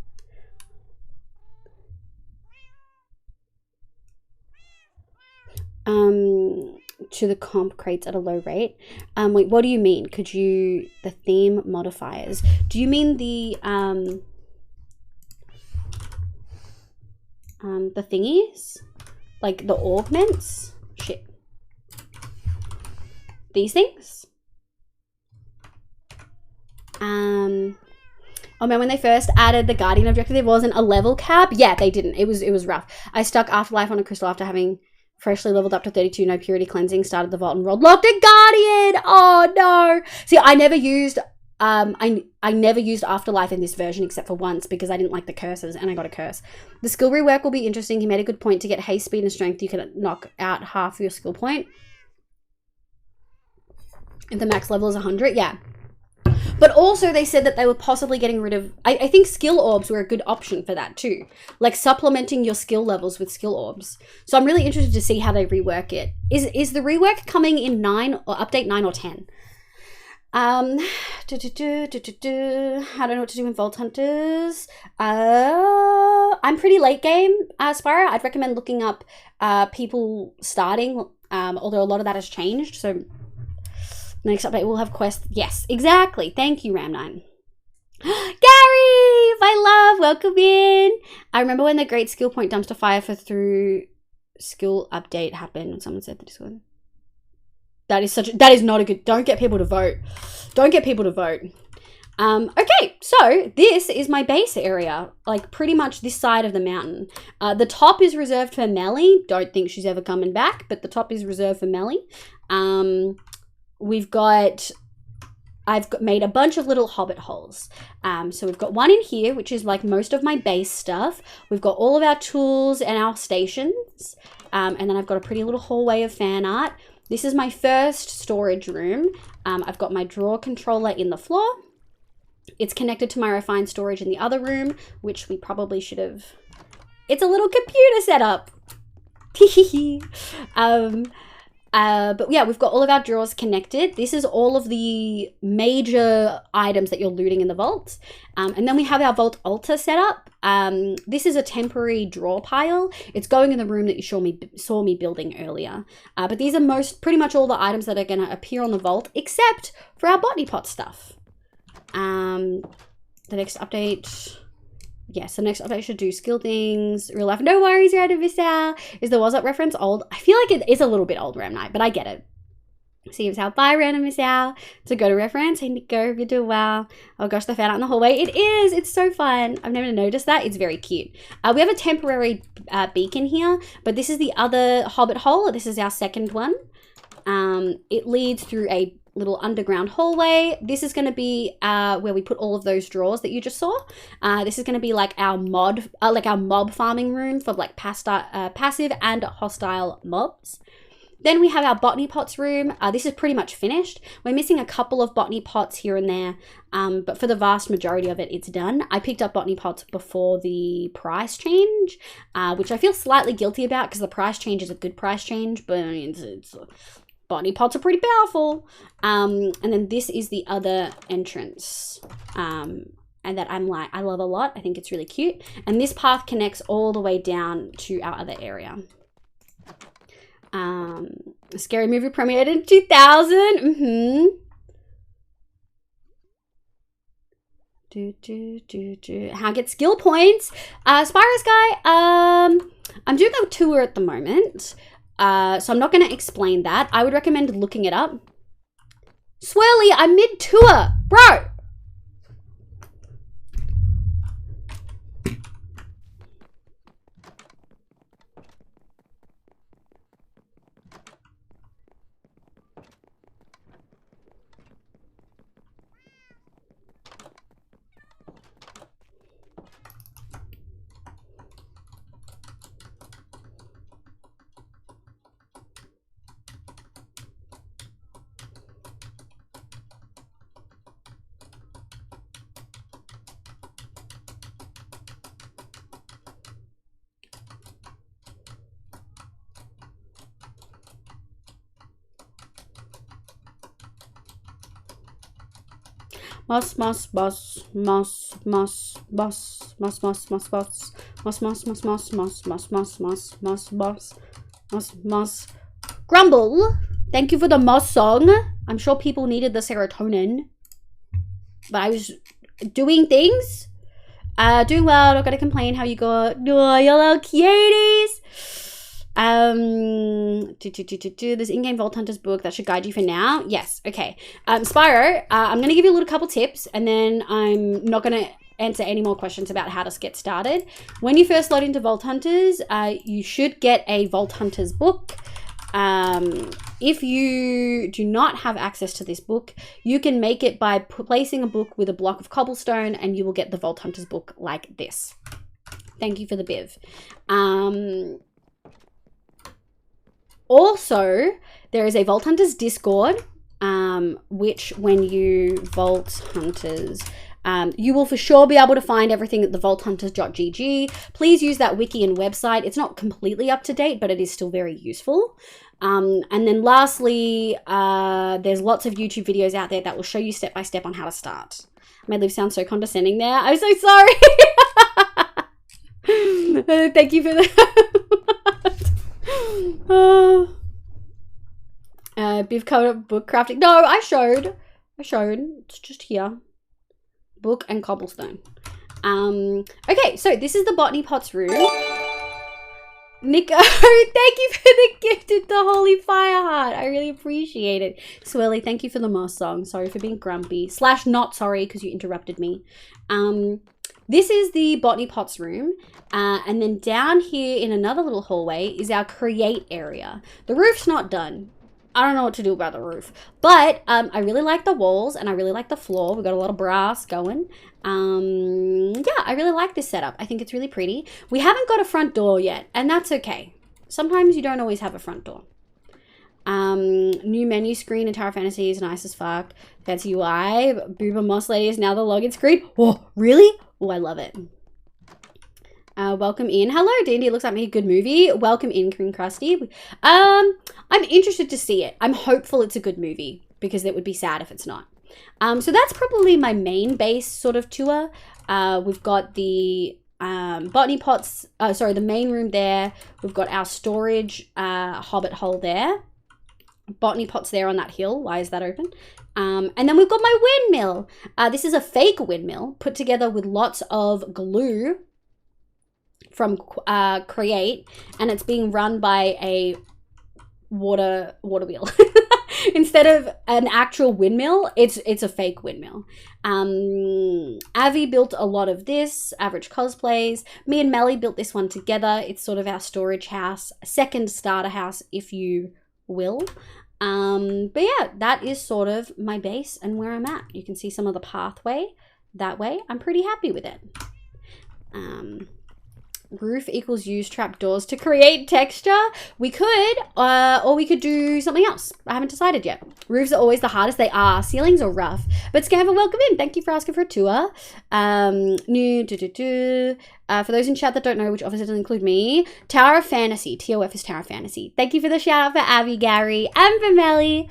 To the comp crates at a low rate. Wait, what do you mean? Could you, the theme modifiers? Do you mean the thingies? Like the augments? Shit. These things? Oh man, when they first added the Guardian objective, there wasn't a level cap. Yeah, they didn't. It was rough. I stuck Afterlife on a crystal after having freshly leveled up to 32, no purity cleansing, started the vault and rolled locked a Guardian. Oh no. See, I never used I never used Afterlife in this version except for once because I didn't like the curses and I got a curse. The skill rework will be interesting. He made a good point. To get haste, speed, and strength, you can knock out half your skill point. If the max level is 100, yeah. But also they said that they were possibly getting rid of... I think skill orbs were a good option for that too. Like supplementing your skill levels with skill orbs. So I'm really interested to see how they rework it. Is the rework coming in 9 or update 9 or 10? I don't know what to do in Vault Hunters. I'm pretty late game, Spyro. I'd recommend looking up people starting, although a lot of that has changed. So next update we'll have quests. Yes, exactly. Thank you, Ram9. Gary! Steve, I love, welcome in. I remember when the Great Skill Point Dumpster Fire for through skill update happened when someone said the Discord. That is not a good, don't get people to vote. Don't get people to vote. Okay, so this is my base area, like pretty much this side of the mountain. The top is reserved for Melly. Don't think she's ever coming back, but the top is reserved for Melly. I've made a bunch of little hobbit holes. So we've got one in here, which is like most of my base stuff. We've got all of our tools and our stations. And then I've got a pretty little hallway of fan art. This is my first storage room. I've got my drawer controller in the floor. It's connected to my refined storage in the other room, which we probably should have. It's a little computer setup. But yeah, we've got all of our drawers connected. This is all of the major items that you're looting in the vault. And then we have our vault altar set up. This is a temporary drawer pile. It's going in the room that you saw me building earlier. But these are pretty much all the items that are going to appear on the vault, except for our botany pot stuff. The next update... Yes, the next update should do skill things, real life. No worries, you're out of this hour. Is the Was Up reference old? I feel like it is a little bit old, Ram Night, but I get it. Seems how bye, random miss hour. It's a go to reference. Hey, Nico, you're doing well. Oh gosh, the fan out in the hallway. It is. It's so fun. I've never noticed that. It's very cute. We have a temporary beacon here, but this is the other hobbit hole. This is our second one. It leads through a little underground hallway. This is going to be where we put all of those drawers that you just saw. This is going to be like our mob farming room for like passive and hostile mobs. Then we have our botany pots room. This is pretty much finished. We're missing a couple of botany pots here and there, but for the vast majority of it, it's done. I picked up botany pots before the price change, which I feel slightly guilty about because the price change is a good price change, but it's botany pots are pretty powerful. And then this is the other entrance. And that I love a lot. I think it's really cute. And this path connects all the way down to our other area. A scary movie premiered in 2000. How get skill points? Spyros guy, I'm doing a tour at the moment. So I'm not going to explain that. I would recommend looking it up. Swirly, I'm mid-tour. Bro! Moss, moss, boss, moss, moss, boss, moss, moss, moss, boss, moss, moss, moss, moss, moss, moss, moss, moss, moss, boss, moss, moss. Grumble, thank you for the moss song. I'm sure people needed the serotonin. But I was doing things. Doing well, not gonna complain. How you got? Oh, you little cuties. This in-game Vault Hunters book that should guide you for now. Yes, okay. Spyro, I'm going to give you a little couple tips and then I'm not going to answer any more questions about how to get started. When you first load into Vault Hunters, you should get a Vault Hunters book. If you do not have access to this book, you can make it by placing a book with a block of cobblestone and you will get the Vault Hunters book like this. Thank you for the biv. Also, there is a Vault Hunters Discord, which when you Vault Hunters, you will for sure be able to find everything at the vaulthunters.gg. Please use that wiki and website. It's not completely up to date, but it is still very useful. And then lastly, there's lots of YouTube videos out there that will show you step by step on how to start. My lips sound so condescending there. I'm so sorry. Thank you for that. Biv covered up book crafting. No, I showed. It's just here. Book and cobblestone. Okay, so this is the Botany Pots room. Nico, thank you for the gifted the Holy Fire Heart. I really appreciate it. Swirly, thank you for the Moss song. Sorry for being grumpy. / not sorry because you interrupted me. This is the Botany Pots room. And then down here in another little hallway is our create area. The roof's not done. I don't know what to do about the roof. But I really like the walls and I really like the floor. We've got a lot of brass going. Yeah, I really like this setup. I think it's really pretty. We haven't got a front door yet, and that's okay. Sometimes you don't always have a front door. New menu screen in Tower Fantasy is nice as fuck. Fancy UI. Booba Moss Lady is now the login screen. Oh, really? Oh, I love it. Welcome in. Hello, D&D. It looks like me a good movie. Welcome in, Cream Krusty. I'm interested to see it. I'm hopeful it's a good movie because it would be sad if it's not. So that's probably my main base sort of tour. We've got the Botany Pots, the main room there. We've got our storage hobbit hole there. Botany Pots there on that hill. Why is that open? And then we've got my windmill. This is a fake windmill put together with lots of glue from Create, and it's being run by a water wheel. Instead of an actual windmill, it's a fake windmill. Avi built a lot of this, Average Cosplays. Me and Melly built this one together. It's sort of our storage house, second starter house, if you will. But yeah, that is sort of my base and where I'm at. You can see some of the pathway that way. I'm pretty happy with it. Roof equals use trapdoors to create texture. We could, or we could do something else. I haven't decided yet. Roofs are always the hardest. They are. Ceilings are rough. But Scamper, welcome in. Thank you for asking for a tour. For those in chat that don't know, which obviously doesn't include me, Tower of Fantasy. TOF is Tower of Fantasy. Thank you for the shout out for Abby, Gary, and for Melly.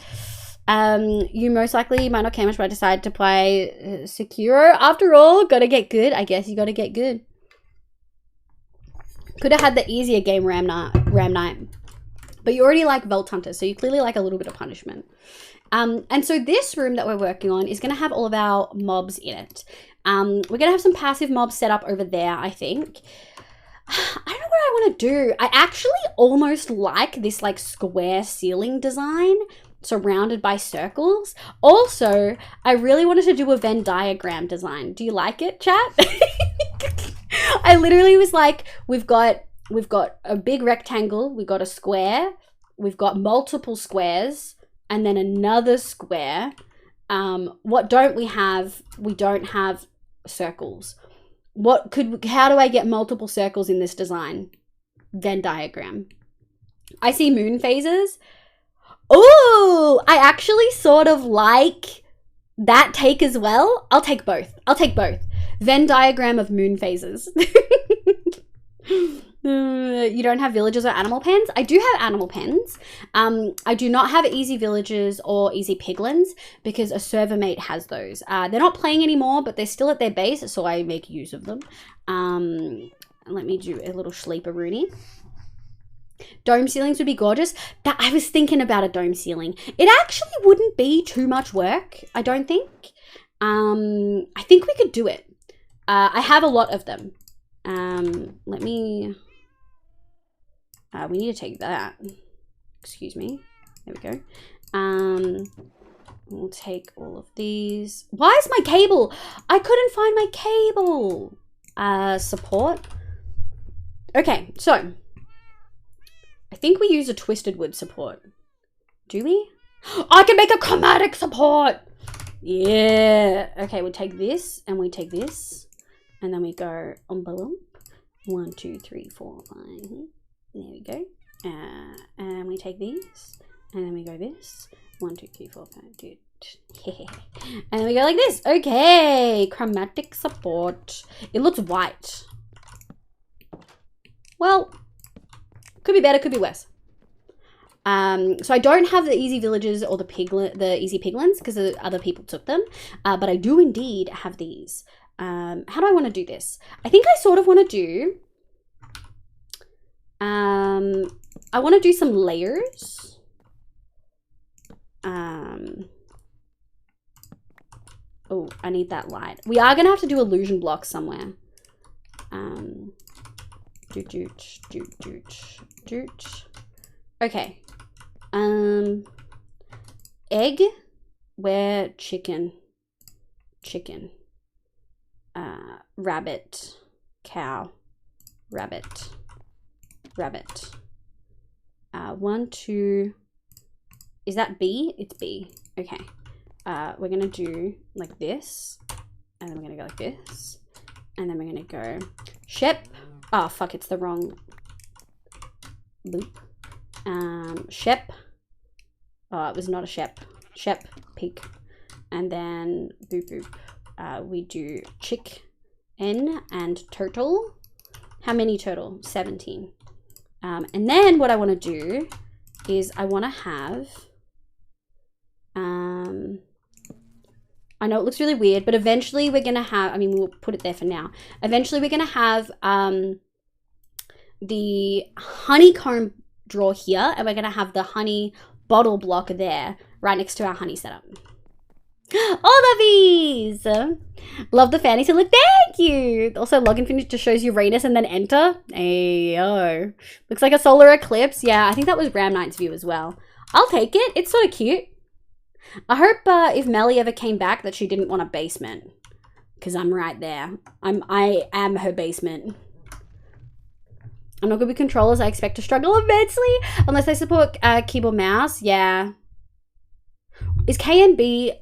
You most likely might not care much, but I decided to play Sekiro. After all, gotta get good. I guess you gotta get good. Could have had the easier game Ram Night. But you already like Vault Hunters, so you clearly like a little bit of punishment. And so this room that we're working on is going to have all of our mobs in it. We're going to have some passive mobs set up over there, I think. I don't know what I want to do. I actually almost like this like square ceiling design surrounded by circles. Also, I really wanted to do a Venn diagram design. Do you like it, chat? I literally was like, we've got a big rectangle, we've got a square, we've got multiple squares, and then another square. What don't we have? We don't have circles. How do I get multiple circles in this design? Venn diagram. I see moon phases. Oh, I actually sort of like that take as well. I'll take both. Venn diagram of moon phases. You don't have villages or animal pens? I do have animal pens. I do not have easy villagers or easy piglins because a server mate has those. They're not playing anymore, but they're still at their base, so I make use of them. Let me do a little sleeper Rooney. Dome ceilings would be gorgeous. I was thinking about a dome ceiling. It actually wouldn't be too much work, I don't think. I think we could do it. I have a lot of them. Let me... we need to take that. Excuse me. There we go. We'll take all of these. Why is my cable? I couldn't find my cable. Support. Okay, so... I think we use a twisted wood support. Do we? I can make a chromatic support! Yeah. Okay, we'll take this and we take this. And then we go umbalump. 1, 2, 3, 4, 5. There we go. And we take these. And then we go this. 1, 2, 3, 4, 5, 2. And then we go like this. Okay. Chromatic support. It looks white. Well, could be better, could be worse. So I don't have the easy villages or the easy piglins because other people took them. But I do indeed have these. How do I want to do this? I think I sort of want to do... I want to do some layers. Oh, I need that light. We are going to have to do illusion blocks somewhere. Doot doot doot doot doot. Okay. Egg. Where chicken. Chicken. Rabbit. Cow. Rabbit. Rabbit. 1, 2. Is that B? It's B. Okay. We're gonna do like this, and then we're gonna go like this, and then we're gonna go Shep. Oh fuck! It's the wrong loop. Shep. Oh, it was not a Shep. Shep pig, and then boop boop. We do chick, N and turtle. How many turtle? 17. And then what I want to do is I want to have, I know it looks really weird, but eventually we're going to have, I mean, we'll put it there for now. Eventually we're going to have the honeycomb drawer here, and we're going to have the honey bottle block there, right next to our honey setup. Oh, lovies! Love the fantasy look. Thank you! Also, login finish just shows Uranus and then enter. Ayo. Looks like a solar eclipse. Yeah, I think that was Ram Knight's view as well. I'll take it. It's sort of cute. I hope if Melly ever came back that she didn't want a basement. Because I'm right there. I am her basement. I'm not good with controllers. I expect to struggle immensely. Unless they support keyboard mouse. Yeah. Is KNB...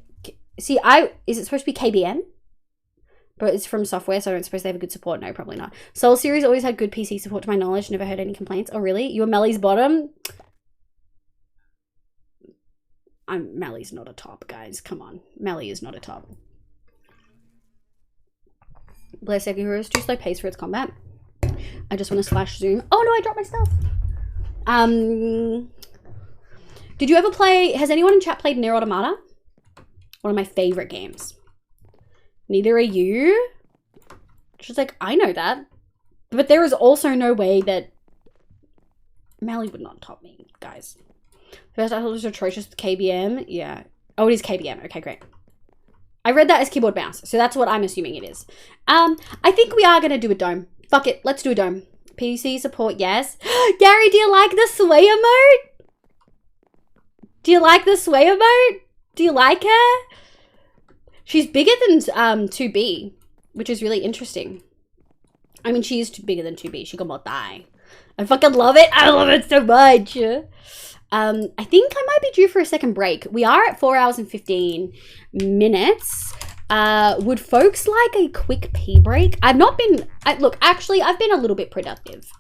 See, is it supposed to be KBN? But it's from software, so I don't suppose they have a good support. No, probably not. Soul Series always had good PC support to my knowledge. Never heard any complaints. Oh, really? You were Melly's bottom? Melly's not a top, guys. Come on. Melly is not a top. Bless Sega Heroes. Too slow pace for its combat. I just want to slash zoom. Oh, no, I dropped my stuff. Did you ever play... Has anyone in chat played Nier Automata? One of my favorite games. Neither are you? She's like, I know that. But there is also no way that Melly would not top me, guys. First I thought it was atrocious with KBM. Yeah. Oh, it is KBM. Okay, great. I read that as keyboard mouse, so that's what I'm assuming it is. I think we are going to do a dome. Fuck it. Let's do a dome. PC support, yes. Gary, do you like the sway emote? Do you like the sway emote? Do you like her? She's bigger than 2B, which is really interesting. I mean, she is bigger than 2B. She got more thigh. I fucking love it. I love it so much. I think I might be due for a second break. We are at 4 hours and 15 minutes. Would folks like a quick pee break? I've not been... look, actually, I've been a little bit productive.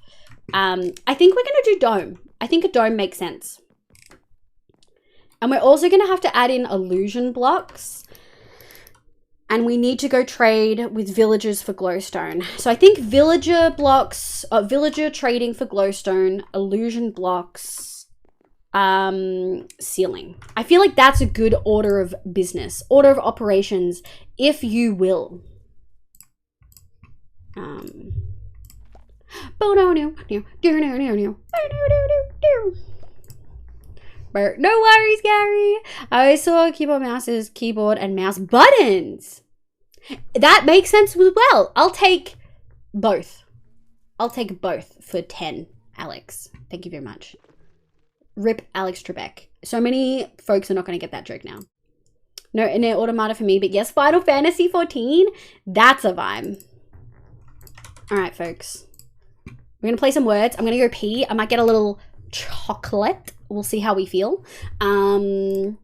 I think we're going to do dome. I think a dome makes sense. And we're also going to have to add in illusion blocks. And we need to go trade with villagers for glowstone. So I think villager blocks, villager trading for glowstone, illusion blocks, ceiling. I feel like that's a good order of business, order of operations, if you will. No worries, Gary. I always saw keyboard mouse as keyboard and mouse buttons. That makes sense as well. I'll take both. I'll take both for 10, Alex. Thank you very much. Rip Alex Trebek. So many folks are not going to get that joke now. No, Nier Automata for me, but yes, Final Fantasy 14. That's a vibe. All right, folks. We're going to play some words. I'm going to go pee. I might get a little chocolate. We'll see how we feel. We're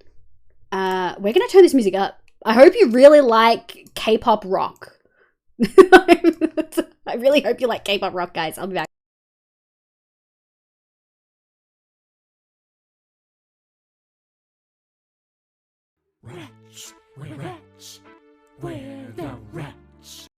going to turn this music up. I hope you really like K-pop rock. I really hope you like K-pop rock, guys. I'll be back. Rats, we're rats, we're the rats.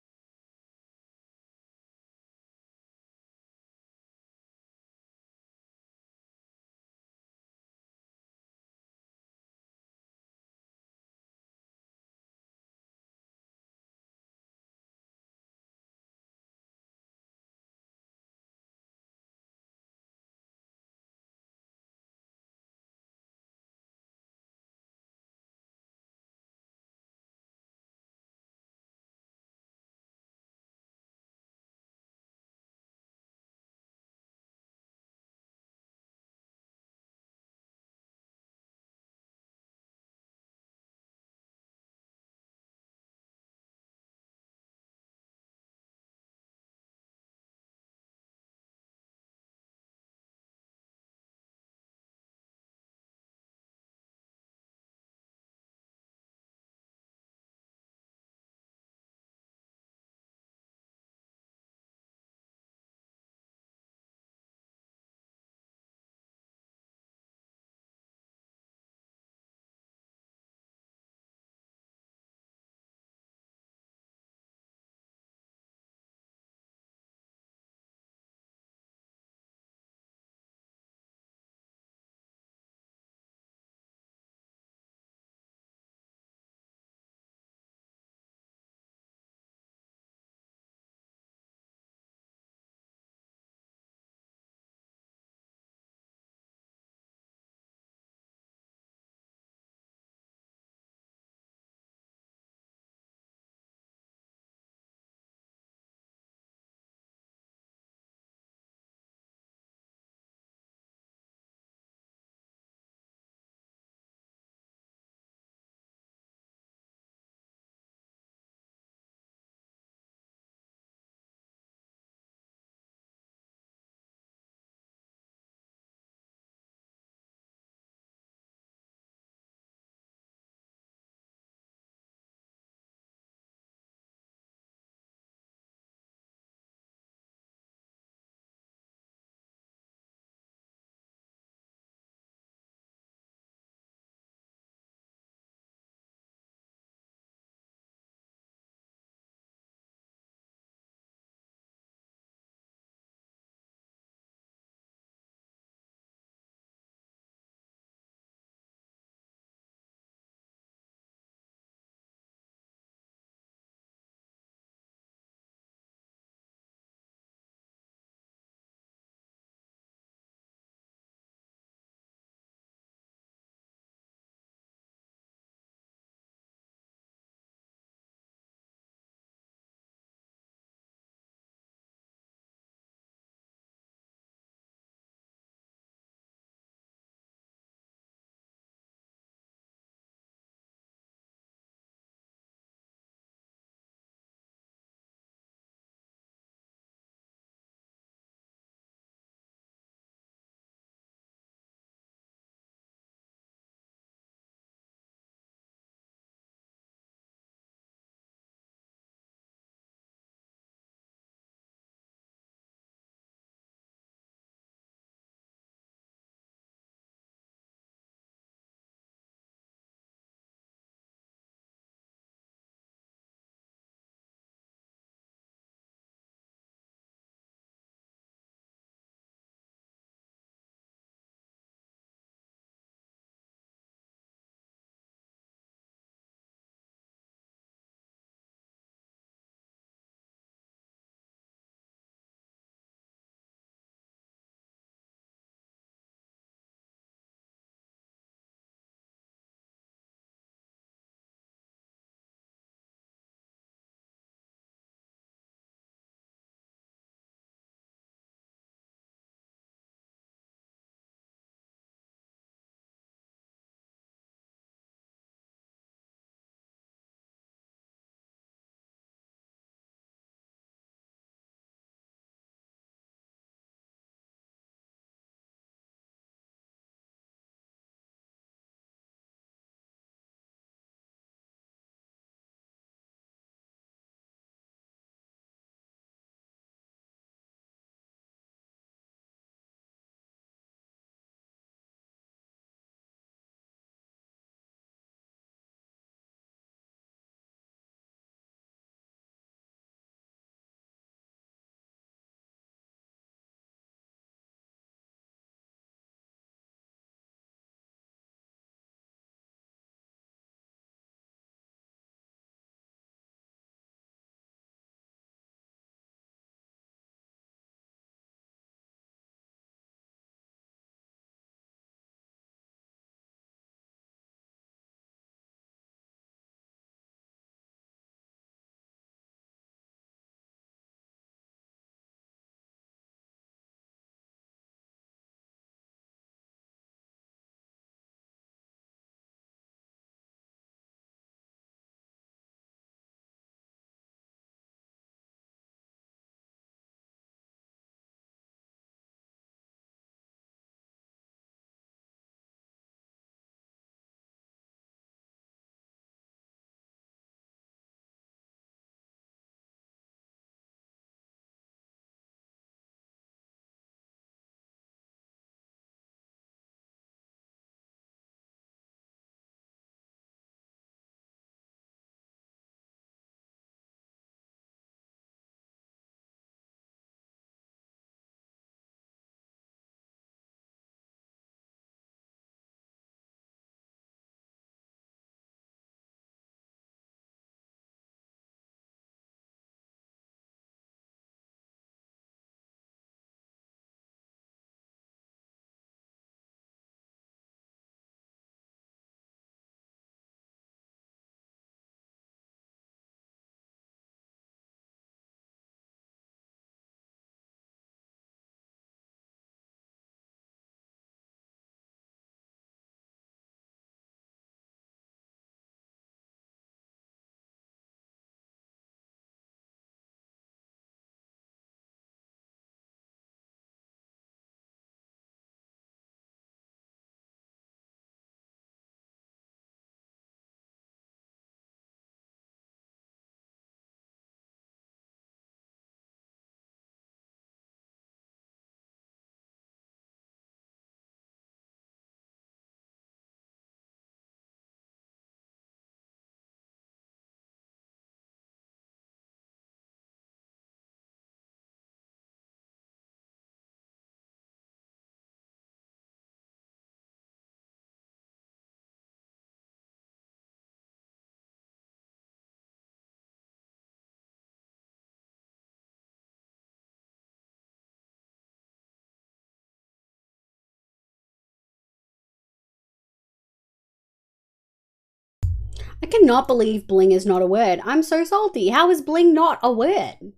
I cannot believe bling is not a word. I'm so salty. How is bling not a word?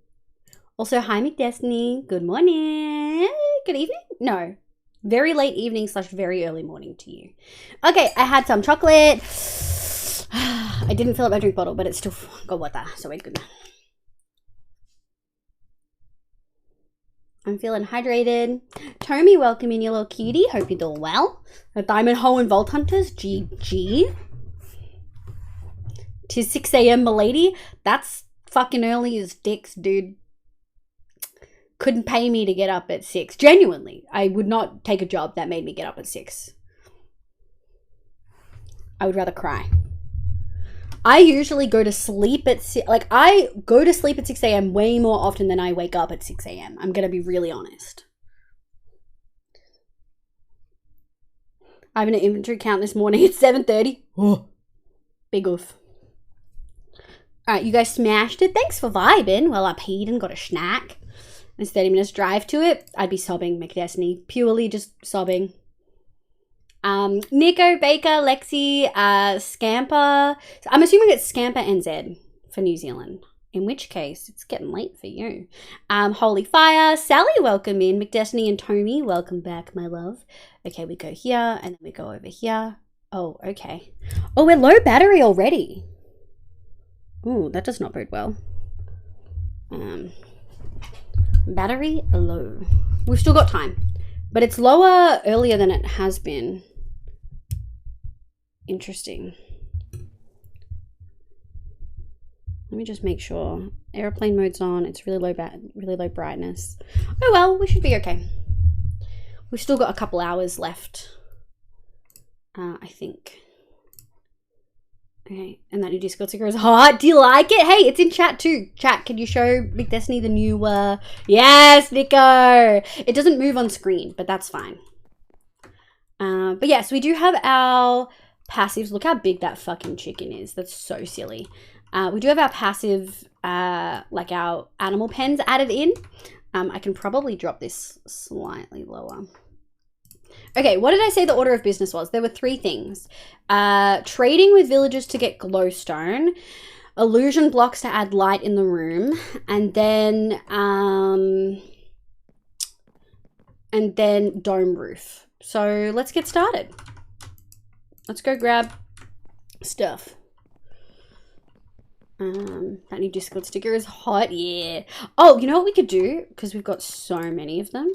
Also, hi McDestiny. Good morning. Good evening? No. Very late evening / very early morning to you. Okay, I had some chocolate. I didn't fill up my drink bottle, but it's still got water, so we're good. I'm feeling hydrated. Tommy, welcome in, you little cutie. Hope you're doing well. A diamond hole in Vault Hunters. GG. 'Tis 6 a.m, milady. That's fucking early as dicks, dude. Couldn't pay me to get up at 6. Genuinely. I would not take a job that made me get up at 6. I would rather cry. I usually go to sleep at I go to sleep at 6 a.m. way more often than I wake up at 6 a.m. I'm going to be really honest. I have an inventory count this morning. It's 7:30. Oh, big oof. All right, you guys smashed it. Thanks for vibing. Well, I peed and got a snack. It's 30 minutes drive to it. I'd be sobbing, McDestiny. Purely just sobbing. Nico, Baker, Lexi, Scamper. So I'm assuming it's Scamper NZ for New Zealand. In which case, it's getting late for you. Holy Fire, Sally, welcome in. McDestiny and Tommy, welcome back, my love. Okay, we go here, and then we go over here. Oh, okay. Oh, we're low battery already. Ooh, that does not bode well. Battery low. We've still got time, but it's lower earlier than it has been. Interesting. Let me just make sure. Airplane mode's on. It's really low brightness. Oh well, we should be okay. We've still got a couple hours left. I think. Okay, and that new Discord sticker is hot. Do you like it? Hey, it's in chat too. Chat, can you show Big Destiny the new, yes, Nico! It doesn't move on screen, but that's fine. But yes, we do have our passives. Look how big that fucking chicken is. That's so silly. We do have our passive, like our animal pens added in. I can probably drop this slightly lower. Okay, what did I say the order of business was? There were 3 things. Trading with villagers to get glowstone, illusion blocks to add light in the room, and then dome roof. So let's get started. Let's go grab stuff. That new Discord sticker is hot, yeah. Oh, you know what we could do? Because we've got so many of them.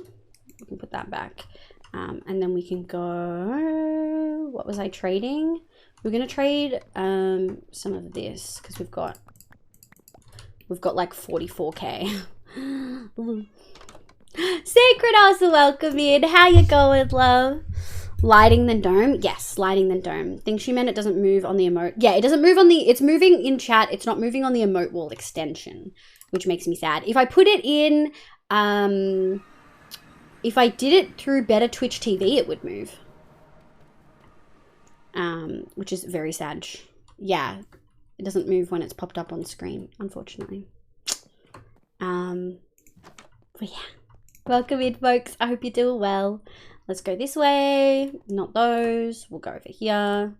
We can put that back. And then we can go, what was I trading? We're going to trade some of this because we've got like 44k. Sacred also welcome in. How you going, love? Lighting the dome? Yes, lighting the dome. Think she meant it doesn't move on the emote. Yeah, it doesn't move on the, it's moving in chat. It's not moving on the emote wall extension, which makes me sad. If I put it in, if I did it through Better Twitch TV, it would move. Which is very sad. Yeah, it doesn't move when it's popped up on screen, unfortunately. But yeah. Welcome in, folks. I hope you're doing well. Let's go this way. Not those. We'll go over here. And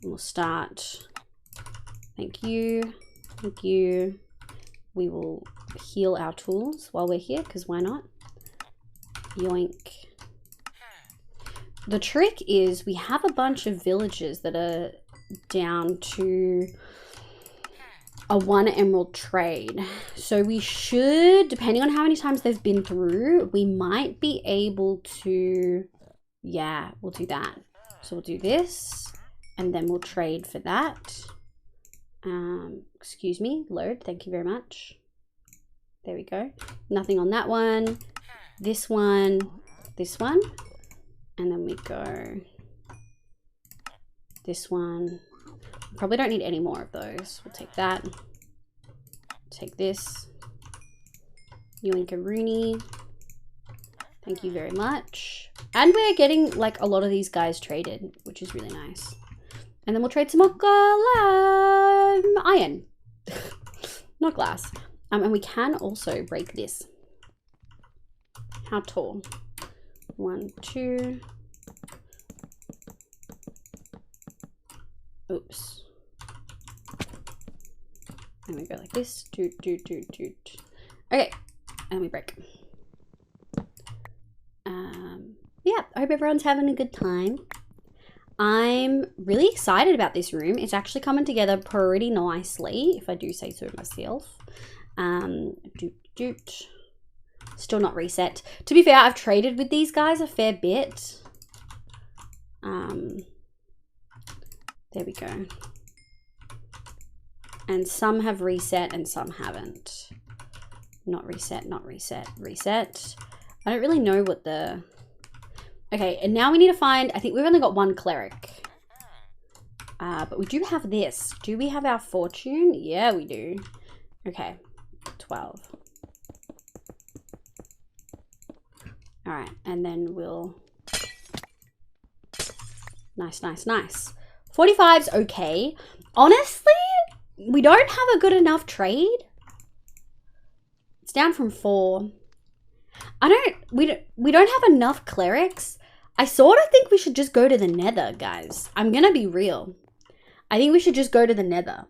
we'll start. Thank you. Thank you. We will heal our tools while we're here, because why not? Yoink. The trick is we have a bunch of villagers that are down to a 1 emerald trade. So we should, depending on how many times they've been through, we might be able to, yeah, we'll do that. So we'll do this and then we'll trade for that. Excuse me, load, thank you very much. There we go. Nothing on that one. This one, and then we go this one. Probably don't need any more of those. We'll take that. Take this. Yoinka Rooney. Thank you very much. And we're getting like a lot of these guys traded, which is really nice. And then we'll trade some more iron. Not glass. And we can also break this. How tall? 1, 2. Oops. And we go like this. Doot, doot, doot, doot. Okay. And we break. Yeah, I hope everyone's having a good time. I'm really excited about this room. It's actually coming together pretty nicely, if I do say so myself. Doot, doot. Still not reset. To be fair, I've traded with these guys a fair bit. There we go. And some have reset and some haven't. Not reset, not reset, reset. I don't really know what the... Okay, and now we need to find... I think we've only got one cleric. But we do have this. Do we have our fortune? Yeah, we do. Okay, 12. Alright, and then we'll... Nice, nice, nice. 45's okay. Honestly, we don't have a good enough trade. It's down from 4. We don't have enough clerics. I sort of think we should just go to the nether, guys. I'm gonna be real. I think we should just go to the nether.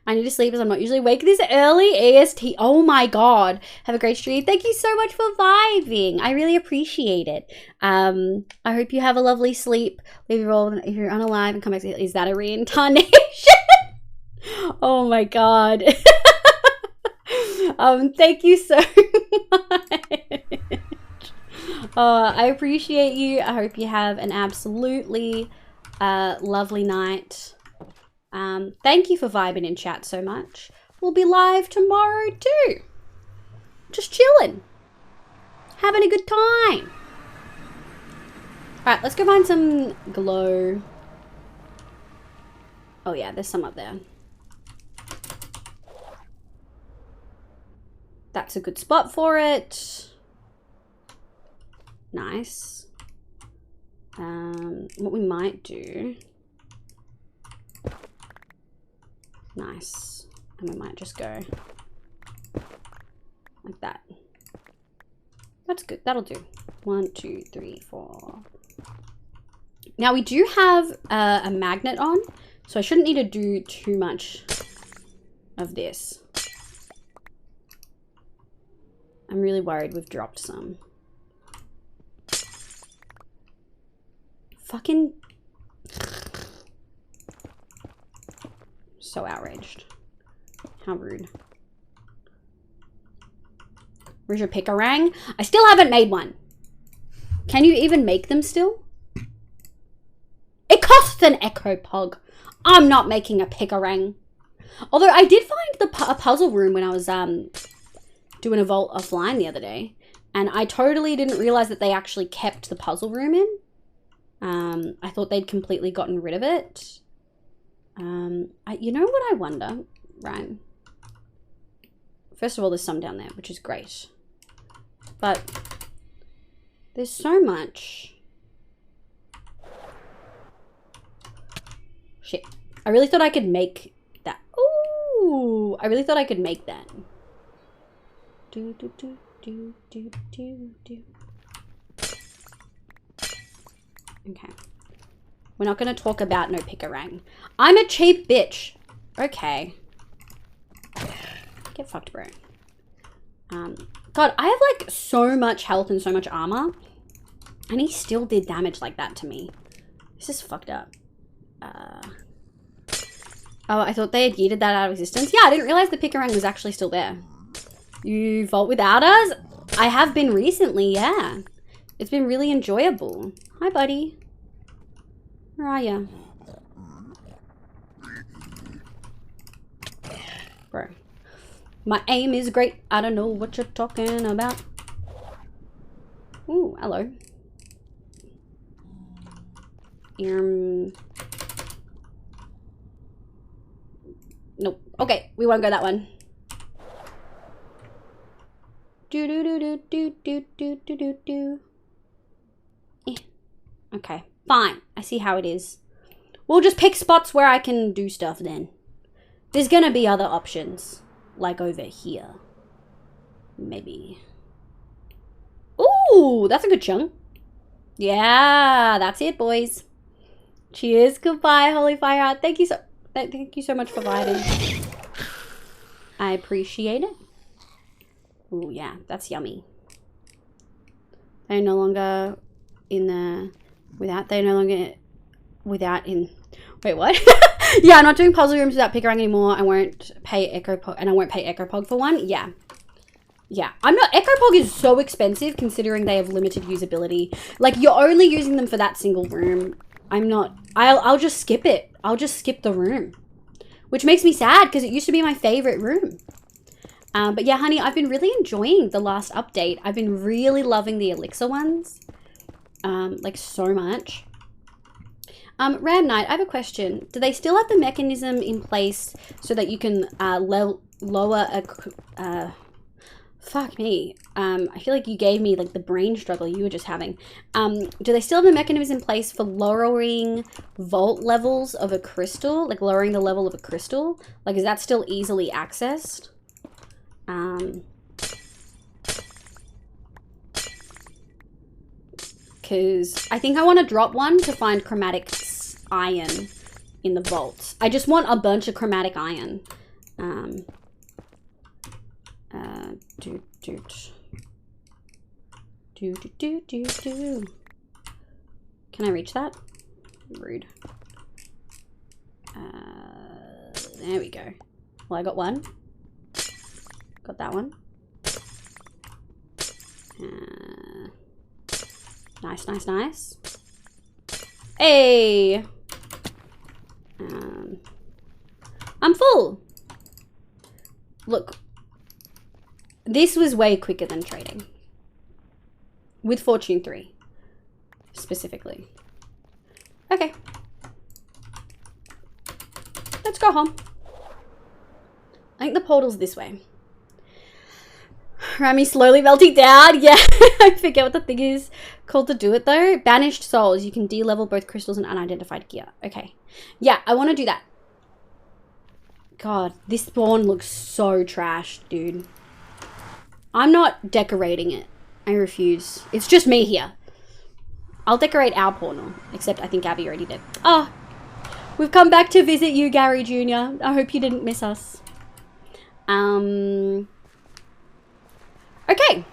I need to sleep as I'm not usually awake this early. AST. Oh my god. Have a great stream. Thank you so much for vibing. I really appreciate it. I hope you have a lovely sleep. Leave your role if you're unalive and come back to... Is that a reincarnation? Oh my god. Thank you so much. I appreciate you. I hope you have an absolutely lovely night. Thank you for vibing in chat so much. We'll be live tomorrow too. Just chilling. Having a good time. Alright, let's go find some glow. Oh yeah, there's some up there. That's a good spot for it. Nice. What we might do... Nice. And we might just go like that. That's good. That'll do. 1, 2, 3, 4. Now we do have a magnet on, so I shouldn't need to do too much of this. I'm really worried we've dropped some. Fucking... So outraged. How rude. Where's your pick-a-rang? I still haven't made one. Can you even make them still? It costs an echo pog. I'm not making a pick-a-rang. Although I did find a puzzle room when I was doing a vault offline the other day. And I totally didn't realize that they actually kept the puzzle room in. I thought they'd completely gotten rid of it. You know what I wonder, right? First of all, there's some down there, which is great. But there's so much. Shit. I really thought I could make that. Ooh, I really thought I could make that. Do, do, do, do, do, do, do. Okay. We're not going to talk about no pick-a-rang. I'm a cheap bitch. Okay. Get fucked, bro. God, I have like so much health and so much armor. And he still did damage like that to me. This is fucked up. Oh, I thought they had yeeted that out of existence. Yeah, I didn't realize the pick-a-rang was actually still there. You vault without us? I have been recently, yeah. It's been really enjoyable. Hi, buddy. Where are ya? Bro. My aim is great. I don't know what you're talking about. Ooh, hello. Nope. Okay, we won't go that one. Do do do do do do do do do do. Okay, fine. I see how it is. We'll just pick spots where I can do stuff then. There's gonna be other options. Like over here. Maybe. Ooh, that's a good chunk. Yeah, that's it, boys. Cheers. Goodbye, Holy Fire. Thank you so much for vibing. I appreciate it. Oh yeah, that's yummy. They're no longer in the without. They're no longer without in. Wait, what? Yeah, I'm not doing puzzle rooms without Picarang anymore. I won't pay Ecopog, and I won't pay Ecopog for one. Yeah. Yeah, I'm not. Ecopog is so expensive considering they have limited usability. Like, you're only using them for that single room. I'm not. I'll just skip it. I'll just skip the room, which makes me sad because it used to be my favorite room. But yeah, honey, I've been really enjoying the last update. I've been really loving the elixir ones, like so much. Ram Knight, I have a question. Do they still have the mechanism in place so that you can lower a... fuck me. I feel like you gave me like the brain struggle you were just having. Do they still have the mechanism in place for lowering vault levels of a crystal? Like lowering the level of a crystal? Like, is that still easily accessed? Because I think I want to drop one to find chromatic iron in the vault. I just want a bunch of chromatic iron. Can I reach that? Rude. There we go. Well, I got one. Got that one. Nice, nice, nice. Hey! I'm full. Look. This was way quicker than trading. With Fortune 3. Specifically. Okay. Let's go home. I think the portal's this way. Rami slowly melting down. Yeah, I forget what the thing is called to do it though. Banished souls. You can de-level both crystals and unidentified gear. Okay. Yeah, I want to do that. God, this spawn looks so trash, dude. I'm not decorating it. I refuse. It's just me here. I'll decorate our portal. Except I think Abby already did. Oh, we've come back to visit you, Gary Jr. I hope you didn't miss us. Okay.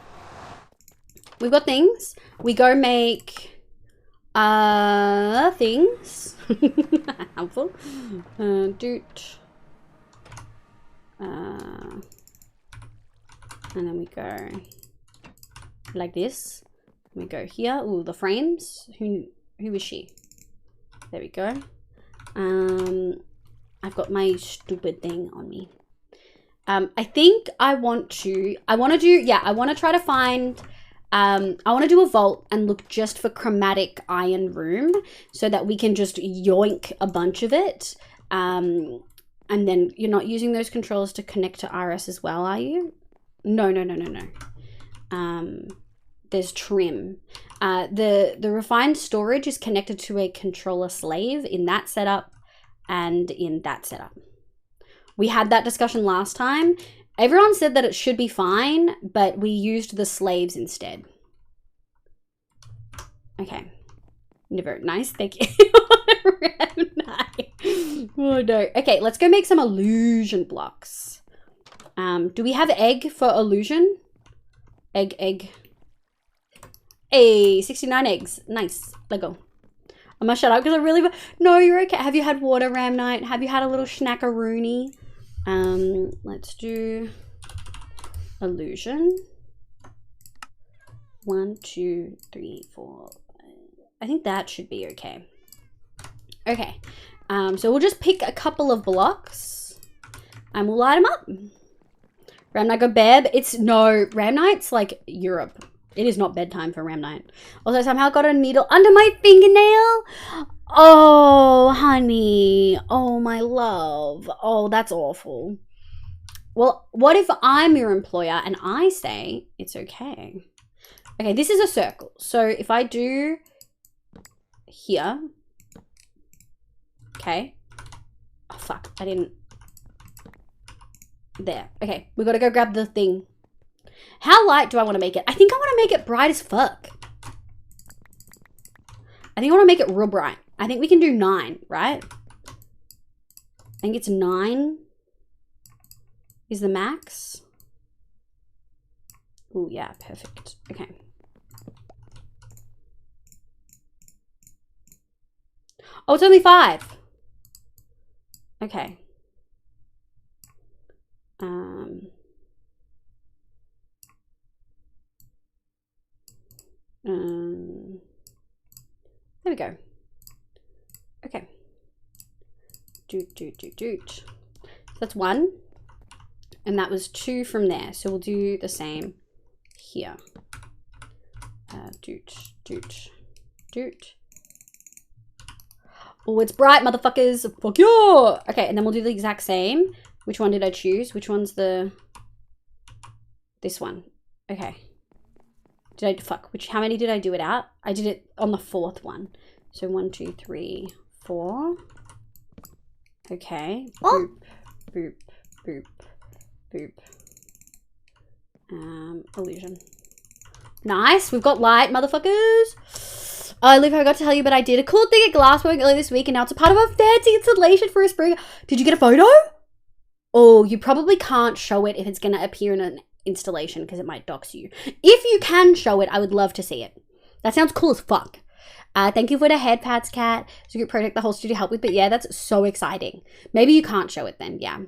We've got things. We go make things. Helpful. Doot. And then we go like this. We go here. Ooh, the frames. Who is she? There we go. I've got my stupid thing on me. I think I want to try to find, I want to do a vault and look just for chromatic iron room so that we can just yoink a bunch of it. And then you're not using those controllers to connect to RS as well, are you? No. There's trim. The refined storage is connected to a controller slave in that setup and in that setup. We had that discussion last time. Everyone said that it should be fine, but we used the slaves instead. Okay. Never. Nice. Thank you. Oh no. Okay, let's go make some illusion blocks. Do we have egg for illusion? Egg. Hey, 69 eggs. Nice. Let go. I'm gonna shut up because I really... No, you're okay. Have you had water, Ram Knight? Have you had a little snackaroonie? Let's do illusion. 1, 2, 3, 4. I think that should be okay. Okay. So we'll just pick a couple of blocks and we'll light them up. Ram Knight go bed. Ram Knight's like Europe. It is not bedtime for Ram Knight. Also, somehow got a needle under my fingernail. Oh, honey. Oh, my love. Oh, that's awful. Well, what if I'm your employer and I say it's okay? Okay, this is a circle. So if I do here. Okay. Oh, fuck. I didn't. There. Okay, we got to go grab the thing. How light do I want to make it? I think I want to make it bright as fuck. I think I want to make it real bright. I think we can do 9, right? I think it's 9 is the max. Oh, yeah, perfect. Okay. Oh, it's only 5. Okay. There we go. Okay. Doot. So that's 1. And that was 2 from there. So we'll do the same here. Doot. Oh, it's bright, motherfuckers. Fuck yeah. Okay, and then we'll do the exact same. Which one did I choose? Which one's the... This one. Okay. How many did I do it at? I did it on the 4th one. So 1, 2, 3, 4. Okay. Boop, boop, boop, boop. Illusion. Nice. We've got light, motherfuckers. Oh, I forgot to tell you, but I did a cool thing at Glassblowing earlier this week, and now it's a part of a fancy installation for a spring. Did you get a photo? Oh, you probably can't show it if it's going to appear in an installation because it might dox you. If you can show it, I would love to see it. That sounds cool as fuck. Thank you for the head pads, Kat. It's a good project the whole studio helped with, but yeah, that's so exciting. Maybe you can't show it then, yeah.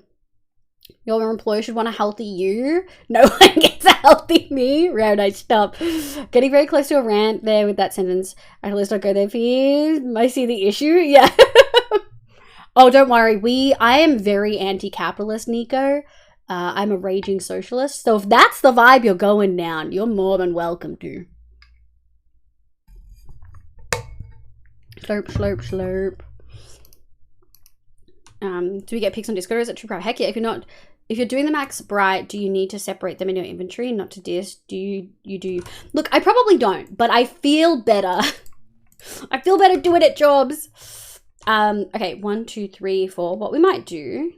Your employer should want a healthy you. No one gets a healthy me. Round, I stop. Getting very close to a rant there with that sentence. At least don't go there, please. I see the issue. Yeah. Oh, don't worry. I am very anti-capitalist, Nico. I'm a raging socialist. So if that's the vibe you're going down, you're more than welcome to. Slurp, slurp, slurp. Do we get pics on Discord or is it true private? Heck yeah, if you're doing the max bright, do you need to separate them in your inventory, not to dis? Do you do? Look, I probably don't, but I feel better. I feel better doing it, jobs. Okay, 1, 2, 3, 4. What we might do,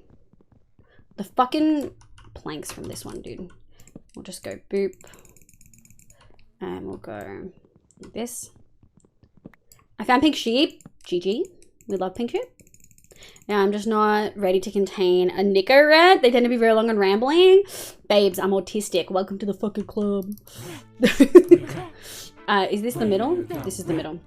the fucking planks from this one, dude. We'll just go boop. And we'll go like this. I found pink sheep. GG. We love pink sheep. Now I'm just not ready to contain a Nico rant. They tend to be very long and rambling. Babes, I'm autistic. Welcome to the fucking club. Is this the middle? This is the middle.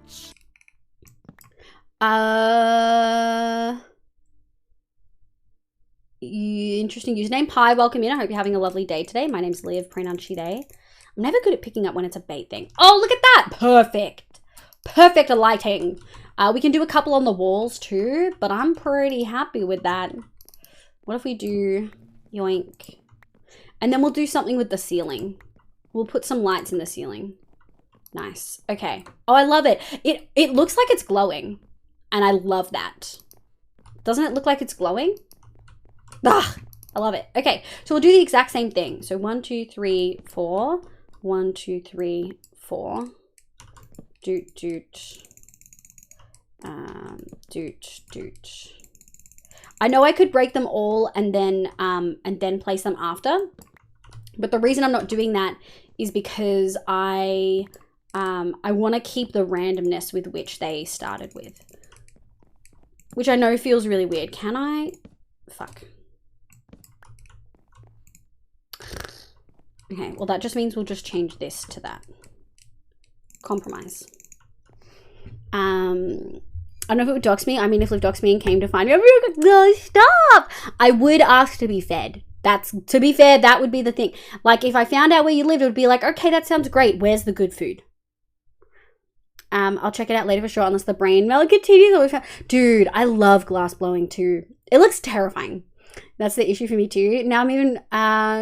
Interesting username. Pi, welcome in. I hope you're having a lovely day today. My name's Liv, pronoun she, they. I'm never good at picking up when it's a bait thing. Oh, look at that. Perfect. Perfect lighting. We can do a couple on the walls too, but I'm pretty happy with that. What if we do yoink? And then we'll do something with the ceiling. We'll put some lights in the ceiling. Nice. Okay. Oh, I love it. It looks like it's glowing. And I love that. Doesn't it look like it's glowing? Ah, I love it. Okay, so we'll do the exact same thing. So 1, 2, 3, 4. 1, 2, 3, 4. Doot, doot. Doot, doot. I know I could break them all and then place them after. But the reason I'm not doing that is because I want to keep the randomness with which they started with. Which I know feels really weird. Can I? Fuck. Okay, well that just means we'll just change this to that. Compromise. I don't know if it would dox me. I mean, if Liv doxed me and came to find me, I'd be like, no, stop. I would ask to be fed. To be fair, that would be the thing. Like, if I found out where you lived, it would be like, okay, that sounds great. Where's the good food? I'll check it out later for sure, unless the brain melt continues. Dude, I love glass blowing too. It looks terrifying. That's the issue for me too. Now I'm even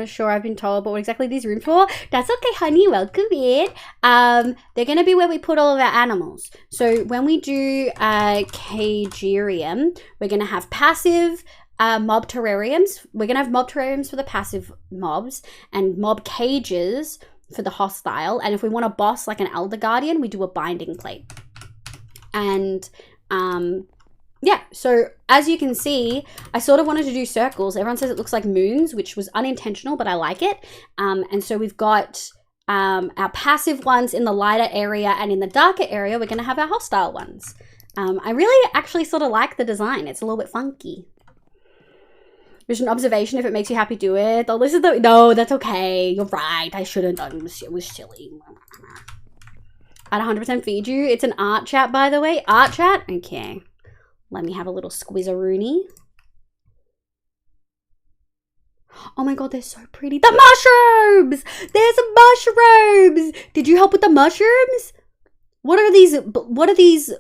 sure I've been told, but what exactly are these rooms for? That's okay, honey. Welcome in. They're going to be where we put all of our animals. So when we do cagerium, we're going to have passive mob terrariums. We're going to have mob terrariums for the passive mobs and mob cages for the hostile. And if we want a boss like an elder guardian, we do a binding plate. And yeah, so as you can see, I sort of wanted to do circles. Everyone says it looks like moons, which was unintentional, but I like it. And so we've got our passive ones in the lighter area, and in the darker area, we're going to have our hostile ones. I really actually sort of like the design. It's a little bit funky. There's an observation. If it makes you happy, do it. Oh, this is the... No, that's okay. You're right. I shouldn't. It was silly. I'd 100% feed you. It's an art chat, by the way. Art chat? Okay. Let me have a little squizzaroonie. Oh my god, they're so pretty. The mushrooms! There's some mushrooms! Did you help with the mushrooms? What are these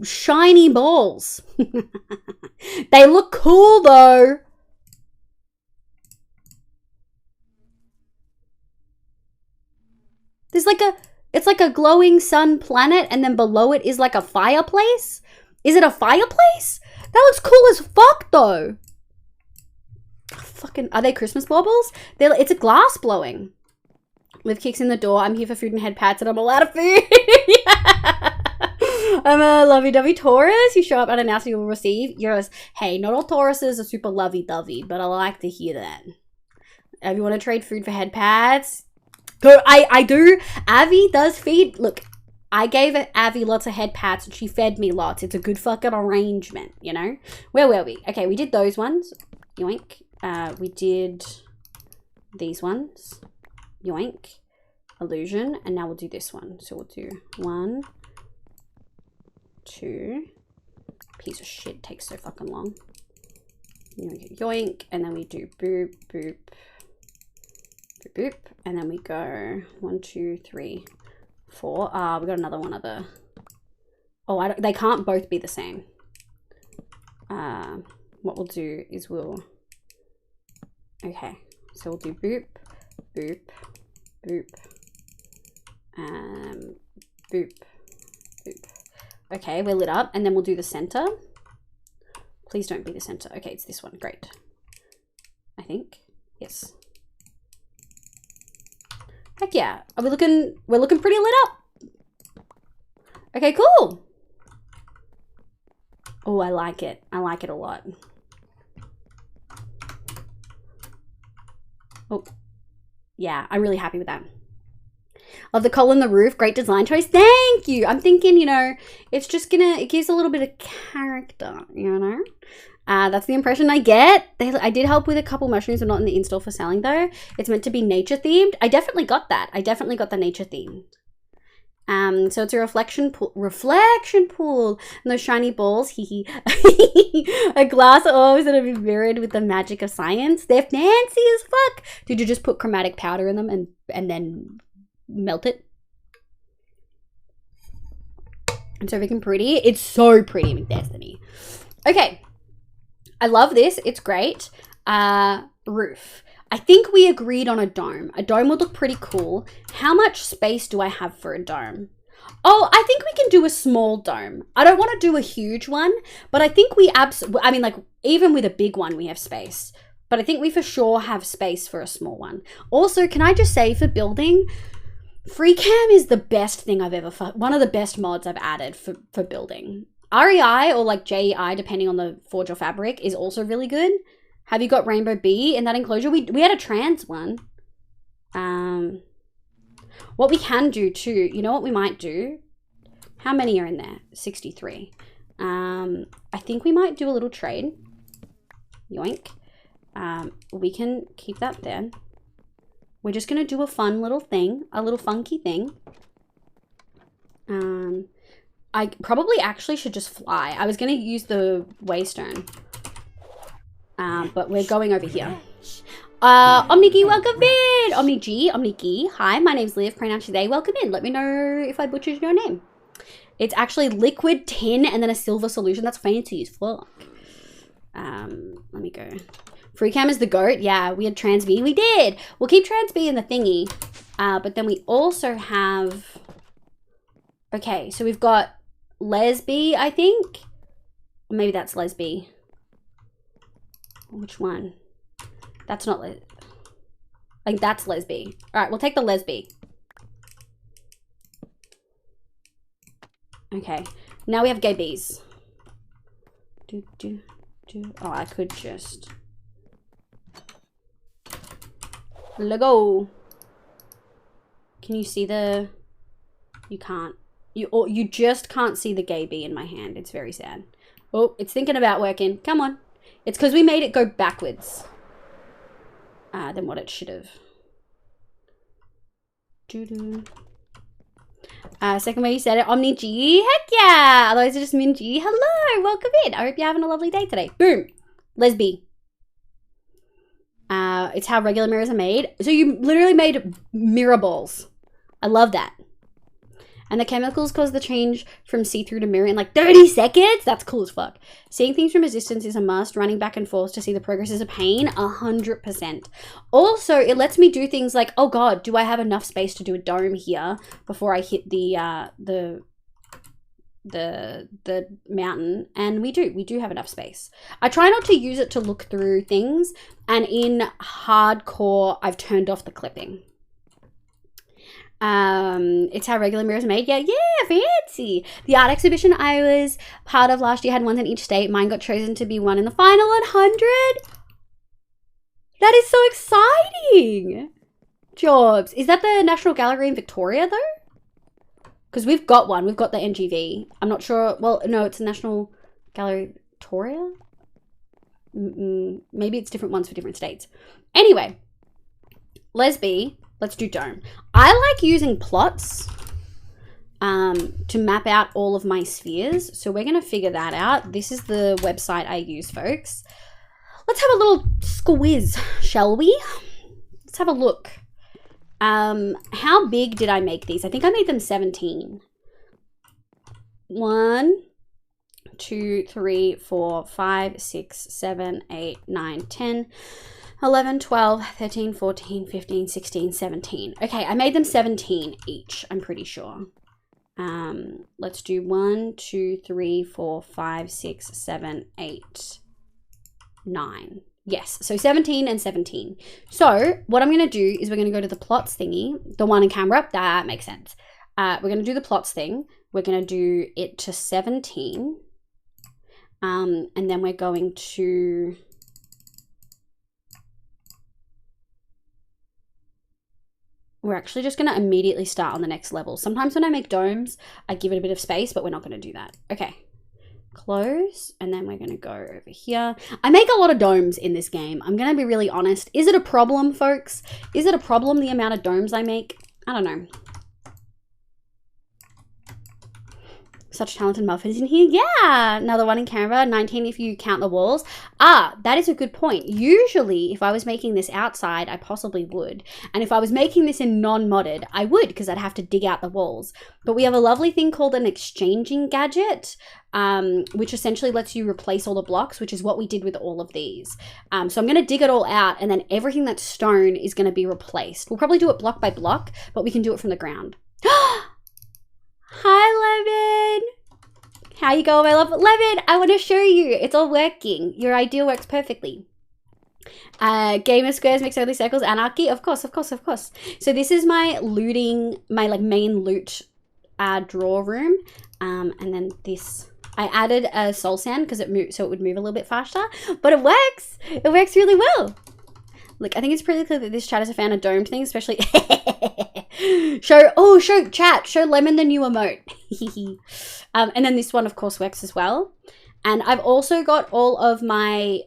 shiny balls? They look cool though. There's like it's like a glowing sun planet, and then below it is like a fireplace. Is it a fireplace? That looks cool as fuck though. Fucking, are they Christmas baubles? It's a glass blowing. With kicks in the door, I'm here for food and head pats, and I'm all out of food. Yeah. I'm a lovey-dovey Taurus. You show up unannounced, you will receive yours. Hey, not all Tauruses are super lovey-dovey, but I like to hear that. If you want to trade food for head pads, I do. Avi does feed. Look, I gave Avi lots of head pats, and she fed me lots. It's a good fucking arrangement, you know? Where were we? Okay, we did those ones. Yoink. We did these ones. Yoink. Illusion. And now we'll do this one. So we'll do 1, 2. Piece of shit, takes so fucking long. Yoink. And then we do boop, boop, boop, boop. And then we go 1, 2, 3, 4. We got another one of the... Oh, they can't both be the same. What we'll do is we'll... Okay, so we'll do boop, boop, boop, boop, boop. Okay, we're lit up, and then we'll do the center. Please don't be the center. Okay, it's this one. Great. I think. Yes. Heck yeah. Are we looking... We're looking pretty lit up. Okay, cool. Oh, I like it. I like it a lot. Oh, yeah, I'm really happy with that. Love the coal in the roof. Great design choice. Thank you. I'm thinking, you know, it's just gonna, it gives a little bit of character, you know? That's the impression I get. I did help with a couple mushrooms, but not in the install for selling though. It's meant to be nature themed. I definitely got that. I definitely got the nature themed. So it's a reflection pool, and those shiny balls, hee a glass orbs that have been mirrored with the magic of science. They're fancy as fuck. Did you just put chromatic powder in them and then melt it? It's so freaking pretty. It's so pretty, McDestiny. Okay, I love this. It's great. Roof. I think we agreed on a dome. A dome would look pretty cool. How much space do I have for a dome? Oh, I think we can do a small dome. I don't want to do a huge one, but I think we I mean, like, even with a big one, we have space. But I think we for sure have space for a small one. Also, can I just say, for building, FreeCam is the best thing I've ever... One of the best mods I've added for building. REI, or like JEI, depending on the Forge or Fabric, is also really good. Have you got Rainbow Bee in that enclosure? We had a trans one. What we can do too, you know what we might do? How many are in there? 63. I think we might do a little trade. Yoink. We can keep that there. We're just going to do a fun little thing, a little funky thing. I probably actually should just fly. I was going to use the Waystone. But we're going over here. Omnigi, welcome in! Omnigi, hi, my name's Liv, pronouns she, they, welcome in. Let me know if I butchered your name. It's actually liquid tin and then a silver solution. That's fancy as fuck. Let me go. FreeCam is the goat. Yeah, we had Trans B. We did! We'll keep Trans B in the thingy. But then we also have... Okay, so we've got Lesby, I think. Or maybe that's Lesby. Which one? That's not I think that's Lesby. All right, we'll take the Lesby. Okay, now we have gay bees. Oh, I could just... Let go. Can you see the... You can't. You just can't see the gay bee in my hand. It's very sad. Oh, it's thinking about working. Come on. It's because we made it go backwards than what it should have. Second way you said it, Omni G. Heck yeah! Otherwise, it's just Min G. Hello, welcome in. I hope you're having a lovely day today. Boom. Lesbi. It's how regular mirrors are made. So you literally made mirror balls. I love that. And the chemicals cause the change from see-through to mirror in like 30 seconds? That's cool as fuck. Seeing things from a distance is a must. Running back and forth to see the progress is a pain. 100%. Also, it lets me do things like, oh god, do I have enough space to do a dome here before I hit the mountain? And we do have enough space. I try not to use it to look through things, and in hardcore, I've turned off the clipping. It's how regular mirrors are made. Yeah, fancy. The art exhibition I was part of last year had ones in each state. Mine got chosen to be one in the final 100. That is so exciting. Jobs. Is that the National Gallery in Victoria though? Because we've got one. We've got the NGV. I'm not sure. Well, no, it's the National Gallery Victoria. Maybe it's different ones for different states. Anyway, Lesbi. Let's do dome. I like using plots to map out all of my spheres. So we're going to figure that out. This is the website I use, folks. Let's have a little squiz, shall we? Let's have a look. How big did I make these? I think I made them 17. 1, 2, 3, 4, 5, 6, 7, 8, 9, 10. 11, 12, 13, 14, 15, 16, 17. Okay, I made them 17 each, I'm pretty sure. Let's do 1, 2, 3, 4, 5, 6, 7, 8, 9. Yes, so 17 and 17. So what I'm going to do is we're going to go to the plots thingy, the one in camera. That makes sense. We're going to do the plots thing. We're going to do it to 17. And then we're going to... We're actually just going to immediately start on the next level. Sometimes when I make domes, I give it a bit of space, but we're not going to do that. Okay. Close. And then we're going to go over here. I make a lot of domes in this game. I'm going to be really honest. Is it a problem, folks? Is it a problem, the amount of domes I make? I don't know. Such talented muffins in here. Yeah, another one in Canberra. 19 if you count the walls. Ah, that is a good point. Usually, if I was making this outside, I possibly would. And if I was making this in non-modded, I would, because I'd have to dig out the walls. But we have a lovely thing called an exchanging gadget, which essentially lets you replace all the blocks, which is what we did with all of these. So I'm going to dig it all out, and then everything that's stone is going to be replaced. We'll probably do it block by block, but we can do it from the ground. Hi, Levin. How you going, my love? Levin, I want to show you. It's all working. Your idea works perfectly. Game of squares makes only circles. Anarchy. Of course, of course, of course. So this is my looting, my like main loot drawer room. And then this, I added a soul sand because it moved, so it would move a little bit faster. But it works. It works really well. Look, I think it's pretty clear that this chat is a fan of domed things, especially... show chat, show Lemon the new emote. And then this one, of course, works as well. And I've also got all of my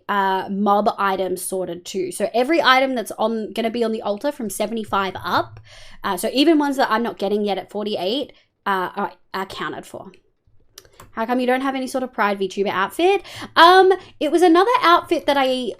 mob items sorted too. So every item that's going to be on the altar from 75 up, so even ones that I'm not getting yet at 48 are accounted for. How come you don't have any sort of Pride VTuber outfit? It was another outfit that I...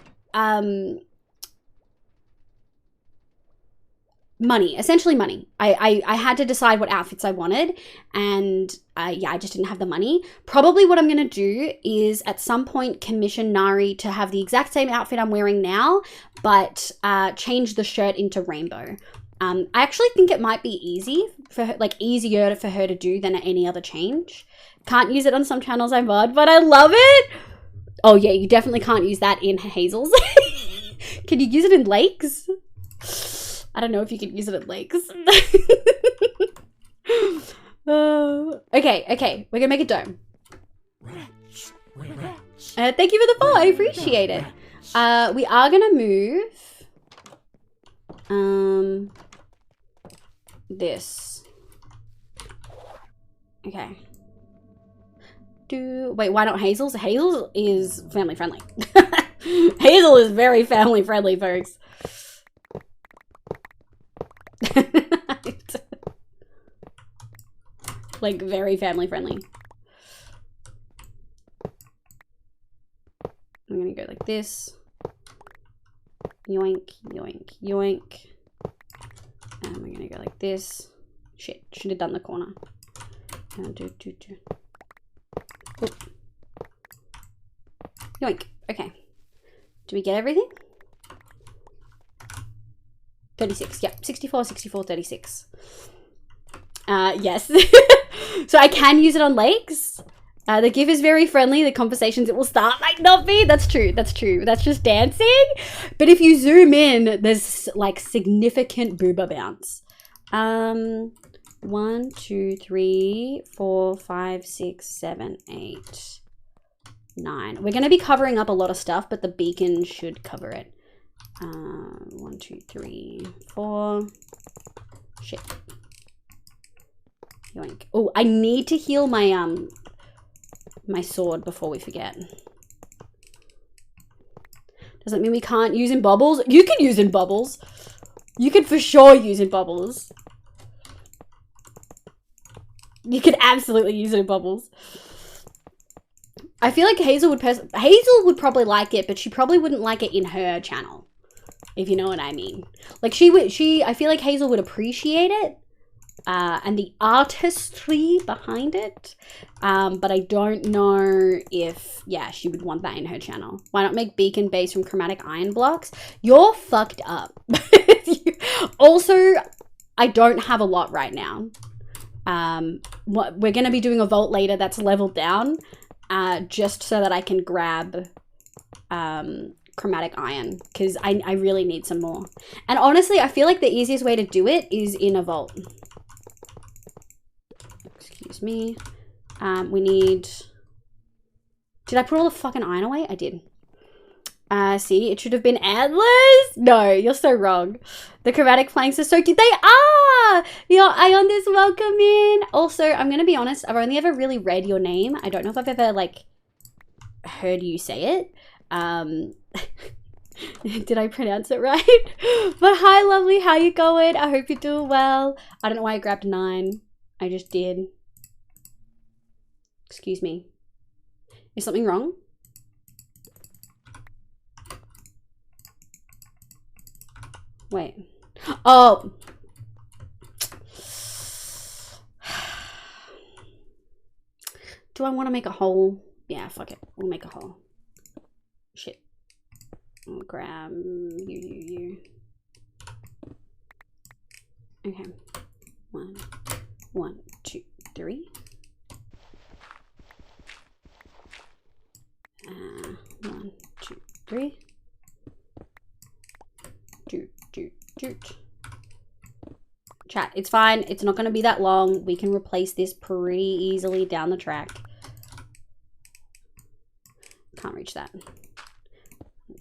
money, essentially money. I had to decide what outfits I wanted, and yeah, I just didn't have the money. Probably what I'm going to do is at some point commission Nari to have the exact same outfit I'm wearing now, but change the shirt into rainbow. I actually think it might be easy for her, like easier for her to do than any other change. Can't use it on some channels I mod, but I love it. Oh yeah, you definitely can't use that in Hazel's. Can you use it in Lakes? I don't know if you can use it at Lakes. Okay, we're gonna make a dome. Thank you for the follow, I appreciate it. We are gonna move this. Okay. Wait, why not Hazel's? Hazel's is family friendly. Hazel is very family friendly, folks. Like, very family friendly. I'm gonna go like this. Yoink, yoink, yoink. And we're gonna go like this. Shit, should have done the corner. Oop. Yoink. Okay. Do we get everything? 36. Yep. 64, 64, 36. Yes. So I can use it on lakes. The GIF is very friendly. The conversations it will start might not be. That's true. That's true. That's just dancing. But if you zoom in, there's like significant booba bounce. 1, 2, 3, 4, 5, 6, 7, 8, 9. We're going to be covering up a lot of stuff, but the beacon should cover it. 1, 2, 3, 4. Shit. Yoink. Oh, I need to heal my my sword before we forget. Doesn't mean we can't use in bubbles. You can use in bubbles. You can for sure use in bubbles. You can absolutely use it in bubbles. I feel like Hazel would probably like it, but she probably wouldn't like it in her channel, if you know what I mean. Like I feel like Hazel would appreciate it, and the artistry behind it, but I don't know if, yeah, she would want that in her channel. Why not make beacon base from chromatic iron blocks? You're fucked up. Also, I don't have a lot right now. We're gonna be doing a vault later that's leveled down, just so that I can grab chromatic iron, because I really need some more. And honestly, I feel like the easiest way to do it is in a vault. Excuse me. We need... Did I put all the fucking iron away? I did. See, it should have been antlers. No, you're so wrong. The chromatic planks are so cute. They are! Your Iondas, welcome in. Also, I'm going to be honest, I've only ever really read your name. I don't know if I've ever, like, heard you say it. Did I pronounce it right? But hi, lovely. How you going? I hope you're doing well. I don't know why I grabbed 9. I just did. Excuse me. Is something wrong? Wait. Oh. Do I want to make a hole? Yeah, fuck it. We'll make a hole. Shit. I'll grab you. Okay. 1, 2, 3. 1, 2, 3. Doot. Chat, it's fine. It's not going to be that long. We can replace this pretty easily down the track. Can't reach that.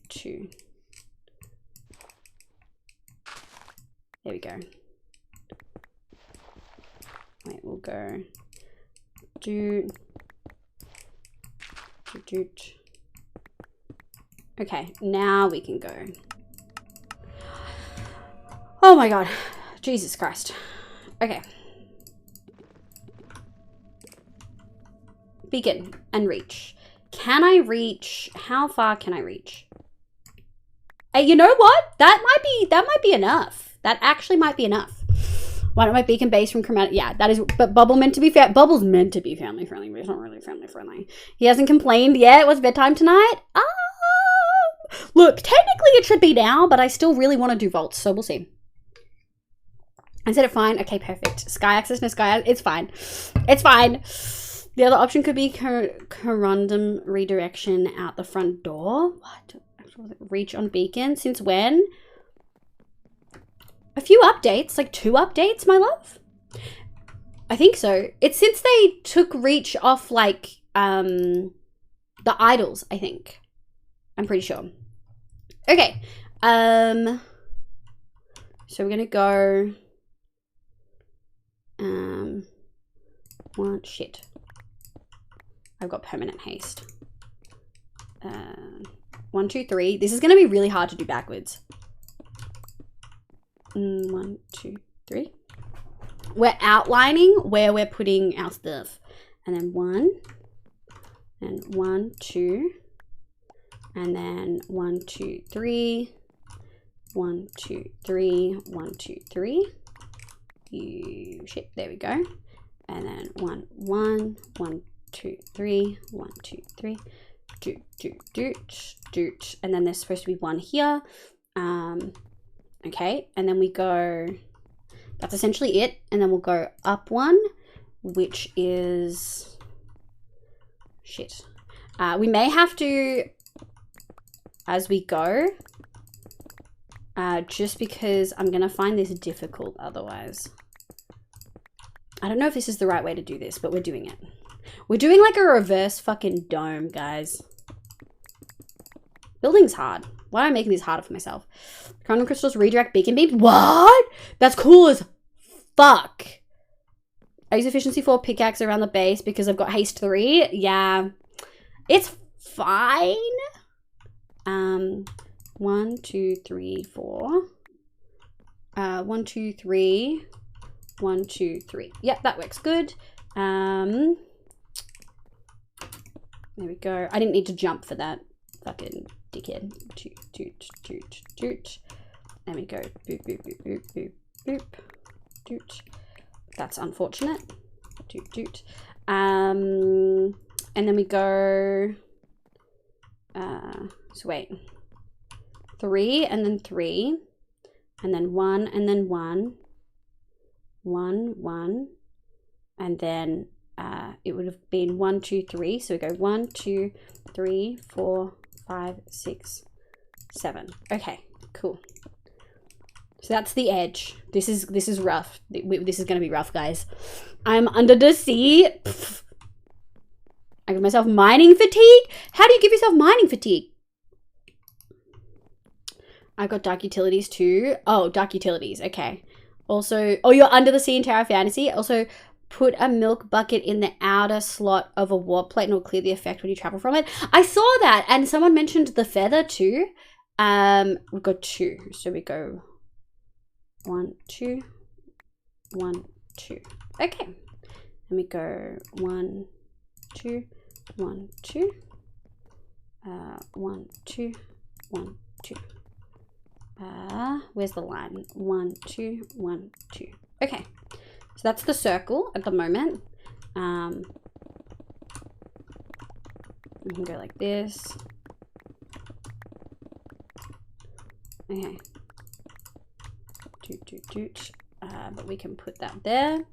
2. There we go. Wait, we'll go. Doot. Okay, now we can go. Oh my god. Jesus Christ. Okay. Beacon and reach. Can I reach? How far can I reach? Hey, you know what? That might be enough. That actually might be enough. Why don't my beacon base from chromatic? Yeah, that is. But Bubble's meant to be family friendly, but it's not really family friendly. He hasn't complained yet. What's bedtime tonight? Look, technically it should be now, but I still really want to do vaults, so we'll see. I said it fine. Okay, perfect. Sky access, no sky. It's fine. It's fine. The other option could be corundum redirection out the front door. What? Reach on beacon. Since when? A few updates, like 2 updates, my love. I think so. It's since they took reach off like the idols, I think. I'm pretty sure. Okay. So we're gonna go 1, shit. I've got permanent haste. 1, 2, 3. This is going to be really hard to do backwards. 1, 2, 3. We're outlining where we're putting our stuff. And then 1, and 1, 2, and then 1, 2, 3, 1, 2, 3, 1, 2, 3. Shit, there we go. And then 1, 1, 1, 2, 3, 1, 2, 3. Doot. And then there's supposed to be 1 here. Okay, and then we go, that's essentially it. And then we'll go up 1, which is, shit. We may have to, as we go, just because I'm gonna find this difficult otherwise. I don't know if this is the right way to do this, but we're doing it. We're doing like a reverse fucking dome, guys. Building's hard. Why am I making this harder for myself? Quantum crystals redirect beacon beams. What? That's cool as fuck. I use efficiency 4 pickaxe around the base because I've got haste 3. Yeah. It's fine. 1, 2, 3, 4. 1, 2, 3. 1, 2, 3. Yep, that works good. There we go. I didn't need to jump for that. Fucking dickhead. Toot. There we go. Boop, boop, boop, boop, boop, boop. Toot. That's unfortunate. Toot. And then we go, so wait. 3 and then 3. And then 1 and then 1. 1, 1. And then it would have been 1, 2, 3. So we go 1, 2, 3, 4, 5, 6, 7. Okay, cool. So that's the edge. This is rough. This is gonna be rough, guys. I'm under the sea. Pfft. I give myself mining fatigue. How do you give yourself mining fatigue? I got dark utilities too. Oh, dark utilities. Okay. Also, oh, you're under the sea in Tower of Fantasy. Also, put a milk bucket in the outer slot of a warp plate and it'll clear the effect when you travel from it. I saw that, and someone mentioned the feather too. We've got 2, so we go 1, 2, 1, 2. Okay, and we go 1, 2, 1, 2. 1, 2, 1, 2. Where's the line? 1, 2, 1, 2. Okay, so that's the circle at the moment. We can go like this. Okay. But we can put that there.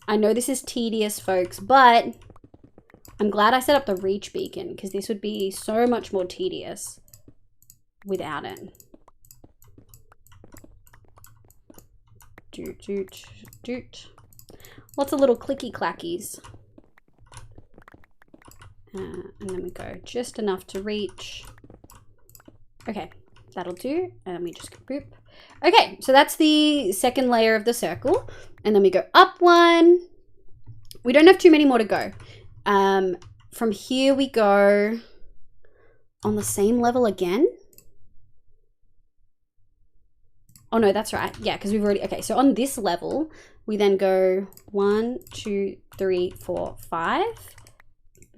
I know this is tedious, folks, but I'm glad I set up the reach beacon because this would be so much more tedious without it. Lots of little clicky clackies. And then we go just enough to reach. Okay, that'll do. And then we just go boop. Okay, so that's the second layer of the circle. And then we go up 1. We don't have too many more to go. From here we go on the same level again. Oh no, that's right. Yeah, because we've already, okay, so on this level, we then go 1, 2, 3, 4, 5.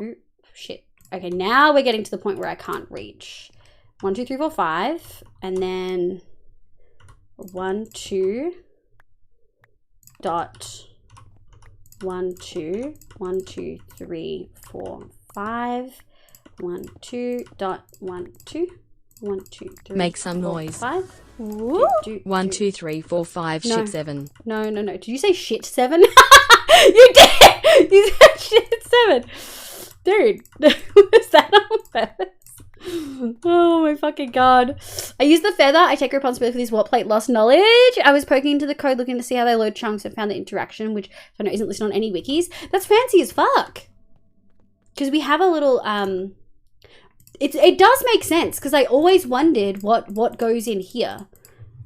Oop, shit. Okay, now we're getting to the point where I can't reach. 1, 2, 3, 4, 5. And then 1, 2, dot, 1, 2, 1, 2, 3, 4, 5. 1, 2, dot, 1, 2. 1, 2, 3. Make some 4, noise. 5. 1, 2, 3, 4, 5, No. shit 7. No. Did you say shit 7? You did! You said shit 7. Dude, was that on purpose? Oh my fucking god. I use the feather. I take responsibility for this warp plate lost knowledge. I was poking into the code looking to see how they load chunks and found the interaction, which I know isn't listed on any wikis. That's fancy as fuck. Because we have a little, it does make sense because I always wondered what goes in here.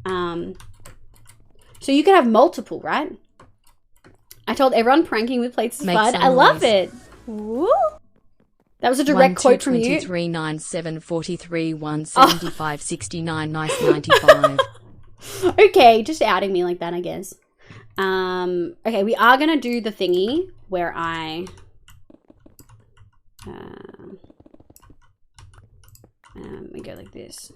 So you can have multiple, right? I told everyone pranking with plates is Make fun. some I love noise. it. Woo. That was a direct quote from you. 23, 97, 43, 175, 69, nice 95. Okay, just outing me like that, I guess. Okay, we are gonna do the thingy where I we go like this.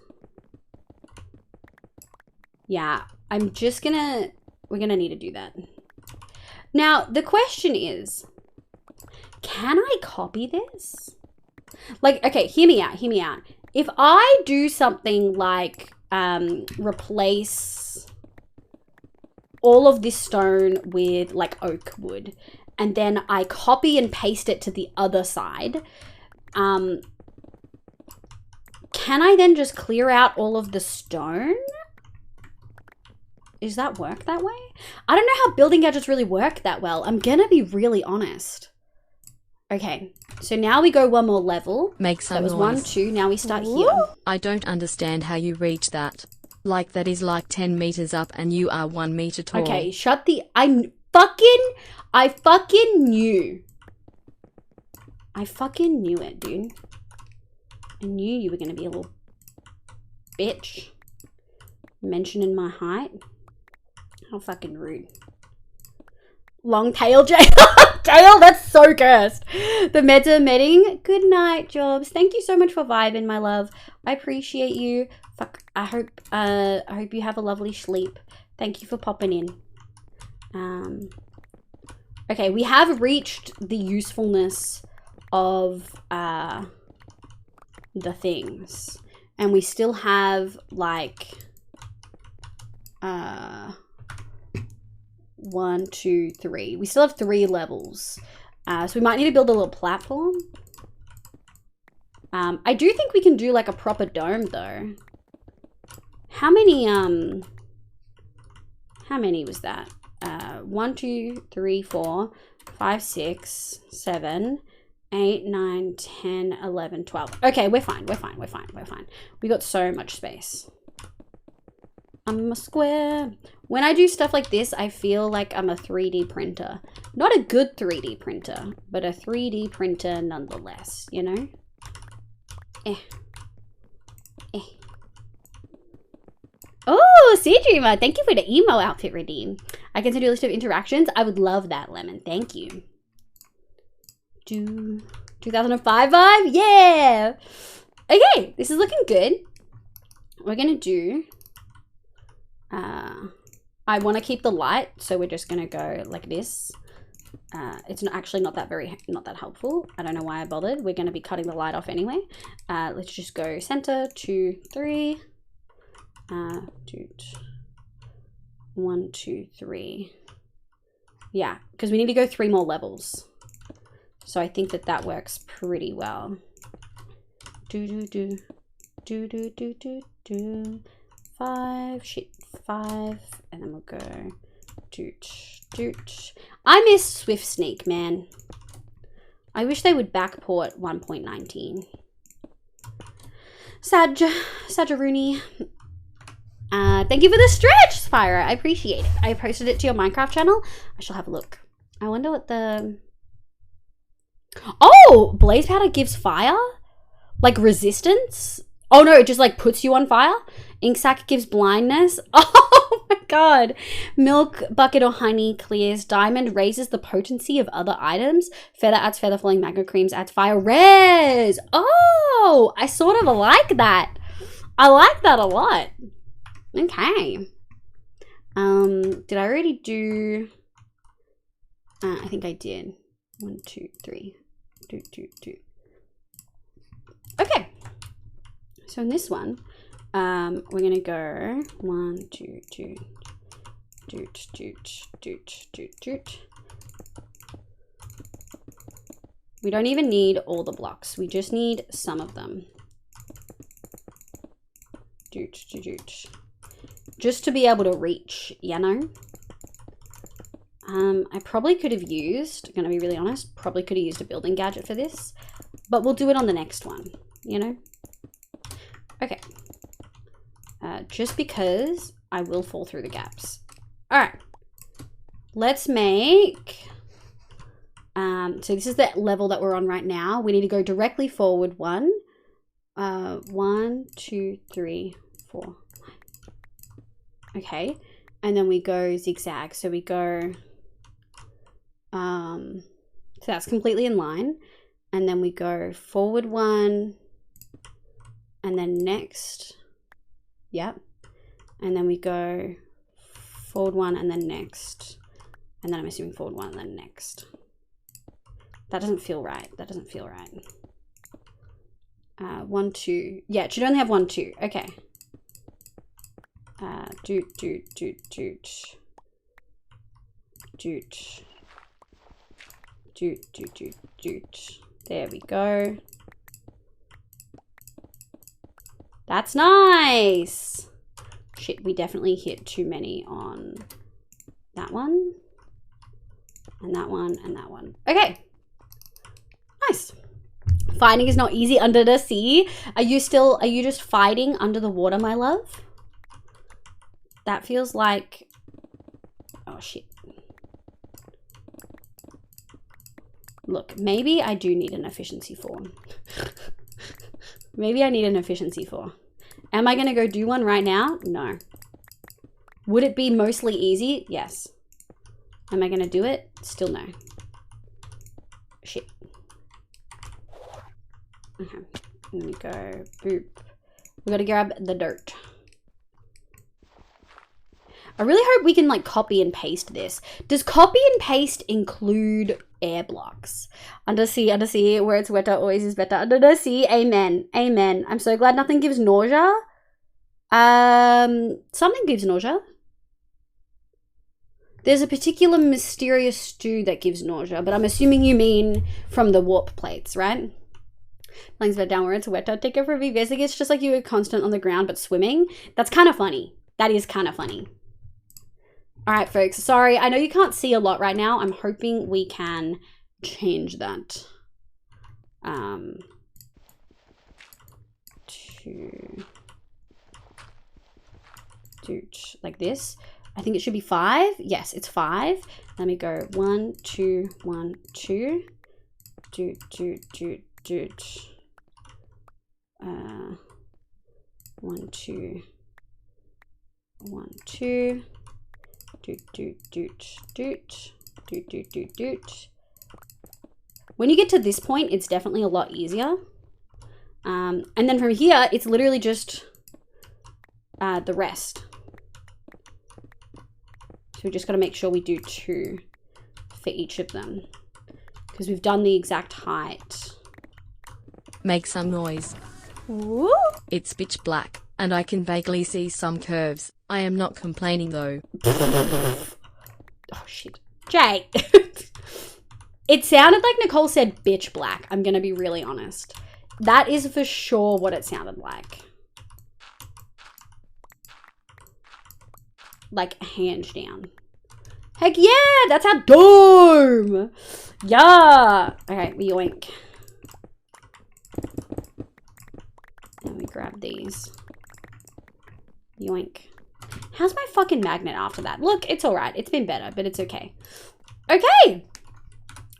Yeah, I'm just gonna, we're gonna need to do that. Now, the question is, can I copy this? Like, okay, hear me out, hear me out. If I do something like replace all of this stone with like oak wood, and then I copy and paste it to the other side, can I then just clear out all of the stone? Does that work that way? I don't know how building gadgets really work that well. I'm gonna be really honest. Okay, so now we go one more level. Make some That was noise. 1, 2, now we start here. I don't understand how you reach that. Like that is like 10 meters up and you are 1 meter tall. Okay, shut the, I fucking knew. I fucking knew it, dude. I knew you were gonna be a little bitch. Mentioning my height. How fucking rude. Long tail, Jail. Jail, that's so cursed. The meta medding. Good night, Jobs. Thank you so much for vibing, my love. I appreciate you. Fuck. I hope you have a lovely sleep. Thank you for popping in. Okay, we have reached the usefulness of the things, and we still have like 1, 2, 3. We still have 3 levels, so we might need to build a little platform. I do think we can do like a proper dome though. How many was that? 1, 2, 3, 4, 5, 6, 7, 8, 9, 10, 11, 12. Okay, we're fine. We got so much space. I'm a square. When I do stuff like this, I feel like I'm a 3D printer. Not a good 3D printer, but a 3D printer nonetheless, you know? Oh, Sea Dreamer, thank you for the emo outfit redeem. I can send you a list of interactions. I would love that, Lemon. Thank you. 2005 vibe? Yeah! Okay, this is looking good. We're gonna do... I want to keep the light, so we're just gonna go like this. It's actually not that helpful. I don't know why I bothered. We're gonna be cutting the light off anyway. Let's just go center, 2, 3. 1, 2, 3. Yeah, because we need to go 3 more levels. So I think that works pretty well. 5, shit, 5, and then we'll go doot. I miss Swift Sneak, man. I wish they would backport 1.19. Rooney. Thank you for the stretch, Spyro. I appreciate it. I posted it to your Minecraft channel. I shall have a look. I wonder what the... Oh! Blaze powder gives fire? Like resistance? Oh no, it just like puts you on fire? Ink sac gives blindness. Oh my god. Milk, bucket or honey clears. Diamond raises the potency of other items. Feather adds feather falling. Magma creams adds fire. Res! Oh! I sort of like that. I like that a lot. Okay. Did I already do... I think I did. 1, 2, 3. 2. Okay. So in this one, we're gonna go 1, 2, 2. Doot. We don't even need all the blocks. We just need some of them. Doot. Just to be able to reach, you know? I probably could have used, gonna be really honest, probably could have used a building gadget for this, but we'll do it on the next one, you know? Okay. Just because I will fall through the gaps. All right. Let's make So this is the level that we're on right now. We need to go directly forward 1. 1, 2, 3, 4. Okay. And then we go zigzag. So we go, so that's completely in line. And then we go forward 1, and then next. Yep. And then we go forward 1 and then next. And then I'm assuming forward 1 and then next. That doesn't feel right. That doesn't feel right. 1, 2. Yeah, it should only have 1, 2. Okay. Doot, doot, doot, doot. Doot. Doot, doot, doot, doot. There we go. That's nice. Shit, we definitely hit too many on that one. And that one, and that one. Okay. Nice. Fighting is not easy under the sea. Are you just fighting under the water, my love? That feels like, oh shit. Look, maybe I do need an efficiency 4. Maybe I need an efficiency 4. Am I gonna go do one right now? No. Would it be mostly easy? Yes. Am I gonna do it? Still no. Shit. Okay. Let me go. Boop. We gotta grab the dirt. I really hope we can like copy and paste this. Does copy and paste include air blocks? Undersea, where it's wetter always is better. Under the sea, amen. Amen. I'm so glad nothing gives nausea. Something gives nausea. There's a particular mysterious stew that gives nausea, but I'm assuming you mean from the warp plates, right? Lungs bed down where it's wetter. Take it for a big basic. It's just like you were constant on the ground but swimming. That's kind of funny. That is kind of funny. All right, folks. Sorry, I know you can't see a lot right now. I'm hoping we can change that. To like this. I think it should be 5. Yes, it's 5. Let me go 1, 2, 1, 2. Doot, doot, doot, doot. 1, 2. 1, 2. Doot, doot, doot, doot. Doot, doot, doot, doot. When you get to this point, it's definitely a lot easier. And then from here, it's literally just the rest. So we just got to make sure we do 2 for each of them. Because we've done the exact height. Make some noise. Woo! It's pitch black, and I can vaguely see some curves. I am not complaining though. Oh shit. Jay! It sounded like Nicole said bitch black. I'm going to be really honest. That is for sure what it sounded like. Like, hands down. Heck yeah! That's our dome! Yeah! Okay, we yoink. And we grab these. Yoink. How's my fucking magnet after that? Look, it's alright. It's been better, but it's okay. Okay!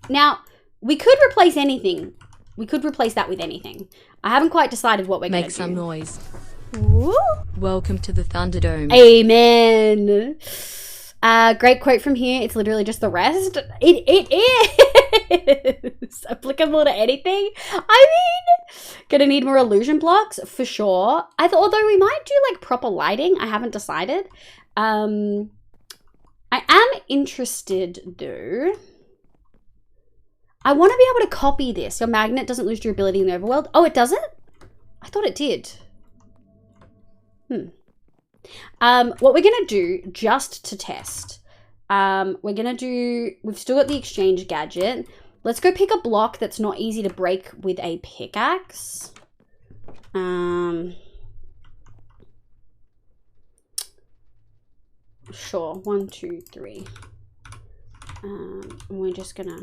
Now, we could replace anything. We could replace that with anything. I haven't quite decided what we're going to do. Make some noise. Woo. Welcome to the Thunderdome. Amen. Great quote from here. It's literally just the rest. It is applicable to anything. I mean, gonna need more illusion blocks for sure. Although we might do like proper lighting. I haven't decided. I am interested though. I want to be able to copy this. Your magnet doesn't lose durability in the overworld. Oh, it doesn't? I thought it did. What we're gonna do, just to test, we've still got the exchange gadget. Let's go pick a block that's not easy to break with a pickaxe. Sure, 1, 2, 3. We're just gonna...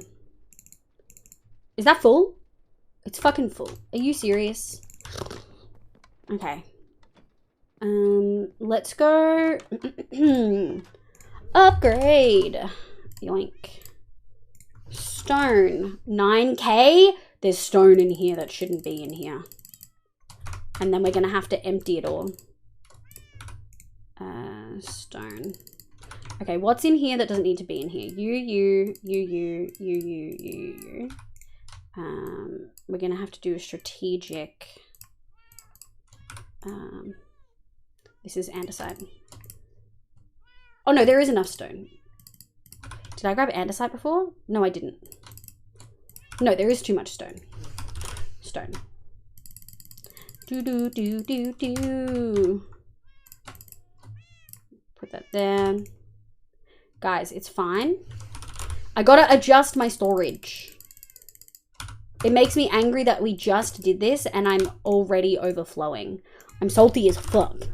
Is that full? It's fucking full. Are you serious? Okay. Let's go upgrade. Yoink. Stone. 9K. There's stone in here that shouldn't be in here. And then we're going to have to empty it all. Stone. Okay, what's in here that doesn't need to be in here? You. We're going to have to do a strategic... this is andesite. Oh no, there is enough stone. Did I grab andesite before? No, I didn't. No, there is too much stone. Stone. Do. Put that there. Guys, it's fine. I gotta adjust my storage. It makes me angry that we just did this and I'm already overflowing. I'm salty as fuck.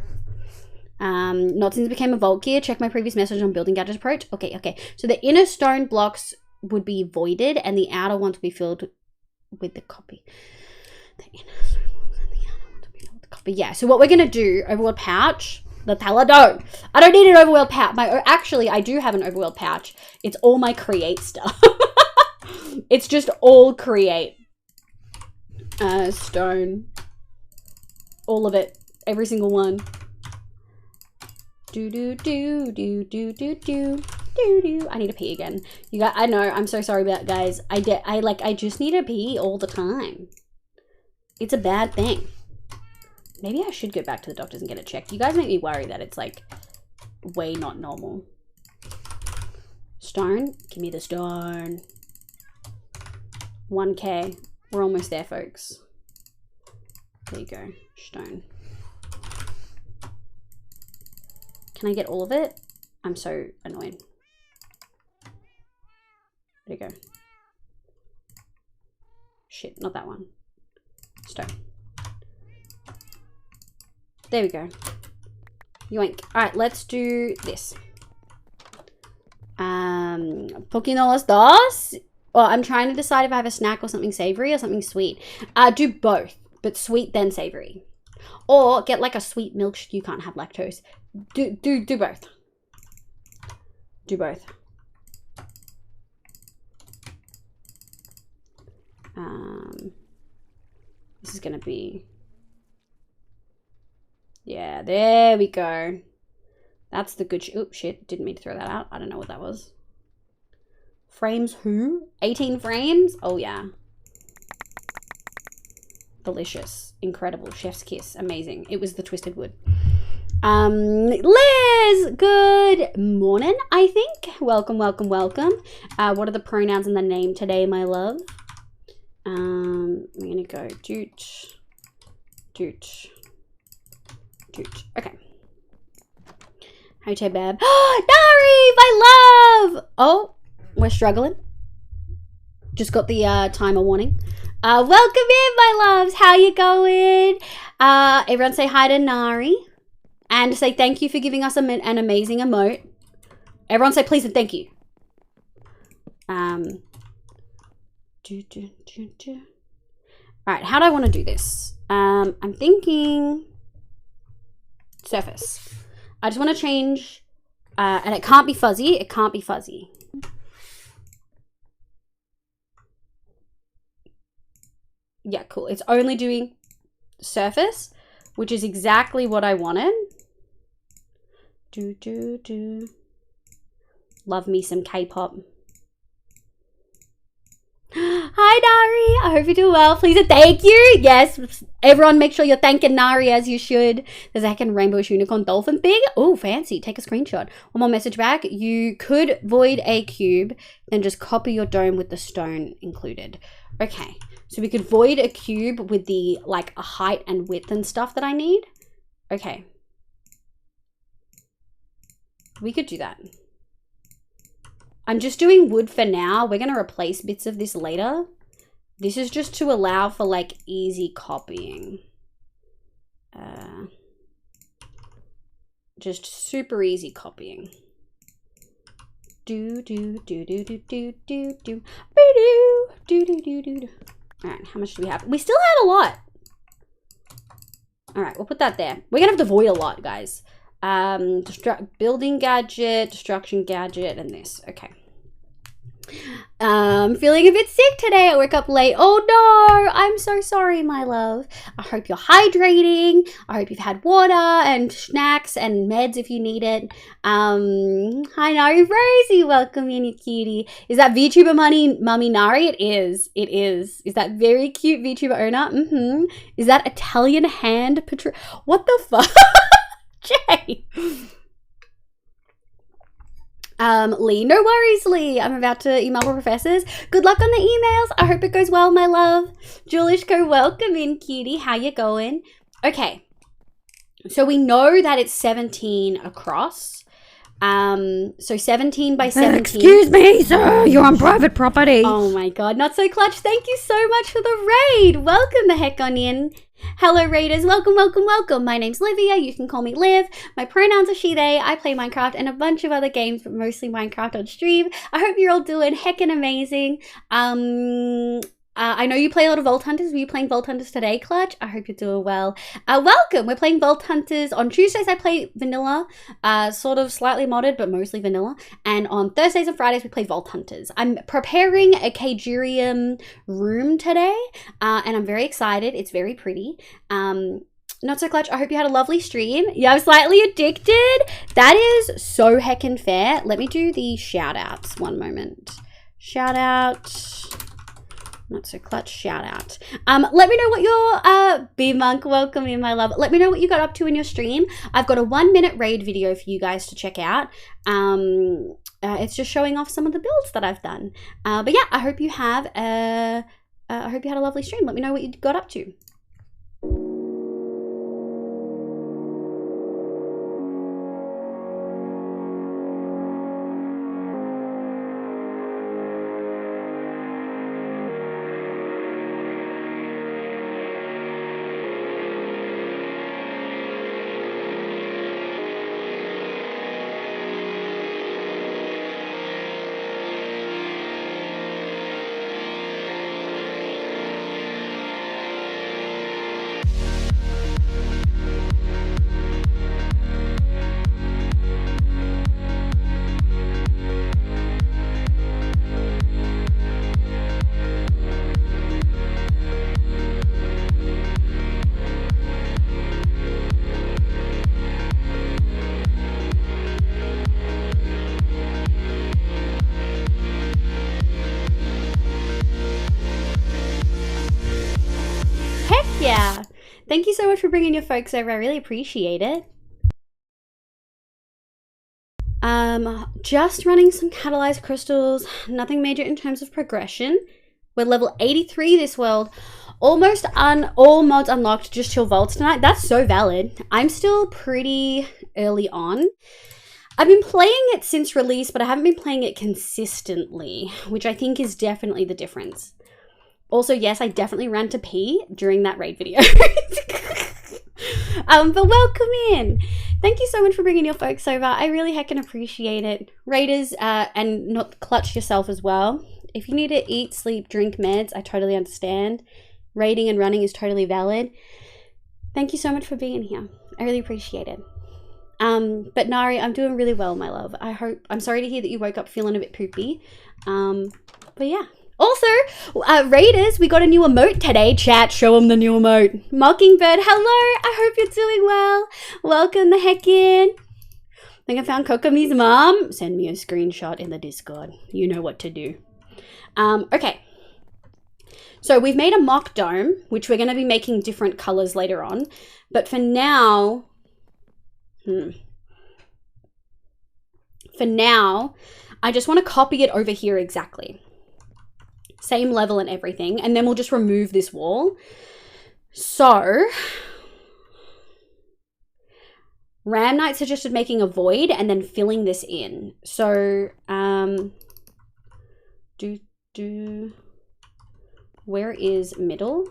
Not since it became a vault gear. Check my previous message on building gadget approach. Okay. So the inner stone blocks would be voided and the outer ones would be filled with the copy. The inner stone blocks and the outer ones would be filled with the copy. Yeah, so what we're going to do, overworld pouch. The teller, I don't need an overworld pouch. Actually, I do have an overworld pouch. It's all my create stuff. It's just all create. Stone. All of it. Every single one. Do. I need to pee again. You guys, I know, I'm so sorry about guys. I just need to pee all the time. It's a bad thing. Maybe I should go back to the doctors and get it checked. You guys make me worry that it's like way not normal. Stone, give me the stone. 1K. We're almost there, folks. There you go. Stone. Can I get all of it? I'm so annoyed. There you go. Shit, not that one. Stone. There we go. Yoink. Alright, let's do this. Poquinos dos. Well, I'm trying to decide if I have a snack or something savory or something sweet. Do both, but sweet then savory. Or get like a sweet milkshake. You can't have lactose. Do both. Do both. This is gonna be... Yeah, there we go. That's the good oops, shit. Didn't mean to throw that out. I don't know what that was. Frames who? 18 frames? Oh, yeah. Delicious. Incredible. Chef's kiss. Amazing. It was the twisted wood. Liz! Good morning, I think. Welcome. What are the pronouns in the name today, my love? We're gonna go doot. Okay. Hi, Bab. Dari, my love! Oh, we're struggling. Just got the timer warning. Welcome in, my loves. How you going? Everyone say hi to Nari. And say thank you for giving us an amazing emote. Everyone say please and thank you. Alright, how do I want to do this? I'm thinking... surface. I just want to change, and it can't be fuzzy. It can't be fuzzy. Yeah, cool. It's only doing surface, which is exactly what I wanted. Love me some K-pop. Hi, Nari. I hope you do well. Please and thank you. Yes, everyone make sure you're thanking Nari as you should. There's a heckin' rainbow unicorn dolphin thing. Oh, fancy. Take a screenshot. One more message back. You could void a cube, then just copy your dome with the stone included. Okay, so we could void a cube with the, like, a height and width and stuff that I need. Okay. We could do that. I'm just doing wood for now. We're going to replace bits of this later. This is just to allow for like easy copying. Just super easy copying. Alright, how much do we have? We still had a lot. Alright, we'll put that there. We're going to have to void a lot, guys. Building gadget, destruction gadget, and this. Okay. Feeling a bit sick today. I woke up late. Oh no, I'm so sorry, my love. I hope you're hydrating. I hope you've had water and snacks and meds if you need it. Hi Nari Rosie, welcome in, you cutie. Is that VTuber mummy Nari? It is. It is. Is that very cute VTuber owner? Mm-hmm. Is that Italian hand what the fuck? Jay. Lee, no worries, Lee. I'm about to email the professors. Good luck on the emails. I hope it goes well, my love. Julishko, welcome in, cutie. How you going? Okay. So we know that it's 17 across. So 17 by 17. Excuse me, sir. You're on private property. Oh my god, not so clutch. Thank you so much for the raid. Welcome the heck on in. Hello raiders, welcome, welcome, welcome. My name's Livia, you can call me Liv. My pronouns are she, they. I play Minecraft and a bunch of other games, but mostly Minecraft on stream. I hope you're all doing heckin' amazing. I know you play a lot of Vault Hunters. Were you playing Vault Hunters today, Clutch? I hope you're doing well. Welcome. We're playing Vault Hunters. On Tuesdays, I play vanilla, sort of slightly modded, but mostly vanilla. And on Thursdays and Fridays, we play Vault Hunters. I'm preparing a Kajurium room today, and I'm very excited. It's very pretty. Not so clutch. I hope you had a lovely stream. Yeah, I'm slightly addicted. That is so heckin' fair. Let me do the shout outs. One moment. Shout out. Not so clutch, shout out. Let me know what your B-Monk, welcome in, my love. Let me know what you got up to in your stream. I've got a 1-minute raid video for you guys to check out. It's just showing off some of the builds that I've done. But yeah, I hope you have I hope you had a lovely stream. Let me know what you got up to. Yeah. Thank you so much for bringing your folks over. I really appreciate it. Just running some catalyzed crystals. Nothing major in terms of progression. We're level 83 this world. Almost all mods unlocked. Just chill vaults tonight. That's so valid. I'm still pretty early on. I've been playing it since release, but I haven't been playing it consistently, which I think is definitely the difference. Also, yes, I definitely ran to pee during that raid video. But welcome in. Thank you so much for bringing your folks over. I really heckin' appreciate it. Raiders, and not clutch yourself as well. If you need to eat, sleep, drink meds, I totally understand. Raiding and running is totally valid. Thank you so much for being here. I really appreciate it. But Nari, I'm doing really well, my love. I'm sorry to hear that you woke up feeling a bit poopy. But yeah. Also, Raiders, we got a new emote today. Chat, show them the new emote. Mockingbird, hello. I hope you're doing well. Welcome the heck in. I think I found Kokomi's mom. Send me a screenshot in the Discord. You know what to do. Okay. So we've made a mock dome, which we're going to be making different colors later on. But for now... For now, I just want to copy it over here exactly. Same level and everything. And then we'll just remove this wall. So, Ram Knight suggested making a void and then filling this in. So, where is middle?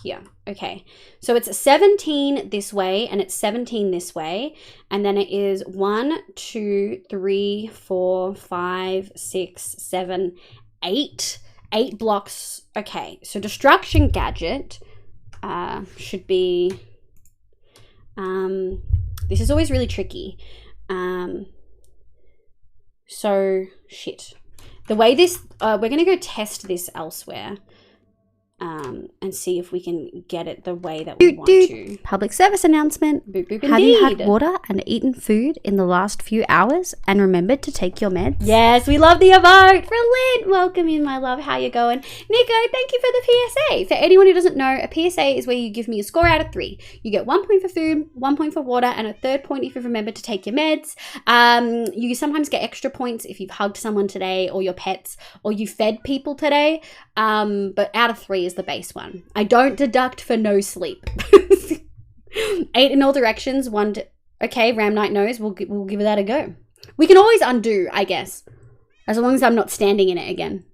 Here. Okay. So it's 17 this way and it's 17 this way. And then it is 1, 2, 3, 4, 5, 6, 7, 8. 8 blocks. Okay. So destruction gadget should be... this is always really tricky. So, shit. The way this, we're going to go test this elsewhere. And see if we can get it the way that we want to. Public service announcement. Boop, boop, Have you had indeed. water and eaten food in the last few hours and remembered to take your meds? Yes, we love the emote. Brilliant. Welcome in, my love. How you going? Nico, thank you for the PSA. For anyone who doesn't know, a PSA is where you give me a score out of 3. You get 1 point for food, 1 point for water, and a 3rd point if you've remembered to take your meds. You sometimes get extra points if you've hugged someone today or your pets or you fed people today. But out of 3 is the base one. I don't deduct for no sleep. 8 in all directions. 1 to, okay, Ram Knight knows. We'll give that a go. We can always undo, I guess, as long as I'm not standing in it again.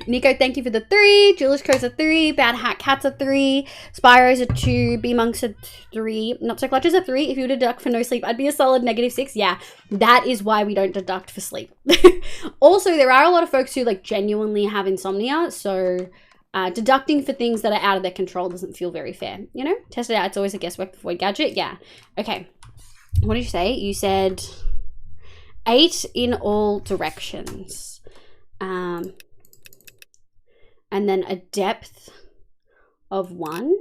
Nico, thank you for the 3. Julius Crow's a 3. Bad Hat Cat's a 3. Spyro's a 2. B Monk's a 3. Not So Clutch is a 3. If you were to deduct for no sleep, I'd be a solid -6. Yeah, that is why we don't deduct for sleep. Also, there are a lot of folks who like genuinely have insomnia, so deducting for things that are out of their control doesn't feel very fair. You know, test it out. It's always a guesswork before a gadget. Yeah. Okay. What did you say? You said 8 in all directions. And then a depth of 1.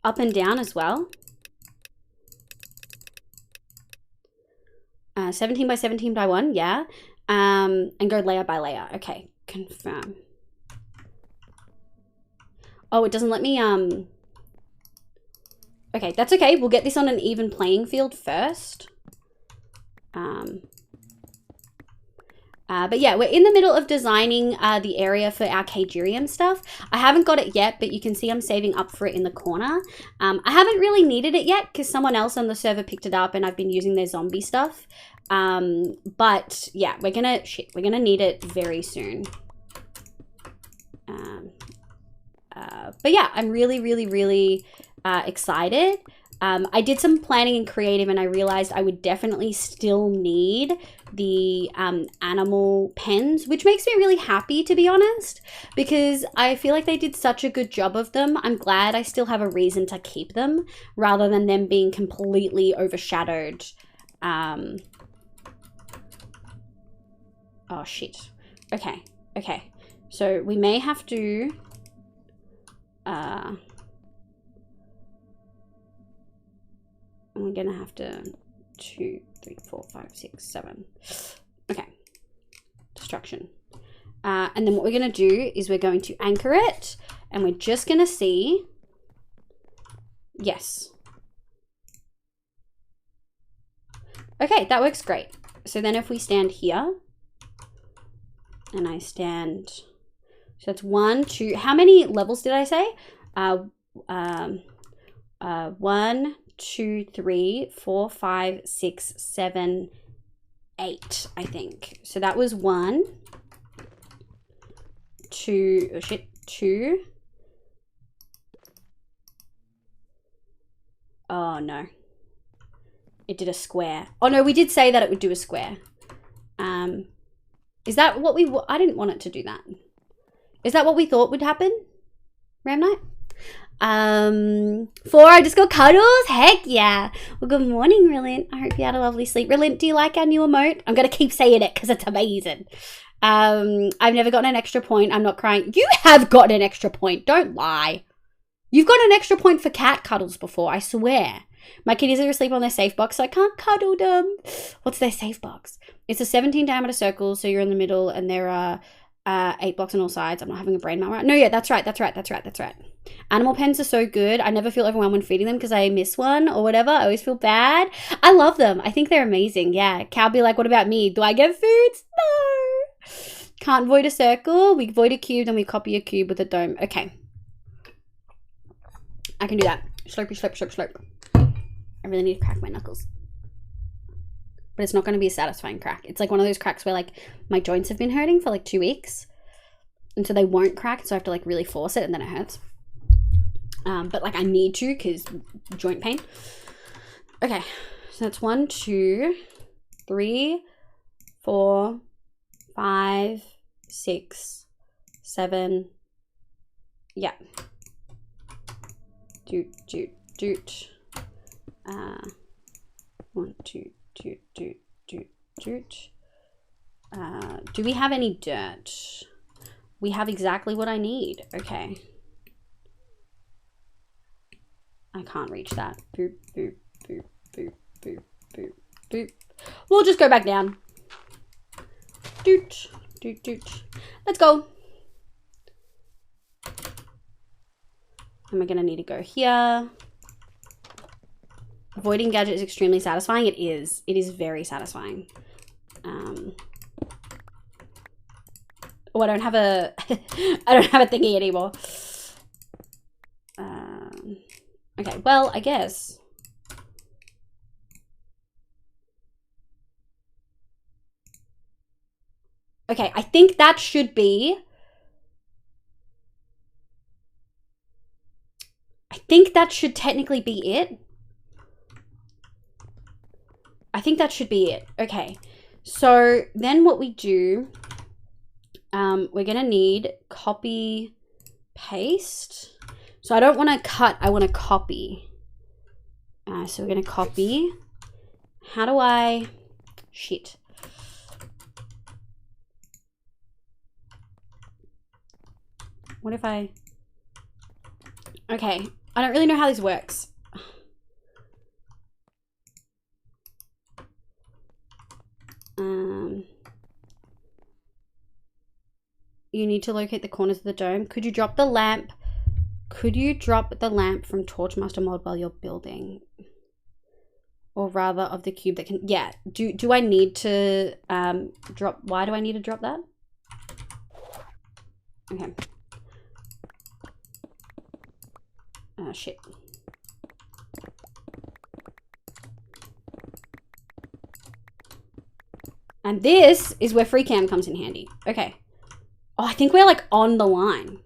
Up and down as well. 17 by 17 by 1, yeah. And go layer by layer. Okay, confirm. Oh, it doesn't let me, okay, that's okay. We'll get this on an even playing field first. But yeah, we're in the middle of designing the area for our Kagirium stuff. I haven't got it yet, but you can see I'm saving up for it in the corner. I haven't really needed it yet because someone else on the server picked it up and I've been using their zombie stuff. But yeah, we're gonna need it very soon. But yeah, I'm really excited. I did some planning and creative and I realized I would definitely still need the animal pens, which makes me really happy, to be honest, because I feel like they did such a good job of them. I'm glad I still have a reason to keep them rather than them being completely overshadowed. Oh shit. Okay. So we may have to we're gonna have to 2, 3, 4, 5, 6, 7. Okay. Destruction. And then what we're gonna do is we're going to anchor it and we're just gonna see. Yes. Okay, that works great. So then if we stand here and I stand, so that's 1, 2, how many levels did I say? 1, 2, 3, 4, 5, 6, 7, 8, I think. So that was 1, 2, oh shit, 2. Oh no. It did a square. Oh no, we did say that it would do a square. Is that what we, I didn't want it to do that. Is that what we thought would happen? Ram Knight? 4, I just got cuddles. Heck yeah. Well, good morning, Rilliant. I hope you had a lovely sleep. Rilliant, do you like our new emote? I'm going to keep saying it because it's amazing. I've never gotten an extra point. I'm not crying. You have gotten an extra point. Don't lie. You've got an extra point for cat cuddles before, I swear. My kitties are asleep on their safe box, so I can't cuddle them. What's their safe box? It's a 17 diameter circle, so you're in the middle, and there are 8 blocks on all sides. I'm not having a brain melt right. No, yeah, that's right. Animal pens are so good. I never feel overwhelmed when feeding them because I miss one or whatever. I always feel bad. I love them. I think they're amazing. Yeah. Cal be like, what about me? Do I get foods? No. Can't void a circle. We void a cube and we copy a cube with a dome. Okay. I can do that. Slurpy, slurp, slurp, slurp. I really need to crack my knuckles. But it's not going to be a satisfying crack. It's like one of those cracks where like my joints have been hurting for like 2 weeks. And so they won't crack. So I have to like really force it and then it hurts. But like I need to because joint pain. Okay. So that's 1, 2, 3, 4, 5, 6, 7. Yeah. Doot, doot, doot. 1, 2, 2, 2, 2, 2. Do we have any dirt? We have exactly what I need. Okay. I can't reach that. Boop, boop, boop, boop, boop, boop, boop. We'll just go back down. Doot, doot, doot. Let's go. And we're gonna need to go here. Avoiding gadget is extremely satisfying. It is. It is very satisfying. Oh, I don't have a I don't have a thingy anymore. Okay, well, I guess. Okay, I think that should be. I think that should technically be it. I think that should be it. Okay, so then what we do, we're gonna need copy, paste. So I don't want to cut, I want to copy. So we're gonna copy. How do I, shit. What if I, okay, I don't really know how this works. You need to locate the corners of the dome. Could you drop the lamp? Could you drop the lamp from Torchmaster mod while you're building? Or rather of the cube that can, yeah. Do I need to drop, why do I need to drop that? Okay. Shit. And this is where free cam comes in handy. Okay. Oh, I think we're like on the line.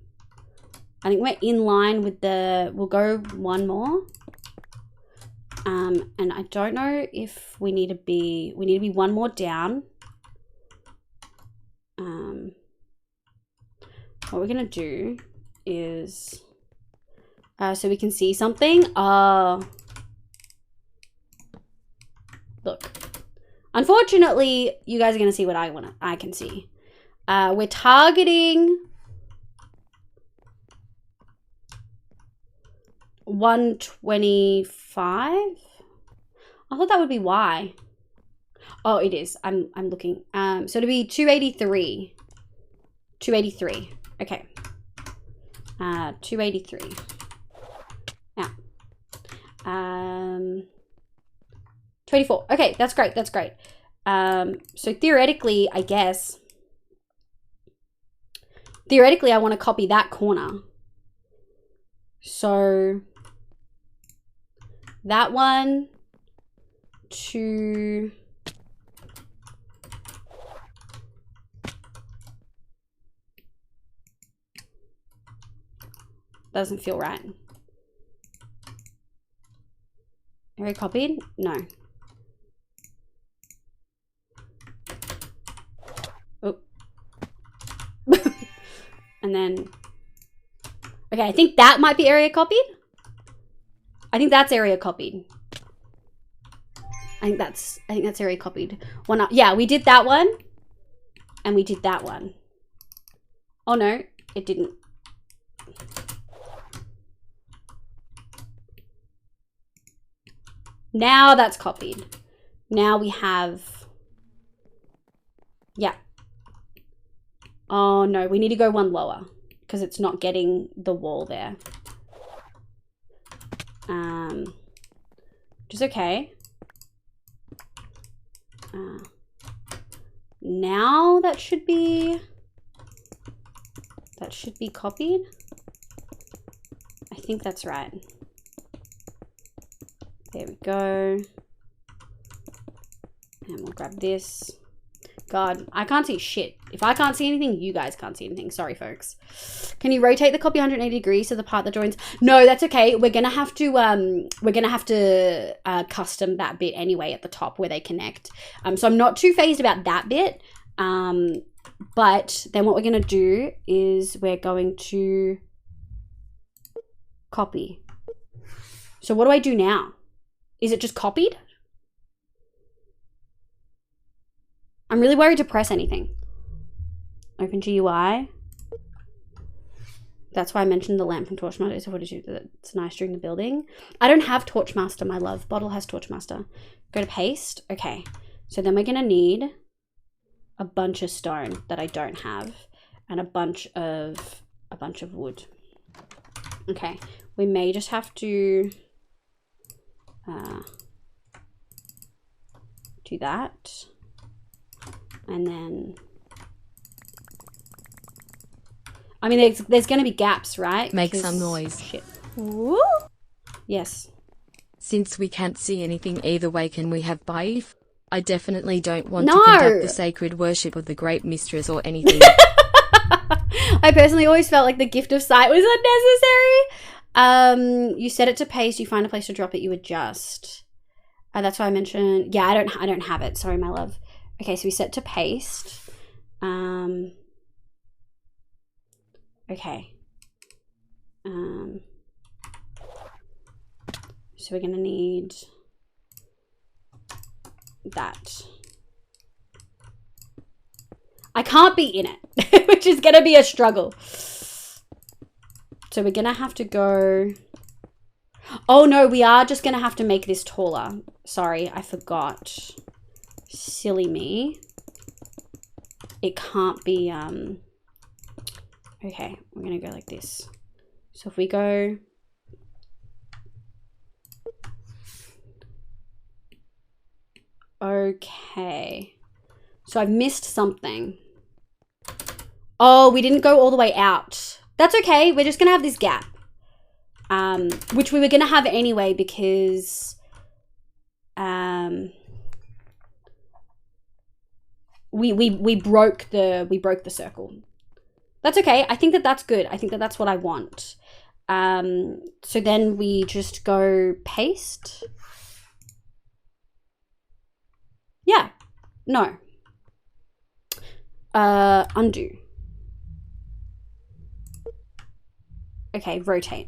I think we're in line with the, we'll go one more. And I don't know if we need to be one more down. What we're gonna do is, so we can see something. Look. Unfortunately, you guys are gonna see what I can see. We're targeting 125. I thought that would be Y. Oh, it is. I'm looking. So it'll be 283. 283. Okay. 283. Yeah. 24. Okay, that's great. That's great. So theoretically, I guess. Theoretically, I want to copy that corner. So that one to doesn't feel right. Area copied? No. Oh. And then, okay, I think that might be area copied. I think that's area copied. I think that's area copied. Well, not, yeah, we did that one. And we did that one. Oh no, it didn't. Now that's copied. Now we have, yeah. Oh no, we need to go one lower because it's not getting the wall there. Which is okay. Now that should be copied. I think that's right. There we go. And we'll grab this. God, I can't see shit. If I can't see anything, you guys can't see anything. Sorry, folks. Can you rotate the copy 180 degrees so the part that joins? No, that's okay. We're gonna have to custom that bit anyway at the top where they connect. So I'm not too phased about that bit. But then what we're gonna do is we're going to copy. So what do I do now? Is it just copied? I'm really worried to press anything. Open GUI. That's why I mentioned the lamp from Torchmaster. So what did you do? It's nice during the building. I don't have Torchmaster, my love. Bottle has Torchmaster. Go to paste. Okay. So then we're gonna need a bunch of stone that I don't have, and a bunch of wood. Okay. We may just have to do that, and then. I mean, there's going to be gaps, right? Make some noise. Shit. Woo? Yes. Since we can't see anything either way, can we have beef? I definitely don't want to conduct the sacred worship of the great mistress or anything. I personally always felt like the gift of sight was unnecessary. You set it to paste. You find a place to drop it. You adjust. That's why I mentioned. Yeah, I don't have it. Sorry, my love. Okay, so we set to paste. Okay. So we're gonna need that. I can't be in it, which is gonna be a struggle. So we're gonna have to go. Oh no, we are just gonna have to make this taller. Sorry, I forgot. Silly me. It can't be okay, we're gonna go like this. So if we go okay, so I've missed something. Oh, we didn't go all the way out. That's okay, we're just gonna have this gap, which we were gonna have anyway because we broke the circle. That's okay. I think that's good. I think that's what I want. So then we just go paste. Yeah. No. Undo. Okay, rotate.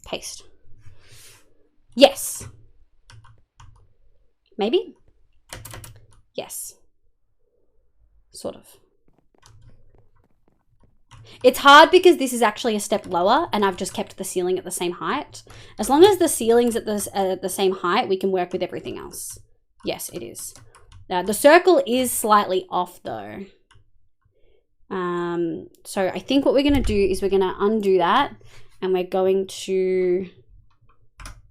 Paste. Yes. Maybe? Yes. Sort of. It's hard because this is actually a step lower and I've just kept the ceiling at the same height. As long as the ceiling's at the same height, we can work with everything else. Yes, it is. The circle is slightly off though. So I think what we're going to do is we're going to undo that and we're going to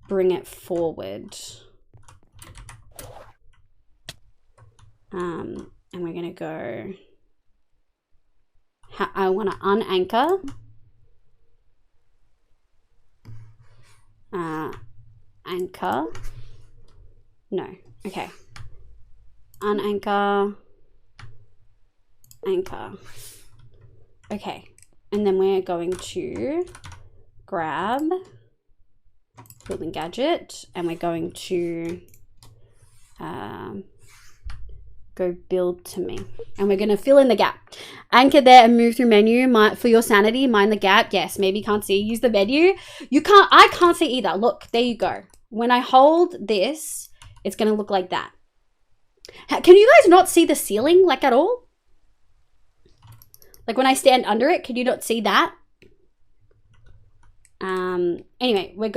bring it forward. And we're going to go, I want to unanchor. Anchor. No. Okay. Unanchor. Anchor. Okay. And then we're going to grab building gadget and we're going to go build to me. And we're going to fill in the gap. Anchor there and move through menu. For your sanity, mind the gap. Yes, maybe you can't see. Use the menu. I can't see either. Look, there you go. When I hold this, it's going to look like that. Can you guys not see the ceiling like at all? Like when I stand under it, can you not see that? Anyway, we're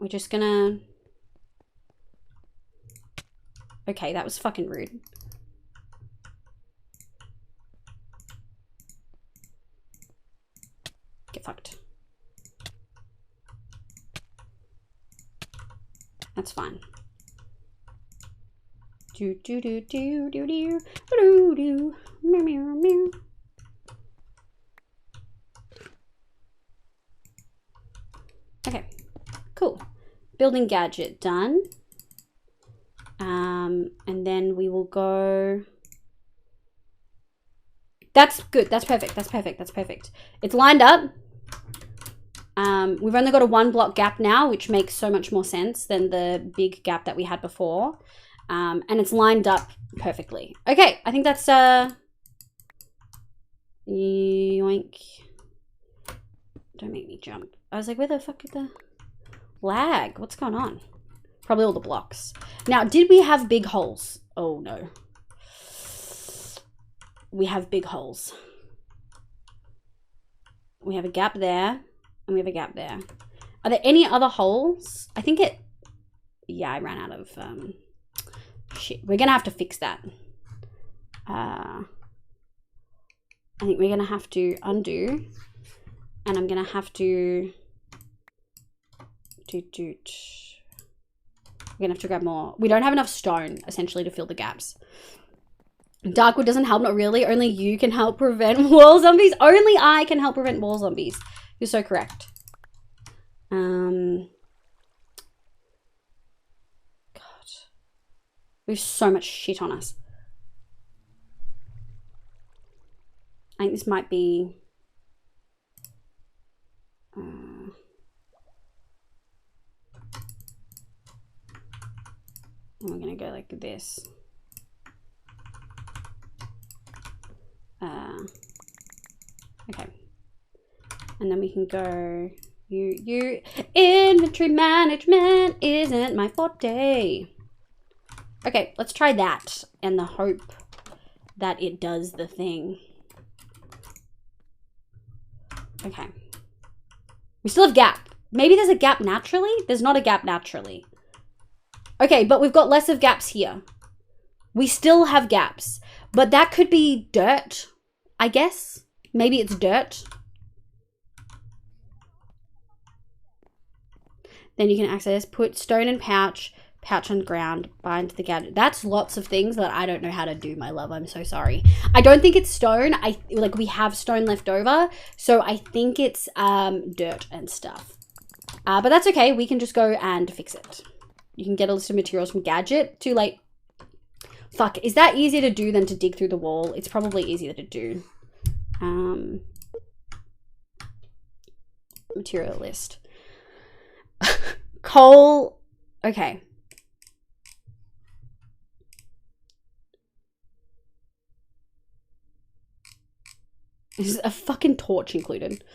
just gonna, okay, that was fucking rude. Get fucked. That's fine. Do do do do do do do do meow meow meow. Okay, cool. Building gadget done. And then we will go. That's good. That's perfect. That's perfect. That's perfect. It's lined up. We've only got a 1 block gap now, which makes so much more sense than the big gap that we had before. And it's lined up perfectly. Okay, I think that's Yoink. Don't make me jump. I was like, where the fuck is the lag? What's going on? Probably all the blocks. Now, did we have big holes? Oh, no. We have big holes. We have a gap there, and we have a gap there. Are there any other holes? I think it... Yeah, I ran out of... shit. We're going to have to fix that. I think we're going to have to undo. And I'm going to have to... We're going to have to grab more. We don't have enough stone, essentially, to fill the gaps. Darkwood doesn't help, not really. Only you can help prevent wall zombies. Only I can help prevent wall zombies. You're so correct. God. We have so much shit on us. I think this might be... and we're going to go like this. Okay. And then we can go... You. Inventory management isn't my forte. Okay, let's try that. And the hope that it does the thing. Okay. We still have gap. Maybe there's a gap naturally? There's not a gap naturally. Okay, but we've got less of gaps here. We still have gaps. But that could be dirt, I guess. Maybe it's dirt. Then you can access, put stone in pouch, pouch on ground, bind the gadget. That's lots of things that I don't know how to do, my love. I'm so sorry. I don't think it's stone. We have stone left over. So I think it's dirt and stuff. But that's okay. We can just go and fix it. You can get a list of materials from gadget. Too late. Fuck, is that easier to do than to dig through the wall? It's probably easier to do. Material list. Coal. Okay. Is a fucking torch included?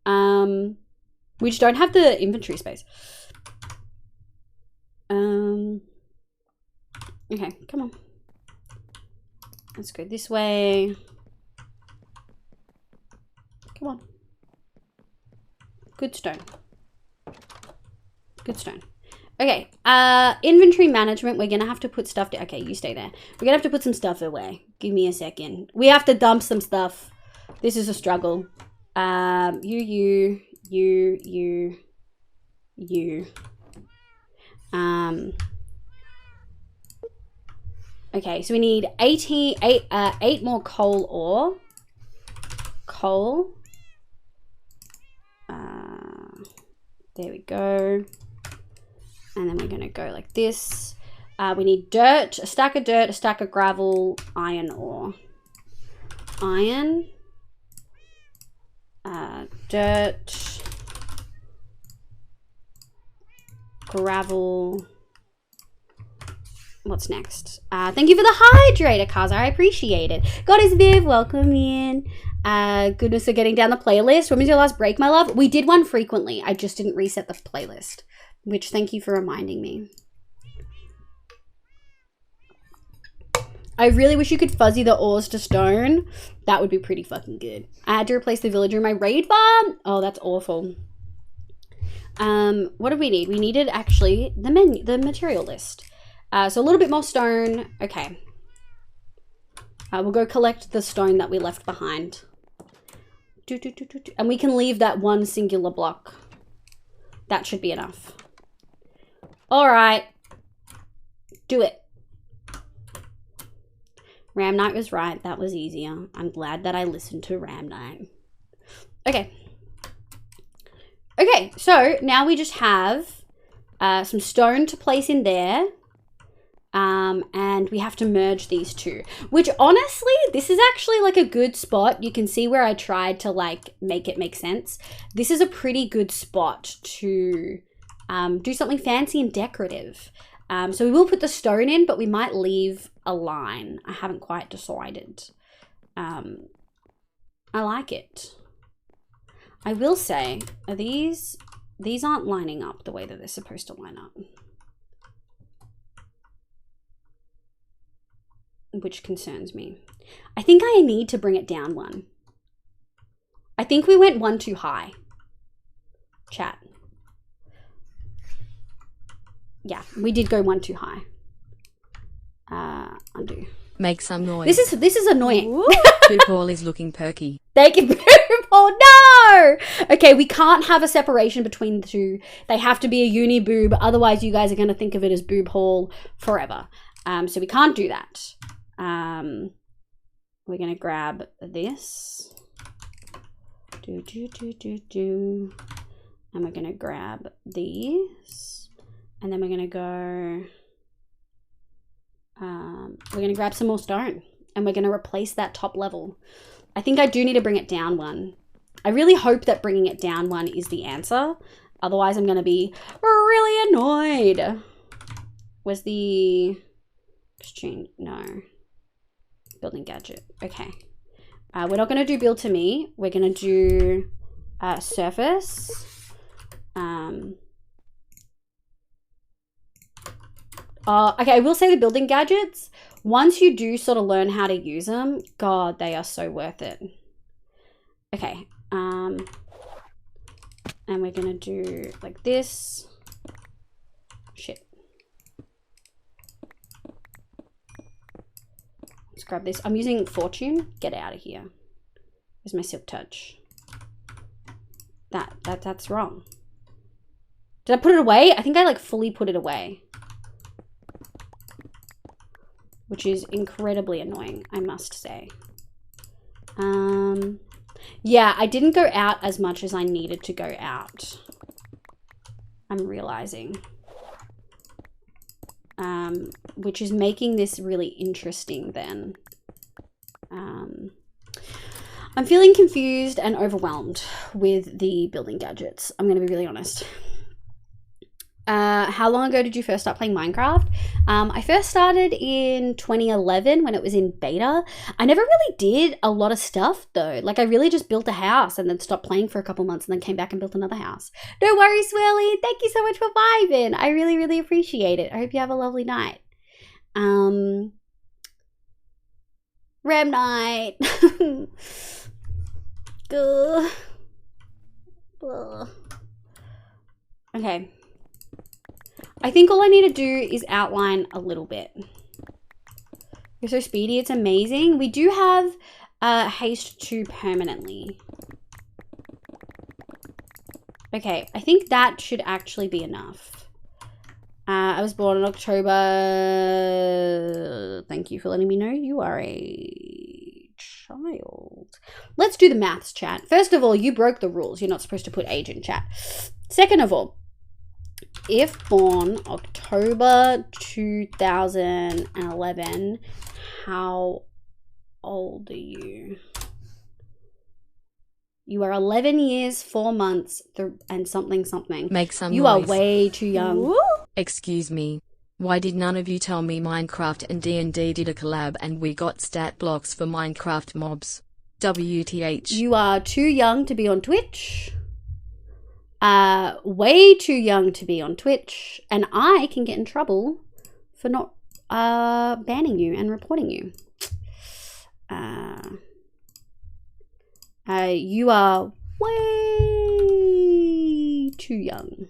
We just don't have the inventory space. Okay, come on. Let's go this way. Come on. Good stone. Good stone. Okay, inventory management. We're gonna have to put stuff down. Okay, you stay there. We're gonna have to put some stuff away. Give me a second. We have to dump some stuff. This is a struggle. You. Okay, so we need 8 more coal ore. Coal. There we go. And then we're going to go like this. We need dirt, a stack of dirt, a stack of gravel, iron ore. Iron. Dirt. Gravel. What's next? Thank you for the hydrator, Kaza. I appreciate it. Goddess Viv, welcome in. Goodness of getting down the playlist. When was your last break, my love? We did one frequently. I just didn't reset the playlist. Which, thank you for reminding me. I really wish you could fuzzy the ores to stone. That would be pretty fucking good. I had to replace the villager in my raid farm. Oh, that's awful. What did we need? We needed actually the material list. So a little bit more stone. Okay. We'll go collect the stone that we left behind. And we can leave that one singular block. That should be enough. All right. Do it. Ram Knight was right. That was easier. I'm glad that I listened to Ram Knight. Okay. Okay, so now we just have some stone to place in there. And we have to merge these two, which honestly, this is actually like a good spot. You can see where I tried to like make it make sense. This is a pretty good spot to do something fancy and decorative. So we will put the stone in, but we might leave a line. I haven't quite decided. I like it. I will say, are these aren't lining up the way that they're supposed to line up. Which concerns me. I think I need to bring it down one. I think we went one too high. Chat. Yeah, we did go one too high. Undo. Make some noise. This is annoying. Football is looking perky. Thank you. Oh no! Okay, we can't have a separation between the two. They have to be a uni boob, otherwise you guys are going to think of it as boob hall forever. So we can't do that. We're going to grab this. And we're going to grab these. And then we're going to go... we're going to grab some more stone. And we're going to replace that top level. I think I do need to bring it down one. I really hope that bringing it down one is the answer. Otherwise, I'm going to be really annoyed. Where's the exchange? No. Building gadget. Okay. We're not going to do build to me. We're going to do surface. Okay, I will say the building gadgets, once you do sort of learn how to use them, God, they are so worth it. Okay. And we're going to do like this. Shit. Let's grab this. I'm using Fortune. Get out of here. Where's my Silk Touch? That's wrong. Did I put it away? I think I like fully put it away. Which is incredibly annoying, I must say. Yeah, I didn't go out as much as I needed to go out. I'm realizing. Which is making this really interesting then. I'm feeling confused and overwhelmed with the building gadgets. I'm going to be really honest. How long ago did you first start playing Minecraft? I first started in 2011 when it was in beta. I never really did a lot of stuff though. Like I really just built a house and then stopped playing for a couple months and then came back and built another house. No worries, Swirly. Thank you so much for vibing. I really, really appreciate it. I hope you have a lovely night. Rem night. Okay. I think all I need to do is outline a little bit. You're so speedy, it's amazing. We do have haste 2 permanently. Okay, I think that should actually be enough. I was born in October. Thank you for letting me know you are a child. Let's do the maths, chat. First of all, you broke the rules. You're not supposed to put age in chat. Second of all, if born October 2011, how old are you? You are 11 years, 4 months, and something. Make some You noise. are way too young. Woo! Excuse me. Why did none of you tell me Minecraft and D&D did a collab and we got stat blocks for Minecraft mobs? WTH. You are too young to be on Twitch. Way too young to be on Twitch. And I can get in trouble for not banning you and reporting you. You are way too young.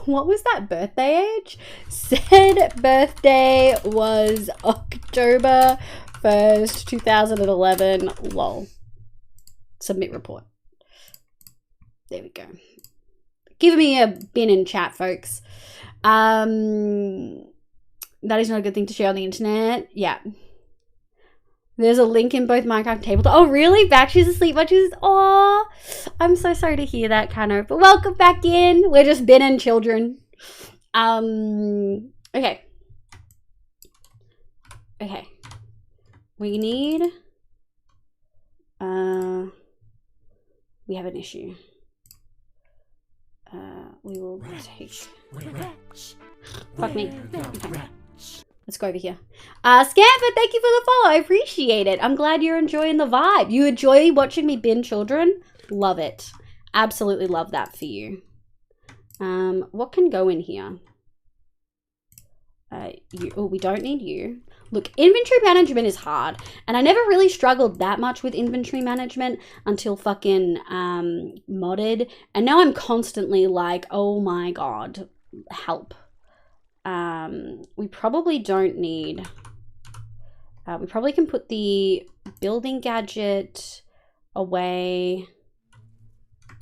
What was that birthday age? Said birthday was October 1st, 2011. Lol. Submit report. There we go. Give me a bin in chat, folks. That is not a good thing to share on the internet. Yeah. There's a link in both Minecraft and Tabletop. Oh, really? Bakshi's asleep. Bakshi's... Oh, I'm so sorry to hear that, Kano. But welcome back in. We're just binning children. Okay. Okay. We need... we have an issue. We will take... Fuck me. Okay. Let's go over here. Scamper, thank you for the follow. I appreciate it. I'm glad you're enjoying the vibe. You enjoy watching me bin children? Love it. Absolutely love that for you. What can go in here? We don't need you. Look, inventory management is hard, and I never really struggled that much with inventory management until fucking modded, and now I'm constantly like, oh my god, help. We probably don't need, we probably can put the building gadget away.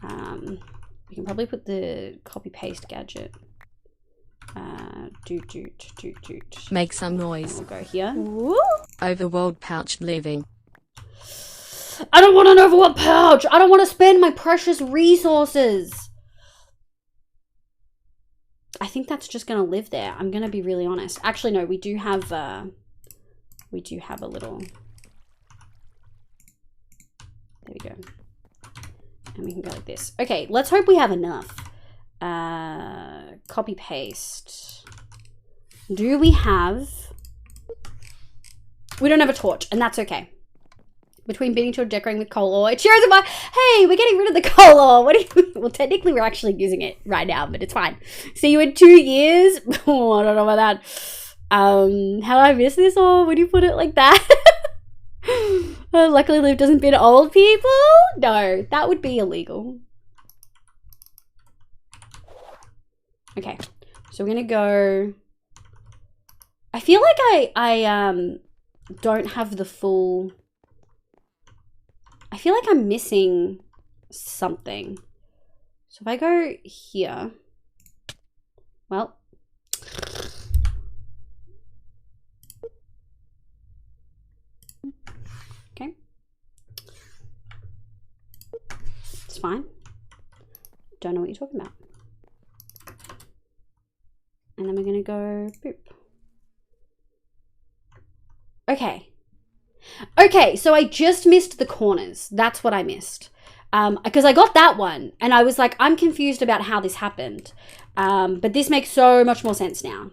We can probably put the copy paste gadget. Make some noise. We'll go here. Woo! Overworld pouch living. I don't want an overworld pouch. I don't want to spend my precious resources. I think that's just gonna live there. I'm gonna be really honest. Actually, no, we do have a little. There we go. And we can go like this. Okay, let's hope we have enough. Copy paste. Do we have? We don't have a torch, and that's okay. Between beating to decorating with coal ore, cheers about. Hey, we're getting rid of the coal ore. What do you? Well, technically, we're actually using it right now, but it's fine. See you in 2 years. Oh, I don't know about that. How do I miss this ore? Would you put it like that? Luckily, Liv doesn't bin old people. No, that would be illegal. Okay, so we're gonna go. I feel like I don't have the full. I feel like I'm missing something. So if I go here, well, okay, it's fine. Don't know what you're talking about. And then we're gonna go boop. Okay. Okay, so I just missed the corners. That's what I missed. Because I got that one, and I was like, I'm confused about how this happened. But this makes so much more sense now.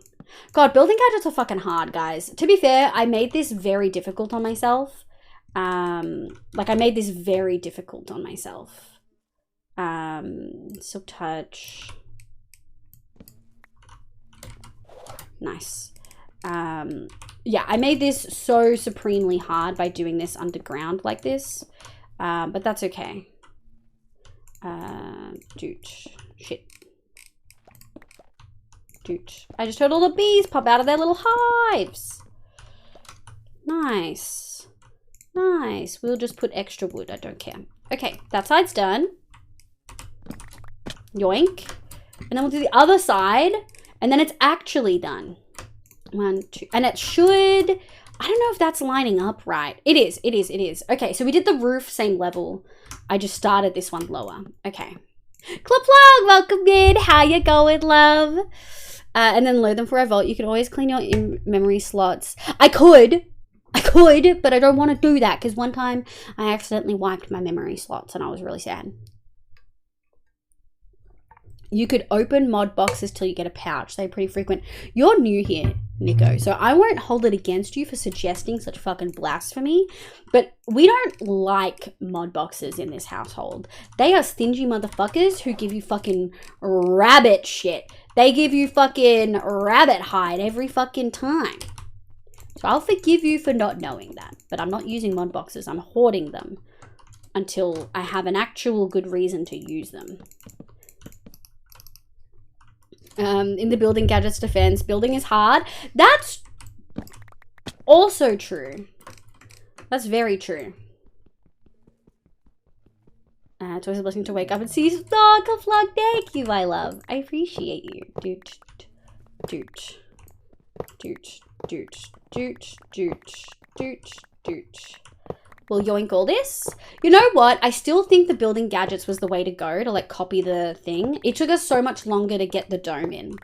God, building gadgets are fucking hard, guys. To be fair, I made this very difficult on myself. Like, I made this very difficult on myself. Silk touch. Nice. Yeah, I made this so supremely hard by doing this underground like this. But that's okay. Dude. Shit. Dude. I just heard all the bees pop out of their little hives. Nice. Nice. We'll just put extra wood. I don't care. Okay, that side's done. Yoink. And then we'll do the other side. And then it's actually done. 1, 2. And it should... I don't know if that's lining up right. It is. It is. It is. Okay, so we did the roof same level. I just started this one lower. Okay. Clip-plug, welcome in. How you going, love? And then load them for our vault. You can always clean your memory slots. I could, but I don't want to do that because one time I accidentally wiped my memory slots and I was really sad. You could open mod boxes till you get a pouch. They're pretty frequent. You're new here, Nico, so I won't hold it against you for suggesting such fucking blasphemy, but we don't like mod boxes in this household. They are stingy motherfuckers who give you fucking rabbit shit. They give you fucking rabbit hide every fucking time. So I'll forgive you for not knowing that, but I'm not using mod boxes. I'm hoarding them until I have an actual good reason to use them. In the building gadgets defense, building is hard. That's also true. That's very true. It's always a blessing to wake up and see Stalk a vlog. Thank you, my love. I appreciate you. Doot, doot, doot, doot, doot, doot, doot, doot. We'll yoink all this. You know what? I still think the building gadgets was the way to go to like copy the thing. It took us so much longer to get the dome in.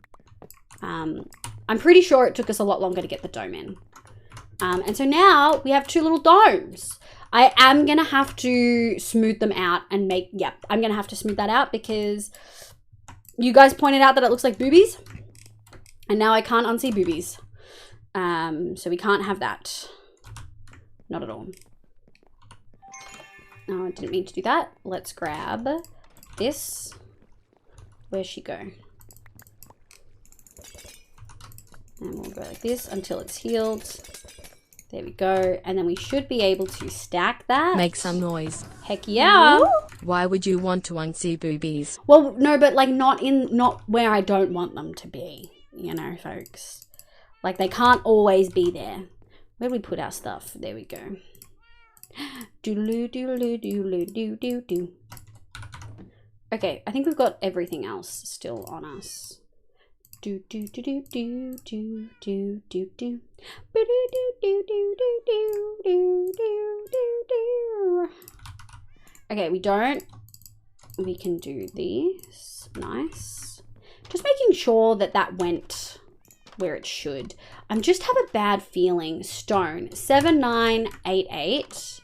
I'm pretty sure it took us a lot longer to get the dome in. And so now we have 2 little domes. I am going to have to smooth them out and make, yep, I'm going to have to smooth that out because you guys pointed out that it looks like boobies. And now I can't unsee boobies. So we can't have that. Not at all. Oh, I didn't mean to do that. Let's grab this. Where'd she go? And we'll go like this until it's healed. There we go. And then we should be able to stack that. Make some noise. Heck yeah. Why would you want to unsee boobies? Well, no, but like not where I don't want them to be, you know, folks. Like they can't always be there. Where do we put our stuff? There we go. Doodaloo, doodaloo, doodaloo, doo, doo, doo. Okay, I think we've got everything else still on us. Do do do do do do do do do. Do do do do do do do do do do. Okay, we can do these. Nice. Just making sure that that went where it should. I just have a bad feeling. Stone 7988.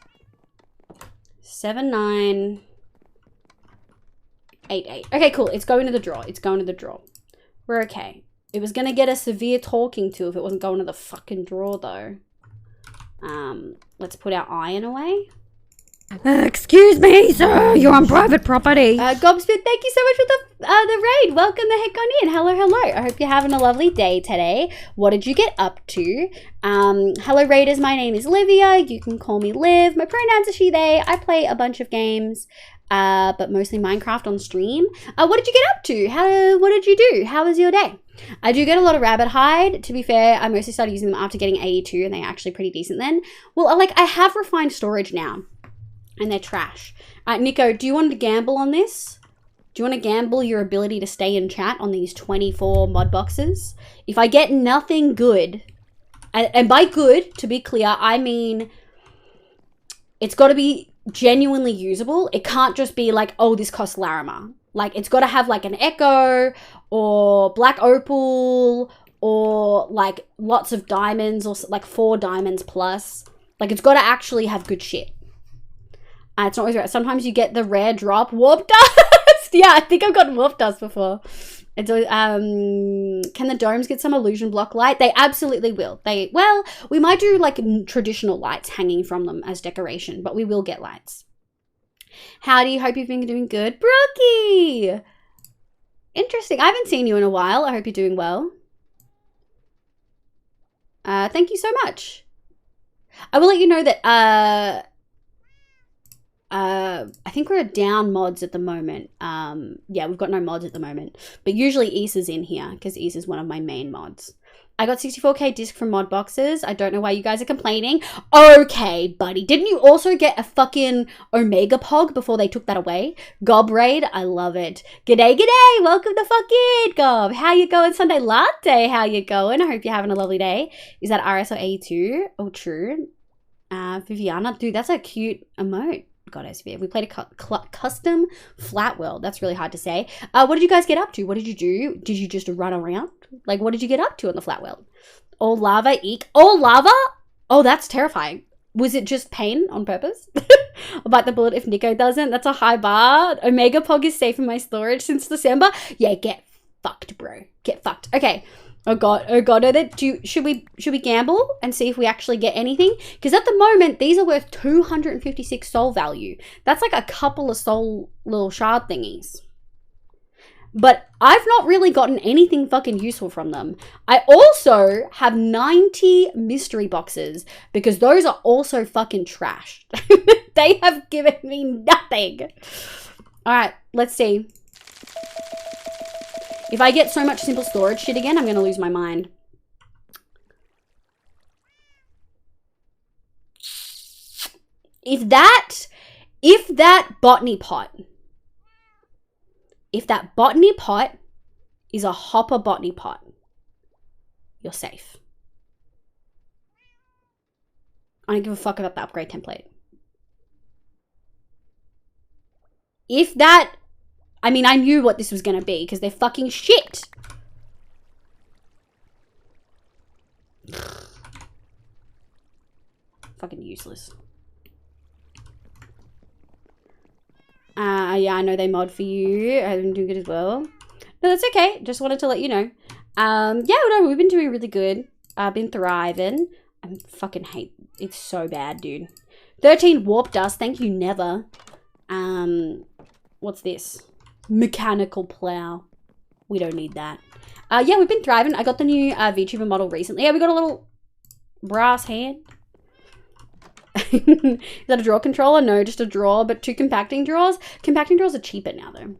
7988. Okay, cool. It's going to the drawer. It's going to the drawer. We're okay. It was going to get a severe talking to if it wasn't going to the fucking drawer, though. Let's put our iron away. Excuse me, sir. You're on private property. Gobspit, thank you so much for the raid. Welcome the heck on in. Hello, hello. I hope you're having a lovely day today. What did you get up to? Hello, raiders. My name is Livia. You can call me Liv. My pronouns are she, they. I play a bunch of games, but mostly Minecraft on stream. What did you get up to? What did you do? How was your day? I do get a lot of rabbit hide. To be fair, I mostly started using them after getting AE2, and they're actually pretty decent then. Well, like, I have refined storage now. And they're trash. Nico, do you want to gamble on this? Do you want to gamble your ability to stay in chat on these 24 mod boxes? If I get nothing good, and by good, to be clear, I mean it's got to be genuinely usable. It can't just be like, oh, this costs Larimer. Like, it's got to have like an Echo or Black Opal or like lots of diamonds or like 4 diamonds plus. Like, it's got to actually have good shit. It's not always right. Sometimes you get the rare drop warp dust. Yeah, I think I've gotten warp dust before. It's can the domes get some illusion block light? They absolutely will. Well, we might do like traditional lights hanging from them as decoration, but we will get lights. Howdy, hope you've been doing good. Brookie! Interesting. I haven't seen you in a while. I hope you're doing well. Thank you so much. I will let you know that I think we're down mods at the moment. Yeah, we've got no mods at the moment. But usually Ease is in here because Ease is one of my main mods. I got 64k disc from mod boxes. I don't know why you guys are complaining. Okay, buddy. Didn't you also get a fucking Omega Pog before they took that away? Gob Raid, I love it. G'day, g'day. Welcome the fuck in, Gob. How you going? Sunday Latte, how you going? I hope you're having a lovely day. Is that RS or A2? Oh, true. Viviana, dude, that's a cute emote. God, SVF. We played a custom flat world. That's really hard to say. What did you guys get up to? What did you do? Did you just run around? Like, what did you get up to in the flat world? All lava, eek. All lava? Oh, that's terrifying. Was it just pain on purpose? I'll bite the bullet if Nico doesn't. That's a high bar. Omega Pog is safe in my storage since December. Yeah, get fucked, bro. Get fucked. Okay. Oh god, should we gamble and see if we actually get anything? Because at the moment, these are worth 256 soul value. That's like a couple of soul little shard thingies. But I've not really gotten anything fucking useful from them. I also have 90 mystery boxes because those are also fucking trash. They have given me nothing. All right, let's see. If I get so much simple storage shit again, I'm going to lose my mind. If that botany pot is a hopper botany pot, you're safe. I don't give a fuck about the upgrade template. If that... I mean, I knew what this was going to be because they're fucking shit. Fucking useless. Yeah, I know they mod for you. I've been doing good as well. No, that's okay. Just wanted to let you know. Yeah, no, we've been doing really good. I've been thriving. I fucking hate... It's so bad, dude. 13 warp dust. Thank you, never. What's this? Mechanical plow. We don't need that. Yeah, we've been thriving. I got the new VTuber model recently. Yeah, we got a little brass hand. Is that a drawer controller? No, just a drawer, but 2 compacting drawers. Compacting drawers are cheaper now, though.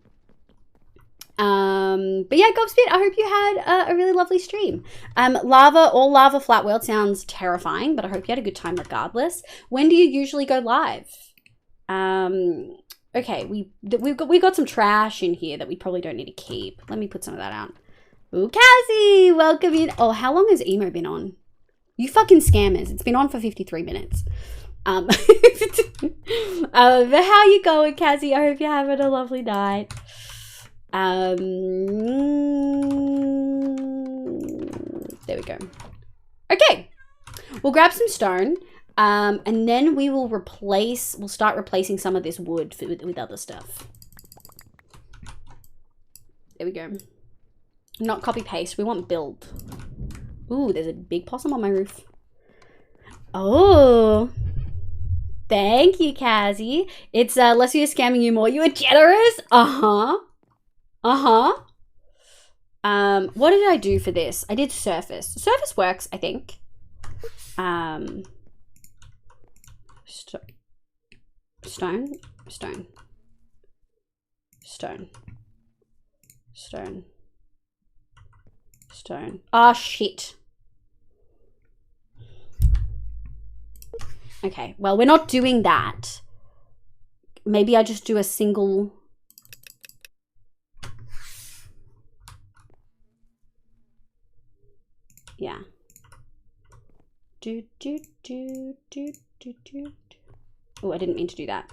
But yeah, Gobspit, I hope you had a really lovely stream. All lava flat world sounds terrifying, but I hope you had a good time regardless. When do you usually go live? Okay, we got some trash in here that we probably don't need to keep. Let me put some of that out. Ooh, Cassie, welcome in. Oh, how long has Emo been on? You fucking scammers. It's been on for 53 minutes. But how you going, Cassie? I hope you're having a lovely night. There we go. Okay. We'll grab some stone. And then we'll start replacing some of this wood with other stuff. There we go. Not copy paste. We want build. Ooh, there's a big possum on my roof. Oh. Thank you, Cassie. It's less you're scamming you, more you are generous. Uh-huh. Uh-huh. What did I do for this? I did surface. Surface works, I think. Stone. Ah, shit. Okay, well, we're not doing that. Maybe I just do a single... Yeah. Oh, I didn't mean to do that.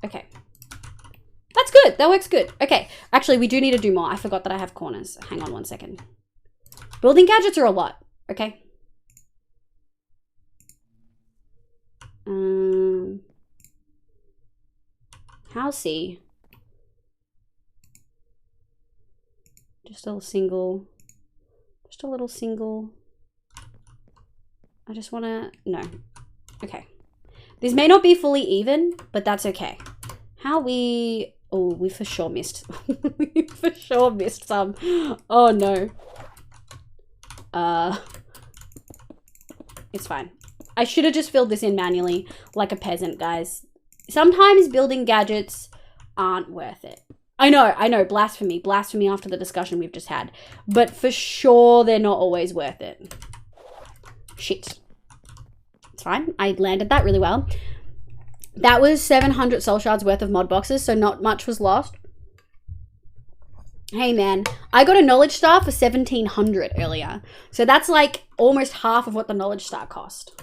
Okay. That's good. That works good. Okay. Actually, we do need to do more. I forgot that I have corners. Hang on 1 second. Building gadgets are a lot. Okay. How's C? Just a little single. Just a little single. I just want to... No. Okay. This may not be fully even, but that's okay. How we... Oh, we for sure missed. We for sure missed some. Oh, no. It's fine. I should have just filled this in manually like a peasant, guys. Sometimes building gadgets aren't worth it. I know, blasphemy after the discussion we've just had. But for sure, they're not always worth it. Shit. It's fine. I landed that really well. That was 700 soul shards worth of mod boxes, so not much was lost. Hey, man. I got a knowledge star for 1,700 earlier. So that's like almost half of what the knowledge star cost.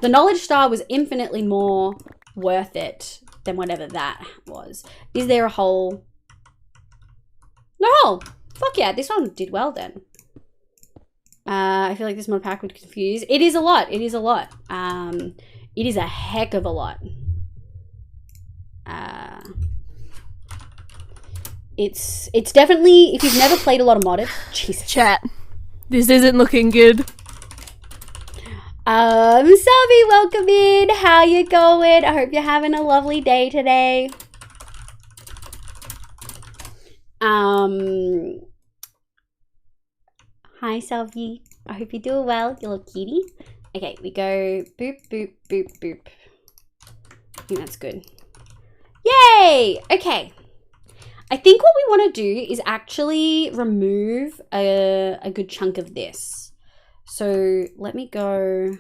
The knowledge star was infinitely more worth it than whatever that was. Is there a hole? No hole. Fuck yeah, this one did well then. I feel like this mod pack would confuse. It is a lot. It is a lot. It is a heck of a lot. It's definitely, if you've never played a lot of modded, Jesus. Chat. This isn't looking good. Selby, welcome in. How you going? I hope you're having a lovely day today. Hi, Selby. I hope you're doing well, you little kitty. Okay, we go boop, boop, boop, boop. I think that's good. Yay! Okay. I think what we want to do is actually remove a good chunk of this. So let me go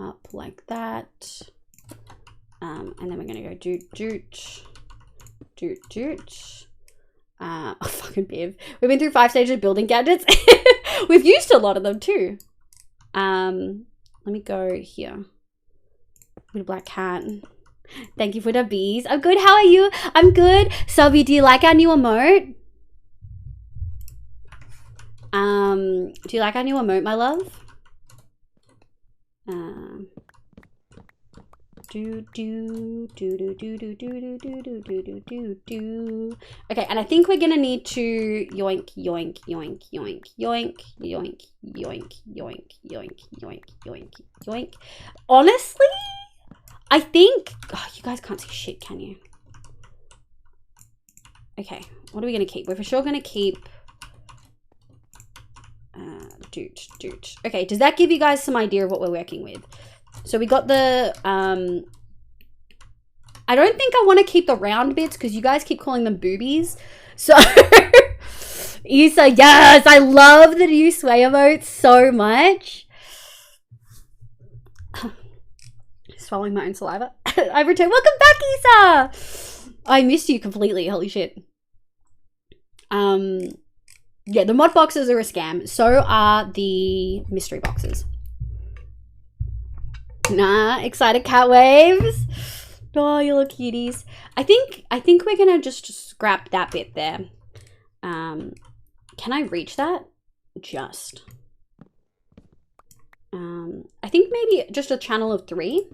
up like that. And then we're going to go doot, doot, doot, doot. Oh, fucking Biv. We've been through 5 stages of building gadgets. We've used a lot of them too. Let me go here. Little black cat. Thank you for the bees. I'm good. How are you? I'm good. Selby, do you like our new emote? Do you like our new emote, my love? Okay, and I think we're gonna need to yoink, yoink, yoink, yoink, yoink, yoink, yoink, yoink, yoink, yoink, yoink, yoink. Honestly, I think, oh, you guys can't see shit, can you? Okay, what are we gonna keep? We're for sure gonna keep doot, doot. Okay, does that give you guys some idea of what we're working with? So we got the, I don't think I want to keep the round bits because you guys keep calling them boobies. So, Isa, yes, I love the new sway emotes so much. Swallowing my own saliva. I've returned. Welcome back, Isa. I missed you completely. Holy shit. Yeah, the mod boxes are a scam. So are the mystery boxes. Nah, excited cat waves. Oh, you little cuties. I think we're gonna just scrap that bit there. Can I reach that? Just. I think maybe just a channel of 3.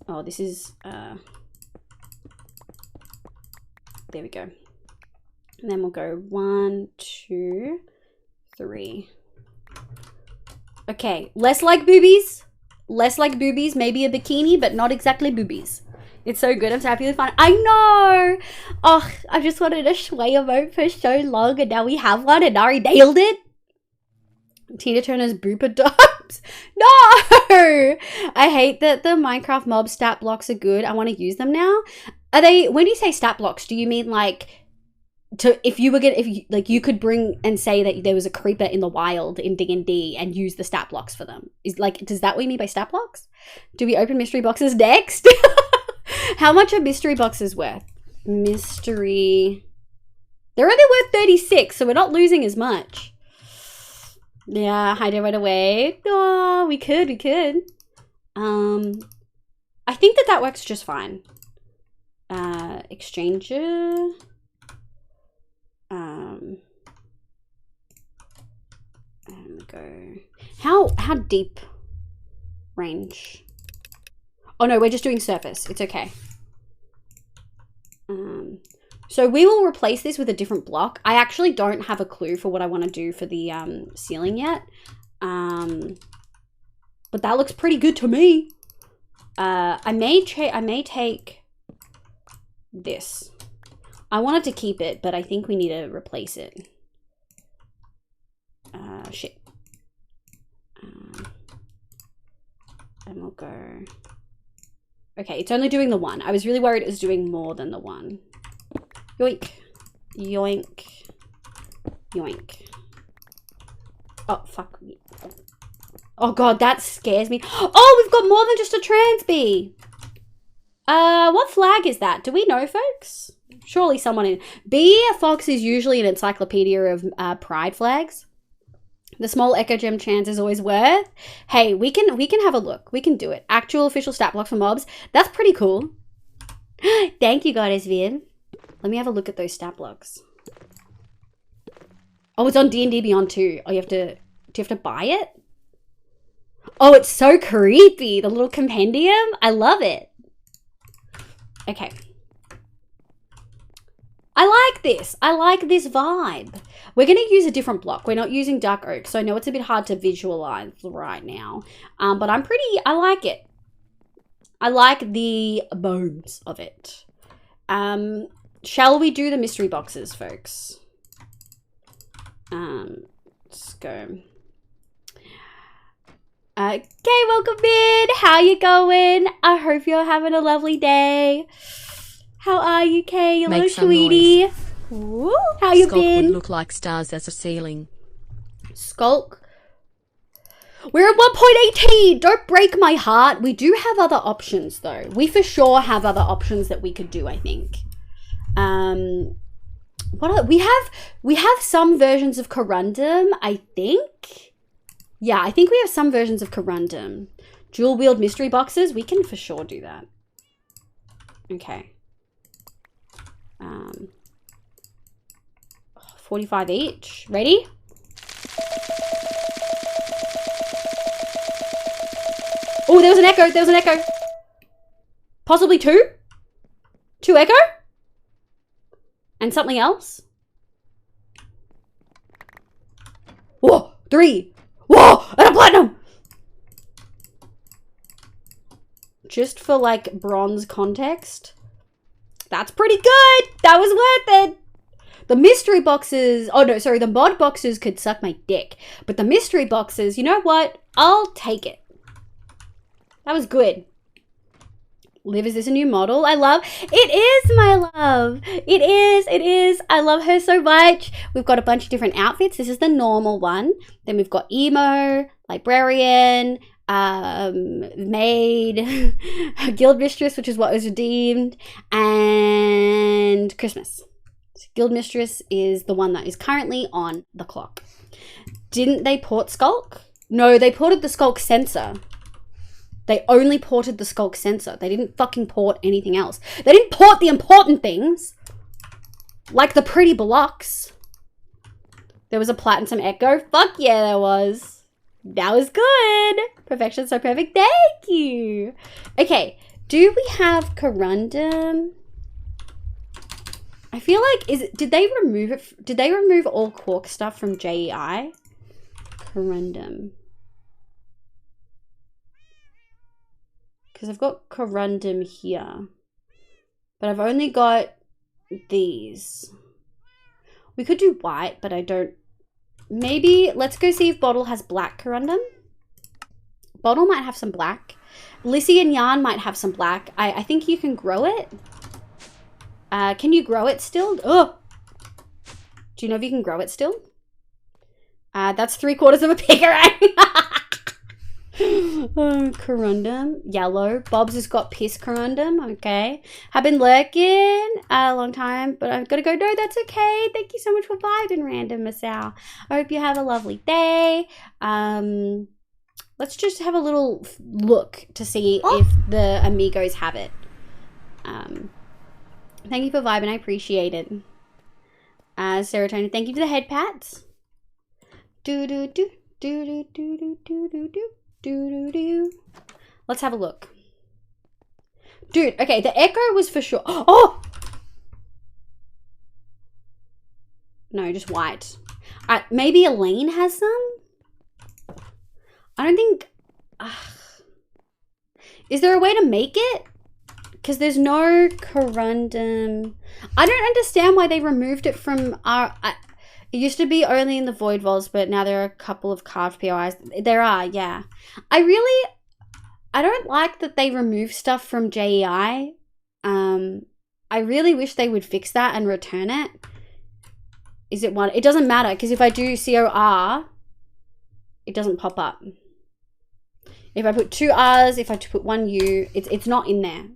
Oh, this is there we go. And then we'll go 1, 2, 3. Okay, less like boobies. Less like boobies, maybe a bikini, but not exactly boobies. It's so good. I'm so happy with fun. I know. Oh, I just wanted a Shway emote for so long, and now we have one, and Ari nailed it. Tina Turner's booper dubs. No! I hate that the Minecraft mob stat blocks are good. I want to use them now. Are they, when you say stat blocks, do you mean like, if you could bring and say that there was a creeper in the wild in D&D and use the stat blocks for them? Is like, does that what you mean by stat blocks? Do we open mystery boxes next? How much are mystery boxes worth? Mystery. They're only worth 36, so we're not losing as much. Yeah, hide it right away. Oh, we could. I think that works just fine. Exchanger. And go. How deep range? Oh no, we're just doing surface. It's okay. So we will replace this with a different block. I actually don't have a clue for what I want to do for the ceiling yet. But that looks pretty good to me. I may take this. I wanted to keep it, but I think we need to replace it. Shit. And we'll go. Okay, it's only doing the 1. I was really worried it was doing more than the 1. Yoink. Yoink. Yoink. Oh, fuck me. Oh god, that scares me. Oh, we've got more than just a trans bee. What flag is that? Do we know, folks? Surely someone in. Bee Fox is usually an encyclopedia of pride flags. The small echo gem chance is always worth. Hey, we can have a look. We can do it. Actual official stat block for mobs. That's pretty cool. Thank you, Goddess Viv. Let me have a look at those stat blocks. Oh, it's on D&D Beyond too. Oh, do you have to buy it? Oh, it's so creepy. The little compendium. I love it. Okay. I like this. I like this vibe. We're going to use a different block. We're not using dark oak, so I know it's a bit hard to visualize right now. But I like it. I like the bones of it. Shall we do the mystery boxes, folks? Let's go. Okay, welcome in. How you going? I hope you're having a lovely day. How are you, Kay? You little sweetie. Ooh, how you Skulk been? would look like stars as a ceiling. Skulk. We're at 1.18. Don't break my heart. We do have other options, though. We for sure have other options that we could do, I think. We have some versions of Corundum, I think. Yeah, I think we have some versions of Corundum. Dual wield mystery boxes. We can for sure do that. Okay. 45 each. Ready? Oh, there was an echo. There was an echo. Possibly two? Two echo? And something else? Whoa, three. Whoa, and a platinum. Just for like bronze context. That's pretty good. That was worth it. The mystery boxes, oh no, sorry, the mod boxes could suck my dick. But the mystery boxes, you know what? I'll take it. That was good. Liv, is this a new model? I love, it is my love. It is. I love her so much. We've got a bunch of different outfits. This is the normal one. Then we've got emo, librarian, maid, guild mistress, which is what was redeemed, and Christmas. So guild mistress is the one that is currently on the clock. Didn't they port Skulk? No, they ported the Skulk sensor. They only ported the Skulk sensor. They didn't fucking port anything else. They didn't port the important things, like the pretty blocks. There was a platinum echo. Fuck yeah, there was. That was good. Perfection, so perfect. Thank you. Okay, do we have corundum? I feel like, did they remove it? Did they remove all Quark stuff from JEI? Corundum. Because I've got corundum here. But I've only got these. We could do white, but I don't. Maybe, let's go see if Bottle has black corundum. Bottle might have some black. Lissy and Yarn might have some black. I think you can grow it. Can you grow it still? Oh! Do you know if you can grow it still? That's 3/4 of a pigarang. Oh, corundum. Yellow. Bob's has got piss corundum. Okay. Have been lurking a long time, but I've got to go. No, that's okay. Thank you so much for vibing, Random Masao. I hope you have a lovely day. Let's just have a little look to see if the amigos have it. Thank you for vibing. I appreciate it. Serotonin. Thank you for the head pats. Do do do do do do do do do do. Do. Let's have a look. Dude, okay, the echo was for sure. Oh! No, just white. Maybe Elaine has some? I don't think... Is there a way to make it? Because there's no corundum. I don't understand why they removed it from our... It used to be only in the Void Vaults, but now there are a couple of carved POIs. There are, yeah. I don't like that they remove stuff from JEI. I really wish they would fix that and return it. Is it one? It doesn't matter, because if I do COR, it doesn't pop up. If I put 2 R's, if I put 1 U, it's not in there.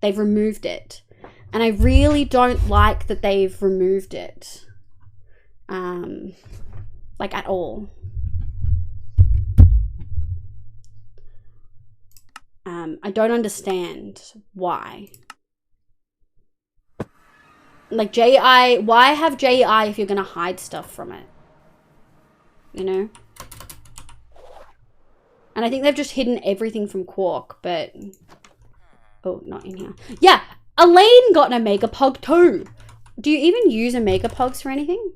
They've removed it. And I really don't like that they've removed it. Like at all. I don't understand why. Like JEI, why have JEI if you're gonna hide stuff from it? You know? And I think they've just hidden everything from Quark, but... Oh, not in here. Yeah, Elaine got an Omega Pog too. Do you even use Omega Pogs for anything?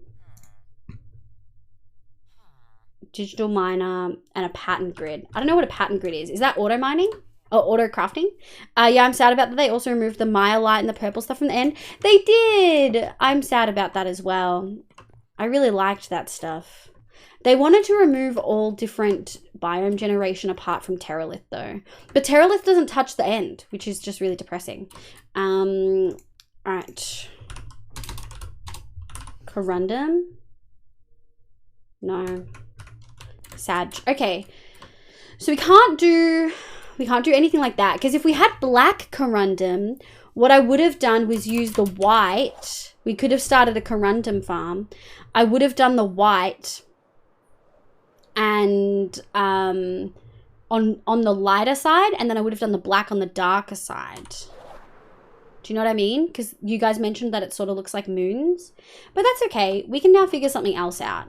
Digital miner and a pattern grid. I don't know what a pattern grid is. Is that auto mining or auto crafting? Yeah, I'm sad about that. They also removed the Maya light and the purple stuff from the end. They did. I'm sad about that as well. I really liked that stuff. They wanted to remove all different biome generation apart from Terralith though. But Terralith doesn't touch the end, which is just really depressing. Alright. Corundum? No. Sad. Okay. So we can't do anything like that. Because if we had black corundum, what I would have done was use the white. We could have started a corundum farm. I would have done the white and on the lighter side, and then I would have done the black on the darker side. Do you know what I mean? Because you guys mentioned that it sort of looks like moons. But that's okay. We can now figure something else out.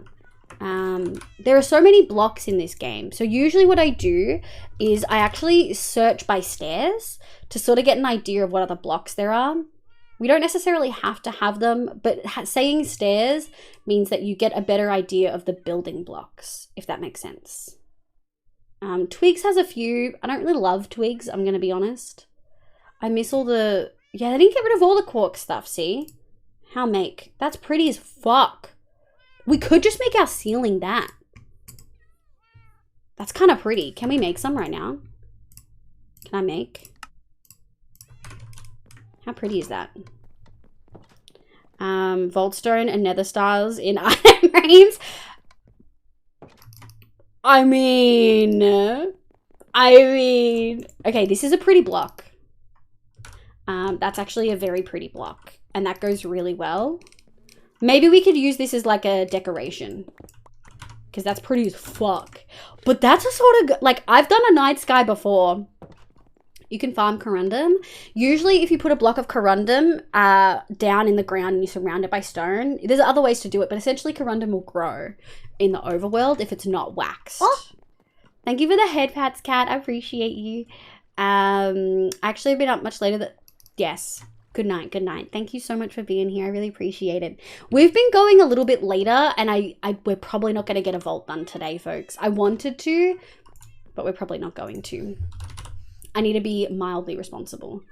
There are so many blocks in this game. So usually what I do is I actually search by stairs to sort of get an idea of what other blocks there are. We don't necessarily have to have them, but saying stairs means that you get a better idea of the building blocks, if that makes sense. Twigs has a few. I don't really love twigs, I'm going to be honest. I miss all the... Yeah, they didn't get rid of all the quark stuff, see? How make? That's pretty as fuck. We could just make our ceiling that. That's kind of pretty. Can we make some right now? Can I make? How pretty is that? Vaultstone and nether stars in iron frames. I mean, okay, this is a pretty block. That's actually a very pretty block, and that goes really well. Maybe we could use this as like a decoration, because that's pretty as fuck. But that's a sort of, like, I've done a night sky before. You can farm corundum. Usually if you put a block of corundum down in the ground and you surround it by stone, there's other ways to do it, but essentially corundum will grow in the overworld if it's not waxed. Oh. Thank you for the head pats, Kat. I appreciate you. Actually, I've been up much later than... Yes. Good night. Good night. Thank you so much for being here. I really appreciate it. We've been going a little bit later, and we're probably not going to get a vault done today, folks. I wanted to, but we're probably not going to. I need to be mildly responsible.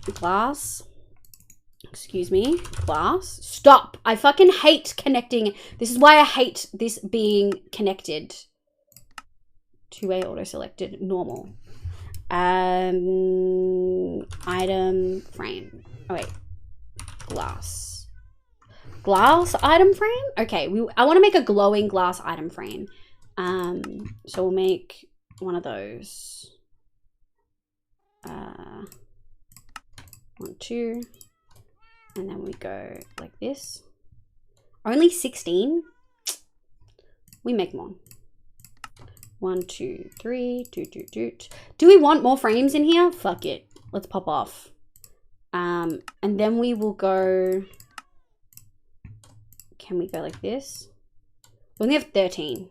Glass. Excuse me. Glass. Stop. I fucking hate connecting. This is why I hate this being connected. Two-way auto-selected. Normal. Item frame. Oh, wait. Glass. Glass item frame? Okay. I want to make a glowing glass item frame. So we'll make one of those. 1, 2, and then we go like this. Only 16. We make more. 1, 2, 3. Do we want more frames in here? Fuck it. Let's pop off. And then we will go. Can we go like this? We only have 13.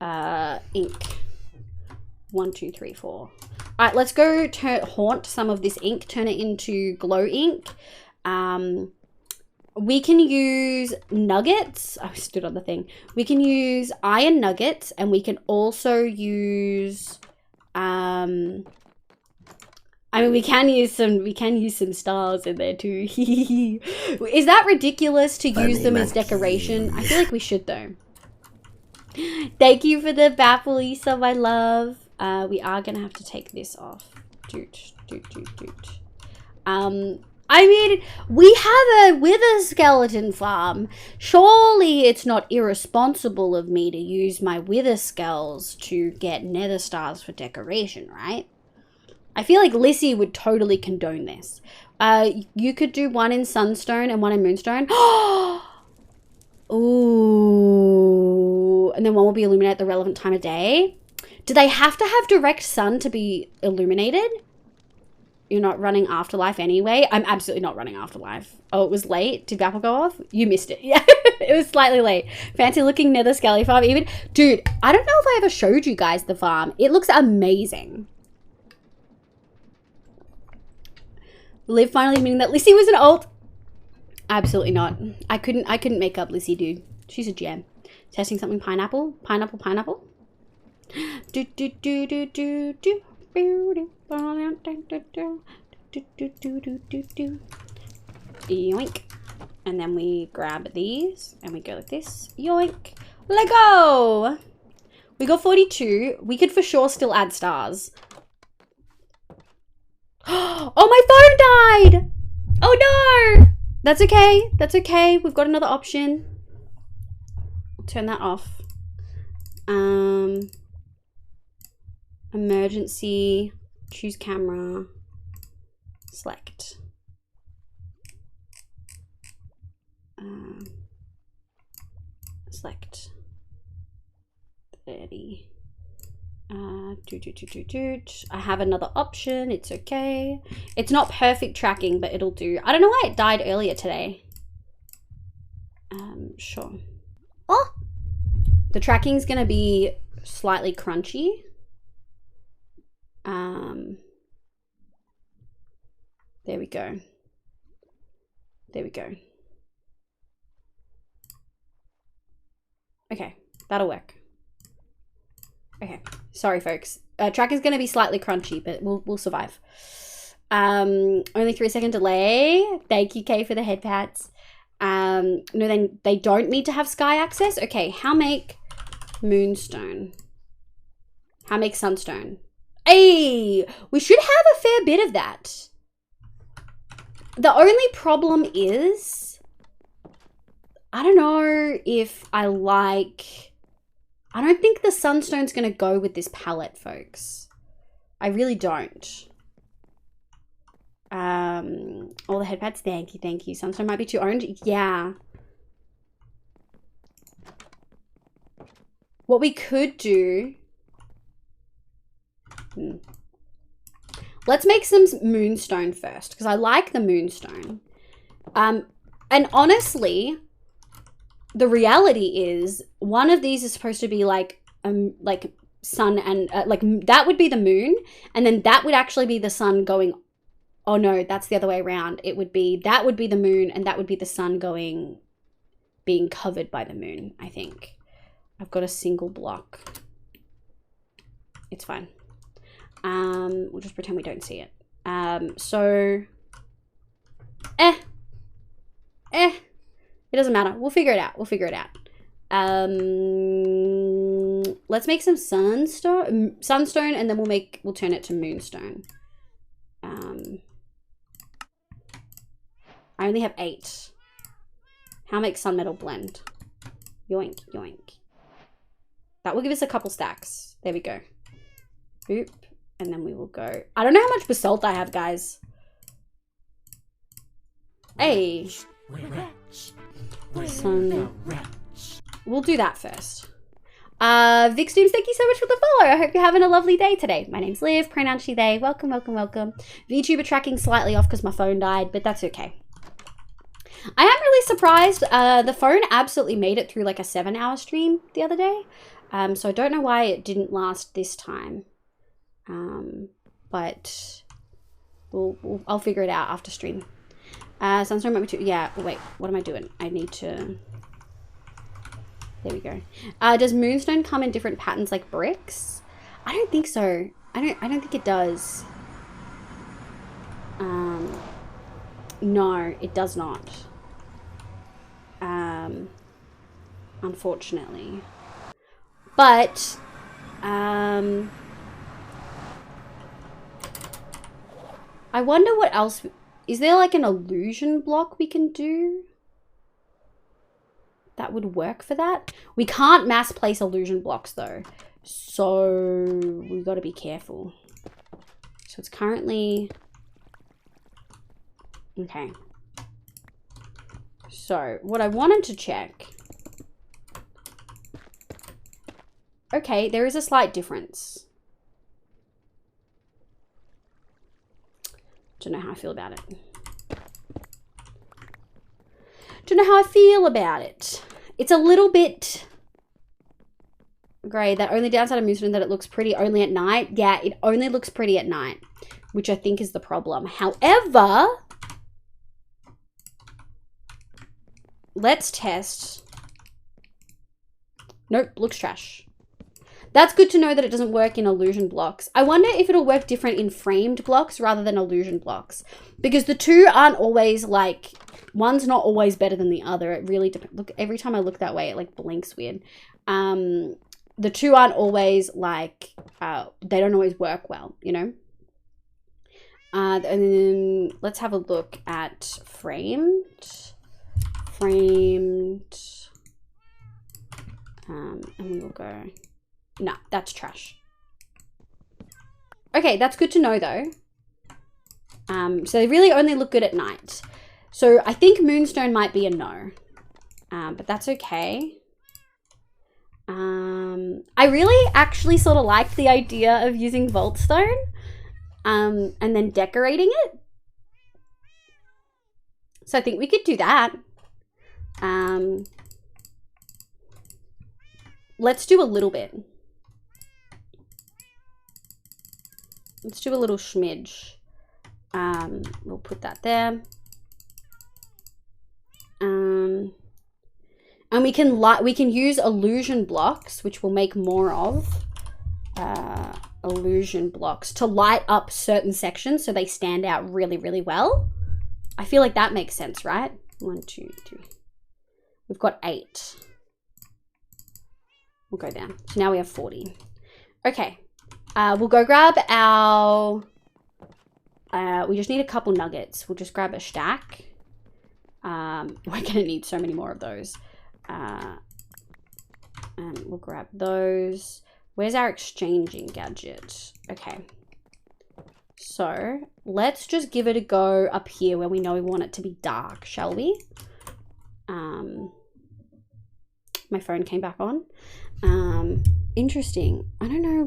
Ink. 1, 2, 3, 4. All right, let's go haunt some of this ink, turn it into glow ink. We can use nuggets. I stood on the thing. We can use iron nuggets, and we can also use I mean, we can use some stars in there too. Is that ridiculous to use them as decoration? I feel like we should though. Thank you for the baffle, Lisa, my love. We are gonna have to take this off. I mean, we have a wither skeleton farm. Surely it's not irresponsible of me to use my wither skulls to get nether stars for decoration, right? I feel like Lissy would totally condone this. You could do one in sunstone and one in moonstone. Ooh. And then one will be illuminated at the relevant time of day. Do they have to have direct sun to be illuminated? You're not running Afterlife anyway. I'm absolutely not running Afterlife. Oh, it was late. Did Apple go off? You missed it. Yeah, it was slightly late. Fancy looking nether skelly farm even. Dude, I don't know if I ever showed you guys the farm. It looks amazing. Liv finally admitting that Lissy was an alt. Absolutely not. I couldn't make up Lissy, dude. She's a gem. Testing something pineapple. Pineapple. Yoink. And then we grab these and we go like this. Yoink. Let go. We got 42. We could for sure still add stars. Oh, my phone died. Oh no. That's okay. That's okay. We've got another option. I'll turn that off. Emergency. Choose camera. Select. Select. 30. I have another option. It's okay. It's not perfect tracking, but it'll do. I don't know why it died earlier today. Sure. Oh! The tracking's gonna be slightly crunchy. There we go. There we go. Okay, that'll work. Okay, sorry folks. Tracking's gonna be slightly crunchy, but we'll survive. Only 3-second delay. Thank you, Kay, for the head pats. No, then they don't need to have sky access. Okay, how make moonstone? How make sunstone? Hey, we should have a fair bit of that. The only problem is, I don't know if I like, I don't think the sunstone's gonna go with this palette, folks. I really don't. All the head pads, thank you, thank you. Sunstone might be too orange. Yeah. What we could do, let's make some moonstone first, because I like the moonstone. And honestly, the reality is one of these is supposed to be like sun and like that would be the moon, and then that would actually be the sun going. Oh no, that's the other way around. It would be, that would be the moon, and that would be the sun being covered by the moon, I think. I've got a single block. It's fine. We'll just pretend we don't see it. So, it doesn't matter. We'll figure it out. We'll figure it out. Let's make some sunstone, and then we'll turn it to moonstone. I only have 8. How make sunmetal blend? Yoink, yoink. That will give us a couple stacks. There we go. Boop. And then we will go. I don't know how much basalt I have, guys. Hey. Sun. We'll do that first. Vic Stooms, thank you so much for the follow. I hope you're having a lovely day today. My name's Liv, pronoun she, they. Welcome, welcome, welcome. VTuber tracking slightly off because my phone died, but that's okay. I am really surprised. The phone absolutely made it through like a 7-hour stream the other day. So I don't know why it didn't last this time. But I'll figure it out after stream. Sunstone might be too, yeah, wait, what am I doing? I need to, there we go. Does moonstone come in different patterns like bricks? I don't think so. I don't think it does. No, it does not. Unfortunately. But, I wonder what else, is there like an illusion block we can do that would work for that? We can't mass place illusion blocks though, so we've got to be careful. So it's currently, okay. So what I wanted to check, okay, there is a slight difference. Don't know how I feel about it. Don't know how I feel about it. It's a little bit grey. The only downside of moonstone is that it looks pretty only at night. Yeah, it only looks pretty at night, which I think is the problem. However, let's test. Nope, looks trash. That's good to know that it doesn't work in illusion blocks. I wonder if it'll work different in framed blocks rather than illusion blocks. Because the two aren't always like, one's not always better than the other. It really depends. Look, every time I look that way, it like blinks weird. The two aren't always like, they don't always work well, you know? And then let's have a look at framed. And we will go, nah, that's trash. Okay, that's good to know though. So they really only look good at night. So I think moonstone might be a no, but that's okay. I really actually sort of liked the idea of using vaultstone and then decorating it. So I think we could do that. let's do a little bit. Let's do a little smidge. We'll put that there. And we can use illusion blocks, which we'll make more of. Illusion blocks to light up certain sections so they stand out really, really well. I feel like that makes sense, right? 1, 2, 3. We've got 8. We'll go down. So now we have 40. Okay. We'll go grab our... we just need a couple nuggets. We'll just grab a stack. We're going to need so many more of those. And we'll grab those. Where's our exchanging gadget? Okay. So, let's just give it a go up here where we know we want it to be dark, shall we? My phone came back on. Interesting. I don't know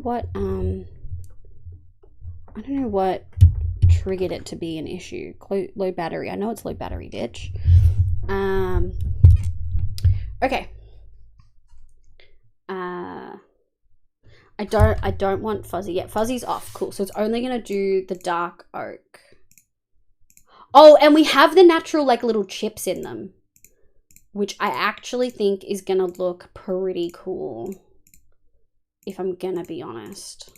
what triggered it to be an issue. Low battery. I know it's low battery, bitch. Okay. I don't want fuzzy yet. Fuzzy's off. Cool. So it's only gonna do the dark oak. Oh, and we have the natural like little chips in them, which I actually think is gonna look pretty cool, if I'm gonna be honest.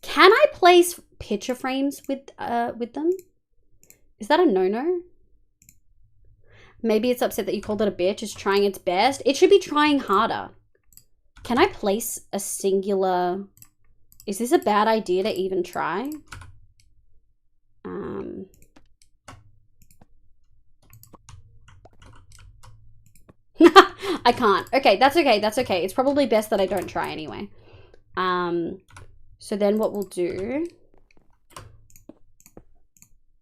Can I place picture frames with them? Is that a no-no? Maybe it's upset that you called it a bitch. It's trying its best. It should be trying harder. Can I place a singular... Is this a bad idea to even try? I can't. Okay, that's okay. That's okay. It's probably best that I don't try anyway. So then what we'll do...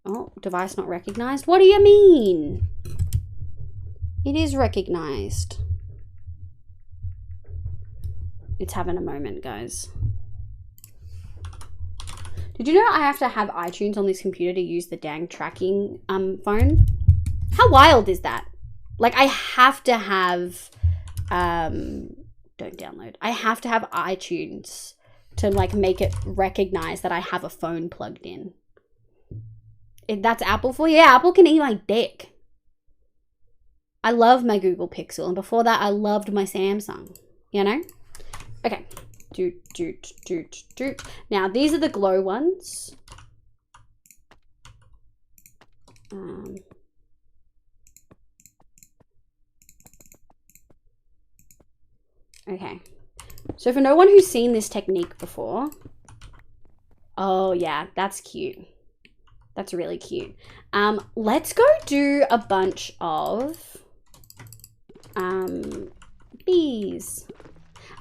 Oh, device not recognized. What do you mean? It is recognized. It's having a moment, guys. Did you know I have to have iTunes on this computer to use the dang tracking phone? How wild is that? Like, I have to have... don't download. I have to have iTunes to, like, make it recognize that I have a phone plugged in. That's Apple for you? Yeah, Apple can eat my dick. I love my Google Pixel, and before that, I loved my Samsung. You know? Okay. Doot. Now, these are the glow ones. Okay. So for no one who's seen this technique before... Oh, yeah. That's cute. That's really cute. Let's go do a bunch of... bees.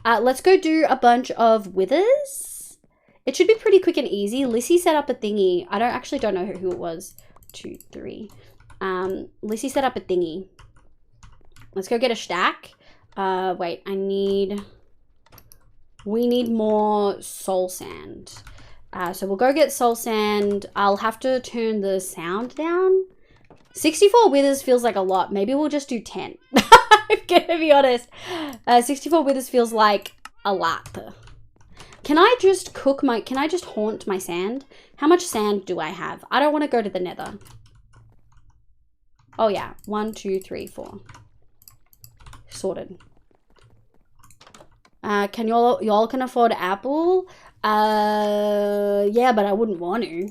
Let's go do a bunch of withers. It should be pretty quick and easy. Lissy set up a thingy. I actually don't know who it was. 2, 3. Lissy set up a thingy. Let's go get a stack. Wait, we need more soul sand. So we'll go get soul sand. I'll have to turn the sound down. 64 withers feels like a lot. Maybe we'll just do 10. I'm gonna be honest. 64 withers feels like a lot. Can I just haunt my sand? How much sand do I have? I don't want to go to the nether. Oh yeah, 1, 2, 3, 4. Sorted. Can y'all can afford Apple? Yeah, but I wouldn't want to.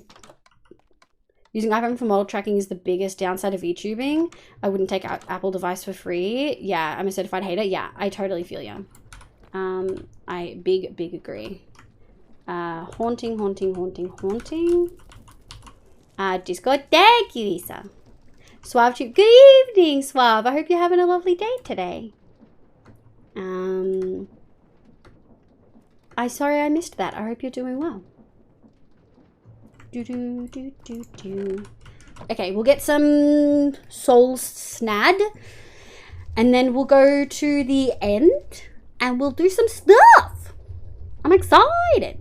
Using iPhone for model tracking is the biggest downside of VTubing. I wouldn't take out Apple device for free. Yeah, I'm a certified hater. Yeah, I totally feel you. I big agree. Haunting. Discord, thank you, Lisa. Suave, good evening, Suave. I hope you're having a lovely day today. Sorry I missed that. I hope you're doing well. Okay, we'll get some soul snad. And then we'll go to the end. And we'll do some stuff. I'm excited.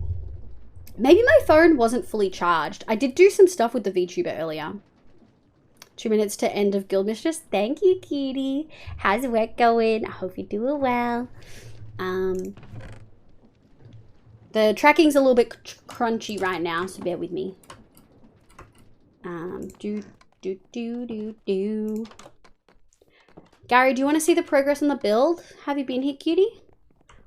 Maybe my phone wasn't fully charged. I did do some stuff with the VTuber earlier. 2 minutes to end of Guild Mistress. Thank you, Kitty. How's work going? I hope you're doing well. The tracking's a little bit crunchy right now, so bear with me. Gary, do you want to see the progress on the build? Have you been here, cutie?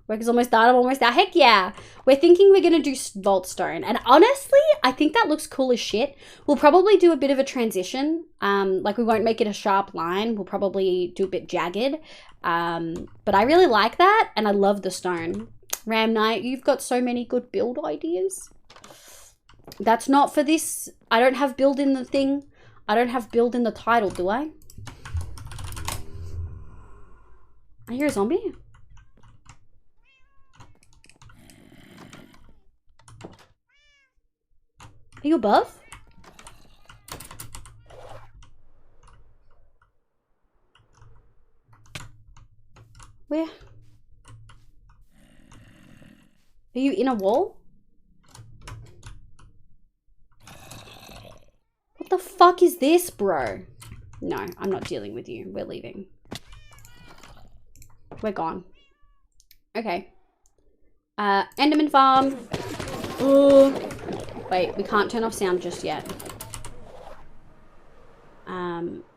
Work is almost done. I'm almost out. Heck yeah. We're thinking we're going to do vault stone. And honestly, I think that looks cool as shit. We'll probably do a bit of a transition. Like we won't make it a sharp line. We'll probably do a bit jagged. But I really like that. And I love the stone. Ram Knight, you've got so many good build ideas. That's not for this. I don't have build in the thing. I don't have build in the title, do I? I hear a zombie. Are you above? Where? Are you in a wall? What the fuck is this, bro? No, I'm not dealing with you. We're leaving. We're gone. Okay. Enderman farm. Ooh. Wait, we can't turn off sound just yet.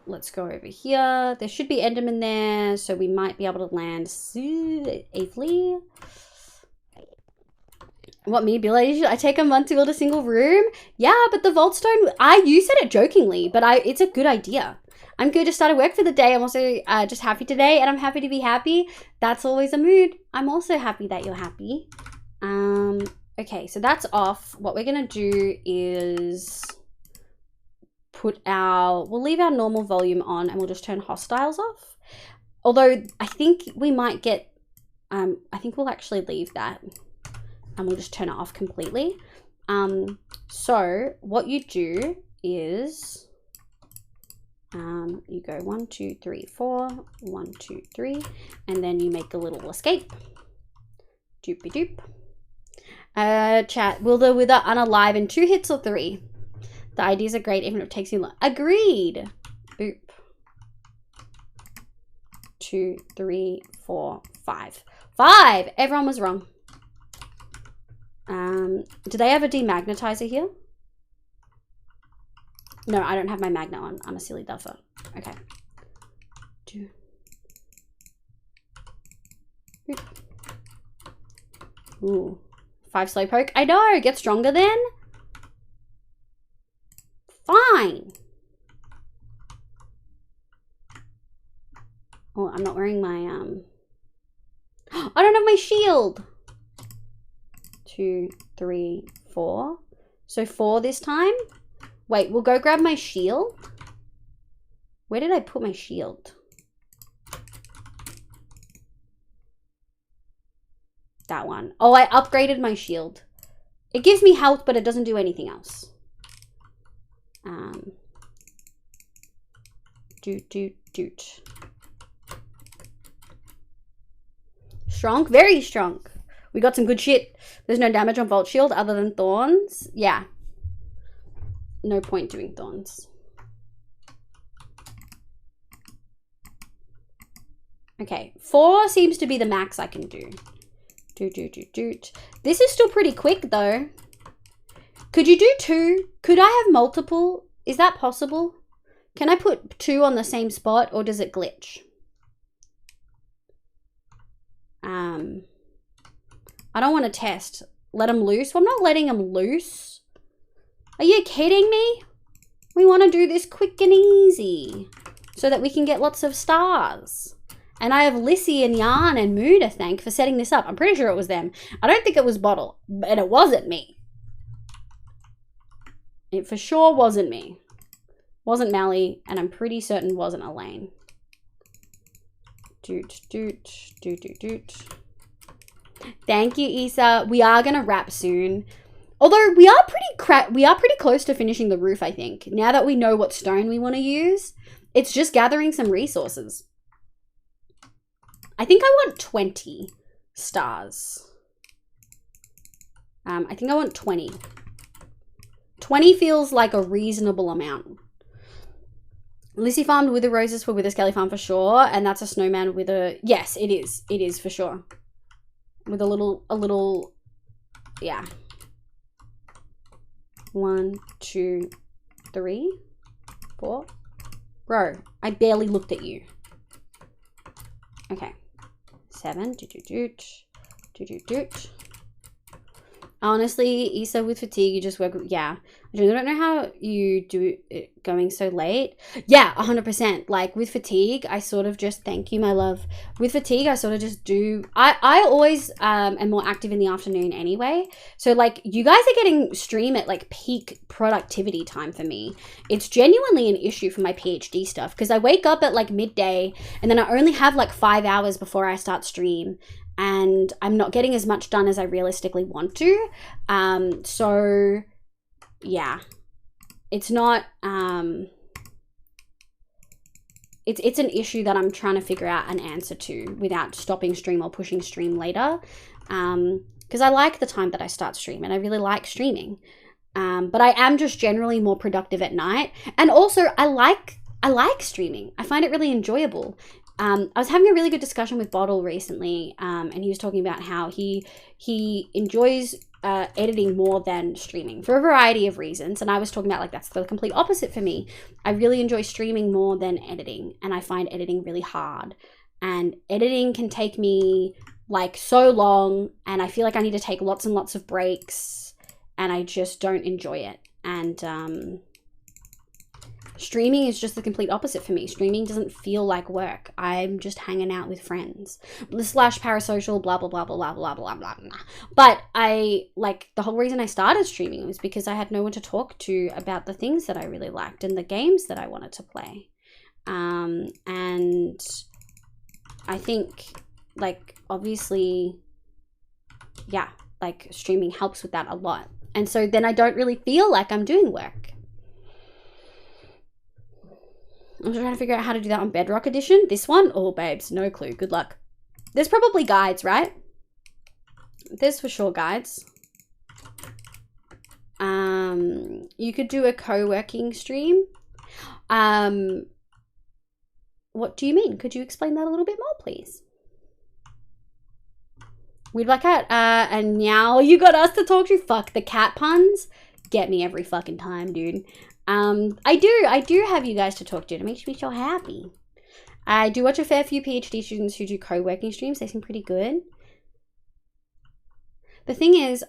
Let's go over here. There should be Enderman there, so we might be able to land safely. What, me, Billy? Should I take a month to build a single room? Yeah, but the vault stone, you said it jokingly, but it's a good idea. I'm good to start work for the day. I'm also just happy today, and I'm happy to be happy. That's always a mood. I'm also happy that you're happy. Okay, so that's off. What we're gonna do is we'll leave our normal volume on and we'll just turn hostiles off. Although I think we might get, I think we'll actually leave that and we'll just turn it off completely. So what you do is, you go 1, 2, 3, 4, 1, 2, 3, and then you make a little escape. Doopy doop. Chat, will the wither unalive in 2 hits or 3? The ideas are great, even if it takes you long. Agreed. Boop. 2, 3, 4, 5. 5! Everyone was wrong. Do they have a demagnetizer here? No, I don't have my magnet on. I'm a silly duffer. Okay. 2. Boop. Ooh. 5 slowpoke. I know. Get stronger then. Fine. Oh, I'm not wearing my I don't have my shield. 2, 3, 4. So 4 this time. Wait, we'll go grab my shield. Where did I put my shield? That one. Oh, I upgraded my shield. It gives me health, but it doesn't do anything else. Doot. Strong? Very strong. We got some good shit. There's no damage on Vault Shield other than thorns. Yeah. No point doing thorns. Okay. 4 seems to be the max I can do. Doot. This is still pretty quick though. Could you do 2? Could I have multiple? Is that possible? Can I put 2 on the same spot or does it glitch? I don't want to test. Let them loose? Well, I'm not letting them loose. Are you kidding me? We want to do this quick and easy so that we can get lots of stars. And I have Lissy and Yarn and Moo to thank for setting this up. I'm pretty sure it was them. I don't think it was Bottle, and it wasn't me. It for sure wasn't me. Wasn't Mally, and I'm pretty certain wasn't Elaine. Doot. Thank you, Issa. We are gonna wrap soon. Although we are pretty close to finishing the roof, I think. Now that we know what stone we want to use, it's just gathering some resources. I think I want 20 stars. I think I want 20. 20 feels like a reasonable amount. Lissy farmed wither roses for Wither Skelly farm for sure, and that's a snowman with a... Yes, it is. It is for sure. with a little, yeah. 1, 2, 3, 4. Bro, I barely looked at you. Okay. 7. Honestly, Issa, with fatigue, you just work. Yeah. I don't know how you do it going so late. Yeah, 100%. Like, with fatigue, I sort of just, thank you, my love. With fatigue, I sort of just do, I always am more active in the afternoon anyway. So, like, you guys are getting stream at, like, peak productivity time for me. It's genuinely an issue for my PhD stuff because I wake up at, like, midday and then I only have, like, 5 hours before I start stream. And I'm not getting as much done as I realistically want to. So, yeah. It's not... It's an issue that I'm trying to figure out an answer to without stopping stream or pushing stream later. Because I like the time that I start streaming. I really like streaming. But I am just generally more productive at night. And also, I like streaming. I find it really enjoyable. I was having a really good discussion with Bottle recently, and he was talking about how he enjoys editing more than streaming for a variety of reasons. And I was talking about, like, that's the complete opposite for me. I really enjoy streaming more than editing, and I find editing really hard. And editing can take me, like, so long, and I feel like I need to take lots and lots of breaks, and I just don't enjoy it. And streaming is just the complete opposite for me. Streaming doesn't feel like work. I'm just hanging out with friends. / parasocial, blah, blah, blah, blah, blah, blah, blah, blah, blah. But the whole reason I started streaming was because I had no one to talk to about the things that I really liked and the games that I wanted to play. And I think, like, obviously, yeah, like, streaming helps with that a lot. And so then I don't really feel like I'm doing work. I'm trying to figure out how to do that on Bedrock Edition. This one? Oh, babes, no clue. Good luck. There's probably guides, right? There's for sure guides. You could do a co-working stream. What do you mean? Could you explain that a little bit more, please? We'd like cat. And now you got us to talk to. Fuck, the cat puns get me every fucking time, dude. I do have you guys to talk to. It makes me so happy. I do watch a fair few PhD students who do co-working streams. They seem pretty good. The thing is,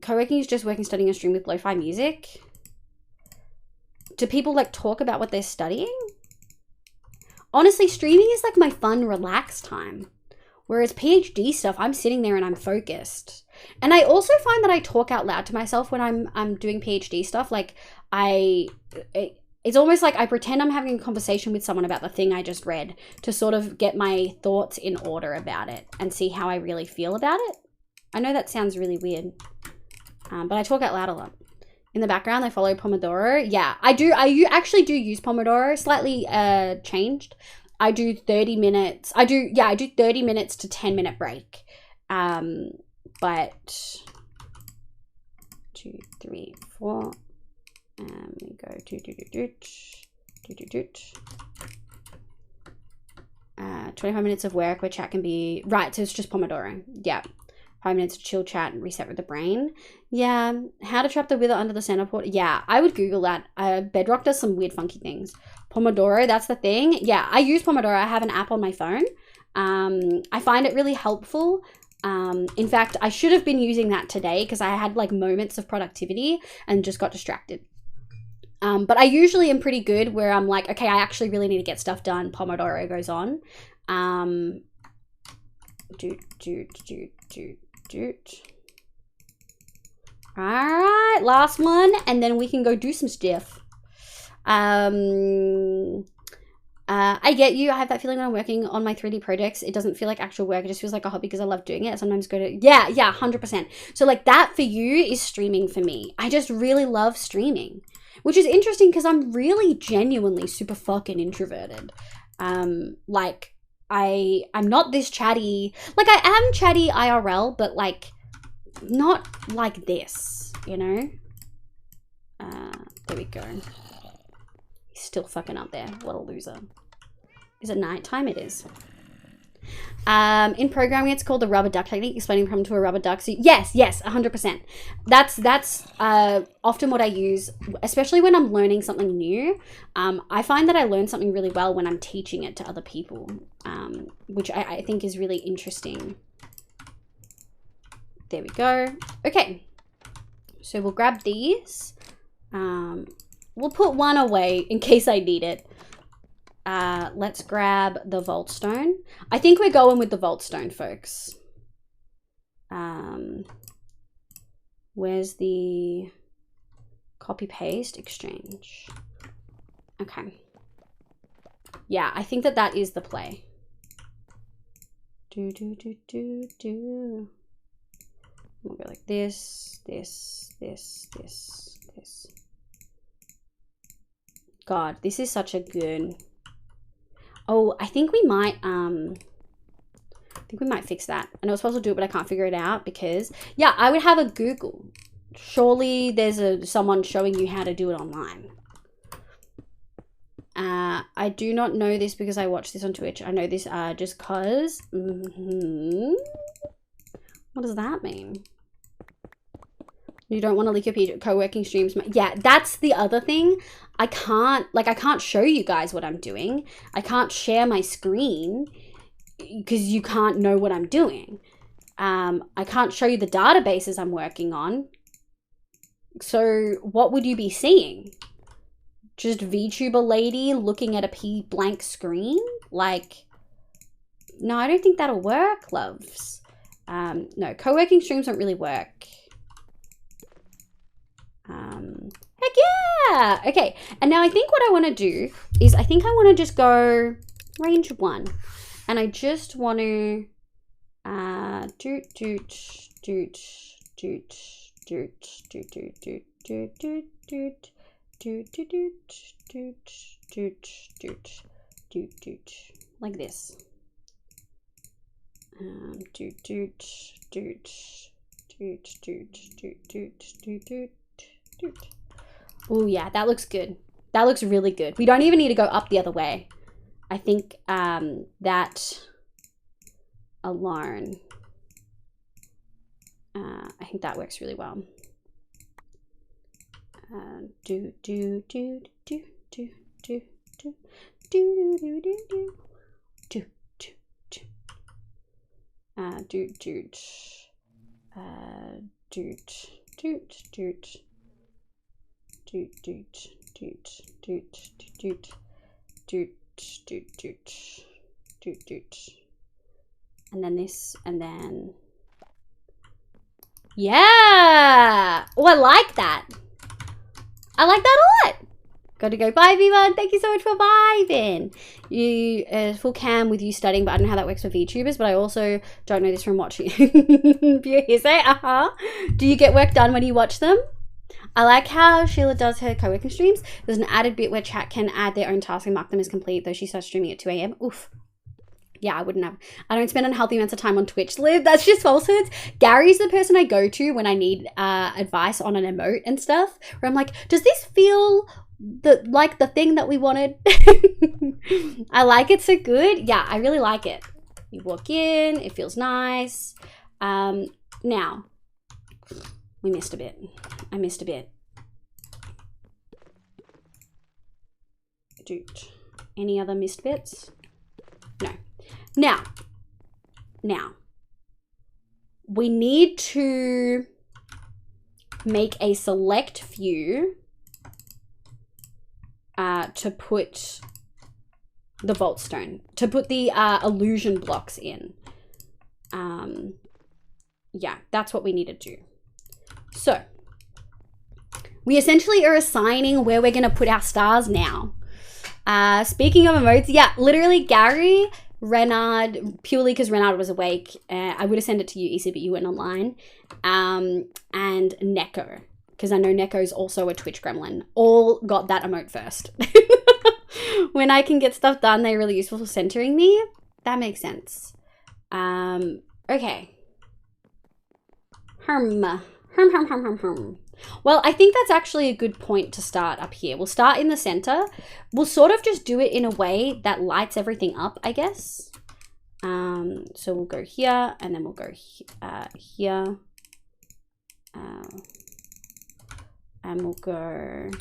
co-working is just working, studying a stream with lo-fi music. Do people, like, talk about what they're studying? Honestly, streaming is, like, my fun, relaxed time. Whereas PhD stuff, I'm sitting there and I'm focused. And I also find that I talk out loud to myself when I'm doing PhD stuff. Like, it's almost like I pretend I'm having a conversation with someone about the thing I just read to sort of get my thoughts in order about it and see how I really feel about it. I know that sounds really weird, but I talk out loud a lot. In the background, I follow Pomodoro. Yeah, I do. I actually do use Pomodoro, slightly changed. I do 30 minutes. I do 30 minutes to 10-minute break. But 2, 3, 4. We go 25 minutes of work where chat can be right. So it's just Pomodoro. Yeah. 5 minutes to chill, chat, and reset with the brain. Yeah. How to trap the wither under the center port. Yeah, I would Google that. Bedrock does some weird, funky things. Pomodoro, that's the thing. Yeah, I use Pomodoro. I have an app on my phone. I find it really helpful. In fact, I should have been using that today because I had, like, moments of productivity and just got distracted. But I usually am pretty good where I'm like, okay, I actually really need to get stuff done. Pomodoro goes on. All right, last one, and then we can go do some stuff. I get you. I have that feeling when I'm working on my 3D projects. It doesn't feel like actual work. It just feels like a hobby because I love doing it. I sometimes go to, yeah, 100%. So, like, that for you is streaming for me. I just really love streaming, which is interesting because I'm really genuinely super fucking introverted. Like, I'm not this chatty. Like, I am chatty IRL, but, like, not like this, you know? There we go. He's still fucking up there. What a loser. Is it nighttime? It is. In programming, it's called the rubber duck technique, explaining the problem to a rubber duck. So yes, 100%. That's often what I use, especially when I'm learning something new. I find that I learn something really well when I'm teaching it to other people, which I think is really interesting. There we go. Okay, so we'll grab these. We'll put one away in case I need it. Let's grab the vault stone. I think we're going with the vault stone, folks. Where's the copy paste exchange? Okay. Yeah, I think that is the play. We'll go like this. God, this is such a good... Oh, I think we might fix that. I know it's supposed to do it, but I can't figure it out because, yeah, I would have a Google. Surely there's someone showing you how to do it online. I do not know this because I watched this on Twitch. I know this just cause. What does that mean? You don't want to leak your co-working streams. Yeah, that's the other thing. I can't show you guys what I'm doing. I can't share my screen because you can't know what I'm doing. I can't show you the databases I'm working on. So what would you be seeing? Just VTuber lady looking at a blank screen? Like, no, I don't think that'll work, loves. No, co-working streams don't really work. Heck yeah! Okay, and now I think what I want to do is I think I want to just go range 1. And I just want to like this. Oh yeah, that looks good. That looks really good. We don't even need to go up the other way. I think that alone, I think that works really well. And then this, and then yeah. Oh, I like that. I like that a lot. Got to go. Bye, everyone. Thank you so much for vibing. You full cam with you studying, but I don't know how that works for VTubers. But I also don't know this from watching. Pure hearsay. Do you get work done when you watch them? I like how Sheila does her co-working streams. There's an added bit where chat can add their own task and mark them as complete, though she starts streaming at 2 AM. Oof. Yeah, I wouldn't have. I don't spend unhealthy amounts of time on Twitch. Liv, that's just falsehoods. Gary's the person I go to when I need advice on an emote and stuff. Where I'm like, does this feel like the thing that we wanted? I like it so good. Yeah, I really like it. You walk in, it feels nice. Now, we missed a bit. I missed a bit. Dude, any other missed bits? No. Now, we need to make a select few to put the vault stone, to put the illusion blocks in. Yeah, that's what we need to do. So, we essentially are assigning where we're going to put our stars now. Speaking of emotes, yeah, literally Gary, Renard, purely because Renard was awake. I would have sent it to you, Issa, but you went online. And Neko, because I know Neko's also a Twitch gremlin. All got that emote first. When I can get stuff done, they're really useful for centering me. That makes sense. Okay. Hum. Well, I think that's actually a good point to start up here. We'll start in the center. We'll sort of just do it in a way that lights everything up, I guess. So we'll go here, and then we'll go here. And we'll go,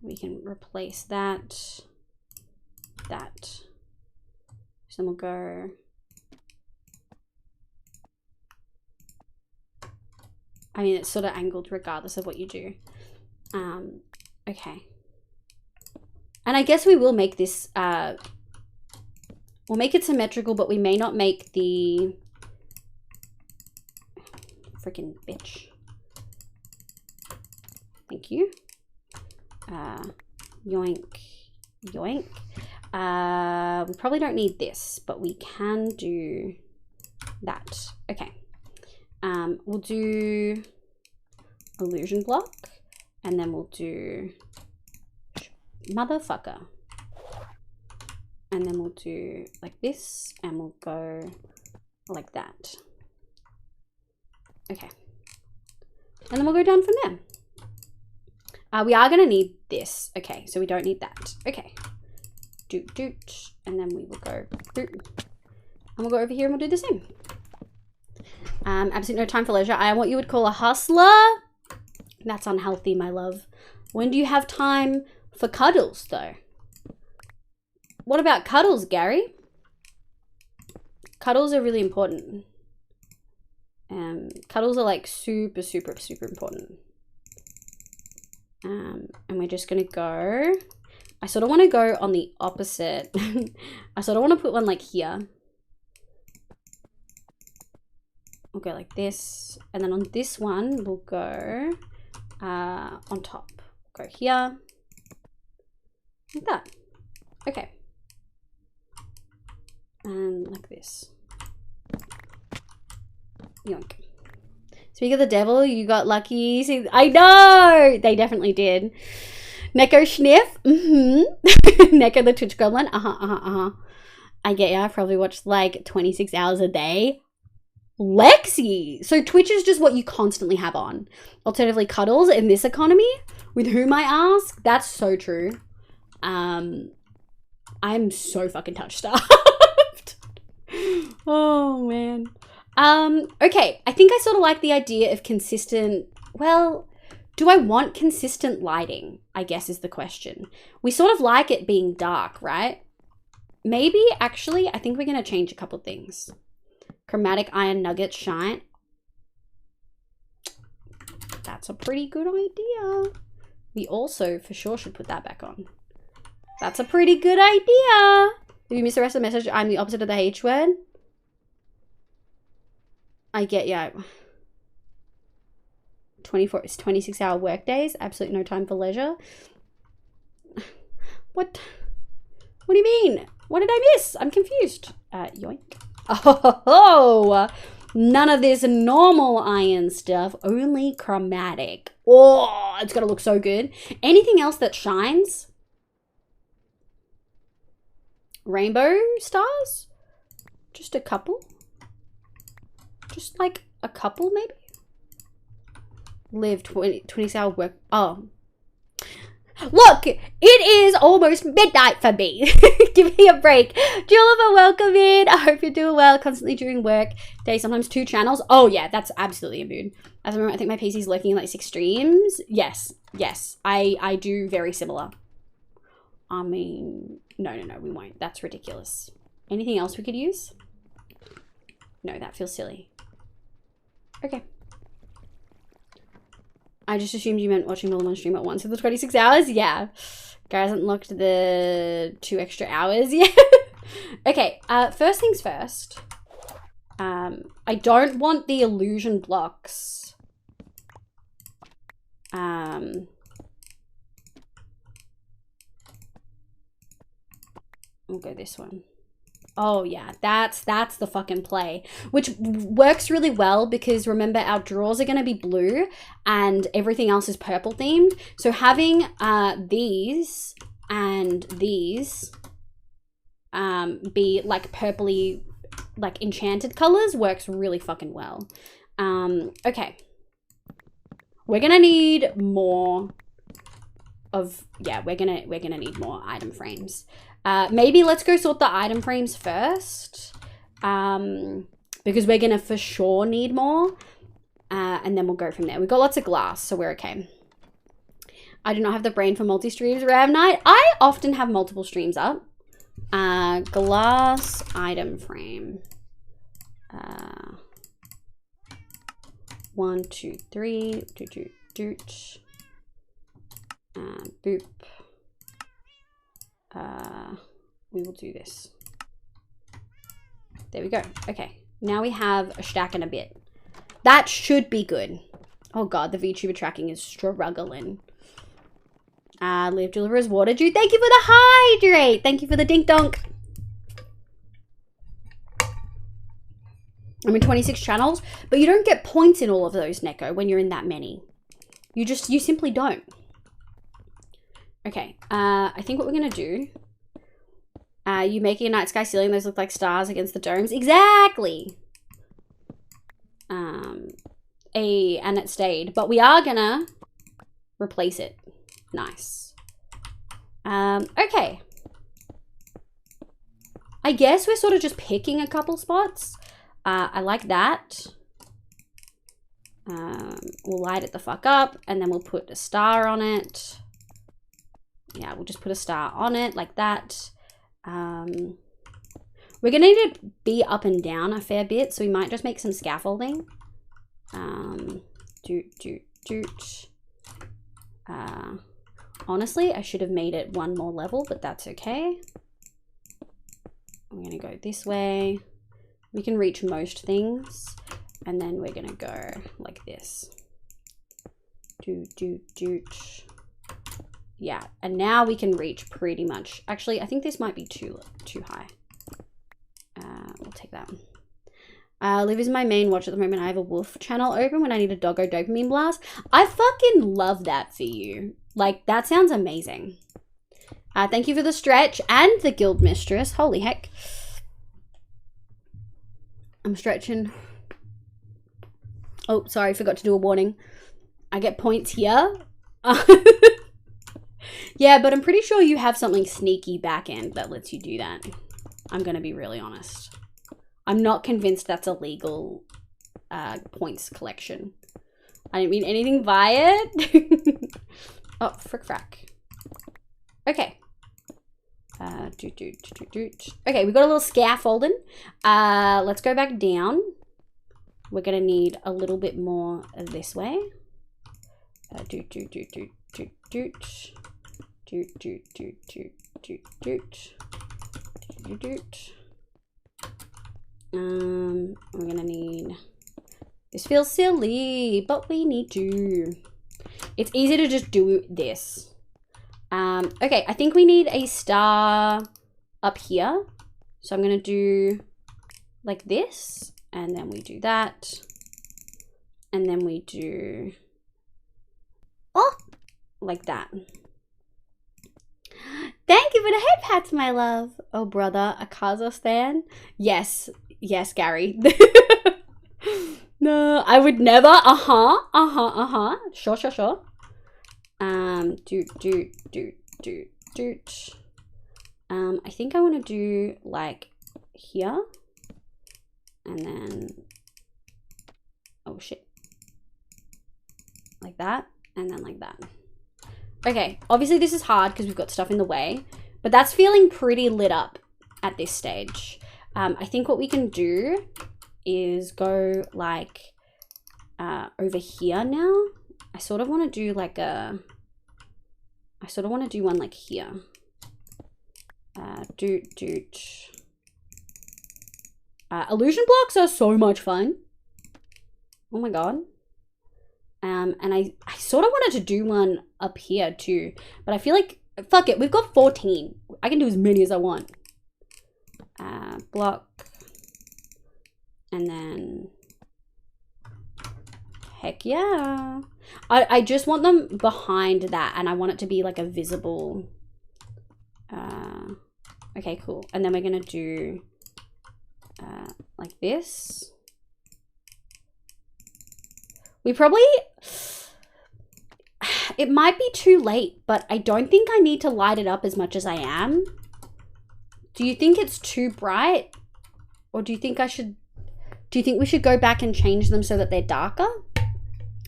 we can replace that. So then we'll go, I mean, it's sort of angled regardless of what you do. Okay. And I guess we will make this, we'll make it symmetrical, but we may not make the, freaking bitch. Thank you. Yoink, yoink. We probably don't need this, but we can do that. Okay. We'll do illusion block, and then we'll do motherfucker. And then we'll do like this, and we'll go like that. Okay. And then we'll go down from there. We are going to need this. Okay, so we don't need that. Okay. Doot, doot. And then we will go doot. And we'll go over here and we'll do the same. Absolutely no time for leisure. I am what you would call a hustler. That's unhealthy, my love. When do you have time for cuddles, though? What about cuddles, Gary? Cuddles are really important. Cuddles are like super, super, super important. And we're just gonna go, I sort of want to go on the opposite. I sort of want to put one like here. We'll go like this, and then on this one we'll go on top. Go here, like that. Okay, and like this. Yoink. Speak of the devil, you got lucky. See, I know! They definitely did. Neko Schniff. Neko the Twitch Goblin. I get ya. I probably watched like 26 hours a day. Lexi! So Twitch is just what you constantly have on. Alternatively, cuddles in this economy, with whom I ask. That's so true. I'm so fucking touch-starved. Oh, man. Okay, I think I sort of like the idea of consistent, well, do I want consistent lighting, I guess is the question. We sort of like it being dark, right? Maybe, actually, I think we're going to change a couple of things. Chromatic iron nugget shine. That's a pretty good idea. We also, for sure, should put that back on. That's a pretty good idea. If you miss the rest of the message, I'm the opposite of the H word. I get, yeah. 26-hour work days. Absolutely no time for leisure. What? What do you mean? What did I miss? I'm confused. Yoink. Oh, none of this normal iron stuff. Only chromatic. Oh, it's gonna look so good. Anything else that shines? Rainbow stars? Just a couple? Just like a couple, maybe? Live 20-hour work. Oh. Look, it is almost midnight for me. Give me a break. Julifer, welcome in. I hope you're doing well. Constantly doing work. Day, sometimes 2 channels. Oh, yeah, that's absolutely a mood. At the moment, I think my PC's lurking in like 6 streams. Yes, yes. I do very similar. I mean, no, we won't. That's ridiculous. Anything else we could use? No, that feels silly. Okay. I just assumed you meant watching Willem on stream at once for the 26 hours. Yeah. Guy hasn't looked the 2 extra hours yet. Okay, first things first. I don't want the illusion blocks. We'll go this one. Oh yeah, that's the fucking play, which works really well because remember our drawers are going to be blue and everything else is purple themed. So having these and these be like purpley, like enchanted colors works really fucking well. Okay, we're gonna need more of, yeah, we're gonna need more item frames. Maybe let's go sort the item frames first. Because we're gonna for sure need more. And then we'll go from there. We've got lots of glass, so we're okay. I do not have the brain for multi-streams around night. I often have multiple streams up. Glass item frame. 1, 2, 3. Doot. Boop. We will do this. There we go. Okay. Now we have a stack and a bit. That should be good. Oh god, the VTuber tracking is struggling. Live delivers water dew. Thank you for the hydrate. Thank you for the dink donk. I'm in 26 channels, but you don't get points in all of those, Neko, when you're in that many. You simply don't. Okay, I think what we're gonna do, you making a night sky ceiling, those look like stars against the domes. Exactly. And it stayed, but we are gonna replace it. Nice. Okay. I guess we're sort of just picking a couple spots. I like that. We'll light it the fuck up, and then we'll put a star on it. Yeah, we'll just put a star on it like that. We're gonna need to be up and down a fair bit, so we might just make some scaffolding. Honestly, I should have made it one more level, but that's okay. I'm gonna go this way. We can reach most things, and then we're gonna go like this. Yeah, and now we can reach pretty much. Actually, I think this might be too high. We'll take that one. Liv is my main watch at the moment. I have a wolf channel open when I need a doggo dopamine blast. I fucking love that for you. Like, that sounds amazing. Thank you for the stretch and the guild mistress. Holy heck. I'm stretching. Oh, sorry, forgot to do a warning. I get points here. Yeah, but I'm pretty sure you have something sneaky back end that lets you do that. I'm gonna be really honest. I'm not convinced that's a legal points collection. I didn't mean anything by it. Oh, frick frack. Okay. Okay, we've got a little scaffolding. Let's go back down. We're gonna need a little bit more this way. We're gonna need, this feels silly, but we need to. It's easy to just do this. Okay, I think we need a star up here. So I'm gonna do like this, and then we do that. And then we do, oh, like that. Thank you for the head pats, my love. Oh, brother, a Kazakhstan? Yes, yes, Gary. No, I would never. Sure. I think I want to do like here, and then, oh shit, like that, and then like that. Okay, obviously this is hard because we've got stuff in the way, but that's feeling pretty lit up at this stage. I think what we can do is go like over here now. I sort of want to do like a, I sort of want to do one like here. Illusion blocks are so much fun. Oh my god. And I sort of wanted to do one up here too, but I feel like, fuck it, we've got 14. I can do as many as I want. Block. And then, heck yeah. I just want them behind that, and I want it to be like a visible, okay, cool. And then we're gonna do like this. We probably, it might be too late, but I don't think I need to light it up as much as I am. Do you think it's too bright? Or do you think we should go back and change them so that they're darker?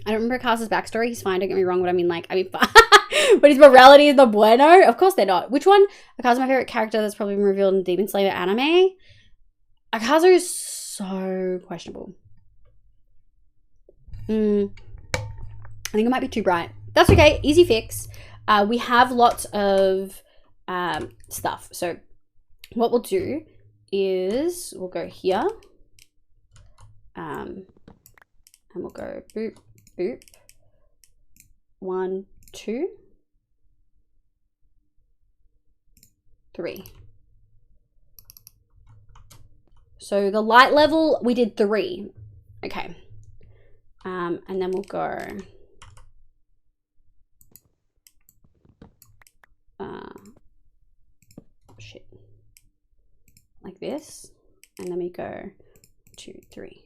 I don't remember Akaza's backstory. He's fine, don't get me wrong, but I mean, but his morality is no bueno? Of course they're not. Which one? Akaza's my favorite character that's probably been revealed in Demon Slayer anime. Akaza is so questionable. I think it might be too bright. That's okay. Easy fix. We have lots of stuff. So what we'll do is we'll go here. And we'll go boop, boop. 1, 2, 3. So the light level, we did 3. Okay. And then we'll go shit. Like this. And then we go 2, 3.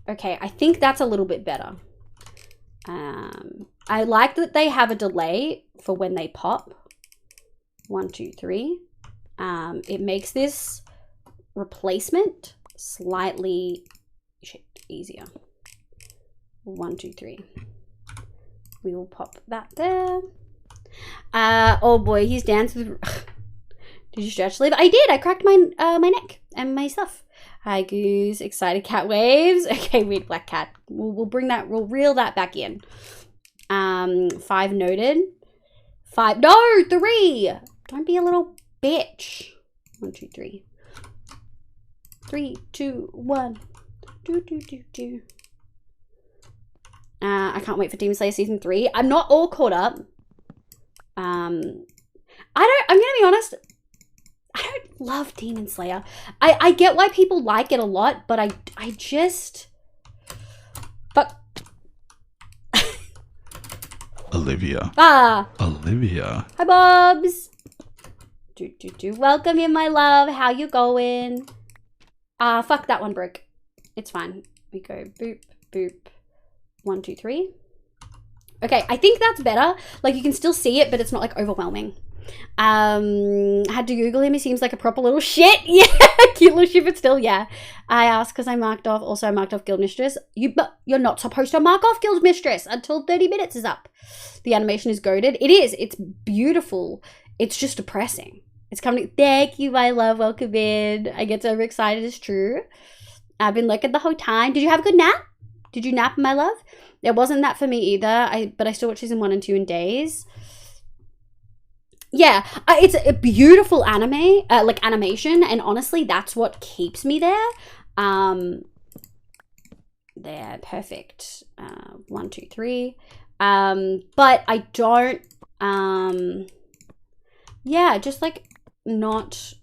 Okay, I think that's a little bit better. I like that they have a delay for when they pop. 1, 2, 3. It makes this replacement slightly easier. 1, 2, 3. We will pop that there. Oh boy, he's dancing. Did you stretch live? I did. I cracked my my neck and my stuff. Hi Goose, excited cat waves. Okay, weird black cat. We'll bring that. We'll reel that back in. 5 noted. 5. No, 3. Don't be a little bitch. 1, 2, 3. 3, 2, 1. Do. I can't wait for Demon Slayer season 3. I'm not all caught up. I'm gonna be honest. I don't love Demon Slayer. I get why people like it a lot, but I just fuck. Olivia. Olivia. Hi Bobs. Do. Welcome in, my love. How you going? Fuck, that one broke. It's fine. We go boop, boop. 1, 2, 3. Okay, I think that's better. Like, you can still see it, but it's not like overwhelming. Had to Google him. He seems like a proper little shit. Yeah, cute little shit, but still, yeah. I asked because I marked off. Also, I marked off Guild Mistress. You're not supposed to mark off Guild Mistress until 30 minutes is up. The animation is goated. It is. It's beautiful. It's just depressing. It's coming. Thank you, my love. Welcome in. I get so overexcited. It's true. I've been looking the whole time. Did you have a good nap? Did you nap, my love? It wasn't that for me either. But I still watch season 1 and 2 in days. Yeah, it's a beautiful anime, like animation, and honestly, that's what keeps me there. There, perfect. 1, 2, 3. But I don't. Yeah, just like not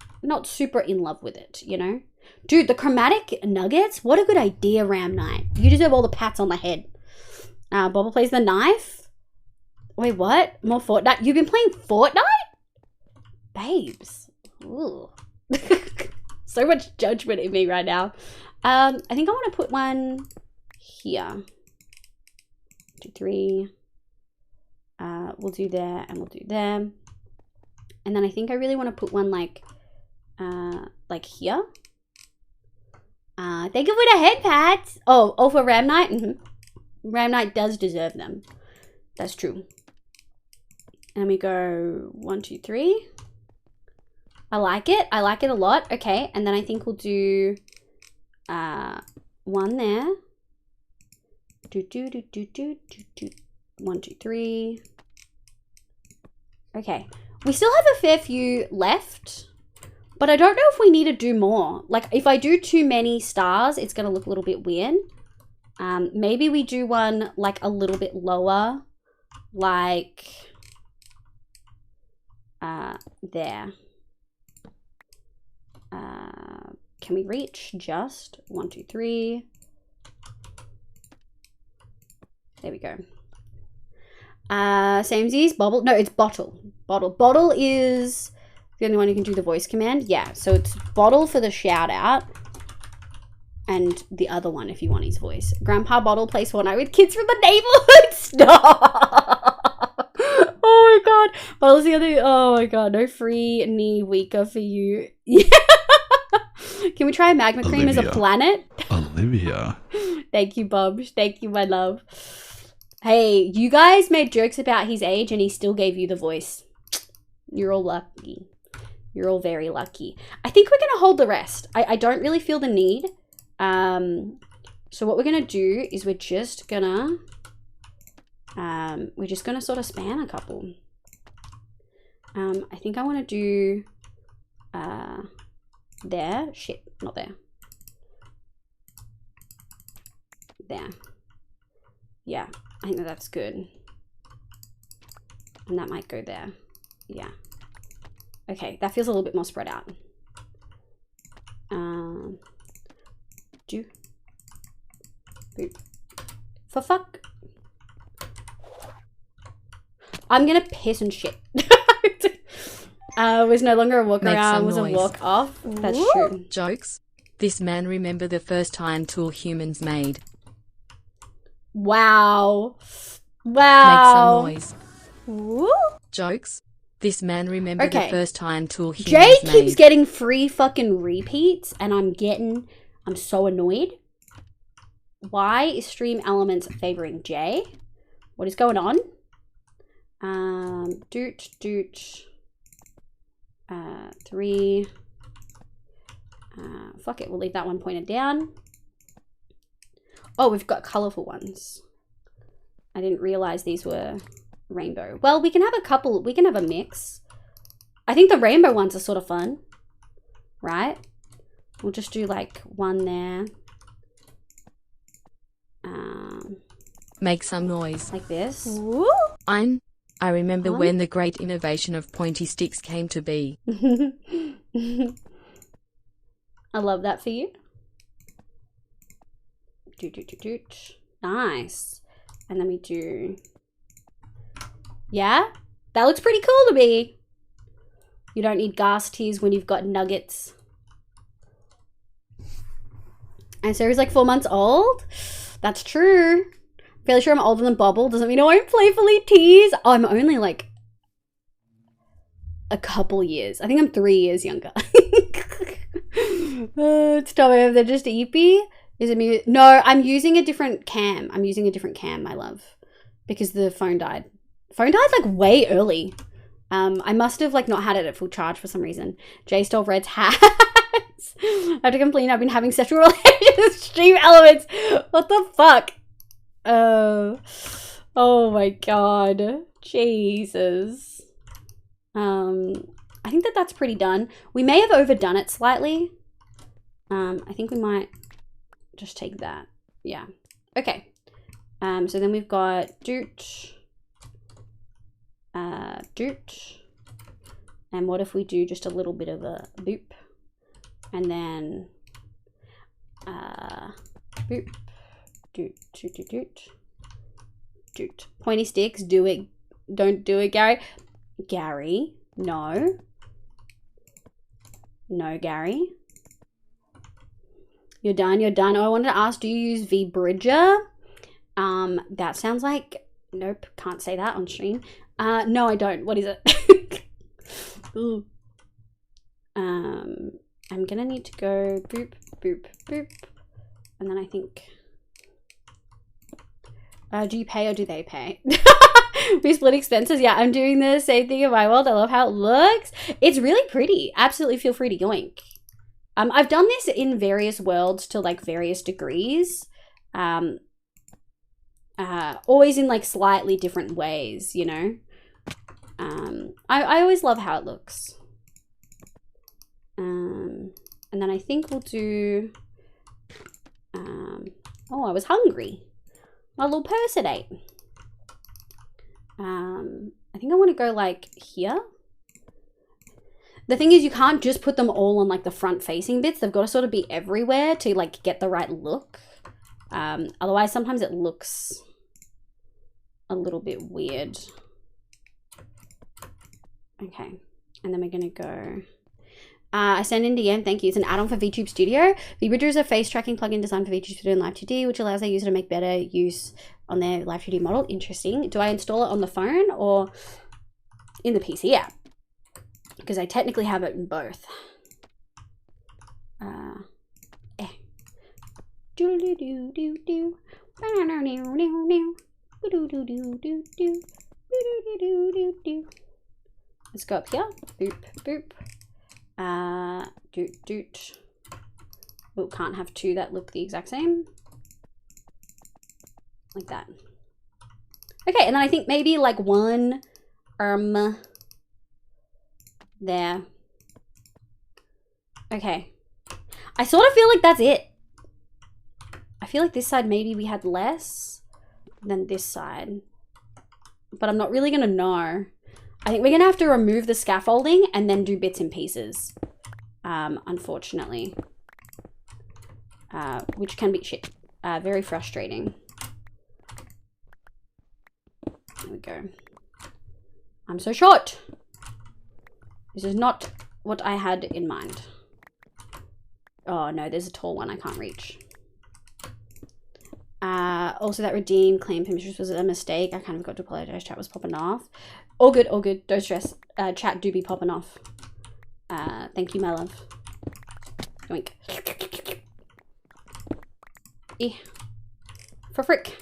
super in love with it, you know. Dude, the chromatic nuggets. What a good idea, Ram Knight. You deserve all the pats on the head. Bobble plays the knife. Wait, what? More Fortnite? You've been playing Fortnite? Babes. Ooh. So much judgment in me right now. I think I want to put one here. 2, 3. We'll do there and we'll do there. And then I think I really want to put one like here. Thank you for the head pats. Oh, for Ram Knight? Ram Knight does deserve them. That's true. And we go 1, 2, 3. I like it. I like it a lot. Okay, and then I think we'll do 1 there. 1, 2, 3. Okay, we still have a fair few left, but I don't know if we need to do more. Like, if I do too many stars, it's gonna look a little bit weird. Maybe we do one like a little bit lower, like there. Can we reach just 1, 2, 3? There we go. Samesies, Bobble. No, it's Bottle. Bottle is the only one who can do the voice command. Yeah, so it's Bottle for the shout out. And the other one if you want his voice. Grandpa Bottle plays Fortnite with kids from the neighborhood. Stop. Oh my god. What was the other? Oh my god, no free knee weaker for you. Yeah. Can we try a magma cream as a Olivia. planet? Olivia. Thank you, Bob. Thank you, my love. Hey, you guys made jokes about his age and he still gave you the voice. You're all lucky. You're all very lucky. I think we're going to hold the rest. I don't really feel the need. So what we're going to do is we're just going to sort of span a couple. I think I want to do there. Shit, not there. There. Yeah, I think that's good. And that might go there. Yeah. Okay, that feels a little bit more spread out. Do. Boop. For fuck. I'm gonna piss and shit. Was no longer a walk Make around, some was a noise. walk off. That's true. Jokes. This man remember the first time tool humans made. Wow. Make Wow. some noise. Woo. Jokes. This man remember Okay. the first time tool humans Jay made. keeps getting free fucking repeats and I'm so annoyed. Why is Stream Elements favoring Jay? What is going on? Doot. 3. Fuck it, we'll leave that one pointed down. Oh, we've got colorful ones. I didn't realize these were rainbow. Well, we can have a couple, we can have a mix. I think the rainbow ones are sort of fun, right? We'll just do like one there. Make some noise. Like this. I remember when the great innovation of pointy sticks came to be. I love that for you. Doot. Nice. And then we do... Yeah? That looks pretty cool to me. You don't need gas tears when you've got nuggets. And Sarah's like 4 months old? That's true. Fairly sure I'm older than Bobble. Doesn't mean I won't playfully tease. Oh, I'm only like a couple years. I think I'm 3 years younger. It's time. They're just eepy. Is it me? No, I'm using a different cam. My love. Because the phone died. Phone died like way early. I must have like not had it at full charge for some reason. Jay stole Red's hats. I have to complain. I've been having sexual relations with Stream Elements. What the fuck? Oh my god. Jesus. I think that's pretty done. We may have overdone it slightly. I think we might just take that. Yeah. Okay. So then we've got doot. And what if we do just a little bit of a boop? And then boop. Doot. Pointy sticks, do it. Don't do it, Gary. Gary, no. No, Gary. You're done. Oh, I wanted to ask, do you use VBridger? That sounds like, nope, can't say that on stream. No, I don't. What is it? Ooh. I'm gonna need to go boop. And then I think, do you pay or do they pay? We split expenses. Yeah, I'm doing the same thing in my world. I love how it looks. It's really pretty. Absolutely feel free to yoink. I've done this in various worlds to like various degrees. Always in like slightly different ways, you know. I always love how it looks. And then I think we'll do, oh, I was hungry. My little person ate. I think I want to go like here. The thing is, you can't just put them all on like the front facing bits. They've got to sort of be everywhere to like get the right look. Otherwise sometimes it looks a little bit weird. Okay, and then we're gonna go, I send in DM, thank you. It's an add-on for VTube Studio. VBridger is a face tracking plugin designed for VTube Studio and Live 2D, which allows their user to make better use on their Live 2D model. Interesting. Do I install it on the phone or in the PC app. Because I technically have it in both. Let's go up here. Boop, boop. Doot. Oh, can't have two that look the exact same. Like that. Okay, and then I think maybe like one there. Okay. I sort of feel like that's it. I feel like this side maybe we had less than this side. But I'm not really gonna know. I think we're gonna have to remove the scaffolding and then do bits and pieces. Unfortunately. Which can be very frustrating. There we go. I'm so short. This is not what I had in mind. Oh no, there's a tall one I can't reach. Also that redeem claim permissions was a mistake. I kind of got to apologize. Chat was popping off. All good, all good. Don't stress. Chat do be popping off. Thank you, my love. Doink. For frick.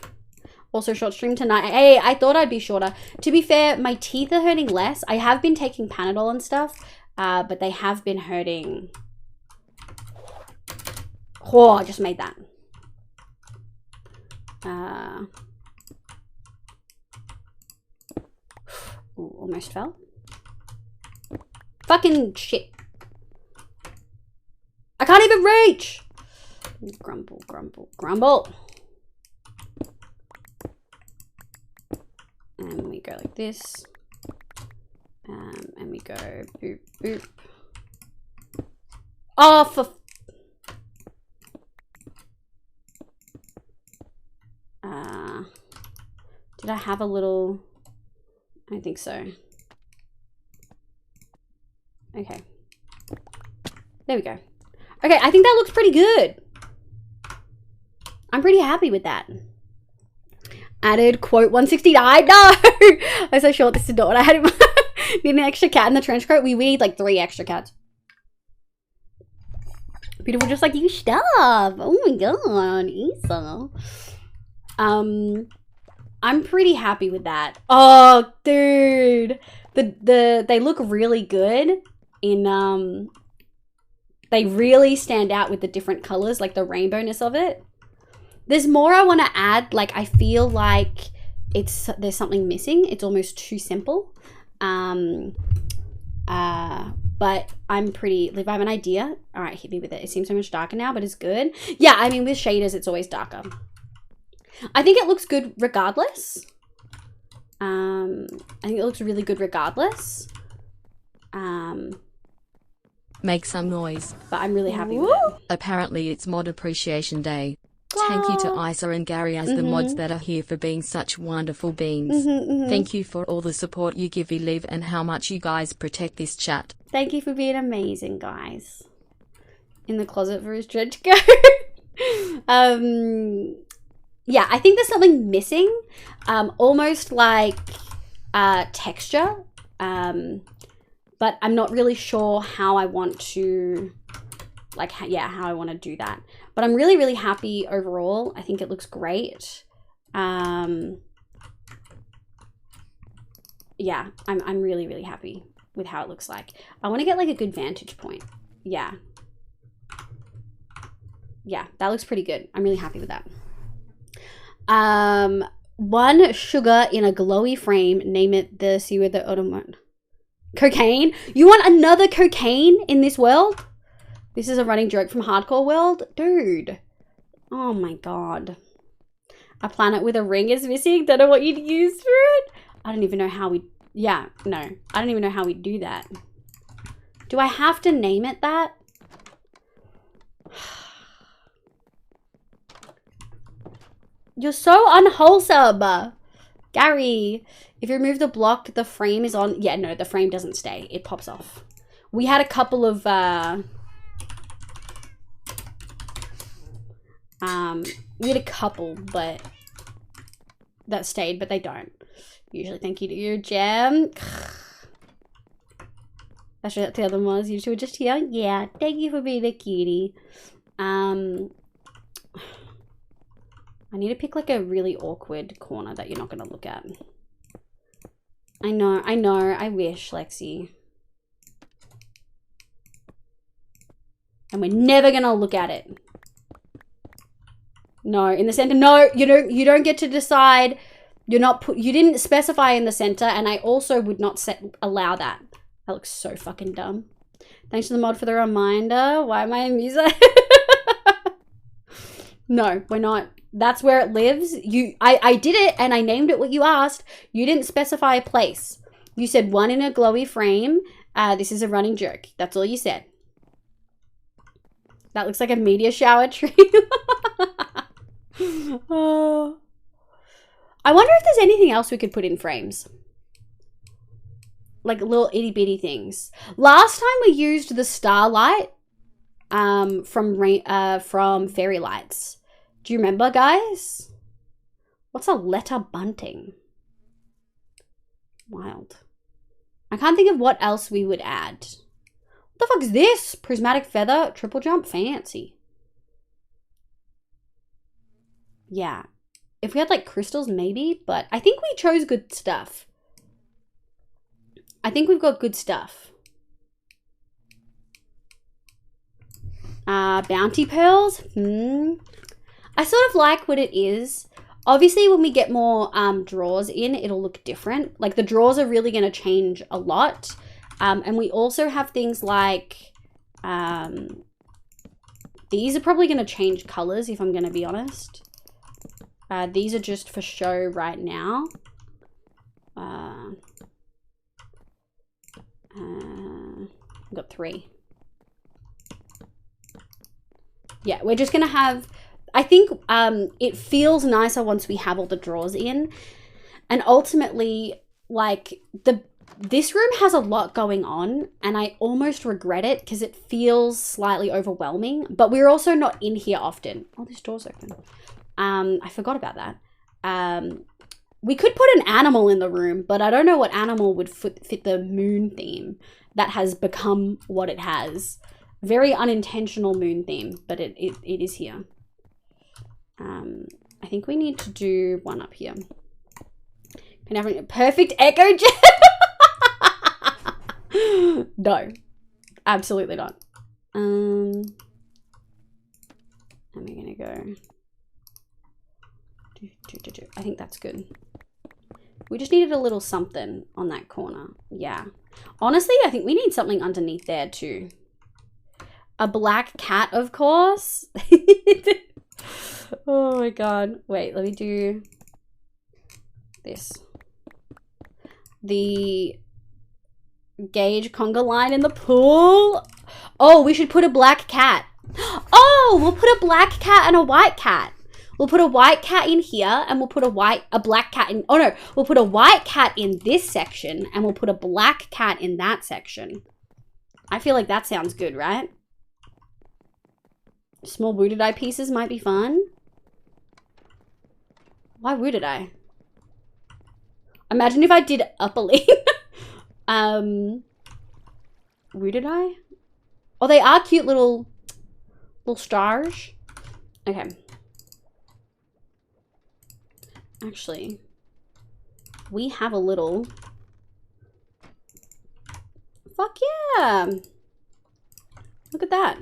Also short stream tonight. Hey, I thought I'd be shorter. To be fair, my teeth are hurting less. I have been taking Panadol and stuff, but they have been hurting. Oh, I just made that. Ooh, almost fell. Fucking shit. I can't even reach. Grumble, grumble, grumble. And we go like this. And we go boop, boop. Oh, for... did I have a little... I don't think so. Okay. There we go. Okay, I think that looks pretty good. I'm pretty happy with that. Added quote 169. No! I was so short. This is not what I had in mind. Need an extra cat in the trench coat. We need like 3 extra cats. Beautiful, just like you stop. Oh my god, Isa. I'm pretty happy with that. Oh, dude. They look really good in they really stand out with the different colors, like the rainbowness of it. There's more I want to add. Like I feel like there's something missing. It's almost too simple. But I'm pretty, if I have an idea, all right, hit me with it. It seems so much darker now, but it's good. Yeah, I mean, with shaders, it's always darker. I think it looks good regardless. I think it looks really good regardless. Make some noise. But I'm really happy with it. Apparently it's Mod Appreciation Day. Thank you to Isa and Gary as the mods that are here for being such wonderful beings. Thank you for all the support you give Liv and how much you guys protect this chat. Thank you for being amazing, guys. In the closet for his trench coat. Yeah, I think there's something missing. Almost like texture. But I'm not really sure how I want to, like, how I want to do that. But I'm really, really happy overall. I think it looks great. Yeah, I'm really, really happy with how it looks like. I want to get like a good vantage point. Yeah. Yeah, that looks pretty good. I'm really happy with that. 1 sugar in a glowy frame. Name it the see where the autumn. Cocaine? You want another cocaine in this world? This is a running joke from Hardcore World? Dude. Oh my god. A planet with a ring is missing? Don't know what you'd use for it? I don't even know how we... Yeah, no. I don't even know how we do that. Do I have to name it that? You're so unwholesome. Gary, if you remove the block, the frame is on... Yeah, no, the frame doesn't stay. It pops off. We had a couple of... we had a couple, but... that stayed, but they don't. Usually, thank you to you, Gem. That's what the other one was. You two were just here? Yeah, thank you for being a cutie. I need to pick like a really awkward corner that you're not going to look at. I know, I wish, Lexi. And we're never going to look at it. No, in the center. No, you don't get to decide. You didn't specify in the center, and I also would not allow that. That looks so fucking dumb. Thanks to the mod for the reminder. Why am I in music? No, we're not. That's where it lives. I did it and I named it what you asked. You didn't specify a place. You said one in a glowy frame. This is a running joke. That's all you said. That looks like a meteor shower tree. Oh. I wonder if there's anything else we could put in frames. Like little itty bitty things. Last time we used the starlight from Fairy Lights. Do you remember, guys? What's a letter bunting? Wild. I can't think of what else we would add. What the fuck is this? Prismatic feather, triple jump, fancy. Yeah. If we had like crystals, maybe, but I think we chose good stuff. I think we've got good stuff. Bounty pearls. I sort of like what it is. Obviously, when we get more drawers in, it'll look different. Like the drawers are really going to change a lot. And we also have things like, these are probably going to change colors if I'm going to be honest. These are just for show right now. I've got 3. Yeah, we're just going to have, I think it feels nicer once we have all the drawers in. And ultimately, like, this room has a lot going on, and I almost regret it because it feels slightly overwhelming. But we're also not in here often. Oh, this door's open. I forgot about that. We could put an animal in the room, but I don't know what animal would fit the moon theme that has become what it has. Very unintentional moon theme, but it is here. I think we need to do one up here. Can have a perfect echo jet? No, absolutely not. And we're gonna go. I think that's good. We just needed a little something on that corner. Yeah. Honestly, I think we need something underneath there too. A black cat, of course. Oh my god. Wait, let me do this. The gauge conga line in the pool. Oh, we should put a black cat. Oh, we'll put a black cat and a white cat. We'll put a white cat in here and we'll put a black cat in, oh no, we'll put a white cat in this section and we'll put a black cat in that section. I feel like that sounds good, right? Small wounded eye pieces might be fun. Why wounded eye? Imagine if I did upperly. Wounded eye? Oh, they are cute little stars. Okay. Actually, we have a little. Fuck yeah! Look at that.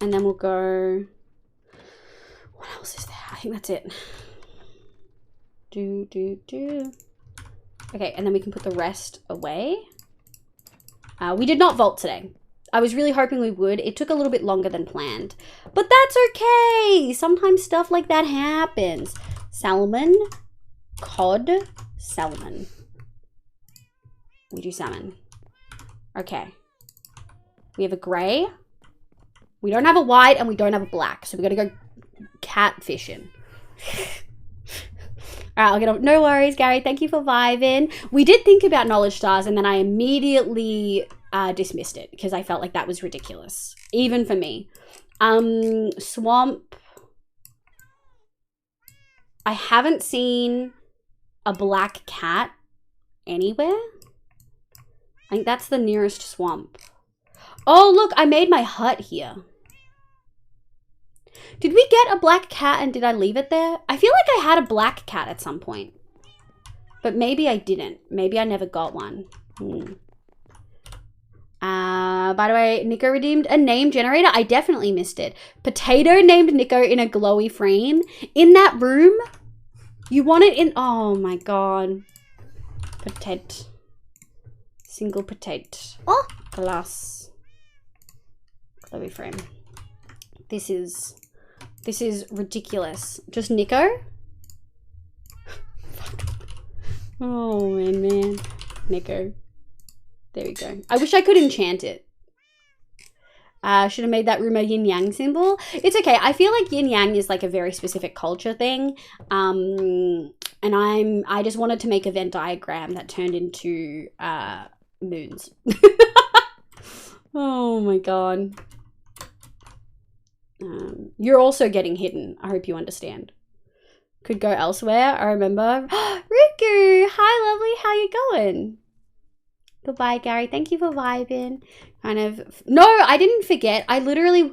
And then we'll go. What else is there? I think that's it. Okay, and then we can put the rest away. We did not vault today. I was really hoping we would. It took a little bit longer than planned. But that's okay! Sometimes stuff like that happens. Salmon, cod, salmon. We do salmon. Okay. We have a grey. We don't have a white and we don't have a black. So we gotta go catfishing. Alright, I'll get on. No worries, Gary. Thank you for vibing. We did think about knowledge stars and then I immediately dismissed it because I felt like that was ridiculous. Even for me. Swamp. I haven't seen a black cat anywhere. I think that's the nearest swamp. Oh, look, I made my hut here. Did we get a black cat and did I leave it there? I feel like I had a black cat at some point. But maybe I didn't. Maybe I never got one. By the way, Nico redeemed a name generator. I definitely missed it. Potato named Nico in a glowy frame. In that room? You want it in... Oh my god. Potato. Single potato. Oh! Glass. Glowy frame. This is ridiculous. Just Nico? Oh, man. Nico. There we go. I wish I could enchant it. Should have made that room a yin-yang symbol. It's okay. I feel like yin-yang is like a very specific culture thing. And I just wanted to make a Venn diagram that turned into moons. Oh my god. You're also getting hidden. I hope you understand. Could go elsewhere. I remember. Riku! Hi, lovely. How you going? Goodbye, Gary. Thank you for vibing. Kind of. No, I didn't forget. I literally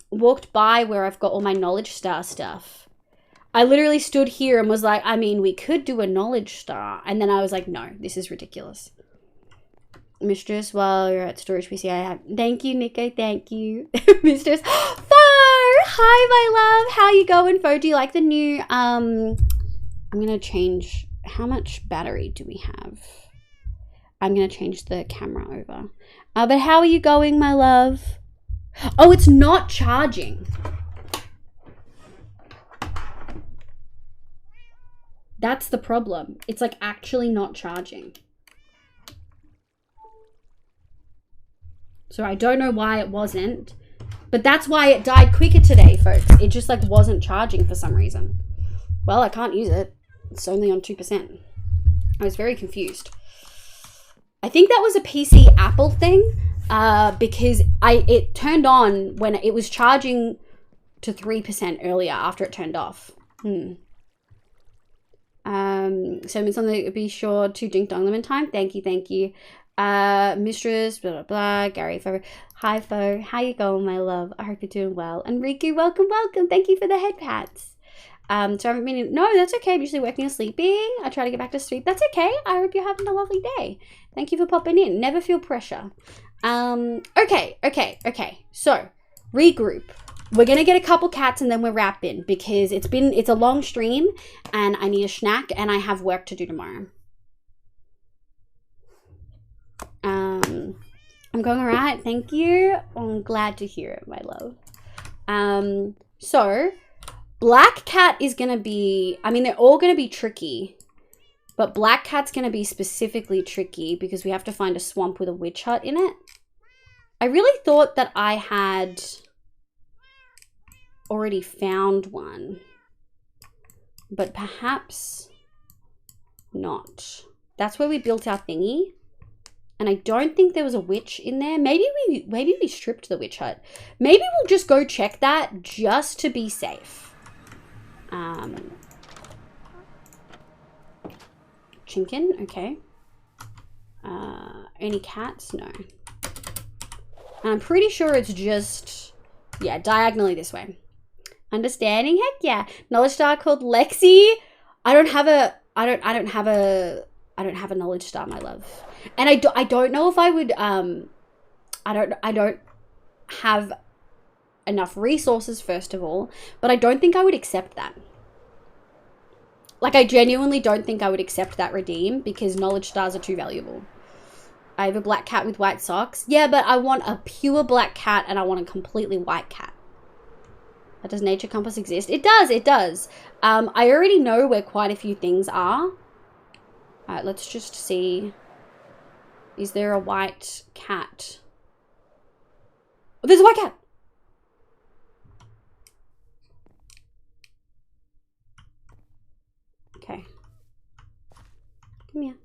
walked by where I've got all my knowledge star stuff. I literally stood here and was like, I mean, we could do a knowledge star. And then I was like, no, this is ridiculous. Mistress, while you're at Storage PC, I have... Thank you, Nico. Thank you. Mistress. Fo! Hi, my love. How you going, Fo? Do you like the new... I'm going to change... How much battery do we have? I'm going to change the camera over. But how are you going, my love? Oh, it's not charging. That's the problem. It's like actually not charging. So I don't know why it wasn't, but that's why it died quicker today, folks. It just like wasn't charging for some reason. Well, I can't use it. It's only on 2%. I was very confused. I think that was a PC Apple thing because it turned on when it was charging to 3% earlier after it turned off. So it's on the be sure to drink Dong Lemon time. Thank you. Mistress, blah, blah, blah, Gary, Fo. Hi, Fo. How you going, my love? I hope you're doing well. And Riku, welcome. Thank you for the head pats. So I haven't been... No, that's okay. I'm usually working or sleeping. I try to get back to sleep. That's okay. I hope you're having a lovely day. Thank you for popping in. Never feel pressure. Okay. So, regroup. We're going to get a couple cats and then we're wrapping because it's a long stream and I need a snack and I have work to do tomorrow. I'm going all right. Thank you. I'm glad to hear it, my love. So Black Cat is going to be, I mean, they're all going to be tricky, but Black Cat's going to be specifically tricky because we have to find a swamp with a witch hut in it. I really thought that I had already found one, but perhaps not. That's where we built our thingy. And I don't think there was a witch in there. Maybe we stripped the witch hut. Maybe we'll just go check that just to be safe. Chinkin, okay. Any cats? No. And I'm pretty sure it's just, yeah, diagonally this way. Understanding? Heck yeah. Knowledge star called Lexi. I don't have a knowledge star, my love. And I don't know if I would, I don't have enough resources, first of all, but I don't think I would accept that. Like, I genuinely don't think I would accept that redeem because knowledge stars are too valuable. I have a black cat with white socks. Yeah, but I want a pure black cat and I want a completely white cat. Does Nature Compass exist? It does. I already know where quite a few things are. Alright, let's just see. Is there a white cat? Oh, there's a white cat! Okay. Come here.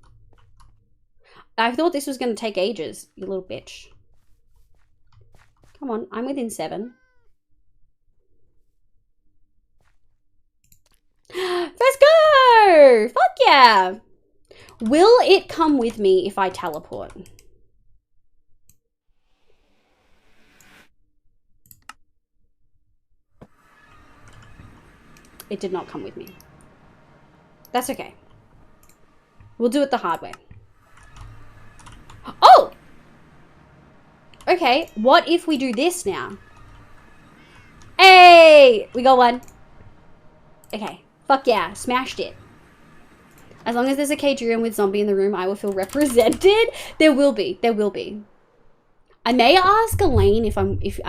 I thought this was going to take ages, you little bitch. Come on, I'm within 7. Let's go! Fuck yeah! Will it come with me if I teleport? It did not come with me. That's okay. We'll do it the hard way. Oh! Okay, what if we do this now? Hey! We got one. Okay, fuck yeah, smashed it. As long as there's a Kajurian with zombie in the room, I will feel represented. There will be, there will be. I may ask Elaine if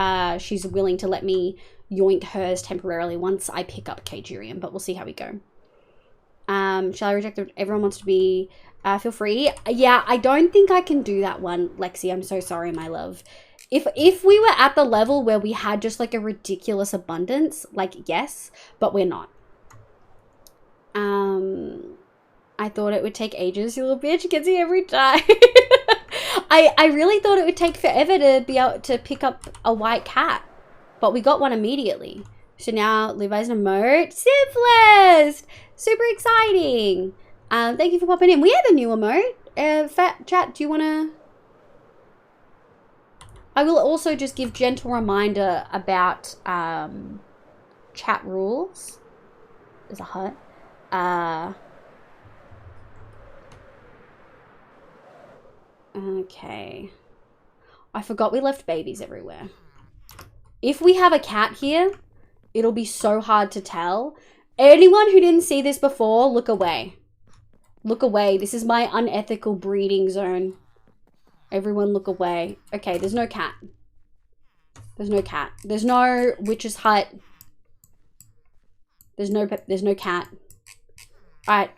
she's willing to let me yoink hers temporarily once I pick up Kajurian, but we'll see how we go. Shall I reject it? Everyone wants to be, feel free. Yeah, I don't think I can do that one, Lexi. I'm so sorry, my love. If we were at the level where we had just like a ridiculous abundance, like yes, but we're not. I thought it would take ages, you little bitch. Gets me every time. I really thought it would take forever to be able to pick up a white cat, but we got one immediately. So now Levi's an emote. Simplest! Super exciting. Thank you for popping in. We have a new emote. Fat chat, do you want to... I will also just give gentle reminder about chat rules. There's a hut. Okay. I forgot we left babies everywhere. If we have a cat here, it'll be so hard to tell. Anyone who didn't see this before, look away. Look away. This is my unethical breeding zone. Everyone look away. Okay, there's no cat. There's no cat. There's no witch's hut. There's no cat. Alright.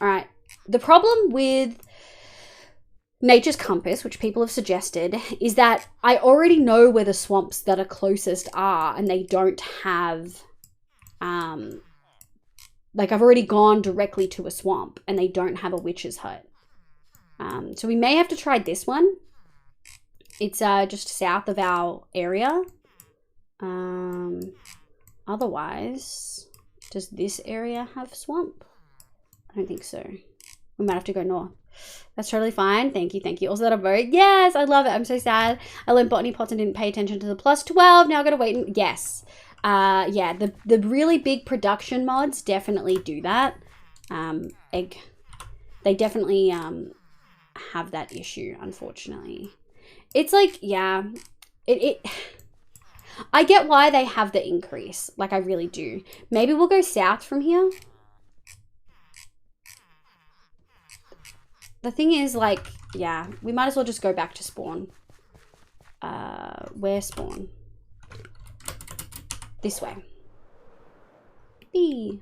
Alright. The problem with Nature's Compass, which people have suggested, is that I already know where the swamps that are closest are, and they don't have, like I've already gone directly to a swamp, and they don't have a witch's hut. So we may have to try this one. It's just south of our area. Otherwise, does this area have swamp? I don't think so. We might have to go north. That's totally fine. Thank you, thank you. Also that a vote. Yes, I love it. I'm so sad. I learned botany pots and didn't pay attention to the plus 12. Now I gotta wait. And yes. Yeah, the really big production mods definitely do that. They definitely have that issue, unfortunately. It's like, yeah, I get why they have the increase. Like, I really do. Maybe we'll go south from here. The thing is, like, yeah, we might as well just go back to spawn. Where spawn? This way. B.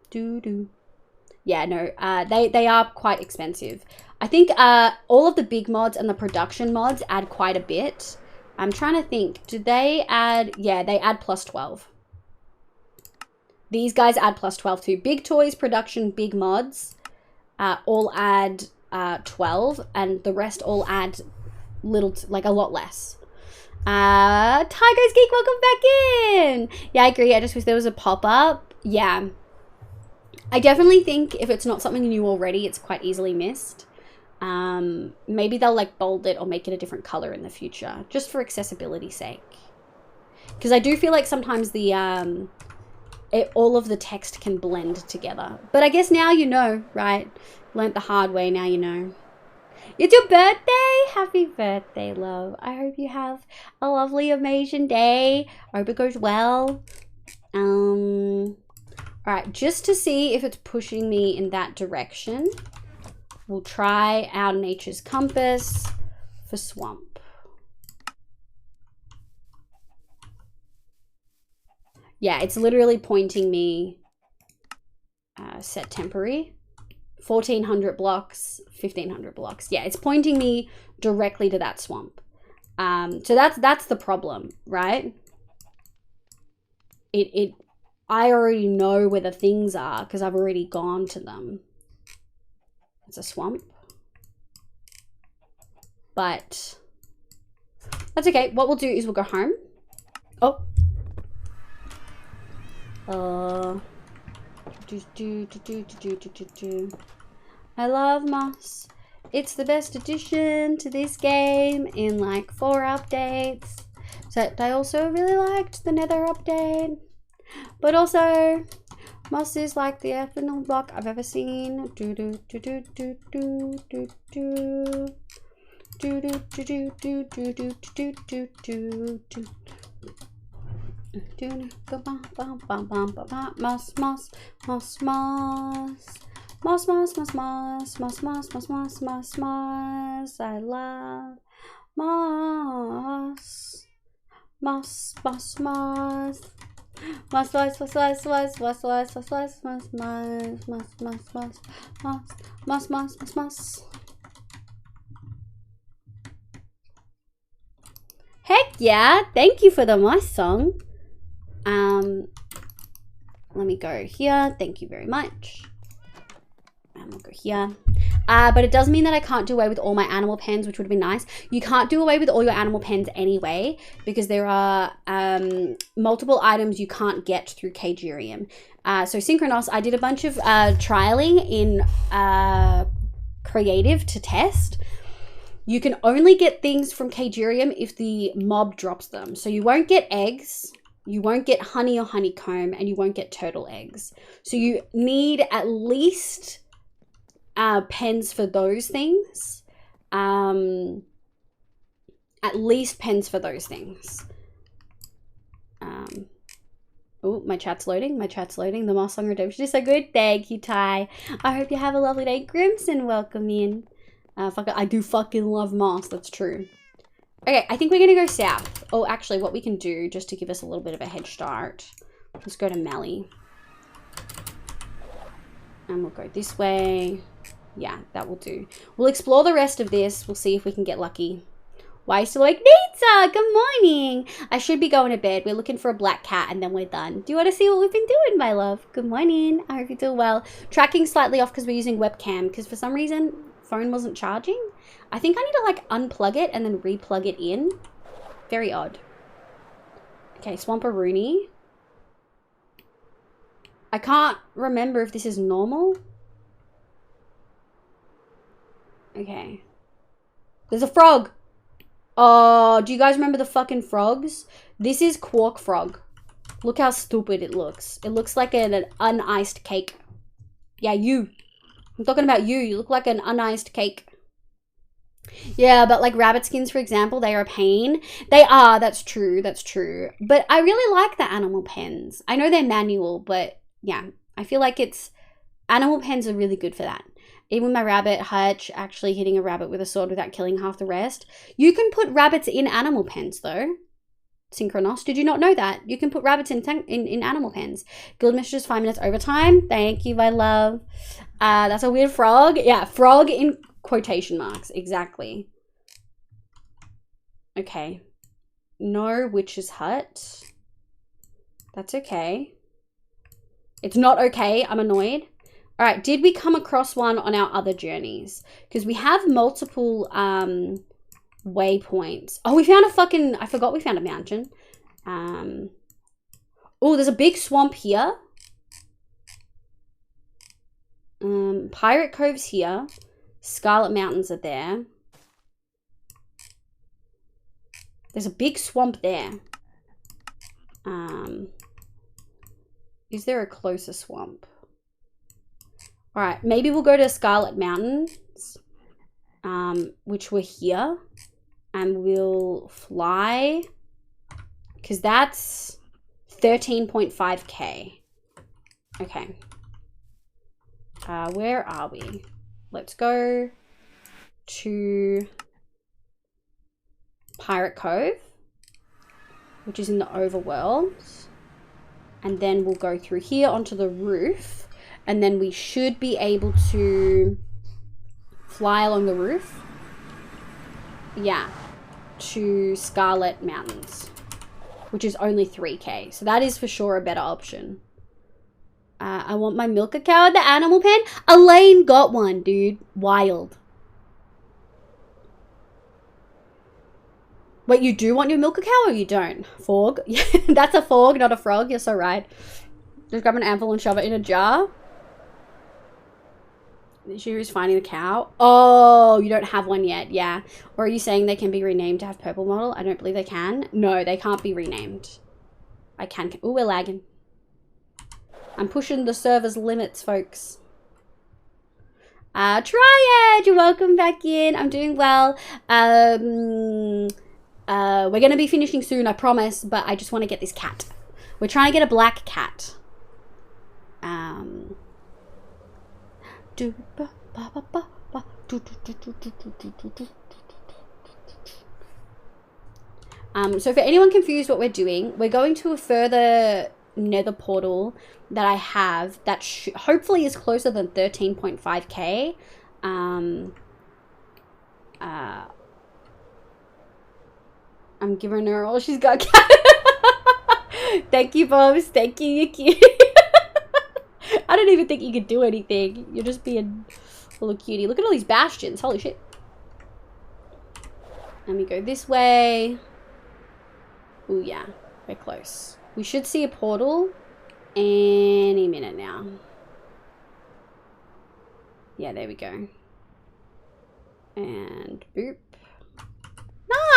Doo-doo. Yeah, no, they are quite expensive. I think all of the big mods and the production mods add quite a bit. I'm trying to think, do they add, yeah, they add plus 12. These guys add plus 12 too. Big toys, production, big mods, all add 12, and the rest all add like a lot less. Tiger's Geek, welcome back in. Yeah, I agree. I just wish there was a pop-up. Yeah. I definitely think if it's not something new already, it's quite easily missed. Maybe they'll like bold it or make it a different color in the future, just for accessibility's sake. Because I do feel like sometimes the all of the text can blend together. But I guess now you know, right? Learned the hard way, now you know. It's your birthday! Happy birthday, love. I hope you have a lovely, amazing day. I hope it goes well. Alright, just to see if it's pushing me in that direction, we'll try our Nature's Compass for swamp. Yeah, it's literally pointing me, set temporary, 1400 blocks, 1500 blocks. Yeah, it's pointing me directly to that swamp. So that's the problem, right? I already know where the things are because I've already gone to them. It's a swamp. But that's okay. What we'll do is we'll go home. Oh. I love moss. It's the best addition to this game in like 4 updates. So I also really liked the Nether update. But also, moss is like the effing block I've ever seen. Moss, moss, moss, moss. Moss, moss, moss, moss, moss, moss, moss, moss, moss, moss. I love moss. Moss, moss, moss. Moss, moss, moss, moss, moss, moss, moss, moss, moss, moss, moss, moss, moss, moss, moss, moss, moss. Heck yeah! Thank you for the moss song. Let me go here. Thank you very much. And we'll go here. But it does mean that I can't do away with all my animal pens, which would be nice. You can't do away with all your animal pens anyway, because there are multiple items you can't get through Cagerium. So Synchronos, I did a bunch of trialing in Creative to test. You can only get things from Cagerium if the mob drops them. So you won't get eggs, you won't get honey or honeycomb, and you won't get turtle eggs. So you need at least pens for those things. At least pens for those things. Oh, my chat's loading. My chat's loading. The Moss Song Redemption is so good. Thank you, Ty. I hope you have a lovely day. Grimson, welcome in. I do fucking love moss. That's true. Okay, I think we're gonna go south. Oh, actually, what we can do, just to give us a little bit of a head start, let's go to Melly. And we'll go this way. Yeah, that will do. We'll explore the rest of this. We'll see if we can get lucky. Why are you still awake? Nita, good morning. I should be going to bed. We're looking for a black cat and then we're done. Do you want to see what we've been doing, my love? Good morning. I hope you're doing well. Tracking slightly off because we're using webcam, because for some reason, phone wasn't charging. I think I need to like unplug it and then replug it in. Very odd. Okay, Swamperoonie. I can't remember if this is normal. Okay. There's a frog. Oh, do you guys remember the fucking frogs? This is Quark Frog. Look how stupid it looks. It looks like an uniced cake. Yeah, you. I'm talking about you. You look like an uniced cake. Yeah, but like rabbit skins, for example, they are a pain. They are, that's true, that's true. But I really like the animal pens. I know they're manual, but yeah, I feel like animal pens are really good for that. Even my rabbit hutch, actually hitting a rabbit with a sword without killing half the rest. You can put rabbits in animal pens though. Synchronos, did you not know that? You can put rabbits in animal pens. Guild Mistress 5 minutes overtime. Thank you, my love. That's a weird frog. Yeah, frog in quotation marks. Exactly. Okay. No witch's hut. That's okay. It's not okay. I'm annoyed. All right. Did we come across one on our other journeys? Because we have multiple waypoints. Oh, we found I forgot we found a mountain. Oh, there's a big swamp here. Pirate Cove's here. Scarlet Mountains are there. There's a big swamp there. Is there a closer swamp? All right, maybe we'll go to Scarlet Mountains, which were here, and we'll fly, because that's 13.5k. Okay. Where are we? Let's go to Pirate Cove, which is in the overworld. And then we'll go through here onto the roof. And then we should be able to fly along the roof. Yeah. To Scarlet Mountains, which is only 3k. So that is for sure a better option. I want my milk cow at the animal pen. Elaine got one, dude. Wild. Wait, you do want your milk cow or you don't? Frog? That's a frog, not a frog. You're so right. Just grab an anvil and shove it in a jar. The issue is finding the cow. Oh, you don't have one yet. Yeah. Or are you saying they can be renamed to have purple model? I don't believe they can. No, they can't be renamed. I can. Oh, we're lagging. I'm pushing the server's limits, folks. Triad, you're welcome back in. I'm doing well. We're going to be finishing soon, I promise, but I just want to get this cat. We're trying to get a black cat. So for anyone confused what we're doing, we're going to a further nether portal that I have that hopefully is closer than 13.5k. I'm giving her all she's got. Thank you, Bobs. Thank you, you're cute. I don't even think you could do anything. You're just being a little cutie. Look at all these bastions. Holy shit. Let me go this way. Oh yeah, we're close. We should see a portal any minute now. Yeah, there we go. And boop.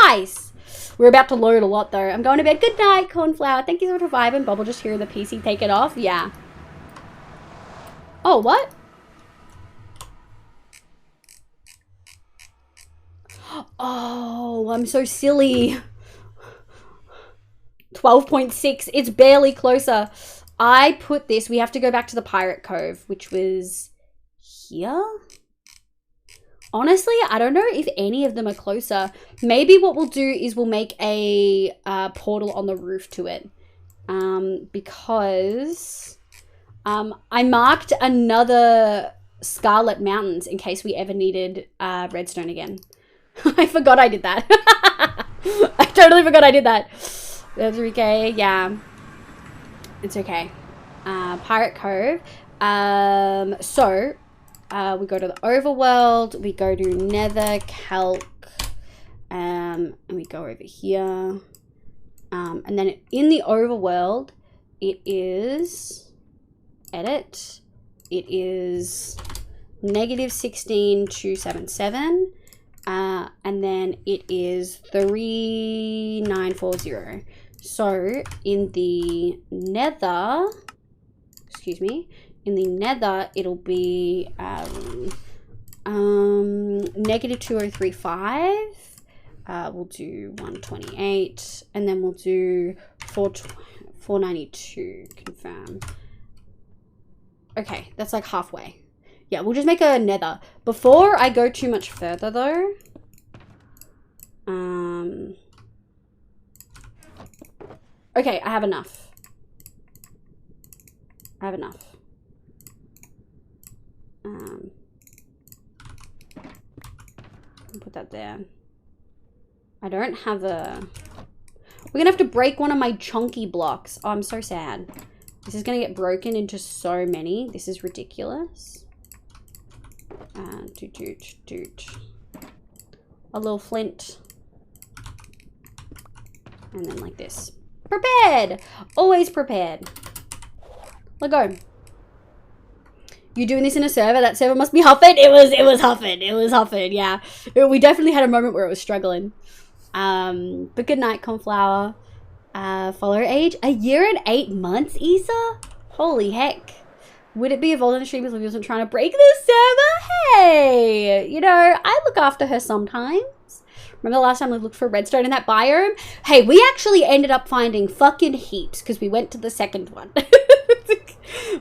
Nice! We're about to load a lot though. I'm going to bed. Good night, Cornflower. Thank you so much for vibing. Bubble just hearing the PC take it off. Yeah. Oh, what? Oh, I'm so silly. 12.6. It's barely closer. I put this. We have to go back to the Pirate Cove, which was here. Honestly, I don't know if any of them are closer. Maybe what we'll do is we'll make a portal on the roof to it. Because I marked another Scarlet Mountains in case we ever needed redstone again. I forgot I did that. I totally forgot I did that. That's okay. Yeah. It's okay. Pirate Cove. We go to the overworld, we go to nether, calc, and we go over here. And then in the overworld, it is edit. It is -16277. And then it is 3940. So in the nether, excuse me, in the nether, it'll be -2035. We'll do 128, and then we'll do 492. Confirm. Okay, that's like halfway. Yeah, we'll just make a nether. Before I go too much further, though, okay, I have enough. I have enough. Put that there. I don't have a... We're gonna have to break one of my chunky blocks. Oh, I'm so sad. This is gonna get broken into so many. This is ridiculous. Doot. A little flint. And then like this. Prepared! Always prepared. Let go. You doing this in a server? That server must be huffing. It was huffing. It was huffing, yeah. We definitely had a moment where it was struggling. But good night, Cornflower. Follower age? 1 year and 8 months, Isa? Holy heck. Would it be a Vault stream if we wasn't trying to break the server? Hey! You know, I look after her sometimes. Remember the last time we looked for redstone in that biome? Hey, we actually ended up finding fucking heaps because we went to the second one.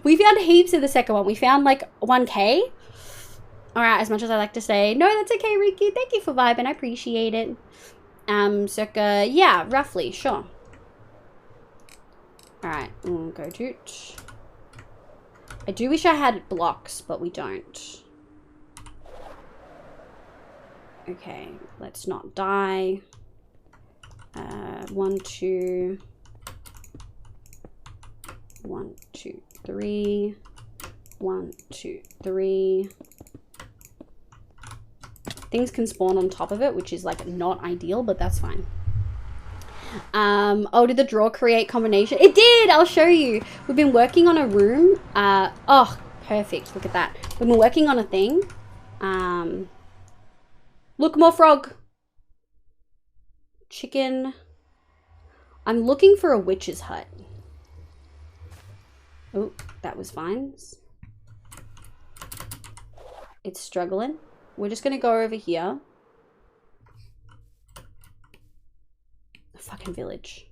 We found heaps in the second one. We found like 1k. Alright, as much as I like to say, no, that's okay, Ricky. Thank you for vibing. I appreciate it. Circa, yeah, roughly, sure. Alright, go to. I do wish I had blocks, but we don't. Okay, let's not die. 1, 2. 1, 2, 3. 1, 2, 3. Things can spawn on top of it, which is like not ideal, but that's fine. Oh, did the draw create combination? It did! I'll show you. We've been working on a room. Oh, perfect. Look at that. We've been working on a thing. Look, more frog. Chicken. I'm looking for a witch's hut. Oh, that was fine. It's struggling. We're just gonna go over here. A fucking village.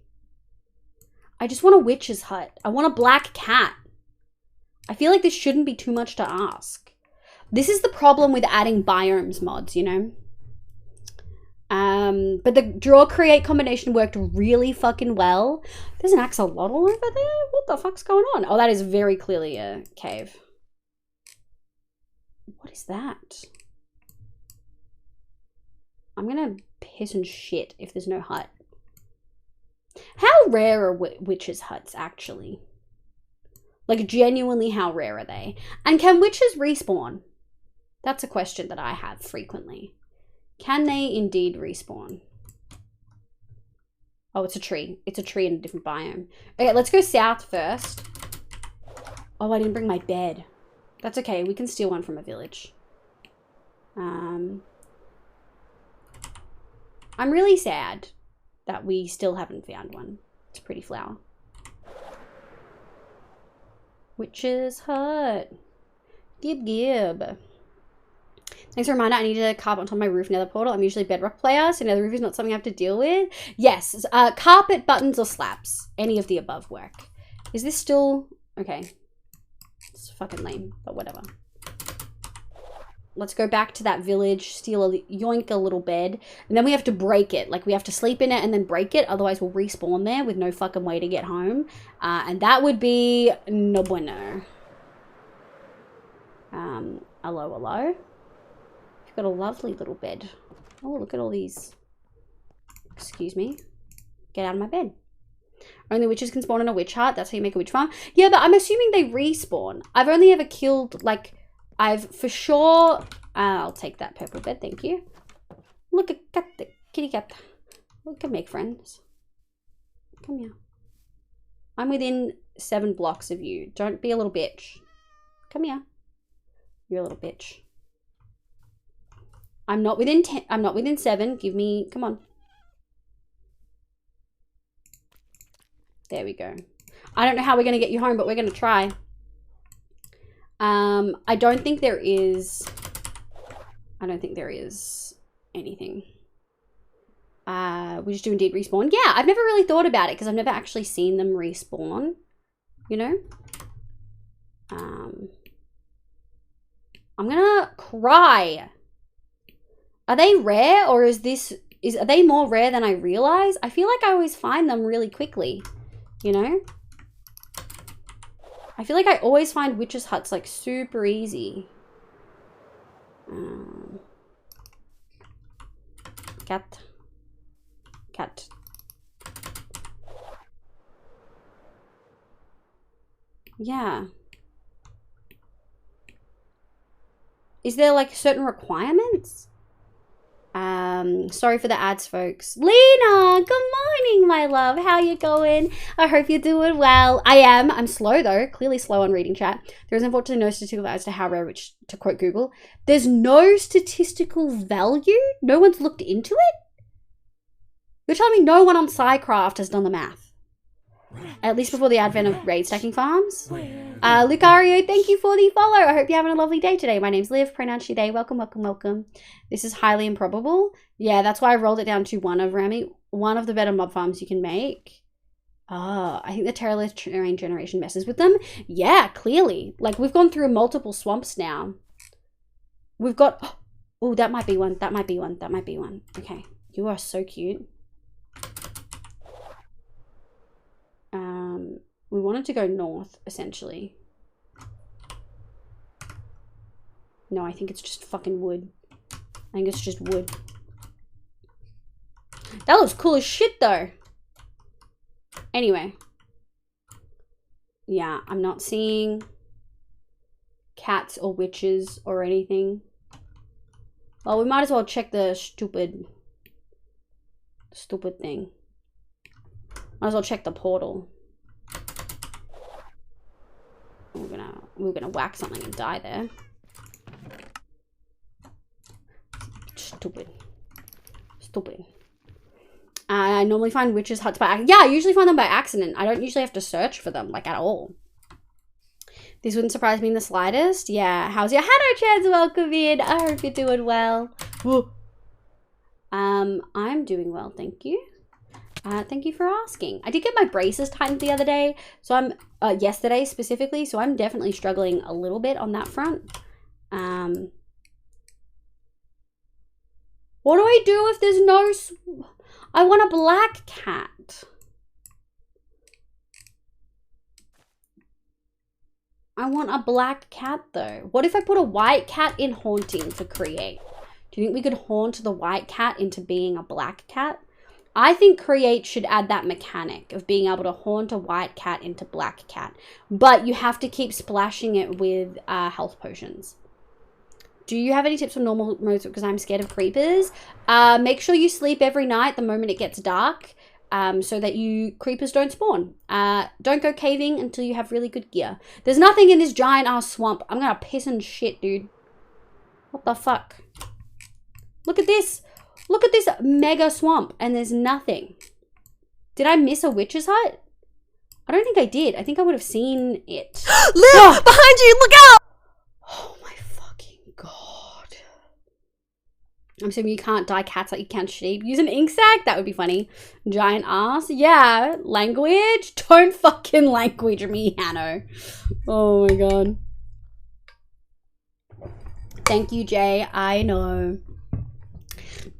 I just want a witch's hut. I want a black cat. I feel like this shouldn't be too much to ask. This is the problem with adding biomes mods, you know? But the draw create combination worked really fucking well. There's an axolotl over there? What the fuck's going on? Oh, that is very clearly a cave. What is that? I'm gonna piss and shit if there's no hut. How rare are witches' huts, actually? Like, genuinely, how rare are they? And can witches respawn? That's a question that I have frequently. Can they indeed respawn? Oh, it's a tree. It's a tree in a different biome. Okay, let's go south first. Oh, I didn't bring my bed. That's okay. We can steal one from a village. I'm really sad that we still haven't found one. It's a pretty flower. Witch's hut. Gib gib. Thanks for a reminder, I need a carpet on top of my roof nether portal. I'm usually a bedrock player, so nether roof is not something I have to deal with. Yes, carpet, buttons, or slaps. Any of the above work. Is this still... Okay. It's fucking lame, but whatever. Let's go back to that village, steal yoink a little bed, and then we have to break it. Like, we have to sleep in it and then break it, otherwise we'll respawn there with no fucking way to get home. And that would be no bueno. Hello, hello. You've got a lovely little bed. Oh, look at all these. Excuse me. Get out of my bed. Only witches can spawn in a witch hut. That's how you make a witch farm. Yeah, but I'm assuming they respawn. I've only ever killed, like... I've for sure... I'll take that purple bed, thank you. Look at the kitty cat. We can make friends. Come here. I'm within 7 blocks of you. Don't be a little bitch. Come here. You're a little bitch. I'm not within 10. I'm not within 7. Give me... Come on. There we go. I don't know how we're going to get you home, but we're going to try. I don't think there is anything. We just do indeed respawn. Yeah, I've never really thought about it because I've never actually seen them respawn, you know? I'm gonna cry. Are they rare or are they more rare than I realize? I feel like I always find them really quickly, you know? I feel like I always find witches' huts like super easy. Cat. Yeah. Is there like certain requirements? Sorry for the ads, folks. Lena, good morning, my love. How you going? I hope you're doing well. I am. I'm slow though. Clearly slow on reading chat. There is unfortunately no statistical value as to how rare, which, to quote Google, there's no statistical value? No one's looked into it? You're telling me no one on SciCraft has done the math? At least before the advent of raid stacking farms. Lucario, thank you for the follow. I hope you're having a lovely day today. My name's Liv, pronounce she, they. Welcome, welcome, welcome. This is highly improbable. Yeah, that's why I rolled it down to one of the better mob farms you can make. I think the Terrorless Terrain Generation messes with them. Yeah, clearly. Like, we've gone through multiple swamps now. We've got... Oh, that might be one. That might be one. That might be one. Okay. You are so cute. We wanted to go north, essentially. No, I think it's just fucking wood. I think it's just wood. That looks cool as shit, though. Anyway. Yeah, I'm not seeing cats or witches or anything. Well, we might as well check the stupid thing. Might as well check the portal. We're gonna whack something and die there. Stupid. Stupid. I normally find witches' huts by... Yeah, I usually find them by accident. I don't usually have to search for them, like, at all. This wouldn't surprise me in the slightest. Yeah, how's your Hanno chance? Welcome in. I hope you're doing well. I'm doing well, thank you. Thank you for asking. I did get my braces tightened the other day, so I'm... yesterday specifically, so I'm definitely struggling a little bit on that front. What do I do if there's no... I want a black cat. I want a black cat though. What if I put a white cat in haunting to create? Do you think we could haunt the white cat into being a black cat? I think create should add that mechanic of being able to haunt a white cat into black cat. But you have to keep splashing it with health potions. Do you have any tips for normal modes? Because I'm scared of creepers. Make sure you sleep every night the moment it gets dark. So that creepers don't spawn. Don't go caving until you have really good gear. There's nothing in this giant ass swamp. I'm gonna piss and shit, dude. What the fuck? Look at this. Look at this mega swamp and there's nothing. Did I miss a witch's hut? I don't think I did. I think I would have seen it. Liv! Oh! Behind you! Look out! Oh my fucking god. I'm assuming you can't dye cats like you can sheep. Use an ink sac? That would be funny. Giant ass? Yeah. Language? Don't fucking language me, Hanno. Oh my god. Thank you, Jay. I know.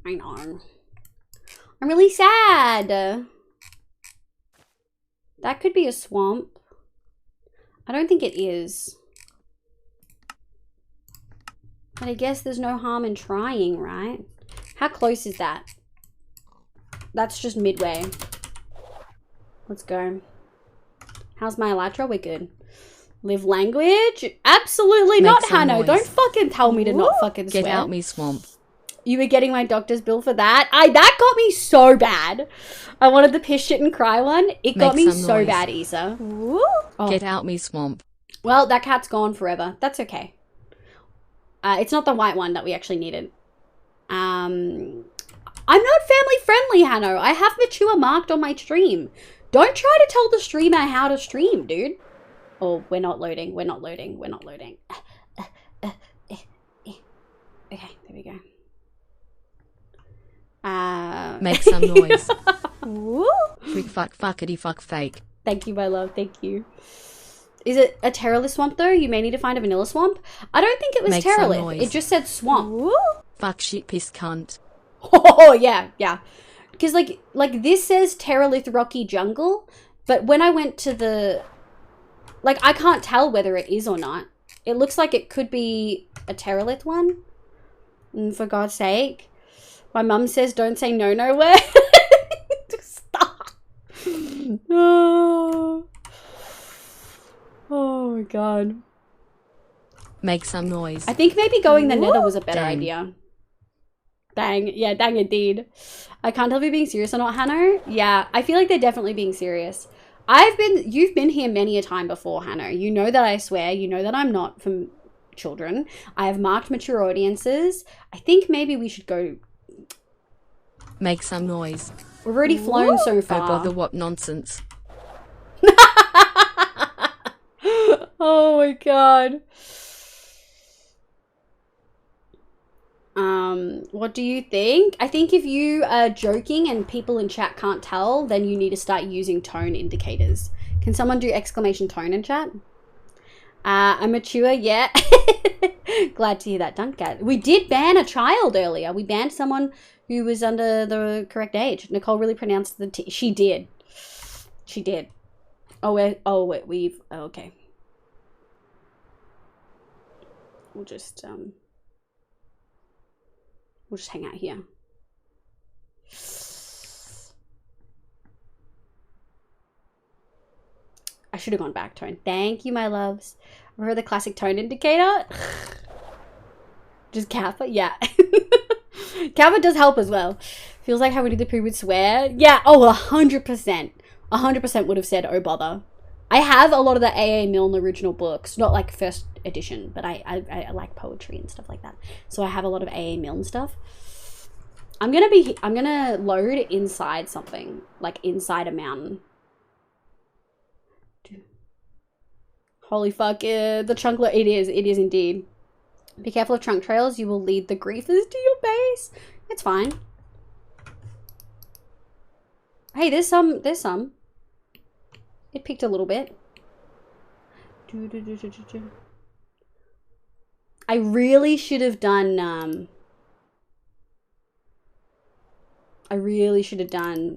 I know. I'm really sad. That could be a swamp. I don't think it is. But I guess there's no harm in trying, right? How close is that? That's just midway. Let's go. How's my elytra? We're good. Live language? Absolutely not, Hanno. Noise. Don't fucking tell me to not fucking swear. Get out me swamp. You were getting my doctor's bill for that? That got me so bad. I wanted the piss shit and cry one. It got me so noise. Bad, Isa. Oh. Get out me swamp. Well, that cat's gone forever. That's okay. It's not the white one that we actually needed. I'm not family friendly, Hanno. I have mature marked on my stream. Don't try to tell the streamer how to stream, dude. Oh, we're not loading. We're not loading. We're not loading. Okay, there we go. Make some noise. Freak fuck fuckity fuck fake. Thank you, my love. Thank you. Is it a Terralith swamp though? You may need to find a vanilla swamp. I don't think it was Terralith. It just said swamp. Fuck shit piss cunt. Oh yeah, yeah. Because like this says Terralith rocky jungle, but when I went to the, like, I can't tell whether it is or not. It looks like it could be a Terralith one. And for God's sake. My mum says don't say no nowhere. Stop. Oh. Oh my god. Make some noise. I think maybe going the nether was a better idea. Dang. Yeah, dang indeed. I can't tell if you're being serious or not, Hanno. Yeah, I feel like they're definitely being serious. You've been here many a time before, Hanno. You know that I swear. You know that I'm not from children. I have marked mature audiences. I think maybe we should go... Make some noise. We've already flown so far. Oh bother, what nonsense. Oh my god. What do you think? I think if you are joking and people in chat can't tell, then you need to start using tone indicators. Can someone do exclamation tone in chat? I'm mature, yeah. Glad to hear that, Dunkat. We did ban a child earlier. We banned someone who was under the correct age. Nicole really pronounced the T. She did. She did. Okay. We'll just hang out here. I should have gone back tone. Thank you, my loves. Remember the classic tone indicator? Just Kappa? Yeah. Kappa does help as well. Feels like how Winnie the Pooh would swear. Yeah, oh, 100%. 100% would have said, oh bother. I have a lot of the A.A. Milne original books, not like first edition, but I like poetry and stuff like that. So I have a lot of A.A. Milne stuff. I'm gonna load inside something, like inside a mountain. Holy fuck, the chunk, it is indeed. Be careful of trunk trails, you will lead the griefers to your base. It's fine. Hey, there's some. It picked a little bit. I really should have done,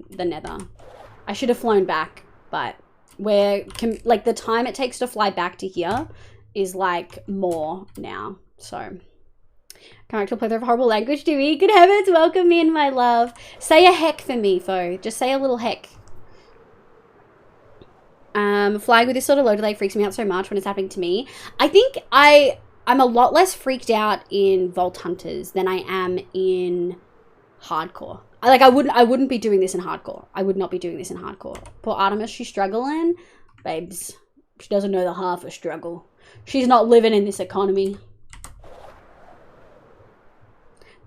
the nether. I should have flown back, but like the time it takes to fly back to here is like more now. So can't wait to play the horrible language to me. Good heavens, welcome in, my love. Say a heck for me, Fo. Just say a little heck. Flying with this sort of low delay freaks me out so much when it's happening to me. I think I'm a lot less freaked out in Vault Hunters than I am in hardcore. I wouldn't be doing this in hardcore. I would not be doing this in hardcore. Poor Artemis, she's struggling. Babes, she doesn't know the half of struggle. She's not living in this economy.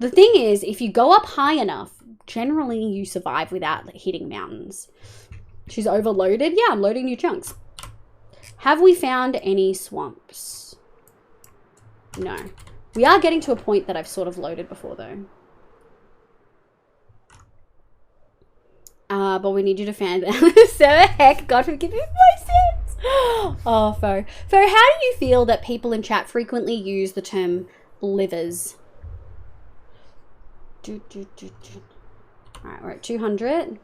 The thing is, if you go up high enough, generally you survive without hitting mountains. She's overloaded. Yeah, I'm loading new chunks. Have we found any swamps? No. We are getting to a point that I've sort of loaded before, though. But we need you to fan them. So heck, God forgive me my sins. Oh, Fo. Fo, how do you feel that people in chat frequently use the term livers? Alright, we're at 200.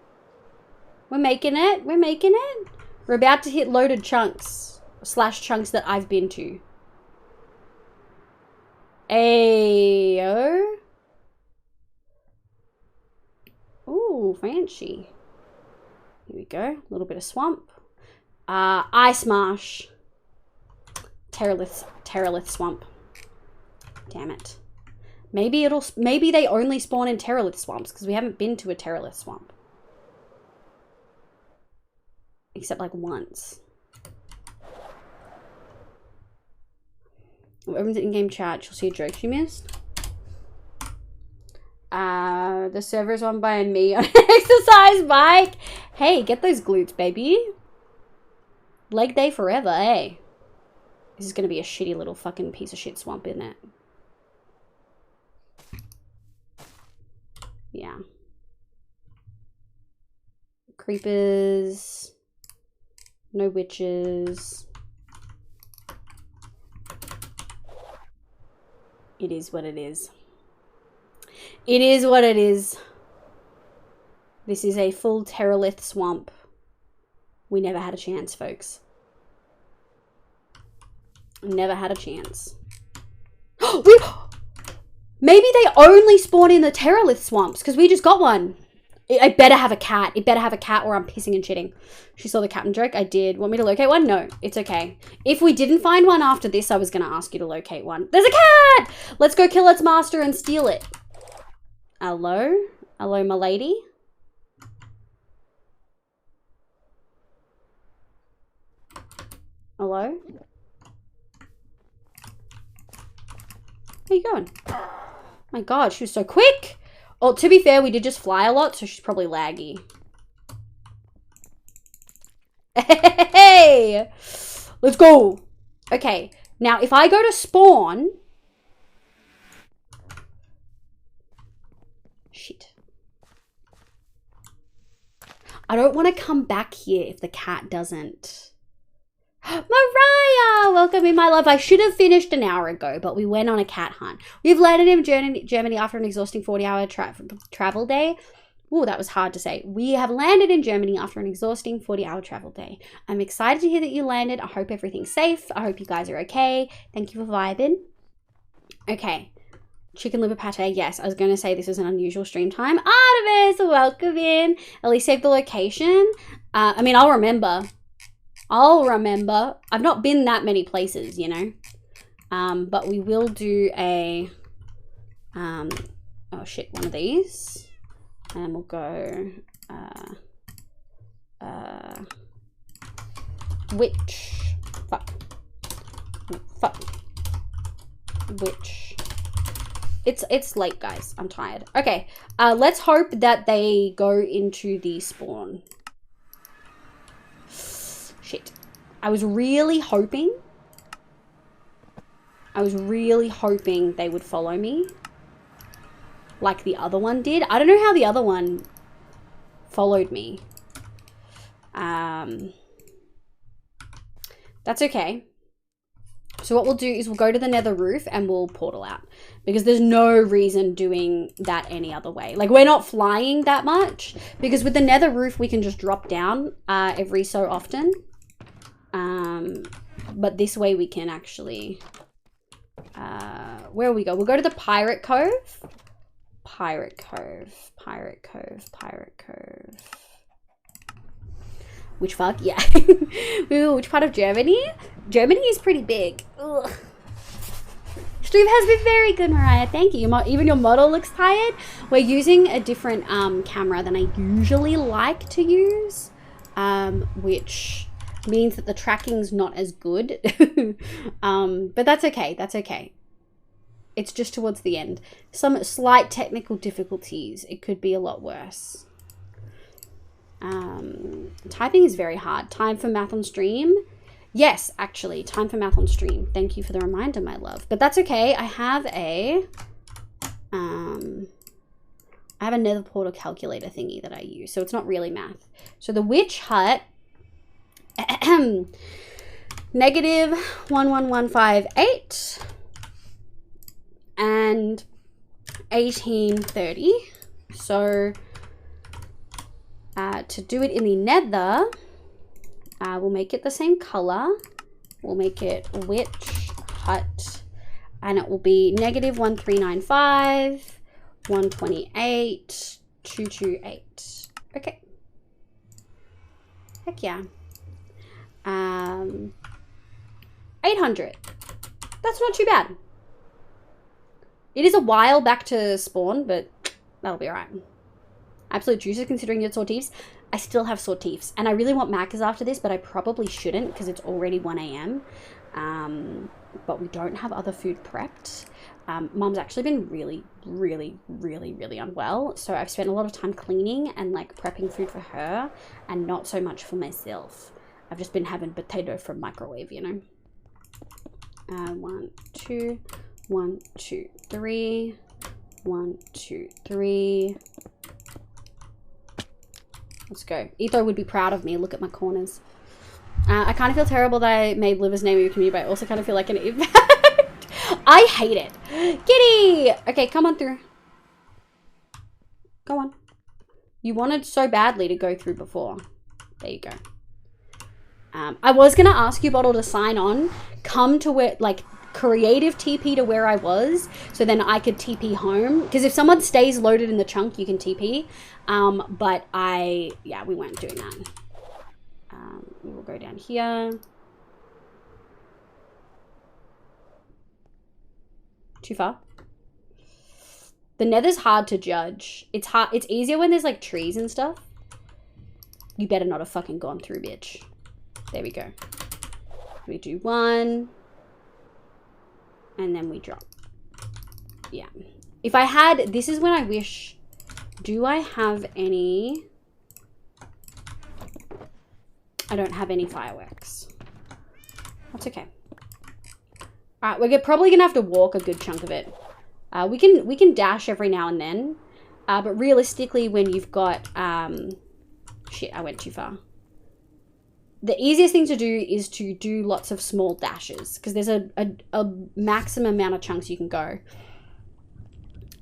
We're making it. We're making it. We're about to hit loaded chunks. / chunks that I've been to. Ayo. Ooh, fancy. Here we go. A little bit of swamp. Ice marsh. Terralith swamp. Damn it. Maybe they only spawn in Terralith swamps because we haven't been to a Terralith swamp. Except like once. Everyone's in-game chat. She'll see a joke she missed. The server's run by me on an exercise bike. Hey, get those glutes, baby. Leg day forever, eh? This is gonna be a shitty little fucking piece of shit swamp, isn't it? Yeah. Creepers. No witches. It is what it is. It is what it is. This is a full Terralith swamp. We never had a chance, folks. Never had a chance. Maybe they only spawn in the Terralith swamps because we just got one. I better have a cat. It better have a cat or I'm pissing and shitting. She saw the captain joke. I did. Want me to locate one? No, it's okay. If we didn't find one after this, I was going to ask you to locate one. There's a cat! Let's go kill its master and steal it. Hello? Hello, my lady? Hello? Where you going? My God, she was so quick. Oh, to be fair, we did just fly a lot, so she's probably laggy. Hey! Let's go. Okay, now if I go to spawn... Shit. I don't want to come back here if the cat doesn't. Mariah! Welcome in, my love. I should have finished an hour ago, but we went on a cat hunt. We've landed in Germany after an exhausting 40-hour travel day. Ooh, that was hard to say. We have landed in Germany after an exhausting 40-hour travel day. I'm excited to hear that you landed. I hope everything's safe. I hope you guys are okay. Thank you for vibing. Okay. Chicken liver pate. Yes, I was going to say this is an unusual stream time. Artemis, welcome in. At least save the location. I mean, I'll remember. I've not been that many places, you know. But we will do a, oh shit, one of these. And we'll go, Which? Fuck. Fuck. Which? It's late, guys. I'm tired. Okay. Let's hope that they go into the spawn. Shit. I was really hoping they would follow me. Like the other one did. I don't know how the other one followed me. That's okay. So what we'll do is we'll go to the nether roof and we'll portal out. Because there's no reason doing that any other way. Like, we're not flying that much. Because with the nether roof, we can just drop down every so often. But this way we can actually... where will we go? We'll go to the Pirate Cove. Pirate Cove. Pirate Cove. Pirate Cove. Which fuck? Yeah. Which part of Germany? Germany is pretty big. Ugh. Stream has been very good, Mariah. Thank you. Even your model looks tired. We're using a different camera than I usually like to use, which means that the tracking's not as good. But that's okay. That's okay. It's just towards the end. Some slight technical difficulties. It could be a lot worse. Typing is very hard. Time for math on stream. Yes, actually, time for math on stream. Thank you for the reminder, my love. But that's okay. I have a nether portal calculator thingy that I use, so it's not really math. So the witch hut, negative 11158 and 1830. So to do it in the nether, we'll make it the same color. We'll make it witch hut, and it will be negative 1395, 128, 228. Okay. Heck yeah. 800. That's not too bad. It is a while back to spawn, but that'll be alright. Absolute juices considering you had sore teeth. I still have sore teeth, and I really want macas after this, but I probably shouldn't because it's already 1 a.m. But we don't have other food prepped. Mom's actually been really unwell, so I've spent a lot of time cleaning and like prepping food for her and not so much for myself. I've just been having potato from microwave, you know. 1 2 1 2 3 1 2 3. Let's go. Etho would be proud of me. Look at my corners. I kind of feel terrible that I made Liver's name of your community, but I also kind of feel like an impact. I hate it. Kitty! Okay, come on through. Go on. You wanted so badly to go through before. There you go. I was going to ask you, Bottle, to sign on. Come to where, like, creative TP to where I was, so then I could TP home. Because if someone stays loaded in the chunk, you can TP. But yeah, we weren't doing that. We will go down here. Too far? The nether's hard to judge. It's hard. It's easier when there's like trees and stuff. You better not have fucking gone through, bitch. There we go. We do 1. And then we drop. Yeah. If I had, this is when I wish, do I have any? I don't have any fireworks. That's okay. All right, we're probably gonna have to walk a good chunk of it. We can dash every now and then, but realistically, when you've got shit, I went too far. The easiest thing to do is to do lots of small dashes because there's a maximum amount of chunks you can go.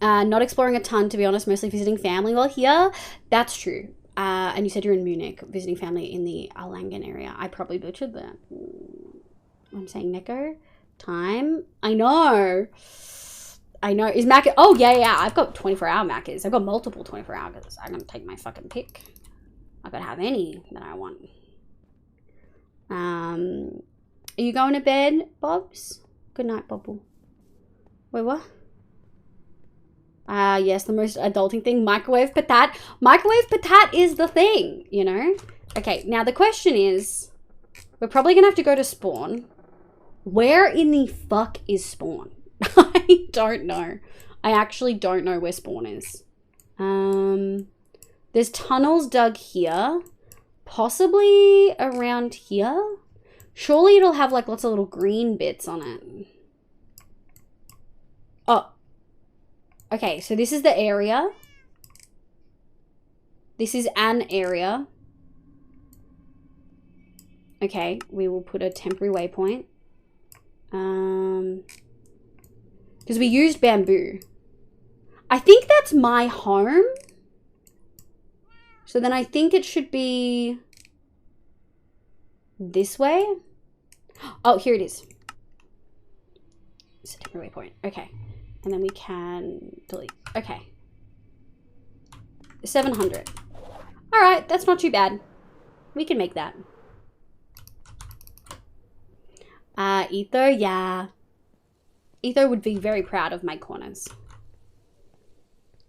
Not exploring a ton, to be honest, mostly visiting family while here. That's true. And you said you're in Munich, visiting family in the Erlangen area. I probably butchered that. I'm saying Neko. Time. I know. Is Mac... Oh, yeah. I've got 24-hour Macas. I've got multiple 24 hours. I'm going to take my fucking pick. I could have any that I want. Are you going to bed, Bobs? Good night, Bobble. Wait, what? Yes, the most adulting thing, microwave patat. Microwave patat is the thing, you know? Okay, now the question is, We're probably gonna have to go to spawn. Where in the fuck is spawn? I don't know. I actually don't know where spawn is. There's tunnels dug here. Possibly around here. Surely it'll have like lots of little green bits on it. Oh. Okay, so this is the area. This is an area. Okay, we will put a temporary waypoint. Because we used bamboo. I think that's my home. So then I think it should be this way. Oh, here it is. It's a temporary waypoint. Okay. And then we can delete. Okay. 700. All right, that's not too bad. We can make that. Ether, yeah. Ether would be very proud of my corners.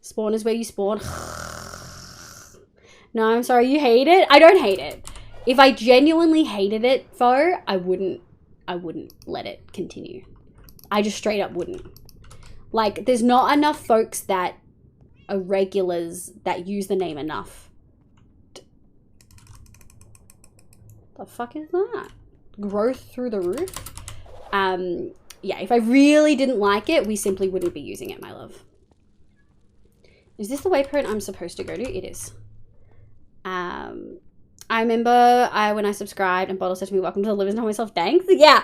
Spawn is where you spawn. No, I'm sorry, you hate it? I don't hate it. If I genuinely hated it, Fo, I wouldn't let it continue. I just straight up wouldn't. Like, there's not enough folks that are regulars that use the name enough. The fuck is that? Growth through the roof? Yeah, if I really didn't like it, we simply wouldn't be using it, my love. Is this the waypoint I'm supposed to go to? It is. I remember when I subscribed and Bottle said to me, welcome to the Livers, and I told myself, thanks. Yeah.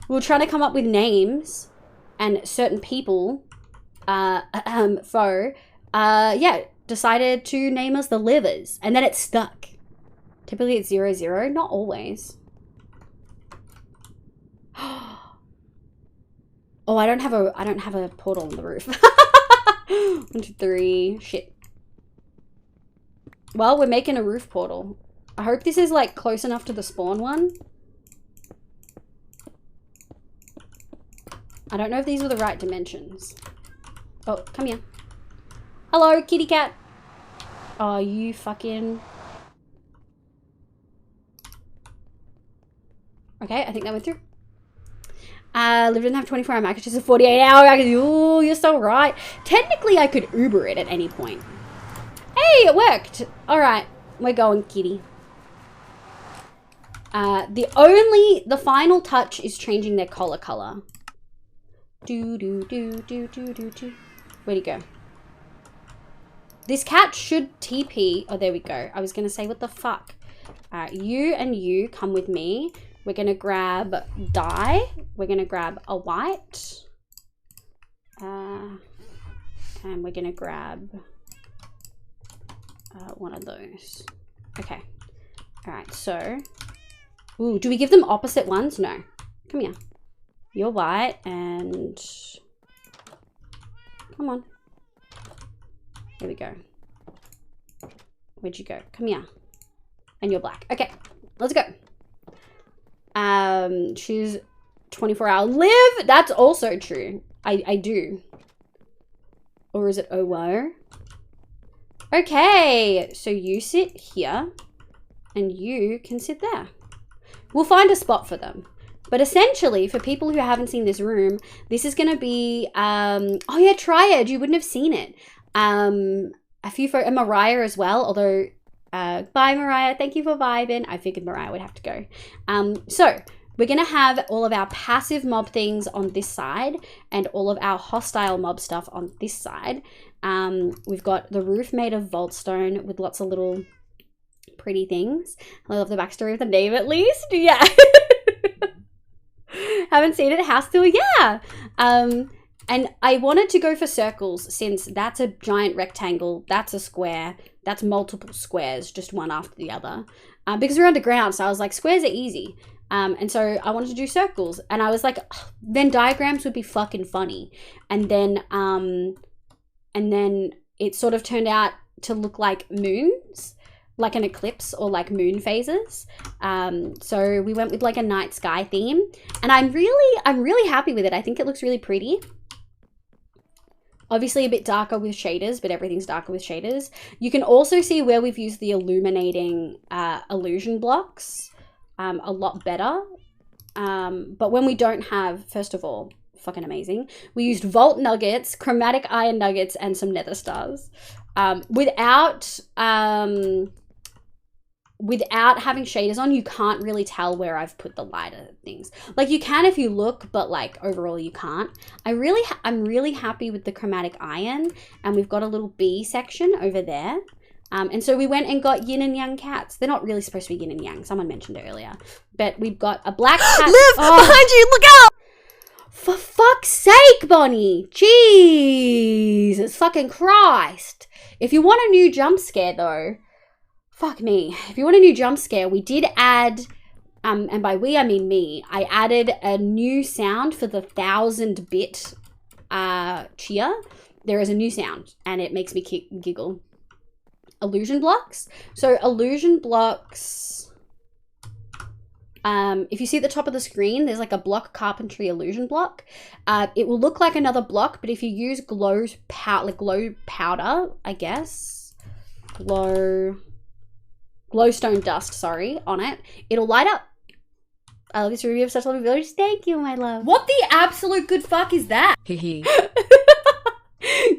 We were trying to come up with names and certain people, decided to name us the Livers, and then it stuck. Typically it's 00, not always. Oh, I don't have a portal on the roof. 1, 2, 3. Shit. Well, we're making a roof portal. I hope this is like close enough to the spawn one. I don't know if these were the right dimensions. Oh, come here. Hello, kitty cat. Oh, you fucking... Okay, I think that went through. Liv didn't have 24-hour mac, it's just a 48-hour. Ooh, you're so right. Technically, I could Uber it at any point. Hey, it worked. All right, we're going, kitty. The final touch is changing their collar color. Where'd he go? This cat should TP. Oh, there we go. I was gonna say, what the fuck? You and you come with me. We're gonna grab dye. We're gonna grab a white. And we're gonna grab one of those. Okay. All right, so. Ooh, do we give them opposite ones? No. Come here. You're white and... Come on. Here we go. Where'd you go? Come here. And you're black. Okay, let's go. Choose 24-hour. Live! That's also true. I do. Or is it OWO? Okay, so you sit here and you can sit there. We'll find a spot for them. But essentially, for people who haven't seen this room, this is going to be, oh yeah, Triad, you wouldn't have seen it. A few for Mariah as well, although, bye Mariah, thank you for vibing. I figured Mariah would have to go. So, we're going to have all of our passive mob things on this side and all of our hostile mob stuff on this side. We've got the roof made of vault stone with lots of little pretty things. I love the backstory of the name at least. Yeah. Haven't seen it. House tour, yeah. And I wanted to go for circles since that's a giant rectangle, that's a square, that's multiple squares, just one after the other. Because we're underground, so I was like, squares are easy. And so I wanted to do circles, and I was like, then diagrams would be fucking funny. And then it sort of turned out to look like moons, like an eclipse or like moon phases. So we went with like a night sky theme, and I'm really happy with it. I think it looks really pretty. Obviously a bit darker with shaders, but everything's darker with shaders. You can also see where we've used the illuminating illusion blocks. a lot better. But when we don't have, first of all, fucking amazing, we used vault nuggets, chromatic iron nuggets, and some nether stars. Without having shaders on, you can't really tell where I've put the lighter things. Like, you can if you look, but like overall you can't. I'm really happy with the chromatic iron, and we've got a little bee section over there. And so we went and got yin and yang cats. They're not really supposed to be yin and yang. Someone mentioned it earlier. But we've got a black cat. Liv, behind you, look out! For fuck's sake, Bonnie. Jesus fucking Christ. If you want a new jump scare, though, fuck me. If you want a new jump scare, we did add, and by we I mean me, I added a new sound for the 1000-bit cheer. There is a new sound, and it makes me giggle. Illusion blocks. So illusion blocks, if you see at the top of the screen, there's like a block carpentry illusion block. It will look like another block, but if you use glow powder, I guess, glowstone dust, sorry, on it, it'll light up. I love this review of such lovely village. Thank you, my love. What the absolute good fuck is that? Hee.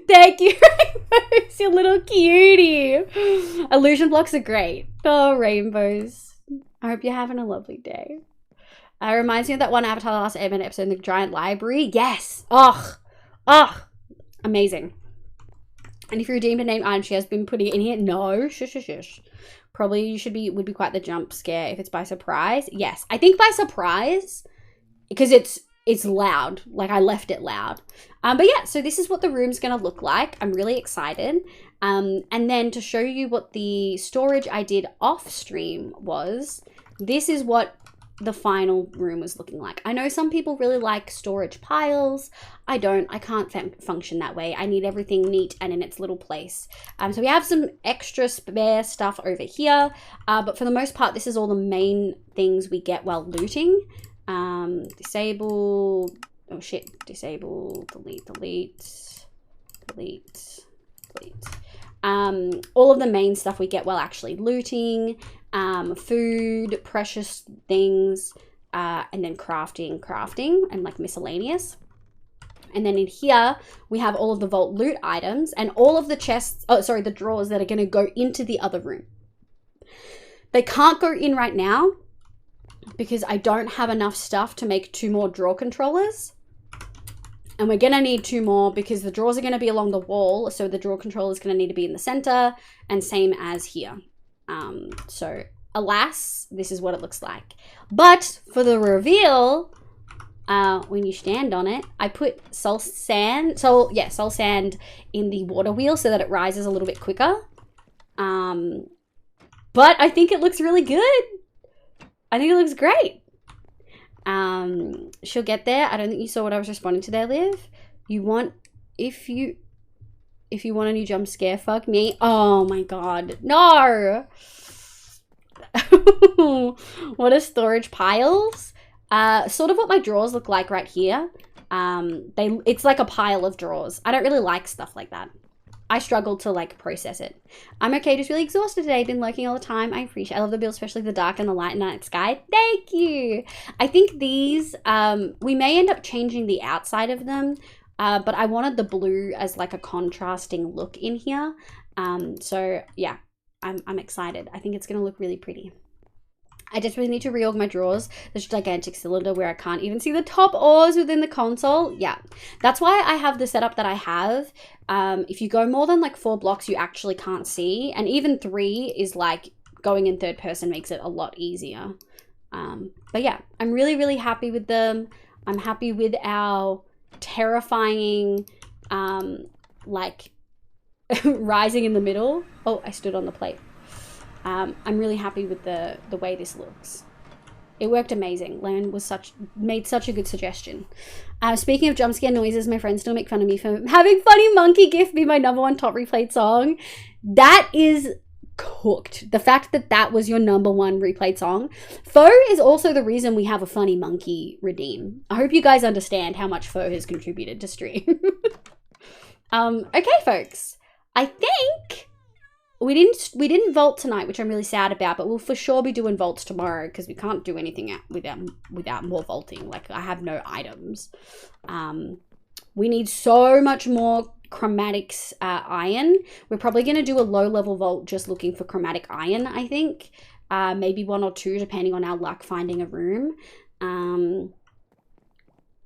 Thank you, Rainbows, you little cutie. Illusion blocks are great. Oh, Rainbows. I hope you're having a lovely day. It reminds me of that one Avatar: The Last Airbender episode in the giant library. Yes. Oh, amazing. And if you redeemed a name item, she has been putting it in here. No, shush. Probably would be quite the jump scare if it's by surprise. Yes, I think by surprise, because it's loud. Like, I left it loud. But yeah, so this is what the room's gonna look like. I'm really excited. And then to show you what the storage I did off stream was, this is what the final room was looking like. I know some people really like storage piles. I don't. I can't function that way. I need everything neat and in its little place. So we have some extra spare stuff over here. But for the most part, this is all the main things we get while looting. Disable, oh shit, disable, delete. All of the main stuff we get while actually looting, food, precious things, and then crafting, and like miscellaneous. And then in here, we have all of the vault loot items and all of the chests, the drawers that are gonna go into the other room. They can't go in right now, because I don't have enough stuff to make 2 more drawer controllers. And we're going to need 2 more because the drawers are going to be along the wall. So the drawer controller is going to need to be in the center, and same as here. So alas, this is what it looks like. But for the reveal, when you stand on it, I put soul sand in the water wheel so that it rises a little bit quicker. But I think it looks really good. I think it looks great. She'll get there. I don't think you saw what I was responding to there, Liv. If you want a new jump scare, fuck me. Oh my god. No! What are storage piles? Sort of what my drawers look like right here. It's like a pile of drawers. I don't really like stuff like that. I struggle to like process it. I'm okay, just really exhausted today. Been lurking all the time. I love the build, especially the dark and the light night sky. Thank you. I think these, we may end up changing the outside of them, but I wanted the blue as like a contrasting look in here. So yeah, I'm excited. I think it's gonna look really pretty. I just really need to reorg my drawers. There's a gigantic cylinder where I can't even see the top ores within the console. Yeah, that's why I have the setup that I have. If you go more than like 4 blocks, you actually can't see. And even 3 is like going in third person makes it a lot easier. But yeah, I'm really, really happy with them. I'm happy with our terrifying, like rising in the middle. Oh, I stood on the plate. I'm really happy with the way this looks. It worked amazing. Lan made such a good suggestion. Speaking of jump scare noises, my friends still make fun of me for having Funny Monkey GIF be my #1 top replayed song. That is cooked. The fact that that was your #1 replayed song. Foe is also the reason we have a Funny Monkey redeem. I hope you guys understand how much Foe has contributed to stream. Okay, folks. I think we didn't vault tonight, which I'm really sad about, but we'll for sure be doing vaults tomorrow because we can't do anything without more vaulting. Like, I have no items. We need so much more chromatics iron. We're probably going to do a low level vault just looking for chromatic iron, I think. Maybe 1 or 2 depending on our luck finding a room.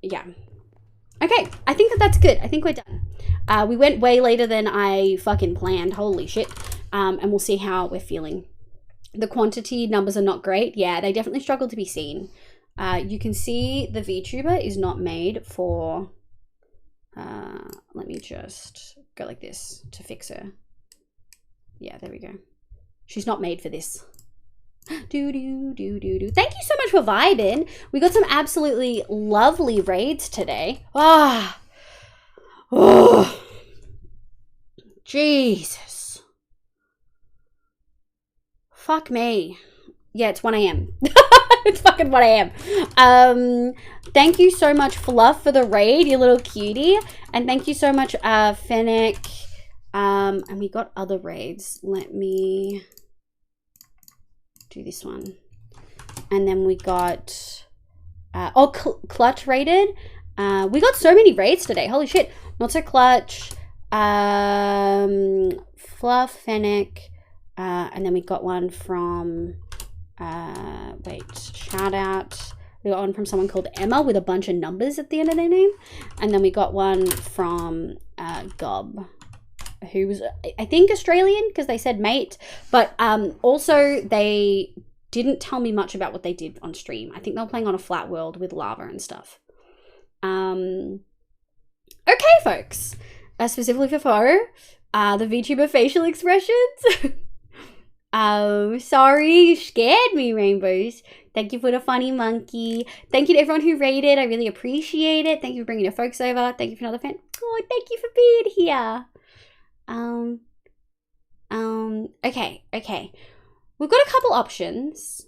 Yeah. Okay, I think that's good. I think we're done. We went way later than I fucking planned. Holy shit. And we'll see how we're feeling. The quantity numbers are not great. Yeah, they definitely struggle to be seen. You can see the VTuber is not made for... let me just go like this to fix her. Yeah, there we go. She's not made for this. Do. Thank you so much for vibing. We got some absolutely lovely raids today. Oh, Jesus. Fuck me. Yeah, it's 1 a.m. It's fucking 1 a.m. Thank you so much, Fluff, for the raid, you little cutie. And thank you so much, Fennec. And we got other raids. Let me do this one. And then we got... Clutch raided. We got so many raids today. Holy shit. Not so Clutch. Fluff, Fennec. And then we got one from... shout out. We got one from someone called Emma with a bunch of numbers at the end of their name. And then we got one from Gob, who was, I think, Australian because they said mate. But also they didn't tell me much about what they did on stream. I think they were playing on a flat world with lava and stuff. Okay, folks. Specifically for Fo, the VTuber facial expressions. Sorry, you scared me, Rainbows. Thank you for the funny monkey. Thank you to everyone who raided. I really appreciate it. Thank you for bringing your folks over. Thank you for another fan. Oh, thank you for being here. Okay. We've got a couple options.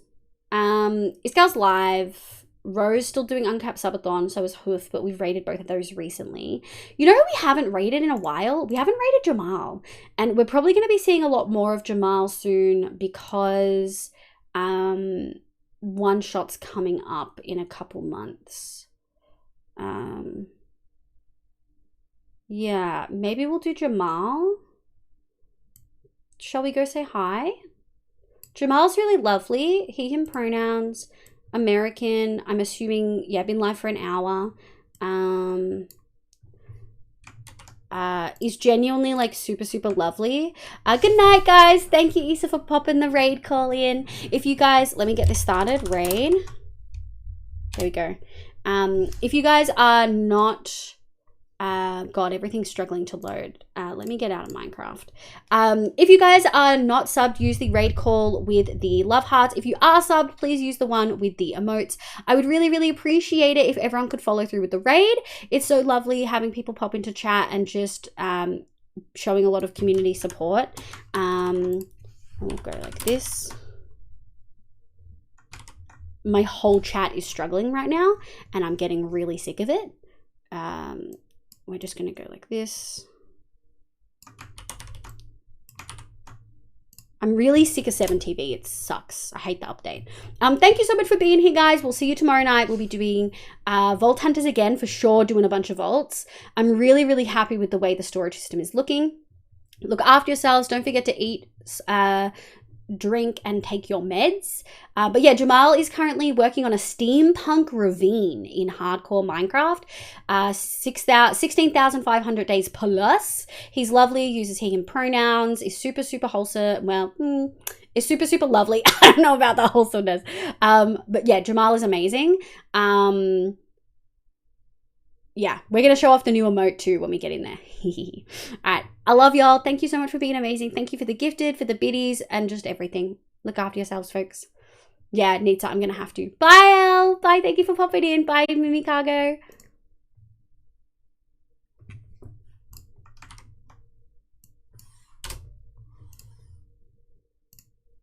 Iskal's live. Rose still doing uncapped subathon, so is Hoof, but we've raided both of those recently. You know who we haven't raided in a while? We haven't raided Jamal. And we're probably going to be seeing a lot more of Jamal soon because one shot's coming up in a couple months. Yeah, maybe we'll do Jamal. Shall we go say hi? Jamal's really lovely. He, him pronouns. American. I'm assuming, yeah, been live for an hour. Is genuinely like super lovely. Good night, guys. Thank you, Issa, for popping the raid call in. If you guys, let me get this started. Raid. There we go. If you guys are not... God, everything's struggling to load. Let me get out of Minecraft. If you guys are not subbed, use the raid call with the love hearts. If you are subbed, please use the one with the emotes. I would really appreciate it if everyone could follow through with the raid. It's so lovely having people pop into chat and just showing a lot of community support. We'll go like this. My whole chat is struggling right now, and I'm getting really sick of it. We're just going to go like this. I'm really sick of 7TV. It sucks. I hate the update. Thank you so much for being here, guys. We'll see you tomorrow night. We'll be doing Vault Hunters again, for sure, doing a bunch of vaults. I'm really happy with the way the storage system is looking. Look after yourselves. Don't forget to eat, drink, and take your meds. But yeah, Jamal is currently working on a steampunk ravine in hardcore Minecraft. 16,500 days plus. He's lovely, uses he him pronouns, is super wholesome. Well, is super lovely. I don't know about the wholesomeness. But yeah, Jamal is amazing. Yeah, we're going to show off the new emote too when we get in there. All right. I love y'all. Thank you so much for being amazing. Thank you for the gifted, for the biddies, and just everything. Look after yourselves, folks. Yeah, Nita, I'm going to have to. Bye, Elle. Bye. Thank you for popping in. Bye, Mimi Cargo.